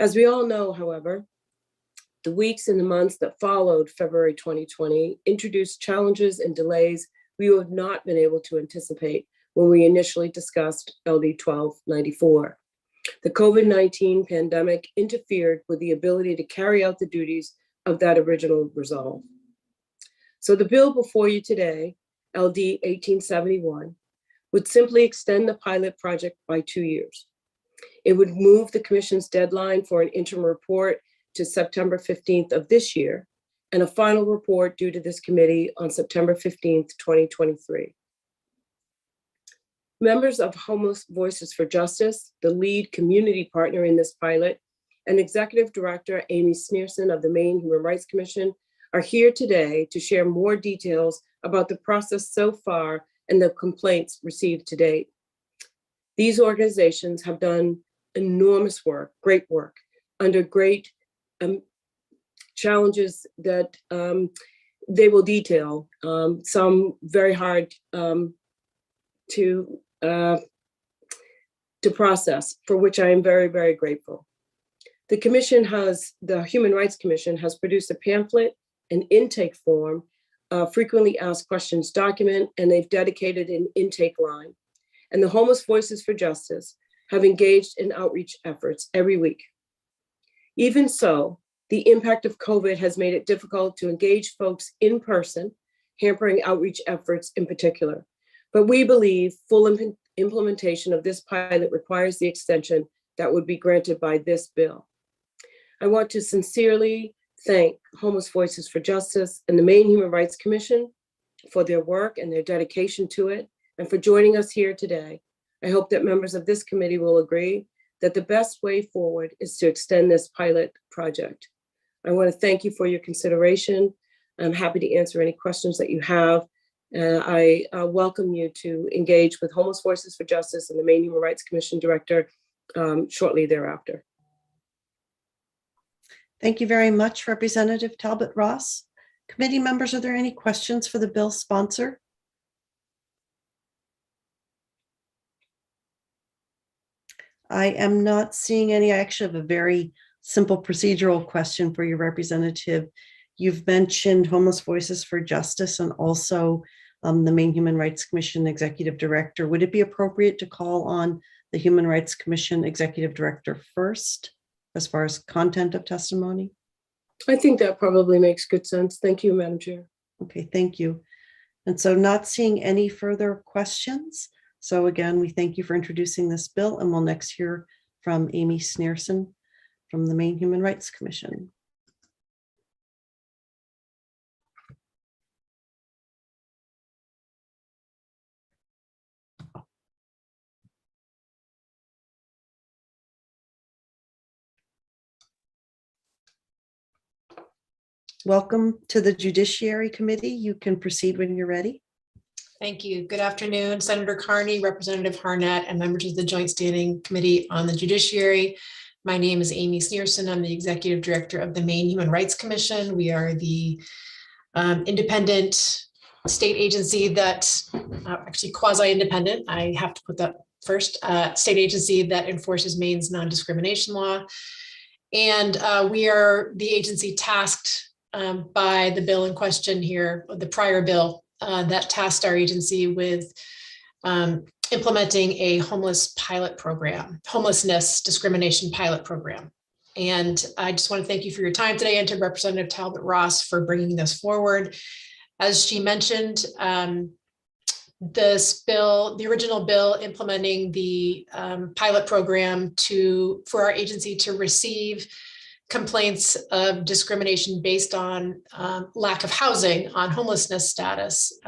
As we all know, however, the weeks and the months that followed February 2020 introduced challenges and delays we would not been able to anticipate when we initially discussed LD 1294. The COVID-19 pandemic interfered with the ability to carry out the duties of that original resolve. So the bill before you today, LD 1871, would simply extend the pilot project by 2 years. It would move the commission's deadline for an interim report to September 15th of this year, and a final report due to this committee on September 15th, 2023. Members of Homeless Voices for Justice, the lead community partner in this pilot, and Executive Director Amy Sneerson of the Maine Human Rights Commission are here today to share more details about the process so far and the complaints received to date. These organizations have done enormous work, great work, under great challenges that they will detail, some very hard to process, for which I am very, very grateful. The Human Rights Commission has produced a pamphlet, an intake form, frequently asked questions document, and they've dedicated an intake line. And the Homeless Voices for Justice have engaged in outreach efforts every week. Even so, the impact of COVID has made it difficult to engage folks in person, hampering outreach efforts in particular. But we believe full implementation of this pilot requires the extension that would be granted by this bill. I want to sincerely thank Homeless Voices for Justice and the Maine Human Rights Commission for their work and their dedication to it, and for joining us here today. I hope that members of this committee will agree that the best way forward is to extend this pilot project. I want to thank you for your consideration. I'm happy to answer any questions that you have. I welcome you to engage with Homeless Voices for Justice and the Maine Human Rights Commission Director shortly thereafter. Thank you very much, Representative Talbot Ross. Committee members, are there any questions for the bill sponsor? I am not seeing any. I actually have a very simple procedural question for your representative. You've mentioned Homeless Voices for Justice and also the Maine Human Rights Commission Executive Director. Would it be appropriate to call on the Human Rights Commission Executive Director first, as far as content of testimony? I think that probably makes good sense. Thank you, Madam Chair. Okay, thank you. And so not seeing any further questions. So again, we thank you for introducing this bill, and we'll next hear from Amy Sneerson from the Maine Human Rights Commission. Welcome to the Judiciary Committee. You can proceed when you're ready. Thank you. Good afternoon, Senator Carney, Representative Harnett, and members of the Joint Standing Committee on the Judiciary. My name is Amy Sneerson. I'm the Executive Director of the Maine Human Rights Commission. We are the independent state agency that, actually quasi-independent, I have to put that first, state agency that enforces Maine's non-discrimination law. And we are the agency tasked by the bill in question here, the prior bill that tasked our agency with implementing a homelessness discrimination pilot program. And I just want to thank you for your time today, and to Representative Talbot Ross for bringing this forward. As she mentioned, this bill, the original bill implementing the pilot program for our agency to receive complaints of discrimination based on lack of housing, on homelessness status,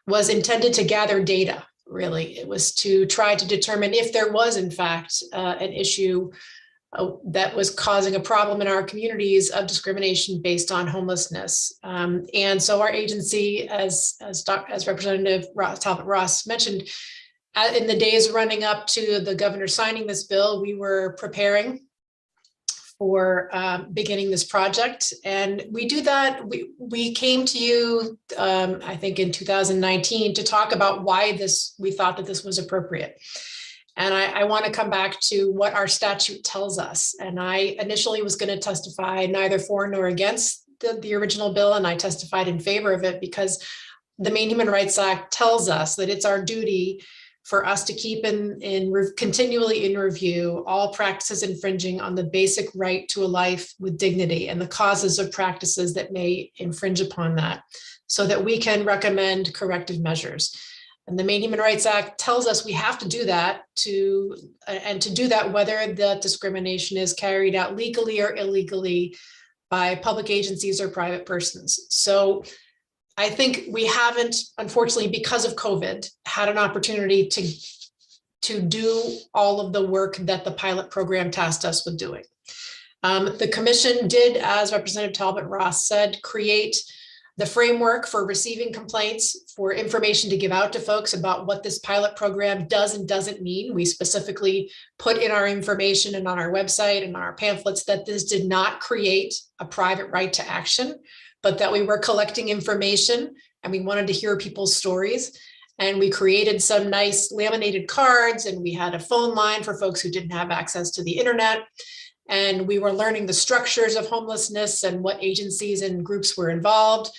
was intended to gather data, really. It was to try to determine if there was, in fact, an issue that was causing a problem in our communities of discrimination based on homelessness. And so our agency, as Representative Talbot Ross mentioned, in the days running up to the governor signing this bill, we were preparing for beginning this project. And we do that. We came to you, I think in 2019, to talk about why we thought that this was appropriate. And I want to come back to what our statute tells us. And I initially was going to testify neither for nor against the original bill, and I testified in favor of it because the Maine Human Rights Act tells us that it's our duty for us to keep continually in review all practices infringing on the basic right to a life with dignity and the causes of practices that may infringe upon that, so that we can recommend corrective measures. And the Maine Human Rights Act tells us we have to do that to do that whether the discrimination is carried out legally or illegally by public agencies or private persons. So I think we haven't, unfortunately, because of COVID, had an opportunity to do all of the work that the pilot program tasked us with doing. The commission did, as Representative Talbot Ross said, create the framework for receiving complaints, for information to give out to folks about what this pilot program does and doesn't mean. We specifically put in our information and on our website and on our pamphlets that this did not create a private right to action, but that we were collecting information and we wanted to hear people's stories. And we created some nice laminated cards, and we had a phone line for folks who didn't have access to the internet. And we were learning the structures of homelessness and what agencies and groups were involved.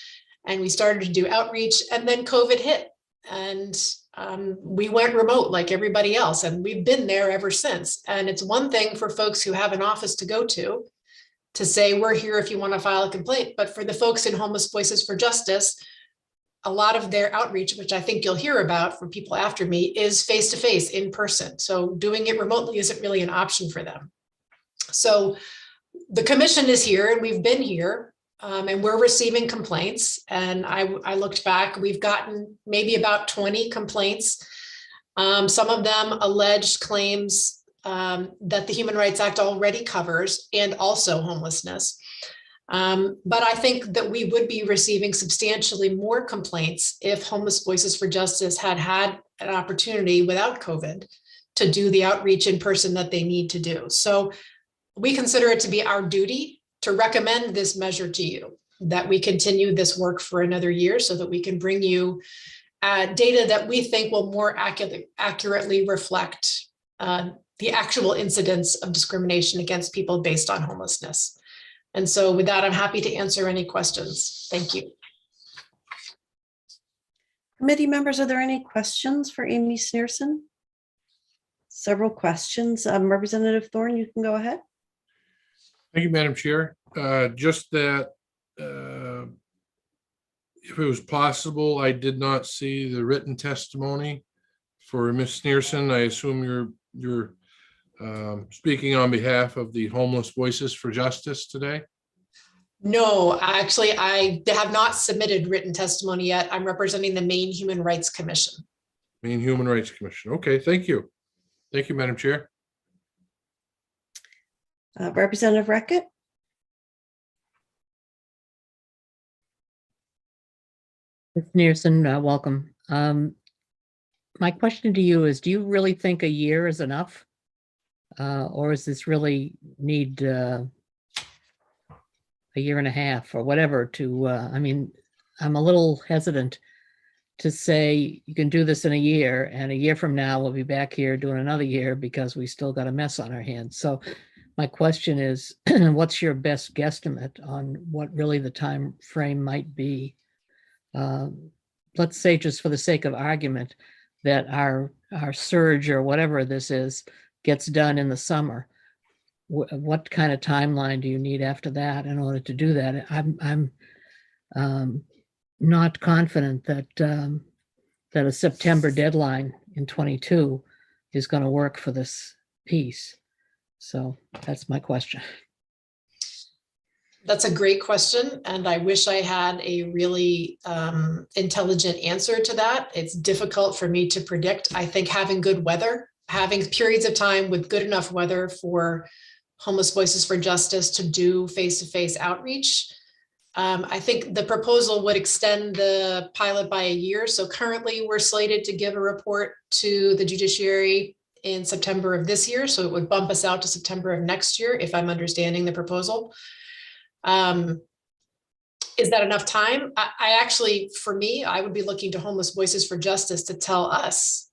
And we started to do outreach, and then COVID hit, and we went remote like everybody else. And we've been there ever since. And it's one thing for folks who have an office to go to say, we're here if you want to file a complaint. But for the folks in Homeless Voices for Justice, a lot of their outreach, which I think you'll hear about from people after me, is face-to-face, in person. So doing it remotely isn't really an option for them. So the commission is here, and we've been here, and we're receiving complaints. And I looked back, we've gotten maybe about 20 complaints. Some of them alleged claims that the Human Rights Act already covers, and also homelessness. But I think that we would be receiving substantially more complaints if Homeless Voices for Justice had an opportunity without COVID to do the outreach in person that they need to do. So we consider it to be our duty to recommend this measure to you, that we continue this work for another year so that we can bring you data that we think will more accurately reflect the actual incidence of discrimination against people based on homelessness. And so with that, I'm happy to answer any questions. Thank you. Committee members, are there any questions for Amy Sneerson? Several questions. Representative Thorne, you can go ahead. Thank you, Madam Chair. Just that if it was possible, I did not see the written testimony for Ms. Sneerson. I assume you're speaking on behalf of the Homeless Voices for Justice today? No, actually, I have not submitted written testimony yet. I'm representing the Maine Human Rights Commission. Maine Human Rights Commission. Okay, thank you. Thank you, Madam Chair. Representative Reckitt. Ms. Sneerson, welcome. My question to you is, do you really think a year is enough? Or is this really need a year and a half or whatever to, I mean, I'm a little hesitant to say you can do this in a year, and a year from now we'll be back here doing another year because we still got a mess on our hands. So my question is, what's your best guesstimate on what really the time frame might be? Let's say, just for the sake of argument, that our surge or whatever this is gets done in the summer. What kind of timeline do you need after that in order to do that? I'm not confident that that a September deadline in 22 is going to work for this piece. So that's my question. That's a great question, and I wish I had a really intelligent answer to that. It's difficult for me to predict. I think having good weather, having periods of time with good enough weather for Homeless Voices for Justice to do face-to-face outreach. I think the proposal would extend the pilot by a year. So currently we're slated to give a report to the judiciary in September of this year. So it would bump us out to September of next year, if I'm understanding the proposal. Is that enough time? I actually, for me, I would be looking to Homeless Voices for Justice to tell us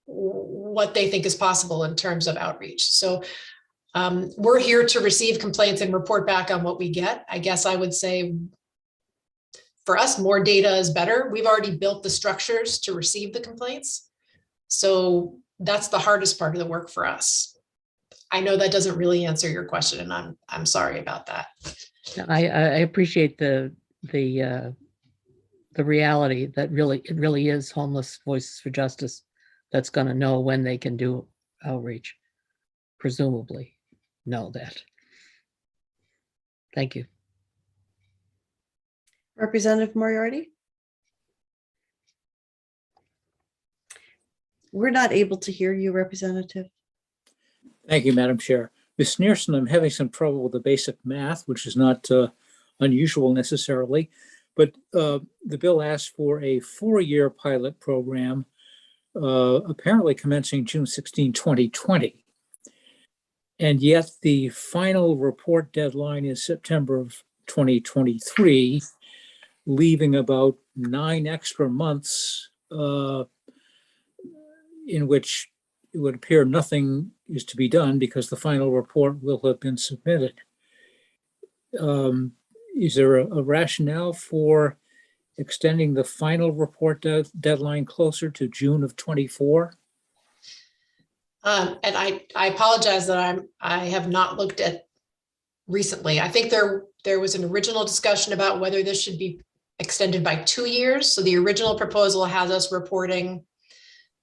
what they think is possible in terms of outreach. So we're here to receive complaints and report back on what we get. I guess I would say for us, more data is better. We've already built the structures to receive the complaints. So that's the hardest part of the work for us. I know that doesn't really answer your question, and I'm sorry about that. I appreciate the reality that it really is Homeless Voices for Justice that's going to know when they can do outreach, presumably know that. Thank you. Representative Moriarty? We're not able to hear you, Representative. Thank you, Madam Chair. Ms. Sneerson, I'm having some trouble with the basic math, which is not unusual necessarily, but the bill asks for a 4-year pilot program, apparently commencing June 16, 2020. And yet the final report deadline is September of 2023, leaving about 9 extra months in which it would appear nothing is to be done because the final report will have been submitted. Is there a rationale for extending the final report deadline closer to June of 24? And I apologize that I have not looked at recently. I think there was an original discussion about whether this should be extended by 2 years. So the original proposal has us reporting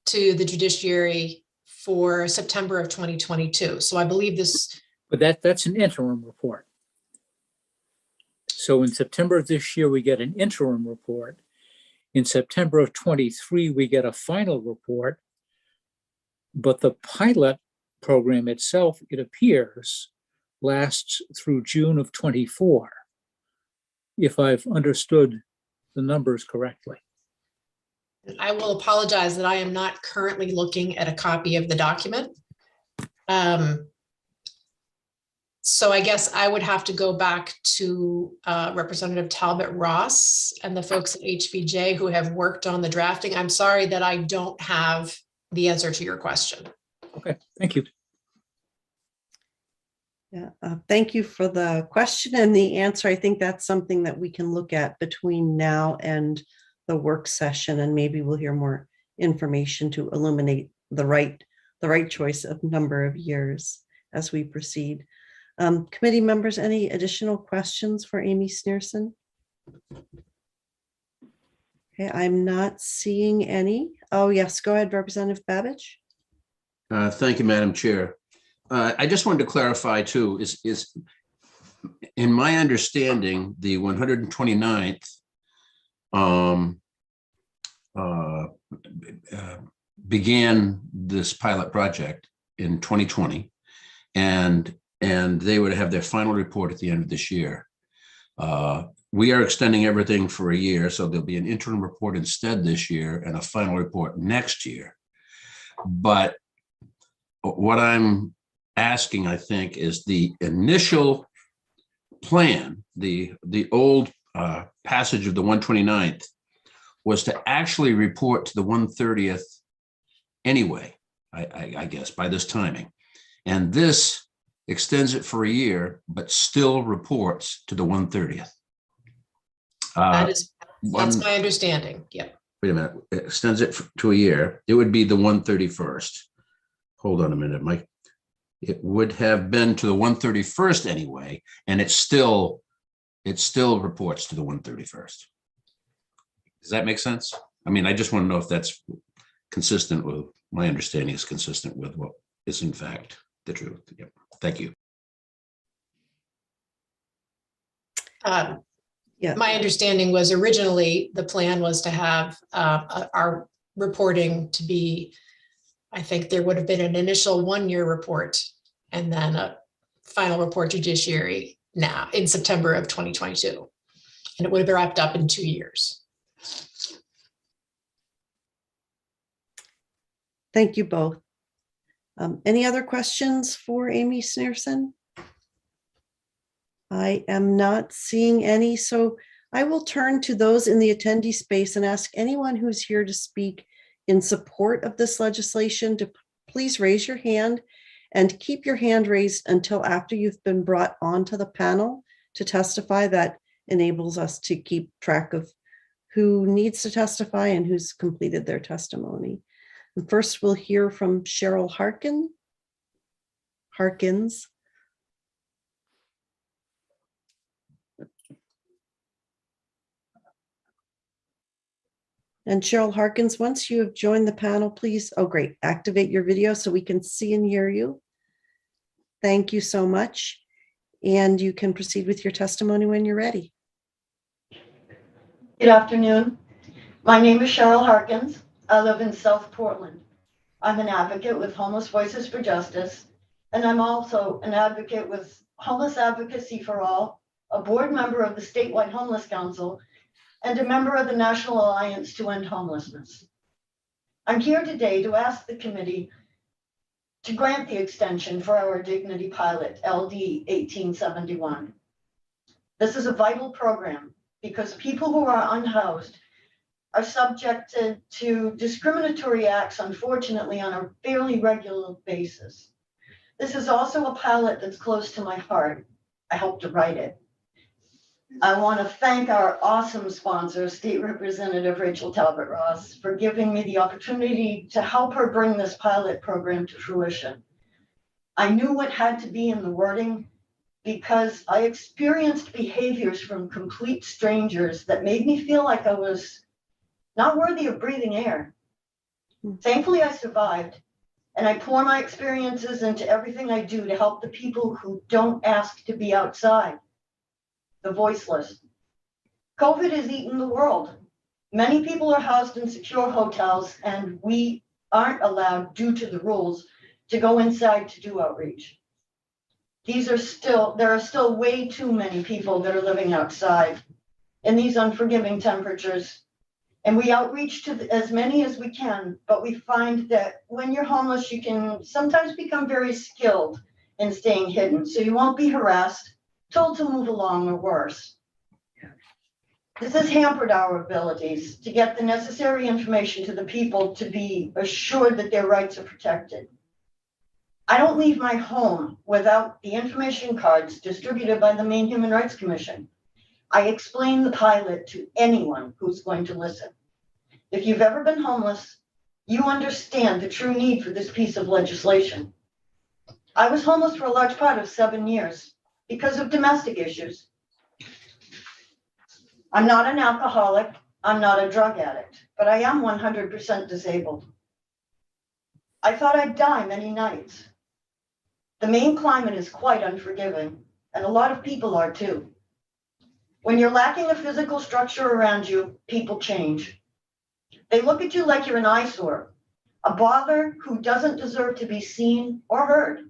to the judiciary for September of 2022. So I believe this. But that's an interim report. So in September of this year, we get an interim report. In September of 23, we get a final report. But the pilot program itself, it appears, lasts through June of 24, if I've understood the numbers correctly. I will apologize that I am not currently looking at a copy of the document. So I guess I would have to go back to Representative Talbot Ross and the folks at HVJ who have worked on the drafting. I'm sorry that I don't have the answer to your question. Okay, thank you. Yeah, thank you for the question and the answer. I think that's something that we can look at between now and the work session, and maybe we'll hear more information to illuminate the right choice of number of years as we proceed. Committee members, any additional questions for Amy Sneerson? Okay, I'm not seeing any. Oh, yes, go ahead, Representative Babbage. Thank you, Madam Chair. I just wanted to clarify too, is in my understanding, the 129th began this pilot project in 2020, and they would have their final report at the end of this year. We are extending everything for a year, so there'll be an interim report instead this year and a final report next year. But what I'm asking, I think, is the initial plan, the old passage of the 129th was to actually report to the 130th anyway, I guess, by this timing. And this extends it for a year, but still reports to the 130th. That's my understanding. Yeah. Wait a minute, it extends it to a year. It would be the 131st. Hold on a minute, Mike. It would have been to the 131st anyway, and it still reports to the 131st. Does that make sense? I mean, I just want to know if that's consistent with my understanding is consistent with what is in fact the truth. Yep. Thank you. My understanding was originally the plan was to have our reporting to be, I think there would have been an initial 1-year report and then a final report to judiciary now in September of 2022. And it would have been wrapped up in 2 years. Thank you both. Any other questions for Amy Sneerson? I am not seeing any, so I will turn to those in the attendee space and ask anyone who's here to speak in support of this legislation to please raise your hand and keep your hand raised until after you've been brought onto the panel to testify. That enables us to keep track of who needs to testify and who's completed their testimony. And first, we'll hear from Cheryl Harkins. And Cheryl Harkins, once you have joined the panel, please, oh great, activate your video so we can see and hear you. Thank you so much. And you can proceed with your testimony when you're ready. Good afternoon. My name is Cheryl Harkins. I live in South Portland. I'm an advocate with Homeless Voices for Justice, and I'm also an advocate with Homeless Advocacy for All, a board member of the Statewide Homeless Council, and a member of the National Alliance to End Homelessness. I'm here today to ask the committee to grant the extension for our Dignity Pilot, LD 1871. This is a vital program because people who are unhoused are subjected to discriminatory acts, unfortunately, on a fairly regular basis. This is also a pilot that's close to my heart. I helped to write it. I want to thank our awesome sponsor, State Representative Rachel Talbot Ross, for giving me the opportunity to help her bring this pilot program to fruition. I knew what had to be in the wording because I experienced behaviors from complete strangers that made me feel like I was not worthy of breathing air. Thankfully, I survived, and I pour my experiences into everything I do to help the people who don't ask to be outside, the voiceless. COVID has eaten the world. Many people are housed in secure hotels, and we aren't allowed, due to the rules, to go inside to do outreach. There are still way too many people that are living outside in these unforgiving temperatures. And we outreach to as many as we can, but we find that when you're homeless, you can sometimes become very skilled in staying hidden. So you won't be harassed, told to move along, or worse. This has hampered our abilities to get the necessary information to the people to be assured that their rights are protected. I don't leave my home without the information cards distributed by the Maine Human Rights Commission. I explain the pilot to anyone who's going to listen. If you've ever been homeless, you understand the true need for this piece of legislation. I was homeless for a large part of 7 years because of domestic issues. I'm not an alcoholic, I'm not a drug addict, but I am 100% disabled. I thought I'd die many nights. The Maine climate is quite unforgiving, and a lot of people are too. When you're lacking a physical structure around you, people change. They look at you like you're an eyesore, a bother who doesn't deserve to be seen or heard.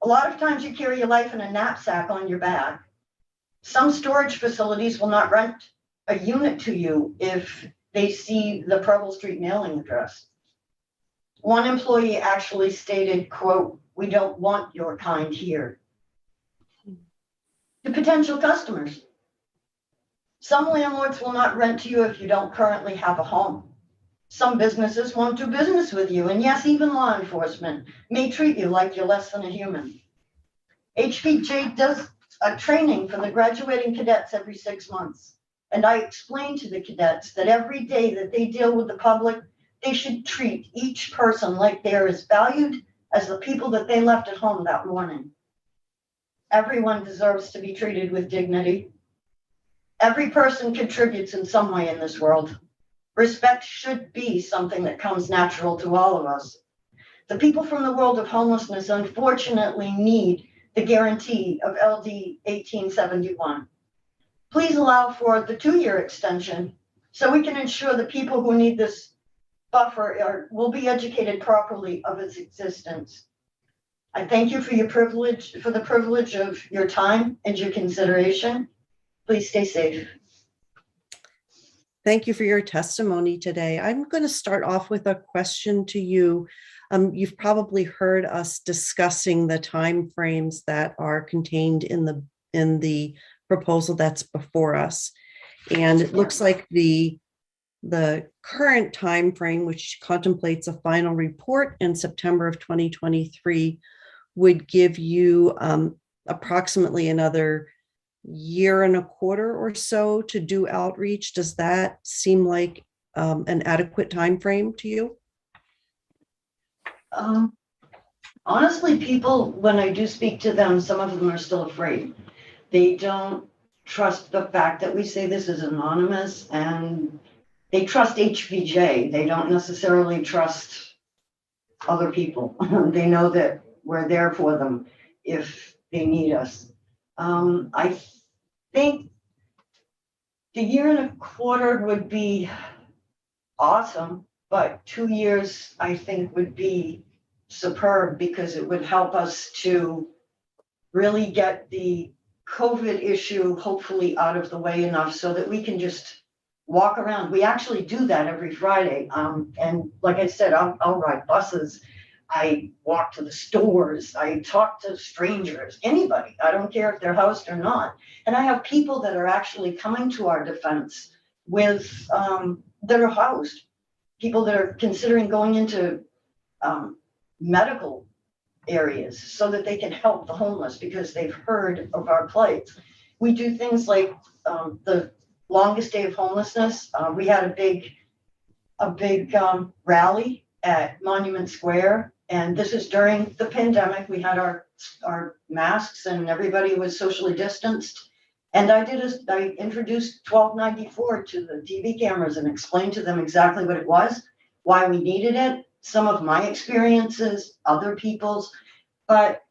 A lot of times you carry your life in a knapsack on your back. Some storage facilities will not rent a unit to you if they see the Preble Street mailing address. One employee actually stated, quote, We don't want your kind here. To potential customers. Some landlords will not rent to you if you don't currently have a home. Some businesses won't do business with you, and yes, even law enforcement may treat you like you're less than a human. HPJ does a training for the graduating cadets every 6 months, and I explain to the cadets that every day that they deal with the public, they should treat each person like they're as valued as the people that they left at home that morning. Everyone deserves to be treated with dignity. Every person contributes in some way in this world. Respect should be something that comes natural to all of us. The people from the world of homelessness unfortunately need the guarantee of LD 1871. Please allow for the 2-year extension so we can ensure the people who need this buffer will be educated properly of its existence. I thank you for the privilege of your time and your consideration. Please stay safe. Thank you for your testimony today. I'm going to start off with a question to you. You've probably heard us discussing the timeframes that are contained in the proposal that's before us. And it looks like the current timeframe, which contemplates a final report in September of 2023, would give you approximately another 1.25 years or so to do outreach. Does that seem like an adequate time frame to you? Honestly, people, when I do speak to them, some of them are still afraid. They don't trust the fact that we say this is anonymous, and they trust HVJ. They don't necessarily trust other people. They know that we're there for them if they need us. I think the 1.25 years would be awesome, but 2 years I think would be superb because it would help us to really get the COVID issue hopefully out of the way enough so that we can just walk around. We actually do that every Friday. And like I said, I'll ride buses. I walk to the stores. I talk to strangers, anybody. I don't care if they're housed or not. And I have people that are actually coming to our defense with that are housed, people that are considering going into medical areas so that they can help the homeless because they've heard of our plight. We do things like the longest day of homelessness. We had a big rally at Monument Square, and this is during the pandemic. We had our masks and everybody was socially distanced. And I introduced 1294 to the TV cameras and explained to them exactly what it was, why we needed it, some of my experiences, other people's. But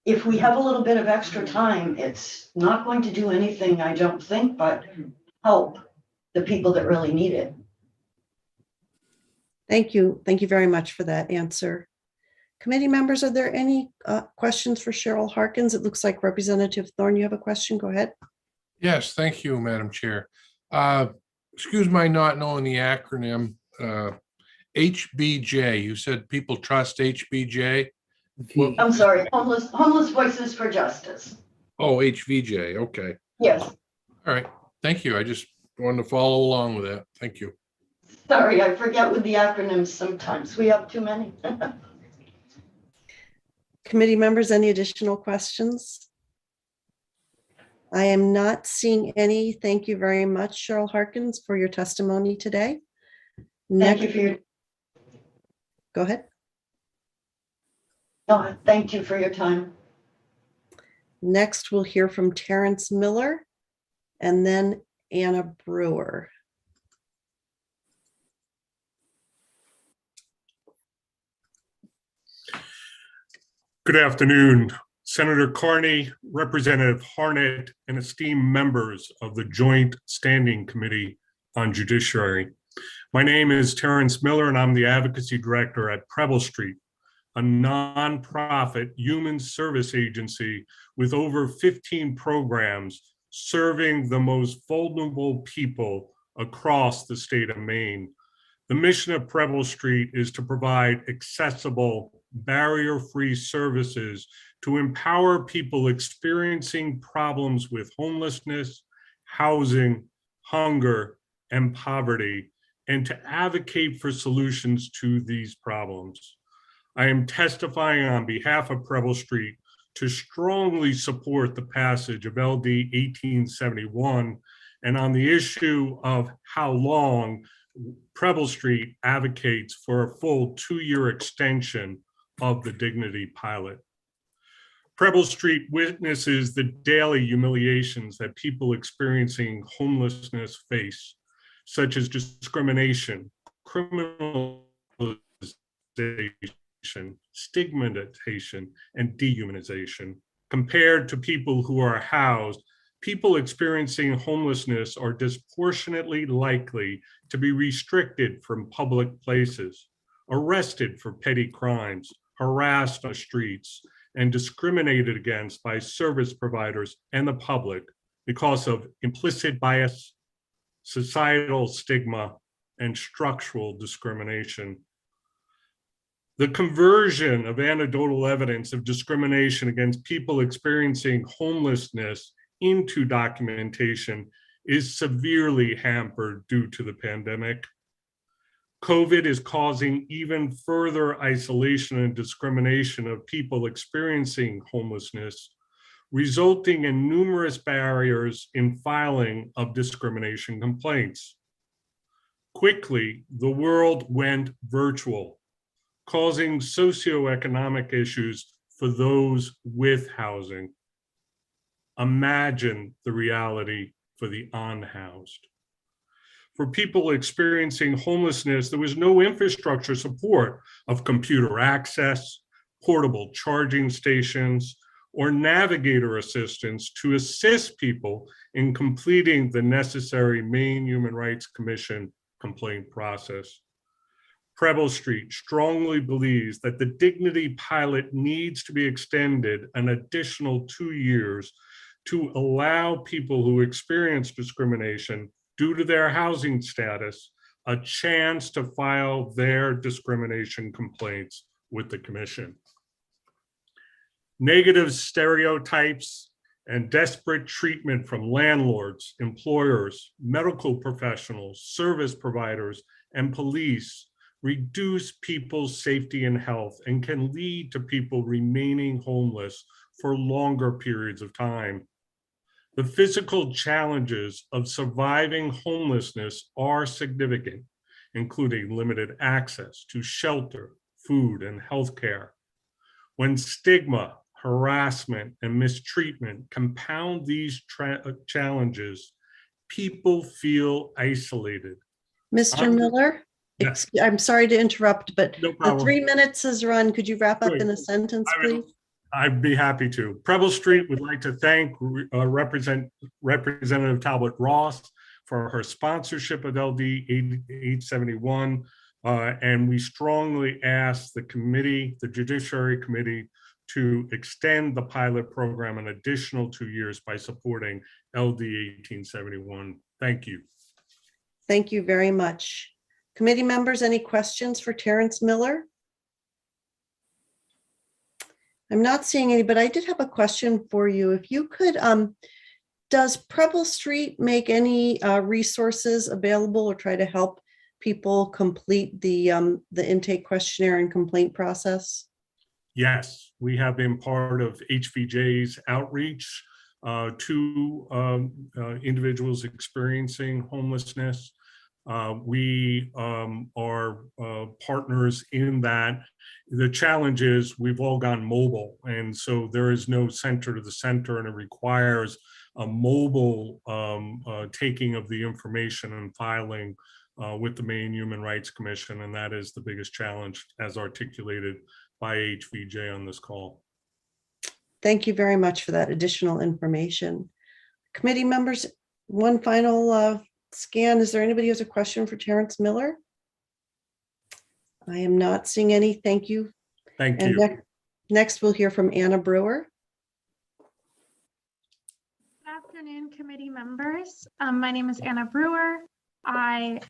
if we have a little bit of extra time, it's not going to do anything, I don't think, but help the people that really need it. Thank you. Thank you very much for that answer. Committee members, are there any questions for Cheryl Harkins? It looks like Representative Thorne, you have a question. Go ahead. Yes, thank you, Madam Chair. Excuse my not knowing the acronym. HBJ, you said people trust HBJ? I'm sorry, Homeless Voices for Justice. Oh, HVJ, okay. Yes. All right, thank you. I just wanted to follow along with that. Thank you. Sorry, I forget with the acronyms sometimes. We have too many. Committee members, any additional questions? I am not seeing any. Thank you very much, Cheryl Harkins, for your testimony today. Thank you for your. Go ahead. No, thank you for your time. Next, we'll hear from Terrence Miller and then Anna Brewer. Good afternoon, Senator Carney, Representative Harnett, and esteemed members of the Joint Standing Committee on Judiciary. My name is Terrence Miller, and I'm the Advocacy Director at Preble Street, a nonprofit human service agency with over 15 programs serving the most vulnerable people across the state of Maine. The mission of Preble Street is to provide accessible barrier-free services to empower people experiencing problems with homelessness, housing, hunger, and poverty, and to advocate for solutions to these problems. I am testifying on behalf of Preble Street to strongly support the passage of LD 1871 and on the issue of how long Preble Street advocates for a full 2-year extension of the Dignity pilot. Preble Street witnesses the daily humiliations that people experiencing homelessness face, such as discrimination, criminalization, stigmatization, and dehumanization. Compared to people who are housed, people experiencing homelessness are disproportionately likely to be restricted from public places, arrested for petty crimes, harassed on the streets, and discriminated against by service providers and the public because of implicit bias, societal stigma, and structural discrimination. The conversion of anecdotal evidence of discrimination against people experiencing homelessness into documentation is severely hampered due to the pandemic. COVID is causing even further isolation and discrimination of people experiencing homelessness, resulting in numerous barriers in filing of discrimination complaints. Quickly, the world went virtual, causing socioeconomic issues for those with housing. Imagine the reality for the unhoused. For people experiencing homelessness, there was no infrastructure support of computer access, portable charging stations, or navigator assistance to assist people in completing the necessary Maine Human Rights Commission complaint process. Preble Street strongly believes that the Dignity pilot needs to be extended an additional 2 years to allow people who experience discrimination due to their housing status a chance to file their discrimination complaints with the commission. Negative stereotypes and desperate treatment from landlords, employers, medical professionals, service providers, and police reduce people's safety and health and can lead to people remaining homeless for longer periods of time. The physical challenges of surviving homelessness are significant, including limited access to shelter, food, and healthcare. When stigma, harassment, and mistreatment compound these challenges, people feel isolated. Mr. Miller? Yes. I'm sorry to interrupt, but No the problem. 3 minutes has run. Could you wrap up Great. in a sentence, please? I'd be happy to. Preble Street would like to thank Representative Talbot Ross for her sponsorship of LD 871. And we strongly ask the committee, the Judiciary Committee, to extend the pilot program an additional 2 years by supporting LD 1871. Thank you. Thank you very much. Committee members, any questions for Terrence Miller? I'm not seeing any, but I did have a question for you. If you could, does Preble Street make any resources available or try to help people complete the intake questionnaire and complaint process? Yes, we have been part of HVJ's outreach to individuals experiencing homelessness. We are partners in that. The challenge is we've all gone mobile, and so there is no center to the center, and it requires a mobile taking of the information and filing with the Maine Human Rights Commission, and that is the biggest challenge as articulated by HVJ on this call. Thank you very much for that additional information. Committee members, one final scan. Is there anybody who has a question for Terrence Miller? I am not seeing any. Thank you. Thank and you. Next, we'll hear from Anna Brewer. Good afternoon, committee members. My name is Anna Brewer. I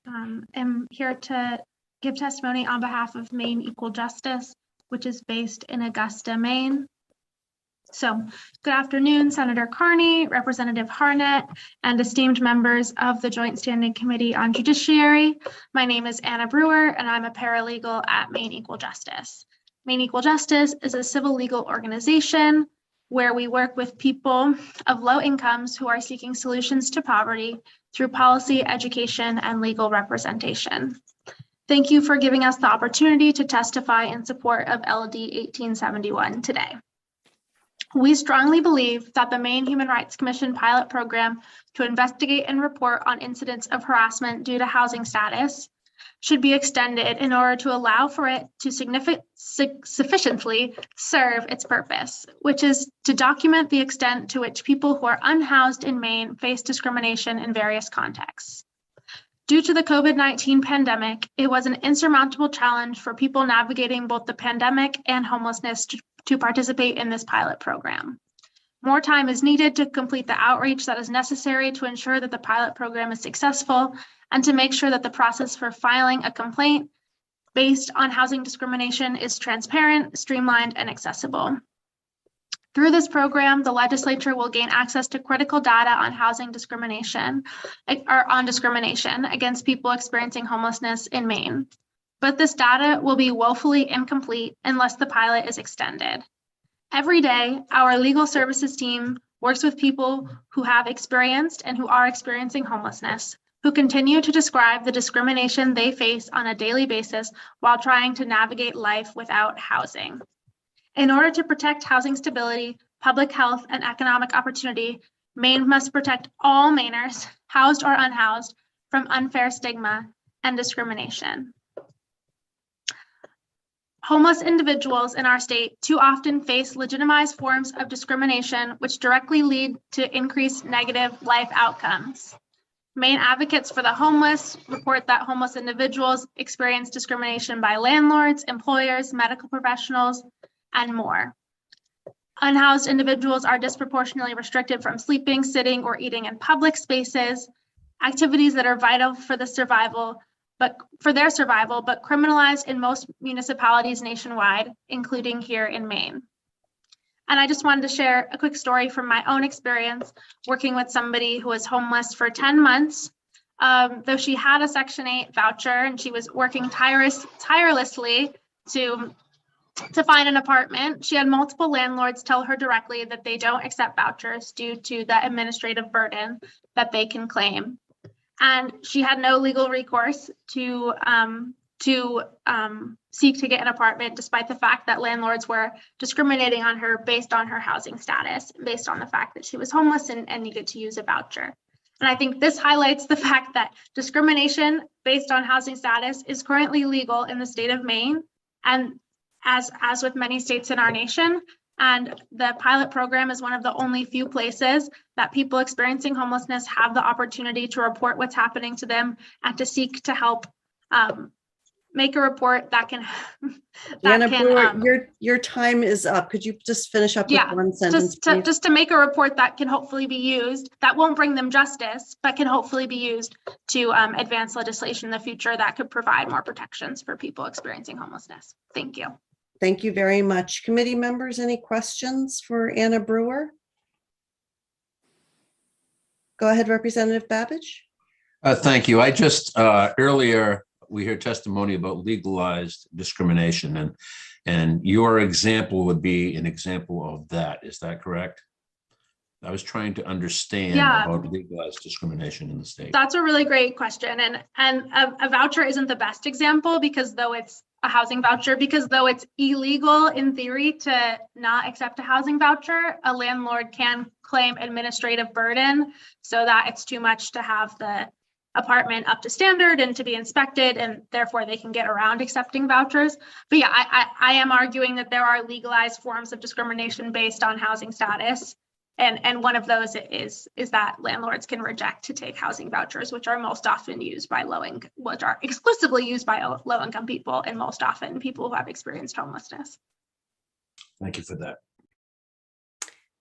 am here to give testimony on behalf of Maine Equal Justice. which is based in Augusta, Maine. So, good afternoon, Senator Carney, Representative Harnett, and esteemed members of the Joint Standing Committee on Judiciary. My name is Anna Brewer, and I'm a paralegal at Maine Equal Justice. Maine Equal Justice is a civil legal organization where we work with people of low incomes who are seeking solutions to poverty through policy, education, and legal representation. Thank you for giving us the opportunity to testify in support of LD 1871 today. We strongly believe that the Maine Human Rights Commission pilot program to investigate and report on incidents of harassment due to housing status should be extended in order to allow for it to sufficiently serve its purpose, which is to document the extent to which people who are unhoused in Maine face discrimination in various contexts. Due to the COVID-19 pandemic, it was an insurmountable challenge for people navigating both the pandemic and homelessness to participate in this pilot program. More time is needed to complete the outreach that is necessary to ensure that the pilot program is successful and to make sure that the process for filing a complaint based on housing discrimination is transparent, streamlined, and accessible. Through this program, the legislature will gain access to critical data on housing discrimination, or on discrimination against people experiencing homelessness in Maine. But this data will be woefully incomplete unless the pilot is extended. Every day, our legal services team works with people who have experienced and who are experiencing homelessness, who continue to describe the discrimination they face on a daily basis while trying to navigate life without housing. In order to protect housing stability, public health, and economic opportunity, Maine must protect all Mainers, housed or unhoused, from unfair stigma and discrimination. Homeless individuals in our state too often face legitimized forms of discrimination which directly lead to increased negative life outcomes. Maine advocates for the homeless report that homeless individuals experience discrimination by landlords, employers, medical professionals, and more. Unhoused individuals are disproportionately restricted from sleeping, sitting, or eating in public spaces, activities that are vital for their survival, but criminalized in most municipalities nationwide, including here in Maine. And I just wanted to share a quick story from my own experience working with somebody who was homeless for 10 months. Though she had a Section 8 voucher and she was working tirelessly to find an apartment, she had multiple landlords tell her directly that they don't accept vouchers due to the administrative burden that they can claim. And she had no legal recourse to seek to get an apartment, despite the fact that landlords were discriminating on her based on her housing status, based on the fact that she was homeless and needed to use a voucher. And I think this highlights the fact that discrimination based on housing status is currently legal in the state of Maine, and as with many states in our nation. And the pilot program is one of the only few places that people experiencing homelessness have the opportunity to report what's happening to them and to seek to help make a report that can. Anna Brewer, your time is up. Could you just finish up with one sentence, please? Just to make a report that can hopefully be used, that won't bring them justice, but can hopefully be used to advance legislation in the future that could provide more protections for people experiencing homelessness. Thank you. Thank you very much. Committee members, any questions for Anna Brewer? Go ahead, Representative Babbage. Thank you. I just earlier we heard testimony about legalized discrimination, and your example would be an example of that. Is that correct? I was trying to understand about legalized discrimination in the state. That's a really great question, and a voucher isn't the best example because though it's a housing voucher, because though it's illegal in theory to not accept a housing voucher, a landlord can claim administrative burden so that it's too much to have the apartment up to standard and to be inspected, and therefore they can get around accepting vouchers. But yeah, I am arguing that there are legalized forms of discrimination based on housing status. And one of those is that landlords can reject to take housing vouchers, which are most often used by which are exclusively used by low-income people, and most often people who have experienced homelessness. Thank you for that.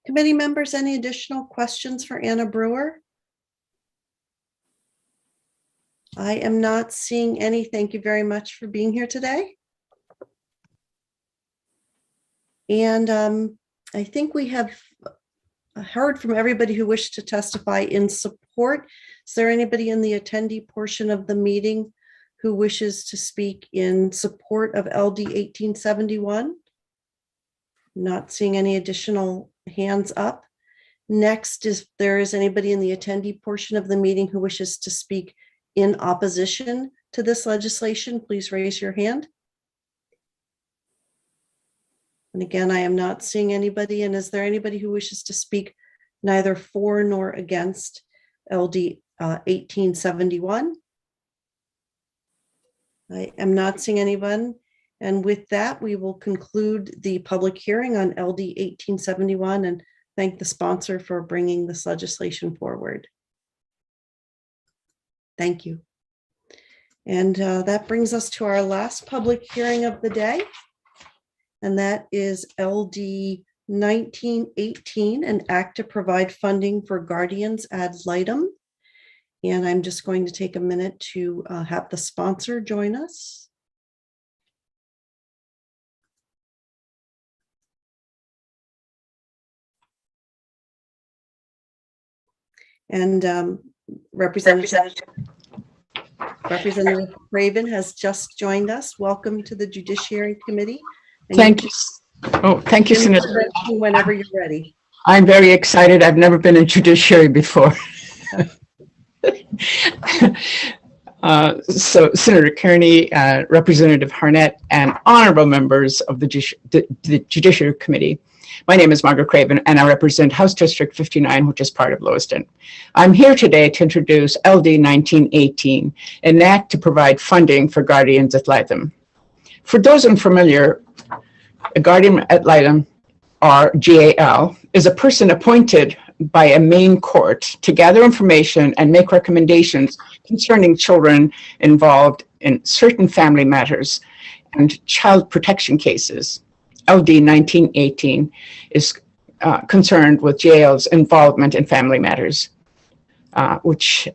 Committee members, any additional questions for Anna Brewer? I am not seeing any. Thank you very much for being here today. And I think we have heard from everybody who wished to testify in support. Is there anybody in the attendee portion of the meeting who wishes to speak in support of LD 1871? Not seeing any additional hands up. Next, if there is anybody in the attendee portion of the meeting who wishes to speak in opposition to this legislation, please raise your hand. And again, I am not seeing anybody. And is there anybody who wishes to speak neither for nor against LD 1871? I am not seeing anyone. And with that, we will conclude the public hearing on LD 1871 and thank the sponsor for bringing this legislation forward. Thank you. And that brings us to our last public hearing of the day. And that is LD 1918, an act to provide funding for guardians ad litem. And I'm just going to take a minute to have the sponsor join us. And Representative Craven has just joined us. Welcome to the Judiciary Committee. And thank you. Oh, thank you, Senator. Whenever you're ready. I'm very excited. I've never been in Judiciary before. So Senator Kearney, Representative Harnett, and honorable members of the Judiciary Committee. My name is Margaret Craven, and I represent House District 59, which is part of Lewiston. I'm here today to introduce LD 1918, an act to provide funding for guardians ad litem. For those unfamiliar, a guardian ad litem, or GAL, is a person appointed by a main court to gather information and make recommendations concerning children involved in certain family matters and child protection cases. LD 1918 is concerned with GAL's involvement in family matters, which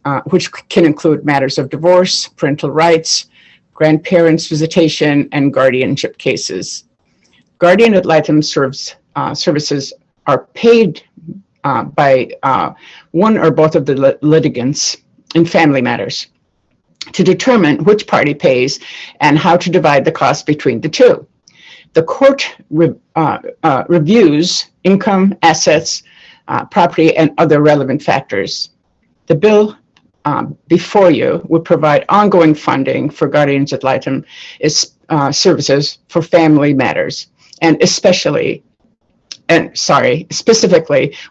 can include matters of divorce, parental rights, grandparents' visitation, and guardianship cases. Guardian ad litem services are paid by one or both of the litigants in family matters to determine which party pays and how to divide the cost between the two. The court reviews income, assets, property, and other relevant factors. The bill before you would provide ongoing funding for guardians ad litem services for family matters, and specifically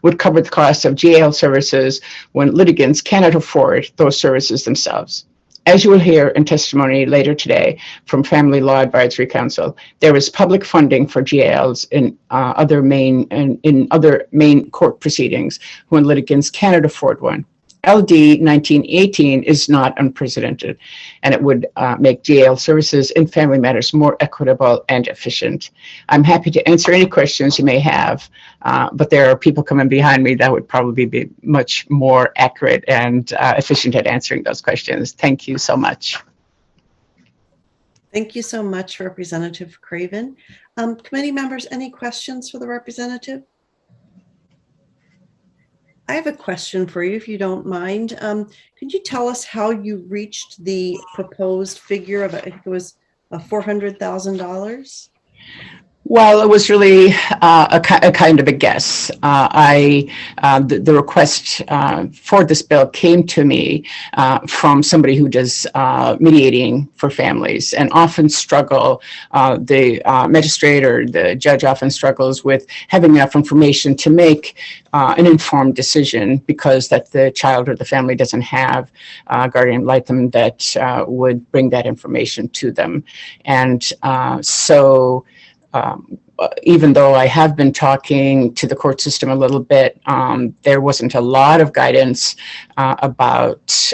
would cover the cost of GAL services when litigants cannot afford those services themselves. As you will hear in testimony later today from Family Law Advisory Council, there is public funding for GALs in other main court proceedings when litigants cannot afford one. LD 1918 is not unprecedented, and it would make GAL services in family matters more equitable and efficient. I'm happy to answer any questions you may have, but there are people coming behind me that would probably be much more accurate and efficient at answering those questions. Thank you so much. Thank you so much, Representative Craven. Committee members, any questions for the representative? I have a question for you, if you don't mind. Could you tell us how you reached the proposed figure of, I think it was $400,000? Well, it was really a kind of a guess. The request for this bill came to me from somebody who does mediating for families, and often struggle, the magistrate or the judge often struggles with having enough information to make an informed decision, because that the child or the family doesn't have a guardian ad litem that would bring that information to them. And even though I have been talking to the court system a little bit, there wasn't a lot of guidance about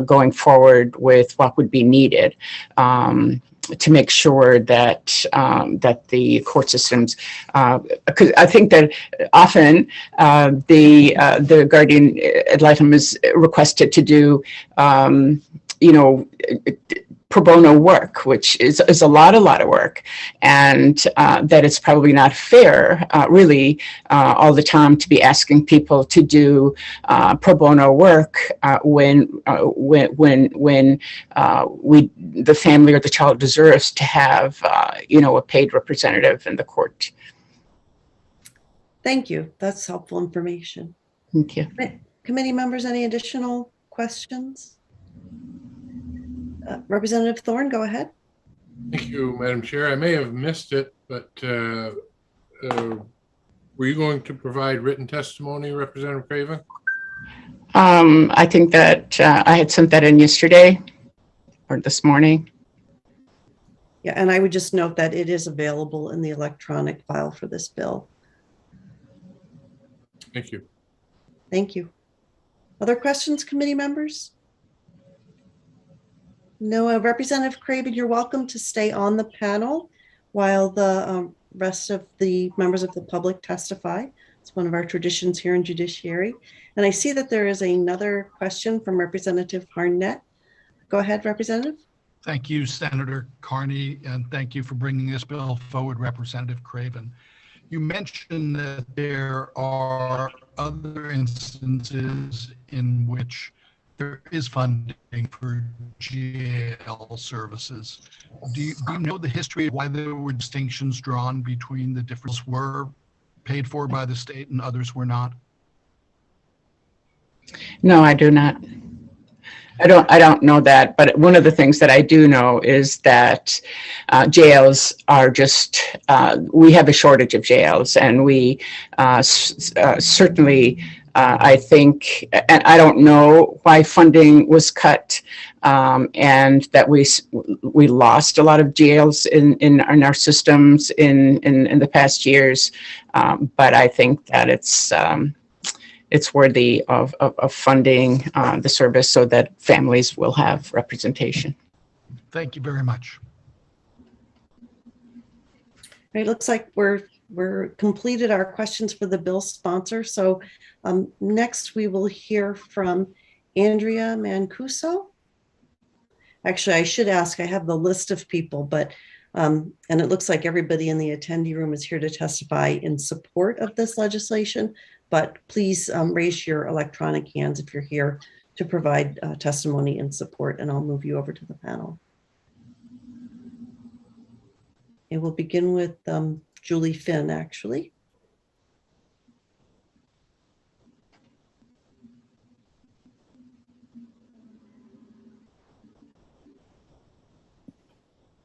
going forward with what would be needed to make sure that that the court systems, because I think that often the guardian ad litem is requested to do, pro bono work, which is a lot of work, and that it's probably not fair, really, all the time to be asking people to do pro bono work when the family or the child deserves to have, a paid representative in the court. Thank you. That's helpful information. Thank you. Committee members, any additional questions? Representative Thorne, go ahead. Thank you, Madam Chair. I may have missed it, but were you going to provide written testimony, Representative Craven? I think that I had sent that in yesterday or this morning. Yeah, and I would just note that it is available in the electronic file for this bill. Thank you. Thank you. Other questions, committee members? No, Representative Craven, you're welcome to stay on the panel while the rest of the members of the public testify. It's one of our traditions here in judiciary. And I see that there is another question from Representative Harnett. Go ahead, Representative. Thank you, Senator Carney, and thank you for bringing this bill forward, Representative Craven. You mentioned that there are other instances in which there is funding for GAL services. Do you know the history of why there were distinctions drawn between the different were paid for by the state and others were not? No, I do not. I don't know that, but one of the things that I do know is that jails are just, we have a shortage of jails, and we certainly, I think, and I don't know why funding was cut, and that we lost a lot of jails in our systems in the past years, but I think that it's worthy of funding the service so that families will have representation. Thank you very much. It looks like we're completed our questions for the bill sponsor. So next we will hear from Andrea Mancuso. Actually, I should ask, I have the list of people, but and it looks like everybody in the attendee room is here to testify in support of this legislation, but please raise your electronic hands if you're here to provide testimony in support, and I'll move you over to the panel. And we'll begin with Julie Finn, actually.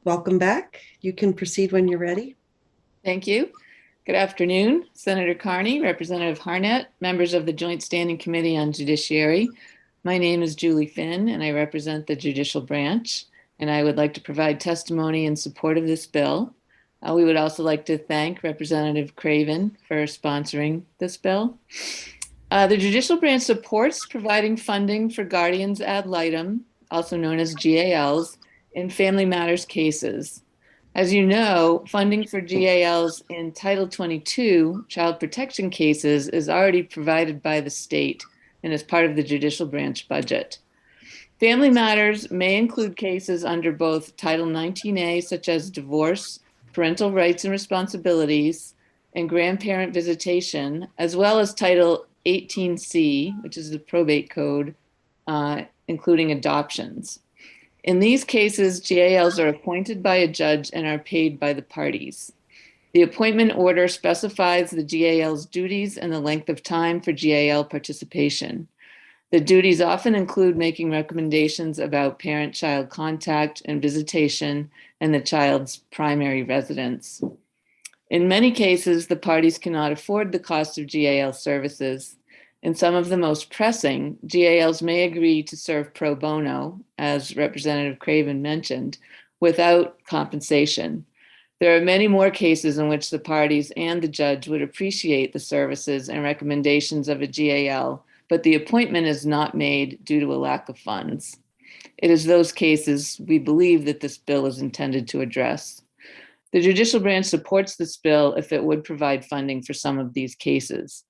Welcome back. You can proceed when you're ready. Thank you. Good afternoon, Senator Carney, Representative Harnett, members of the Joint Standing Committee on Judiciary. My name is Julie Finn, and I represent the judicial branch, and I would like to provide testimony in support of this bill. We would also like to thank Representative Craven for sponsoring this bill. The judicial branch supports providing funding for guardians ad litem, also known as GALs, in family matters cases. As you know, funding for GALs in Title 22 child protection cases is already provided by the state and is part of the judicial branch budget. Family matters may include cases under both Title 19A, such as divorce, parental rights and responsibilities, and grandparent visitation, as well as Title 18C, which is the probate code, including adoptions. In these cases, GALs are appointed by a judge and are paid by the parties. The appointment order specifies the GAL's duties and the length of time for GAL participation. The duties often include making recommendations about parent-child contact and visitation and the child's primary residence. In many cases, the parties cannot afford the cost of GAL services. In some of the most pressing, GALs may agree to serve pro bono, as Representative Craven mentioned, without compensation. There are many more cases in which the parties and the judge would appreciate the services and recommendations of a GAL, but the appointment is not made due to a lack of funds. It is those cases we believe that this bill is intended to address. The judicial branch supports this bill if it would provide funding for some of these cases.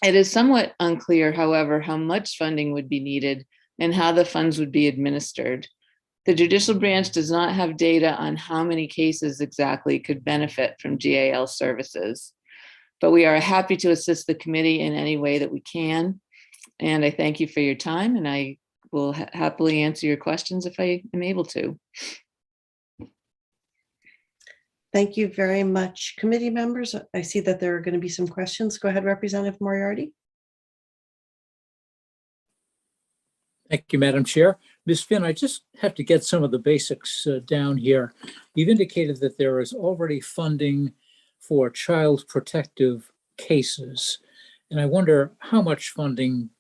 It is somewhat unclear, however, how much funding would be needed and how the funds would be administered. The judicial branch does not have data on how many cases exactly could benefit from GAL services, but we are happy to assist the committee in any way that we can. And I thank you for your time, and I will happily answer your questions if I am able to. Thank you very much. Committee members, I see that there are going to be some questions. Go ahead, Representative Moriarty. Thank you, Madam Chair. Ms. Finn, I just have to get some of the basics down here. You've indicated that there is already funding for child protective cases. And I wonder how much funding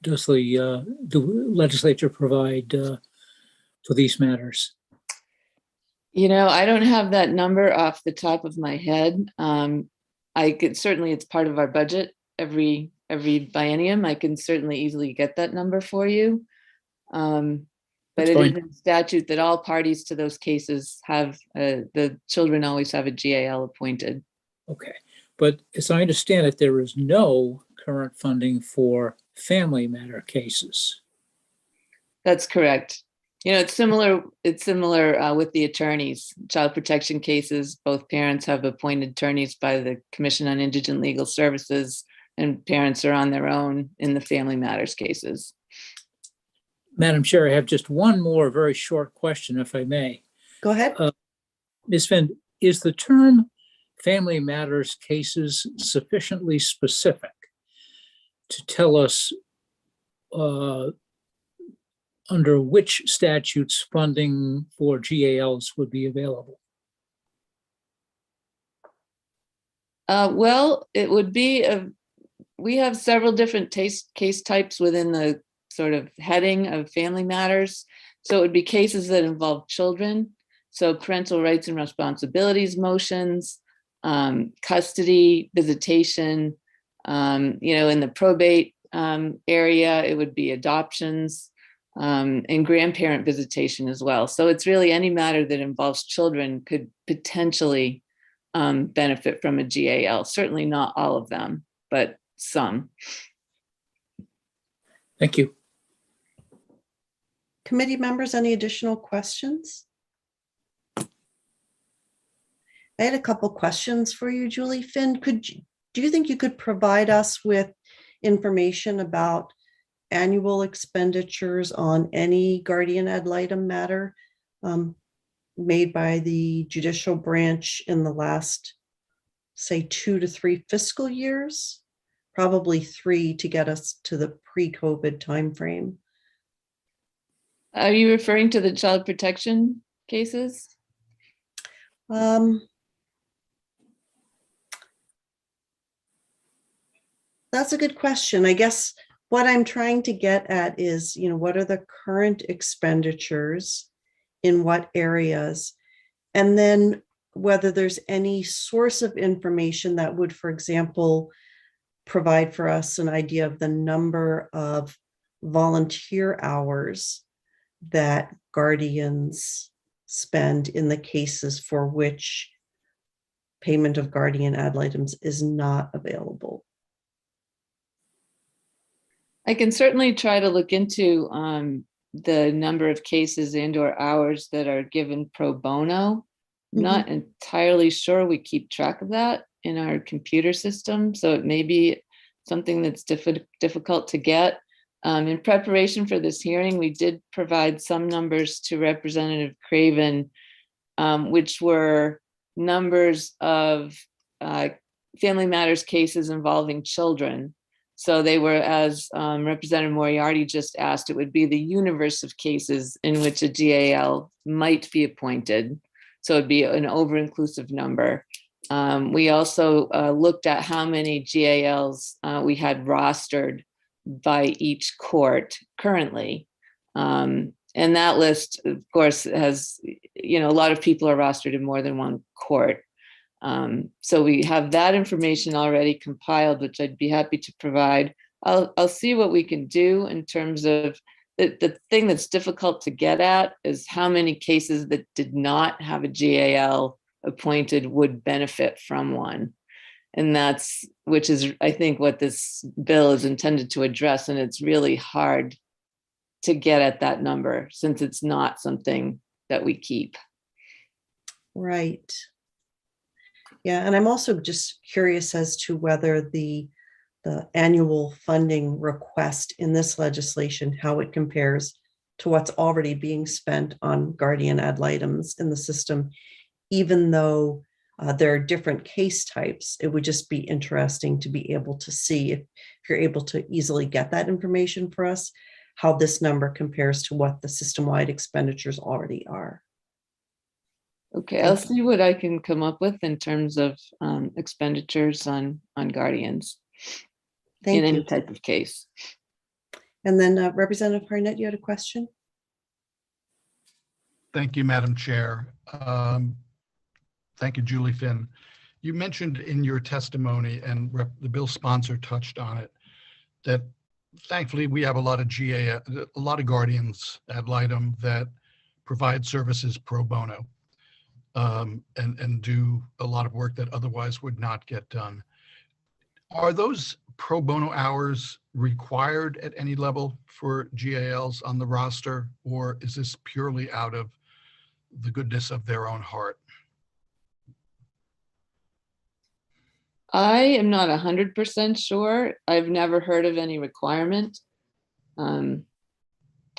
does the legislature provide for these matters? You know, I don't have that number off the top of my head. I could certainly, it's part of our budget every biennium. I can certainly easily get that number for you. But it is in statute that all parties to those cases have, the children always have a GAL appointed. Okay, but as I understand it, there is no current funding for family matter cases. That's correct. You know, it's similar with the attorneys. Child protection cases, both parents have appointed attorneys by the Commission on Indigent Legal Services, and parents are on their own in the family matters cases. Madam Chair, I have just one more very short question, if I may. Go ahead. Ms. Finn, is the term family matters cases sufficiently specific to tell us under which statutes funding for GALs would be available? Well, it would be, we have several different case types within the sort of heading of family matters. So it would be cases that involve children. So parental rights and responsibilities motions, custody, visitation, you know, in the probate area, it would be adoptions, and grandparent visitation as well. So it's really any matter that involves children could potentially benefit from a GAL. Certainly not all of them, but some. Thank you. Committee members, any additional questions? I had a couple questions for you, Julie. Finn, do you think you could provide us with information about annual expenditures on any guardian ad litem matter made by the judicial branch in the last, say, 2 to 3 fiscal years? Probably 3 to get us to the pre-COVID timeframe. Are you referring to the child protection cases? That's a good question. I guess what I'm trying to get at is, you know, what are the current expenditures in what areas? And then whether there's any source of information that would, for example, provide for us an idea of the number of volunteer hours that guardians spend in the cases for which payment of guardian ad litems is not available. I can certainly try to look into the number of cases and/or hours that are given pro bono. Not entirely sure we keep track of that in our computer system, so it may be something that's difficult to get. In preparation for this hearing, we did provide some numbers to Representative Craven, which were numbers of family matters cases involving children. So they were, as Representative Moriarty just asked, it would be the universe of cases in which a GAL might be appointed. So it'd be an over-inclusive number. We also looked at how many GALs we had rostered by each court currently. And that list, of course, has, you know, a lot of people are rostered in more than one court. So we have that information already compiled, which I'd be happy to provide. I'll see what we can do in terms of the thing that's difficult to get at is how many cases that did not have a GAL appointed would benefit from one. And that's, which is, I think, what this bill is intended to address. And it's really hard to get at that number, since it's not something that we keep. Right. Yeah, and I'm also just curious as to whether the annual funding request in this legislation, how it compares to what's already being spent on guardian ad litems in the system, even though there are different case types. It would just be interesting to be able to see if you're able to easily get that information for us, how this number compares to what the system-wide expenditures already are. Okay, I'll see what I can come up with in terms of expenditures on guardians in any type of case. And then Representative Harnett, you had a question? Thank you, Madam Chair. Thank you, Julie Finn. You mentioned in your testimony, and the bill sponsor touched on it, that thankfully we have a lot of a lot of guardians ad litem that provide services pro bono and do a lot of work that otherwise would not get done. Are those pro bono hours required at any level for GALs on the roster, or is this purely out of the goodness of their own heart? I am not 100% sure. I've never heard of any requirement.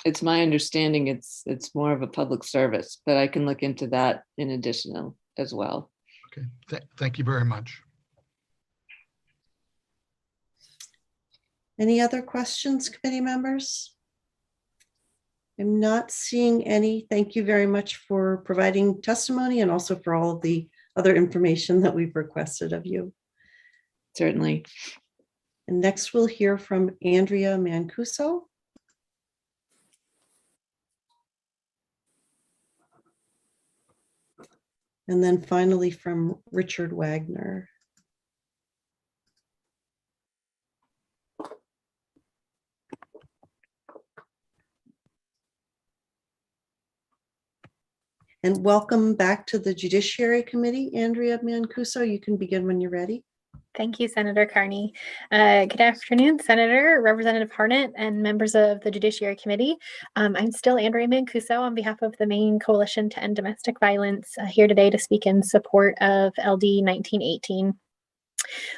It's my understanding it's more of a public service, but I can look into that in additional as well. Okay, thank you very much. Any other questions, committee members? I'm not seeing any. Thank you very much for providing testimony and also for all of the other information that we've requested of you. Certainly. And next we'll hear from Andrea Mancuso. And then finally from Richard Wagner. And welcome back to the Judiciary Committee, Andrea Mancuso. You can begin when you're ready. Thank you, Senator Carney. Good afternoon, Senator, Representative Harnett, and members of the Judiciary Committee. I'm still Andrea Mancuso on behalf of the Maine Coalition to End Domestic Violence, here today to speak in support of LD 1918.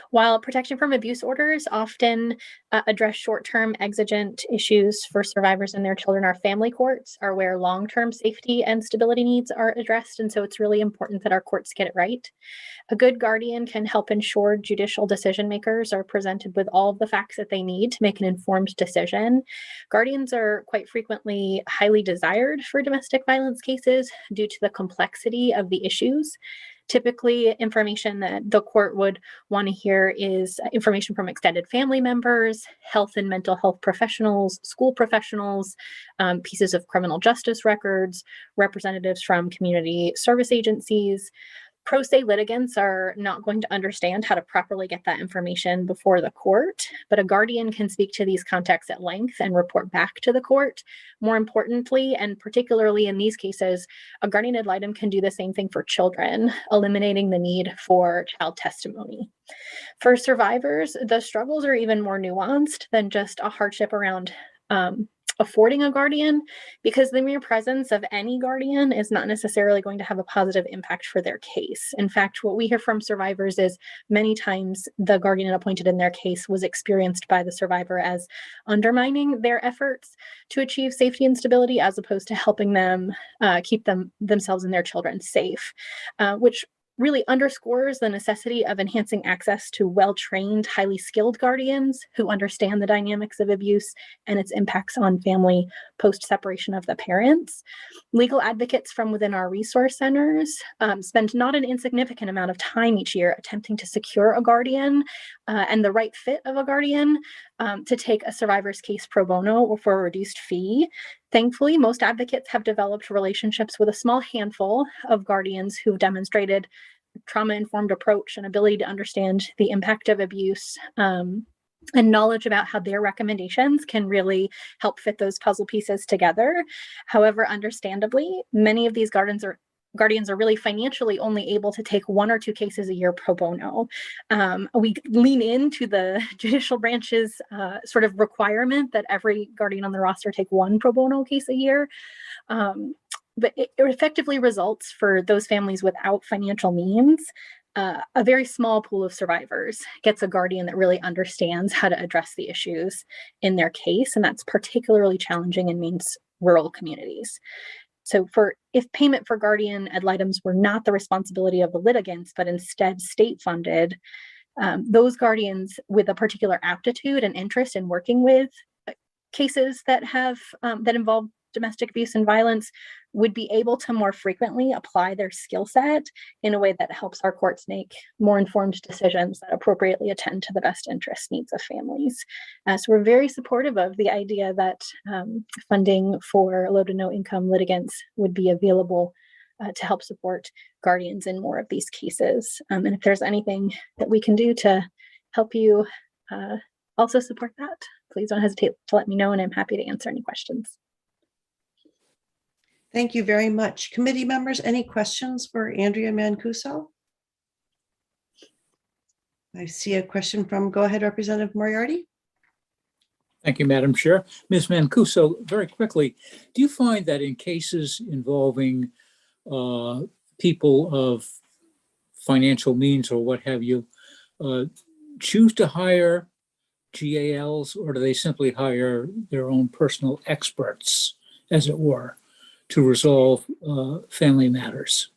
While protection from abuse orders often address short-term exigent issues for survivors and their children, our family courts are where long-term safety and stability needs are addressed. And so it's really important that our courts get it right. A good guardian can help ensure judicial decision makers are presented with all of the facts that they need to make an informed decision. Guardians are quite frequently highly desired for domestic violence cases due to the complexity of the issues. Typically, information that the court would want to hear is information from extended family members, health and mental health professionals, school professionals, pieces of criminal justice records, representatives from community service agencies. Pro se litigants are not going to understand how to properly get that information before the court, but a guardian can speak to these contexts at length and report back to the court. More importantly, and particularly in these cases, a guardian ad litem can do the same thing for children, eliminating the need for child testimony. For survivors, the struggles are even more nuanced than just a hardship around affording a guardian, because the mere presence of any guardian is not necessarily going to have a positive impact for their case. In fact, what we hear from survivors is many times the guardian appointed in their case was experienced by the survivor as undermining their efforts to achieve safety and stability, as opposed to helping them keep themselves and their children safe, which really underscores the necessity of enhancing access to well-trained, highly skilled guardians who understand the dynamics of abuse and its impacts on family post-separation of the parents. Legal advocates from within our resource centers spend not an insignificant amount of time each year attempting to secure a guardian and the right fit of a guardian to take a survivor's case pro bono or for a reduced fee. Thankfully, most advocates have developed relationships with a small handful of guardians who've demonstrated trauma-informed approach and ability to understand the impact of abuse and knowledge about how their recommendations can really help fit those puzzle pieces together. However, understandably, many of these guardians are guardians are really financially only able to take 1 or 2 cases a year pro bono. We lean into the judicial branch's sort of requirement that every guardian on the roster take 1 pro bono case a year. But it effectively results for those families without financial means, a very small pool of survivors gets a guardian that really understands how to address the issues in their case. And that's particularly challenging in Maine's rural communities. So if payment for guardian ad litems were not the responsibility of the litigants, but instead state funded, those guardians with a particular aptitude and interest in working with cases that have that involve domestic abuse and violence would be able to more frequently apply their skill set in a way that helps our courts make more informed decisions that appropriately attend to the best interest needs of families. So we're very supportive of the idea that funding for low to no income litigants would be available to help support guardians in more of these cases. And if there's anything that we can do to help you also support that, please don't hesitate to let me know, and I'm happy to answer any questions. Thank you very much. Committee members, any questions for Andrea Mancuso? I see a question from, go ahead, Representative Moriarty. Thank you, Madam Chair. Ms. Mancuso, very quickly, do you find that in cases involving people of financial means or what have you, choose to hire GALs, or do they simply hire their own personal experts, as it were, to resolve family matters?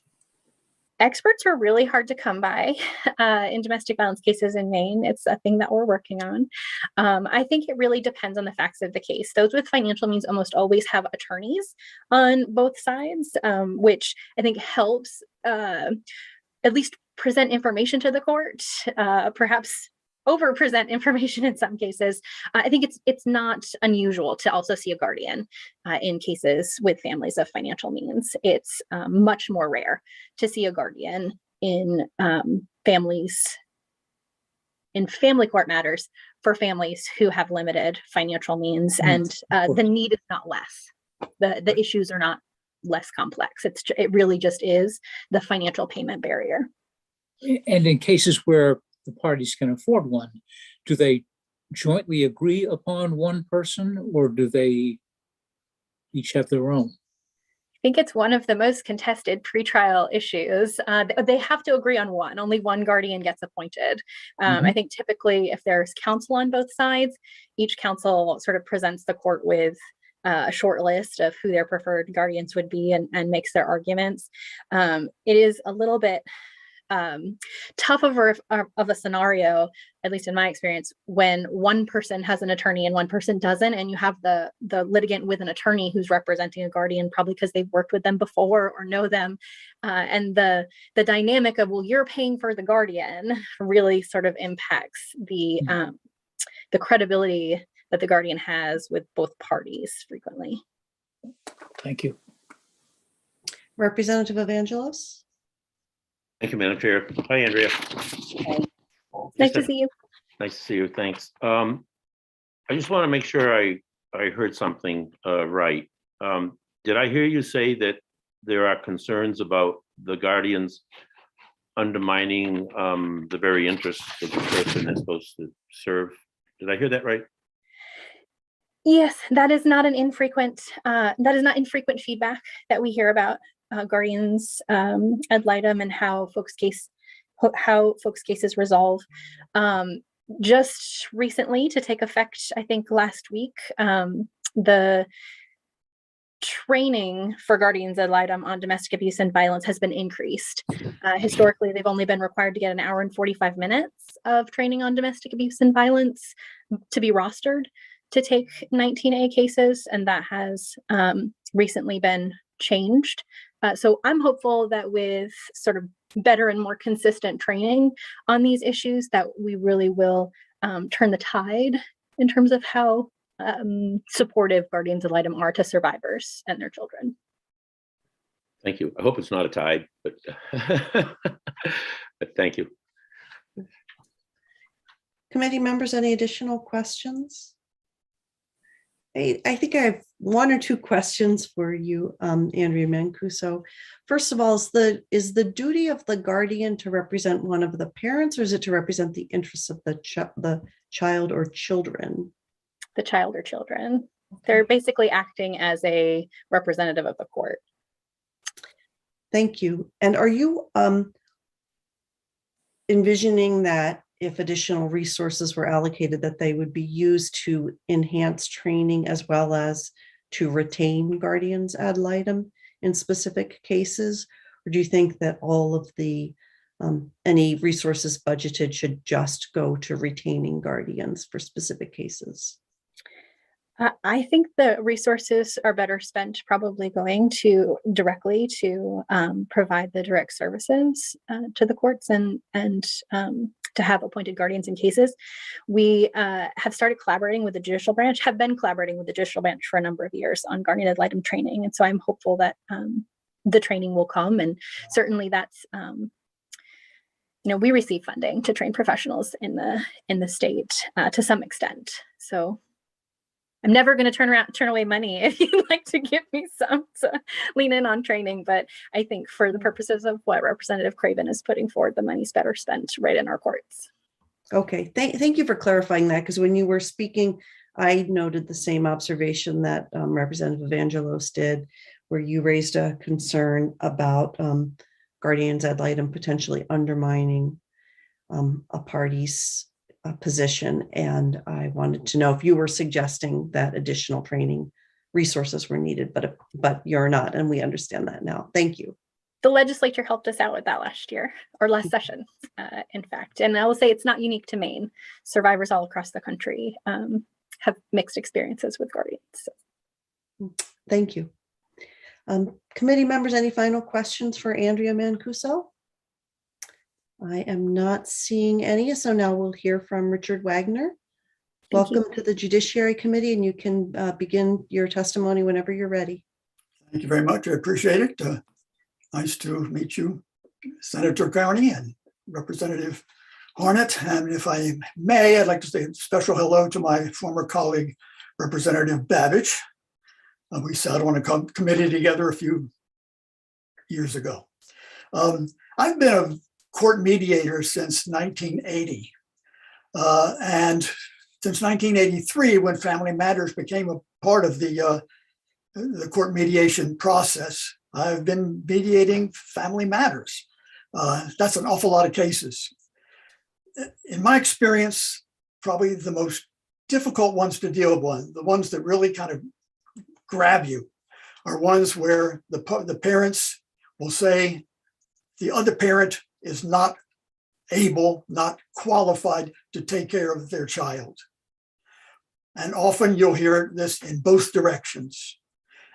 Experts are really hard to come by in domestic violence cases in Maine. It's a thing that we're working on. I think it really depends on the facts of the case. Those with financial means almost always have attorneys on both sides, which I think helps at least present information to the court, perhaps over-present information in some cases. I think it's not unusual to also see a guardian in cases with families of financial means. It's much more rare to see a guardian in family court matters for families who have limited financial means, and the need is not less. The issues are not less complex. It really just is the financial payment barrier. And in cases where the parties can afford one, do they jointly agree upon one person, or do they each have their own? I think it's one of the most contested pretrial issues. They have to agree on one. Only one guardian gets appointed. I think typically if there's counsel on both sides, each counsel sort of presents the court with a short list of who their preferred guardians would be and makes their arguments. It is a little bit tough of a scenario, at least in my experience, when one person has an attorney and one person doesn't, and you have the litigant with an attorney who's representing a guardian, probably because they've worked with them before or know them, and the dynamic of, well, you're paying for the guardian really sort of impacts the credibility that the guardian has with both parties frequently. Thank you. Representative Evangelos. Thank you, Madam Chair. Hi, Andrea. Hi. Nice to see you. Nice to see you. Thanks. I just want to make sure I heard something right. Did I hear you say that there are concerns about the guardians undermining the very interests of the person they're supposed to serve? Did I hear that right? Yes, that is not infrequent feedback that we hear about guardians ad litem and how folks' cases resolve. Just recently, to take effect, I think last week, the training for guardians ad litem on domestic abuse and violence has been increased. Historically, they've only been required to get an hour and 45 minutes of training on domestic abuse and violence to be rostered to take 19A cases, and that has recently been changed. So I'm hopeful that with sort of better and more consistent training on these issues, that we really will turn the tide in terms of how supportive guardians ad litem are to survivors and their children. Thank you. I hope it's not a tide, but but thank you. Committee members, any additional questions? I think I have one or two questions for you, Andrea Mancuso. First of all, is the duty of the guardian to represent one of the parents, or is it to represent the interests of the child or children? The child or children. They're basically acting as a representative of the court. Thank you. And are you envisioning that if additional resources were allocated, that they would be used to enhance training as well as to retain guardians ad litem in specific cases? Or do you think that all of the any resources budgeted should just go to retaining guardians for specific cases? I think the resources are better spent probably going to directly to provide the direct services to the courts and to have appointed guardians in cases. We have started collaborating with the judicial branch, have been collaborating with the judicial branch for a number of years on guardian ad litem training. And so I'm hopeful that the training will come, and certainly that's, we receive funding to train professionals in the state to some extent. So I'm never going to turn away money if you'd like to give me some to lean in on training. But I think for the purposes of what Representative Craven is putting forward, the money's better spent right in our courts. Okay, thank you for clarifying that, because when you were speaking, I noted the same observation that Representative Evangelos did, where you raised a concern about guardians ad litem potentially undermining a party's position. And I wanted to know if you were suggesting that additional training resources were needed, but you're not, and we understand that now. Thank you. The legislature helped us out with that last year, or last session, in fact. And I will say it's not unique to Maine. Survivors all across the country have mixed experiences with guardians. Thank you. Committee members, any final questions for Andrea Mancuso? I am not seeing any, so now we'll hear from Richard Wagner. Welcome to the Judiciary Committee, and you can begin your testimony whenever you're ready. Thank you very much. I appreciate it. Nice to meet you, Senator Carney and Representative Harnett. And if I may, I'd like to say a special hello to my former colleague, Representative Babbage. We sat on a committee together a few years ago. I've been a court mediator since 1980. And since 1983, when Family Matters became a part of the court mediation process, I've been mediating family matters. That's an awful lot of cases. In my experience, probably the most difficult ones to deal with, the ones that really kind of grab you, are ones where the parents will say the other parent is not able, not qualified to take care of their child. And often you'll hear this in both directions.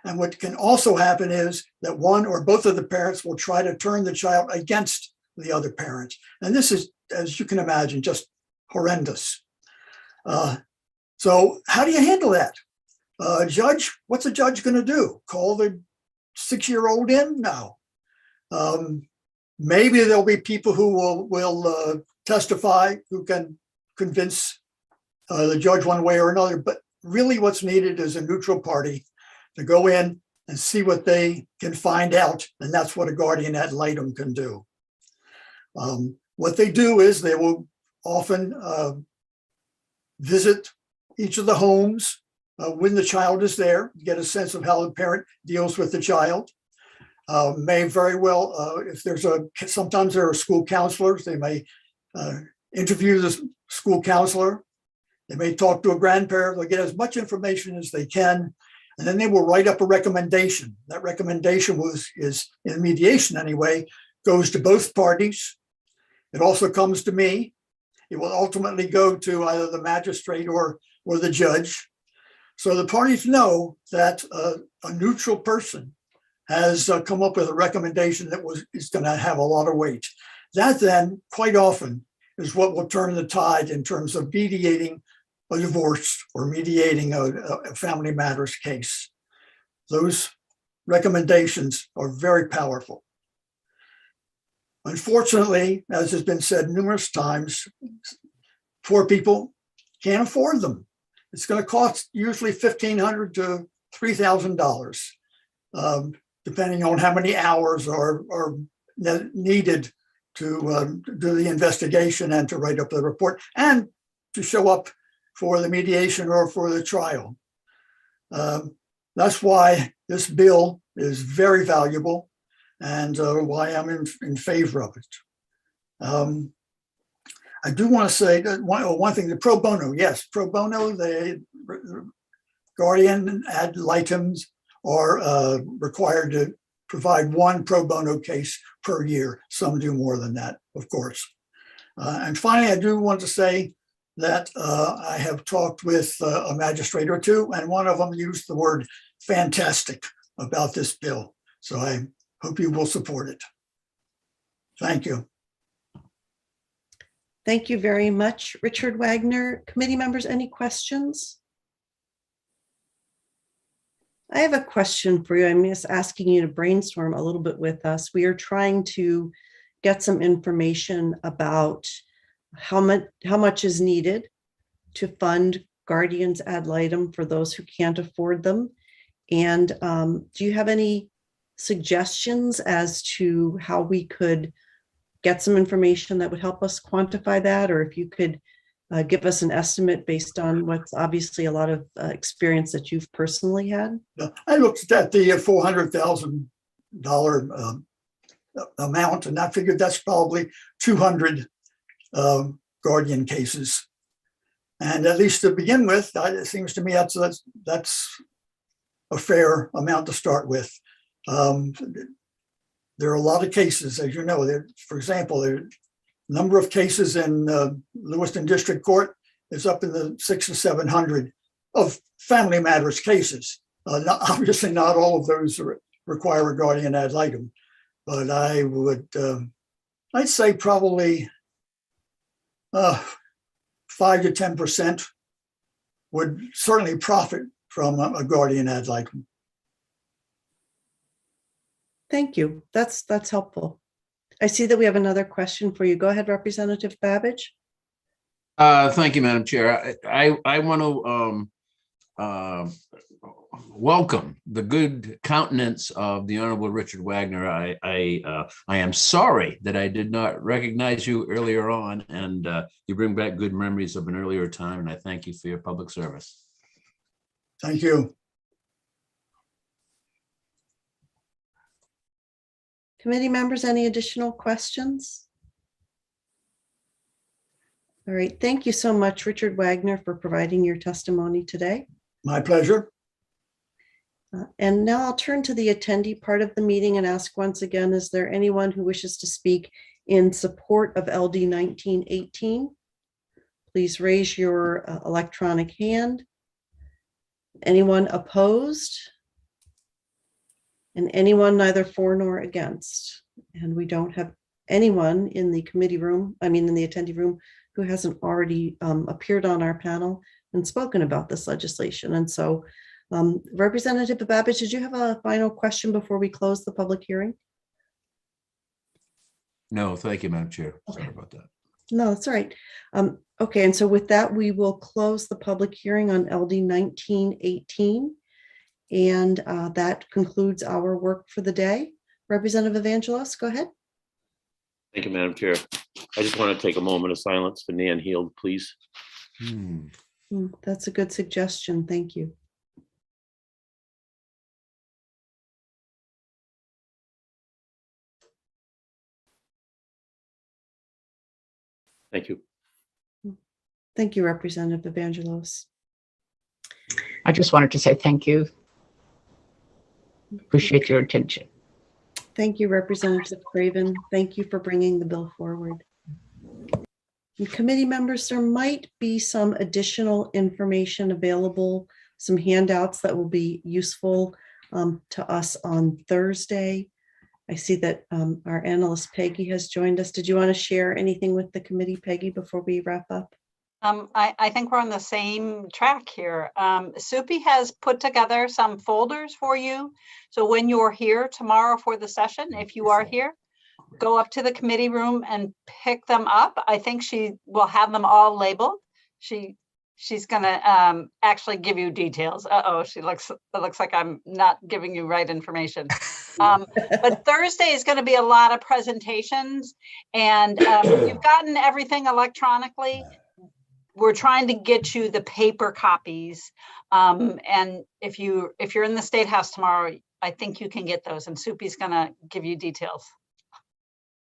And what can also happen is that one or both of the parents will try to turn the child against the other parent. And this is, as you can imagine, just horrendous. So how do you handle that? Judge, what's a judge going to do? Call the 6-year-old in? No. Maybe there'll be people who will testify, who can convince the judge one way or another. But really what's needed is a neutral party to go in and see what they can find out. And that's what a guardian ad litem can do. What they do is they will often visit each of the homes when the child is there, get a sense of how the parent deals with the child. May very well, if sometimes there are school counselors, they may interview the school counselor. They may talk to a grandparent. They'll get as much information as they can, and then they will write up a recommendation. That recommendation is in mediation anyway, goes to both parties. It also comes to me. It will ultimately go to either the magistrate or the judge. So the parties know that a neutral person has come up with a recommendation that is going to have a lot of weight. That then, quite often, is what will turn the tide in terms of mediating a divorce or mediating a family matters case. Those recommendations are very powerful. Unfortunately, as has been said numerous times, poor people can't afford them. It's going to cost usually $1,500 to $3,000, depending on how many hours are needed to do the investigation and to write up the report and to show up for the mediation or for the trial. That's why this bill is very valuable and why I'm in favor of it. I do want to say that one thing, the pro bono, yes, pro bono, the guardian ad litems are required to provide one pro bono case per year. Some do more than that, of course. And finally, I do want to say that I have talked with a magistrate or two, and one of them used the word fantastic about this bill. So I hope you will support it. Thank you. Thank you very much, Richard Wagner. Committee members, any questions? I have a question for you. I'm just asking you to brainstorm a little bit with us. We are trying to get some information about how much is needed to fund guardians ad litem for those who can't afford them. And do you have any suggestions as to how we could get some information that would help us quantify that? Or if you could give us an estimate based on what's obviously a lot of experience that you've personally had? I looked at the $400,000 amount, and I figured that's probably 200 guardian cases. And at least to begin with, it seems to me that's a fair amount to start with. There are a lot of cases, as you know. For example, the number of cases in Lewiston District Court is up in the 600 or 700 of family matters cases. Obviously, not all of those require a guardian ad litem, but I would, I'd say probably 5 to 10% would certainly profit from a guardian ad litem. Thank you. That's helpful. I see that we have another question for you. Go ahead, Representative Babbage. Thank you, Madam Chair. I want to welcome the good countenance of the Honorable Richard Wagner. I am sorry that I did not recognize you earlier on, and you bring back good memories of an earlier time, and I thank you for your public service. Thank you. Committee members, any additional questions? All right, thank you so much, Richard Wagner, for providing your testimony today. My pleasure. And now I'll turn to the attendee part of the meeting and ask once again, is there anyone who wishes to speak in support of LD 1918? Please raise your electronic hand. Anyone opposed? And anyone neither for nor against? And we don't have anyone in the committee room, in the attendee room, who hasn't already appeared on our panel and spoken about this legislation. And so, Representative Babbage, did you have a final question before we close the public hearing? No, thank you, Madam Chair. Sorry about that. No, that's all right. Okay, and so with that, we will close the public hearing on LD 1918. And that concludes our work for the day. Representative Evangelos, go ahead. Thank you, Madam Chair. I just want to take a moment of silence for Nan Heald, please. That's a good suggestion. Thank you. Thank you. Thank you, Representative Evangelos. I just wanted to say thank you. Appreciate your attention. Thank you, Representative Craven. Thank you for bringing the bill forward. And committee members, there might be some additional information available, some handouts that will be useful to us on Thursday. I see that our analyst Peggy has joined us. Did you want to share anything with the committee, Peggy, before we wrap up? I think we're on the same track here. Supi has put together some folders for you. So when you're here tomorrow for the session, if you are here, go up to the committee room and pick them up. I think she will have them all labeled. She she's gonna actually give you details. Uh-oh, it looks like I'm not giving you right information. But Thursday is gonna be a lot of presentations, and you've gotten everything electronically. We're trying to get you the paper copies. And if you're in the State House tomorrow, I think you can get those, and Soupy's gonna give you details.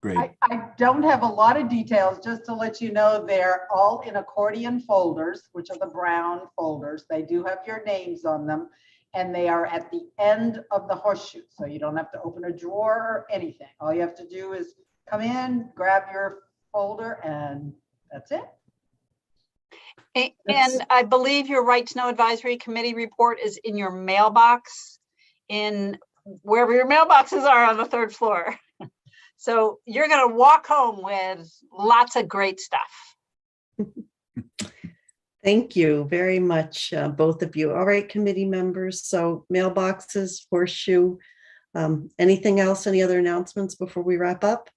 Great. I don't have a lot of details, just to let you know, they're all in accordion folders, which are the brown folders. They do have your names on them, and they are at the end of the horseshoe. So you don't have to open a drawer or anything. All you have to do is come in, grab your folder, and that's it. And I believe your Right to Know Advisory Committee report is in your mailbox, in wherever your mailboxes are on the 3rd floor. So you're going to walk home with lots of great stuff. Thank you very much, both of you. All right, committee members. So mailboxes, horseshoe. Anything else? Any other announcements before we wrap up?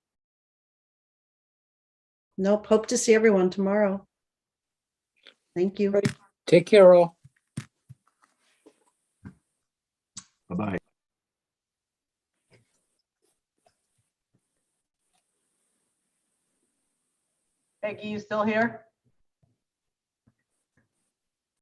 Nope. Hope to see everyone tomorrow. Thank you. Take care, all. Bye-bye. Peggy, you still here?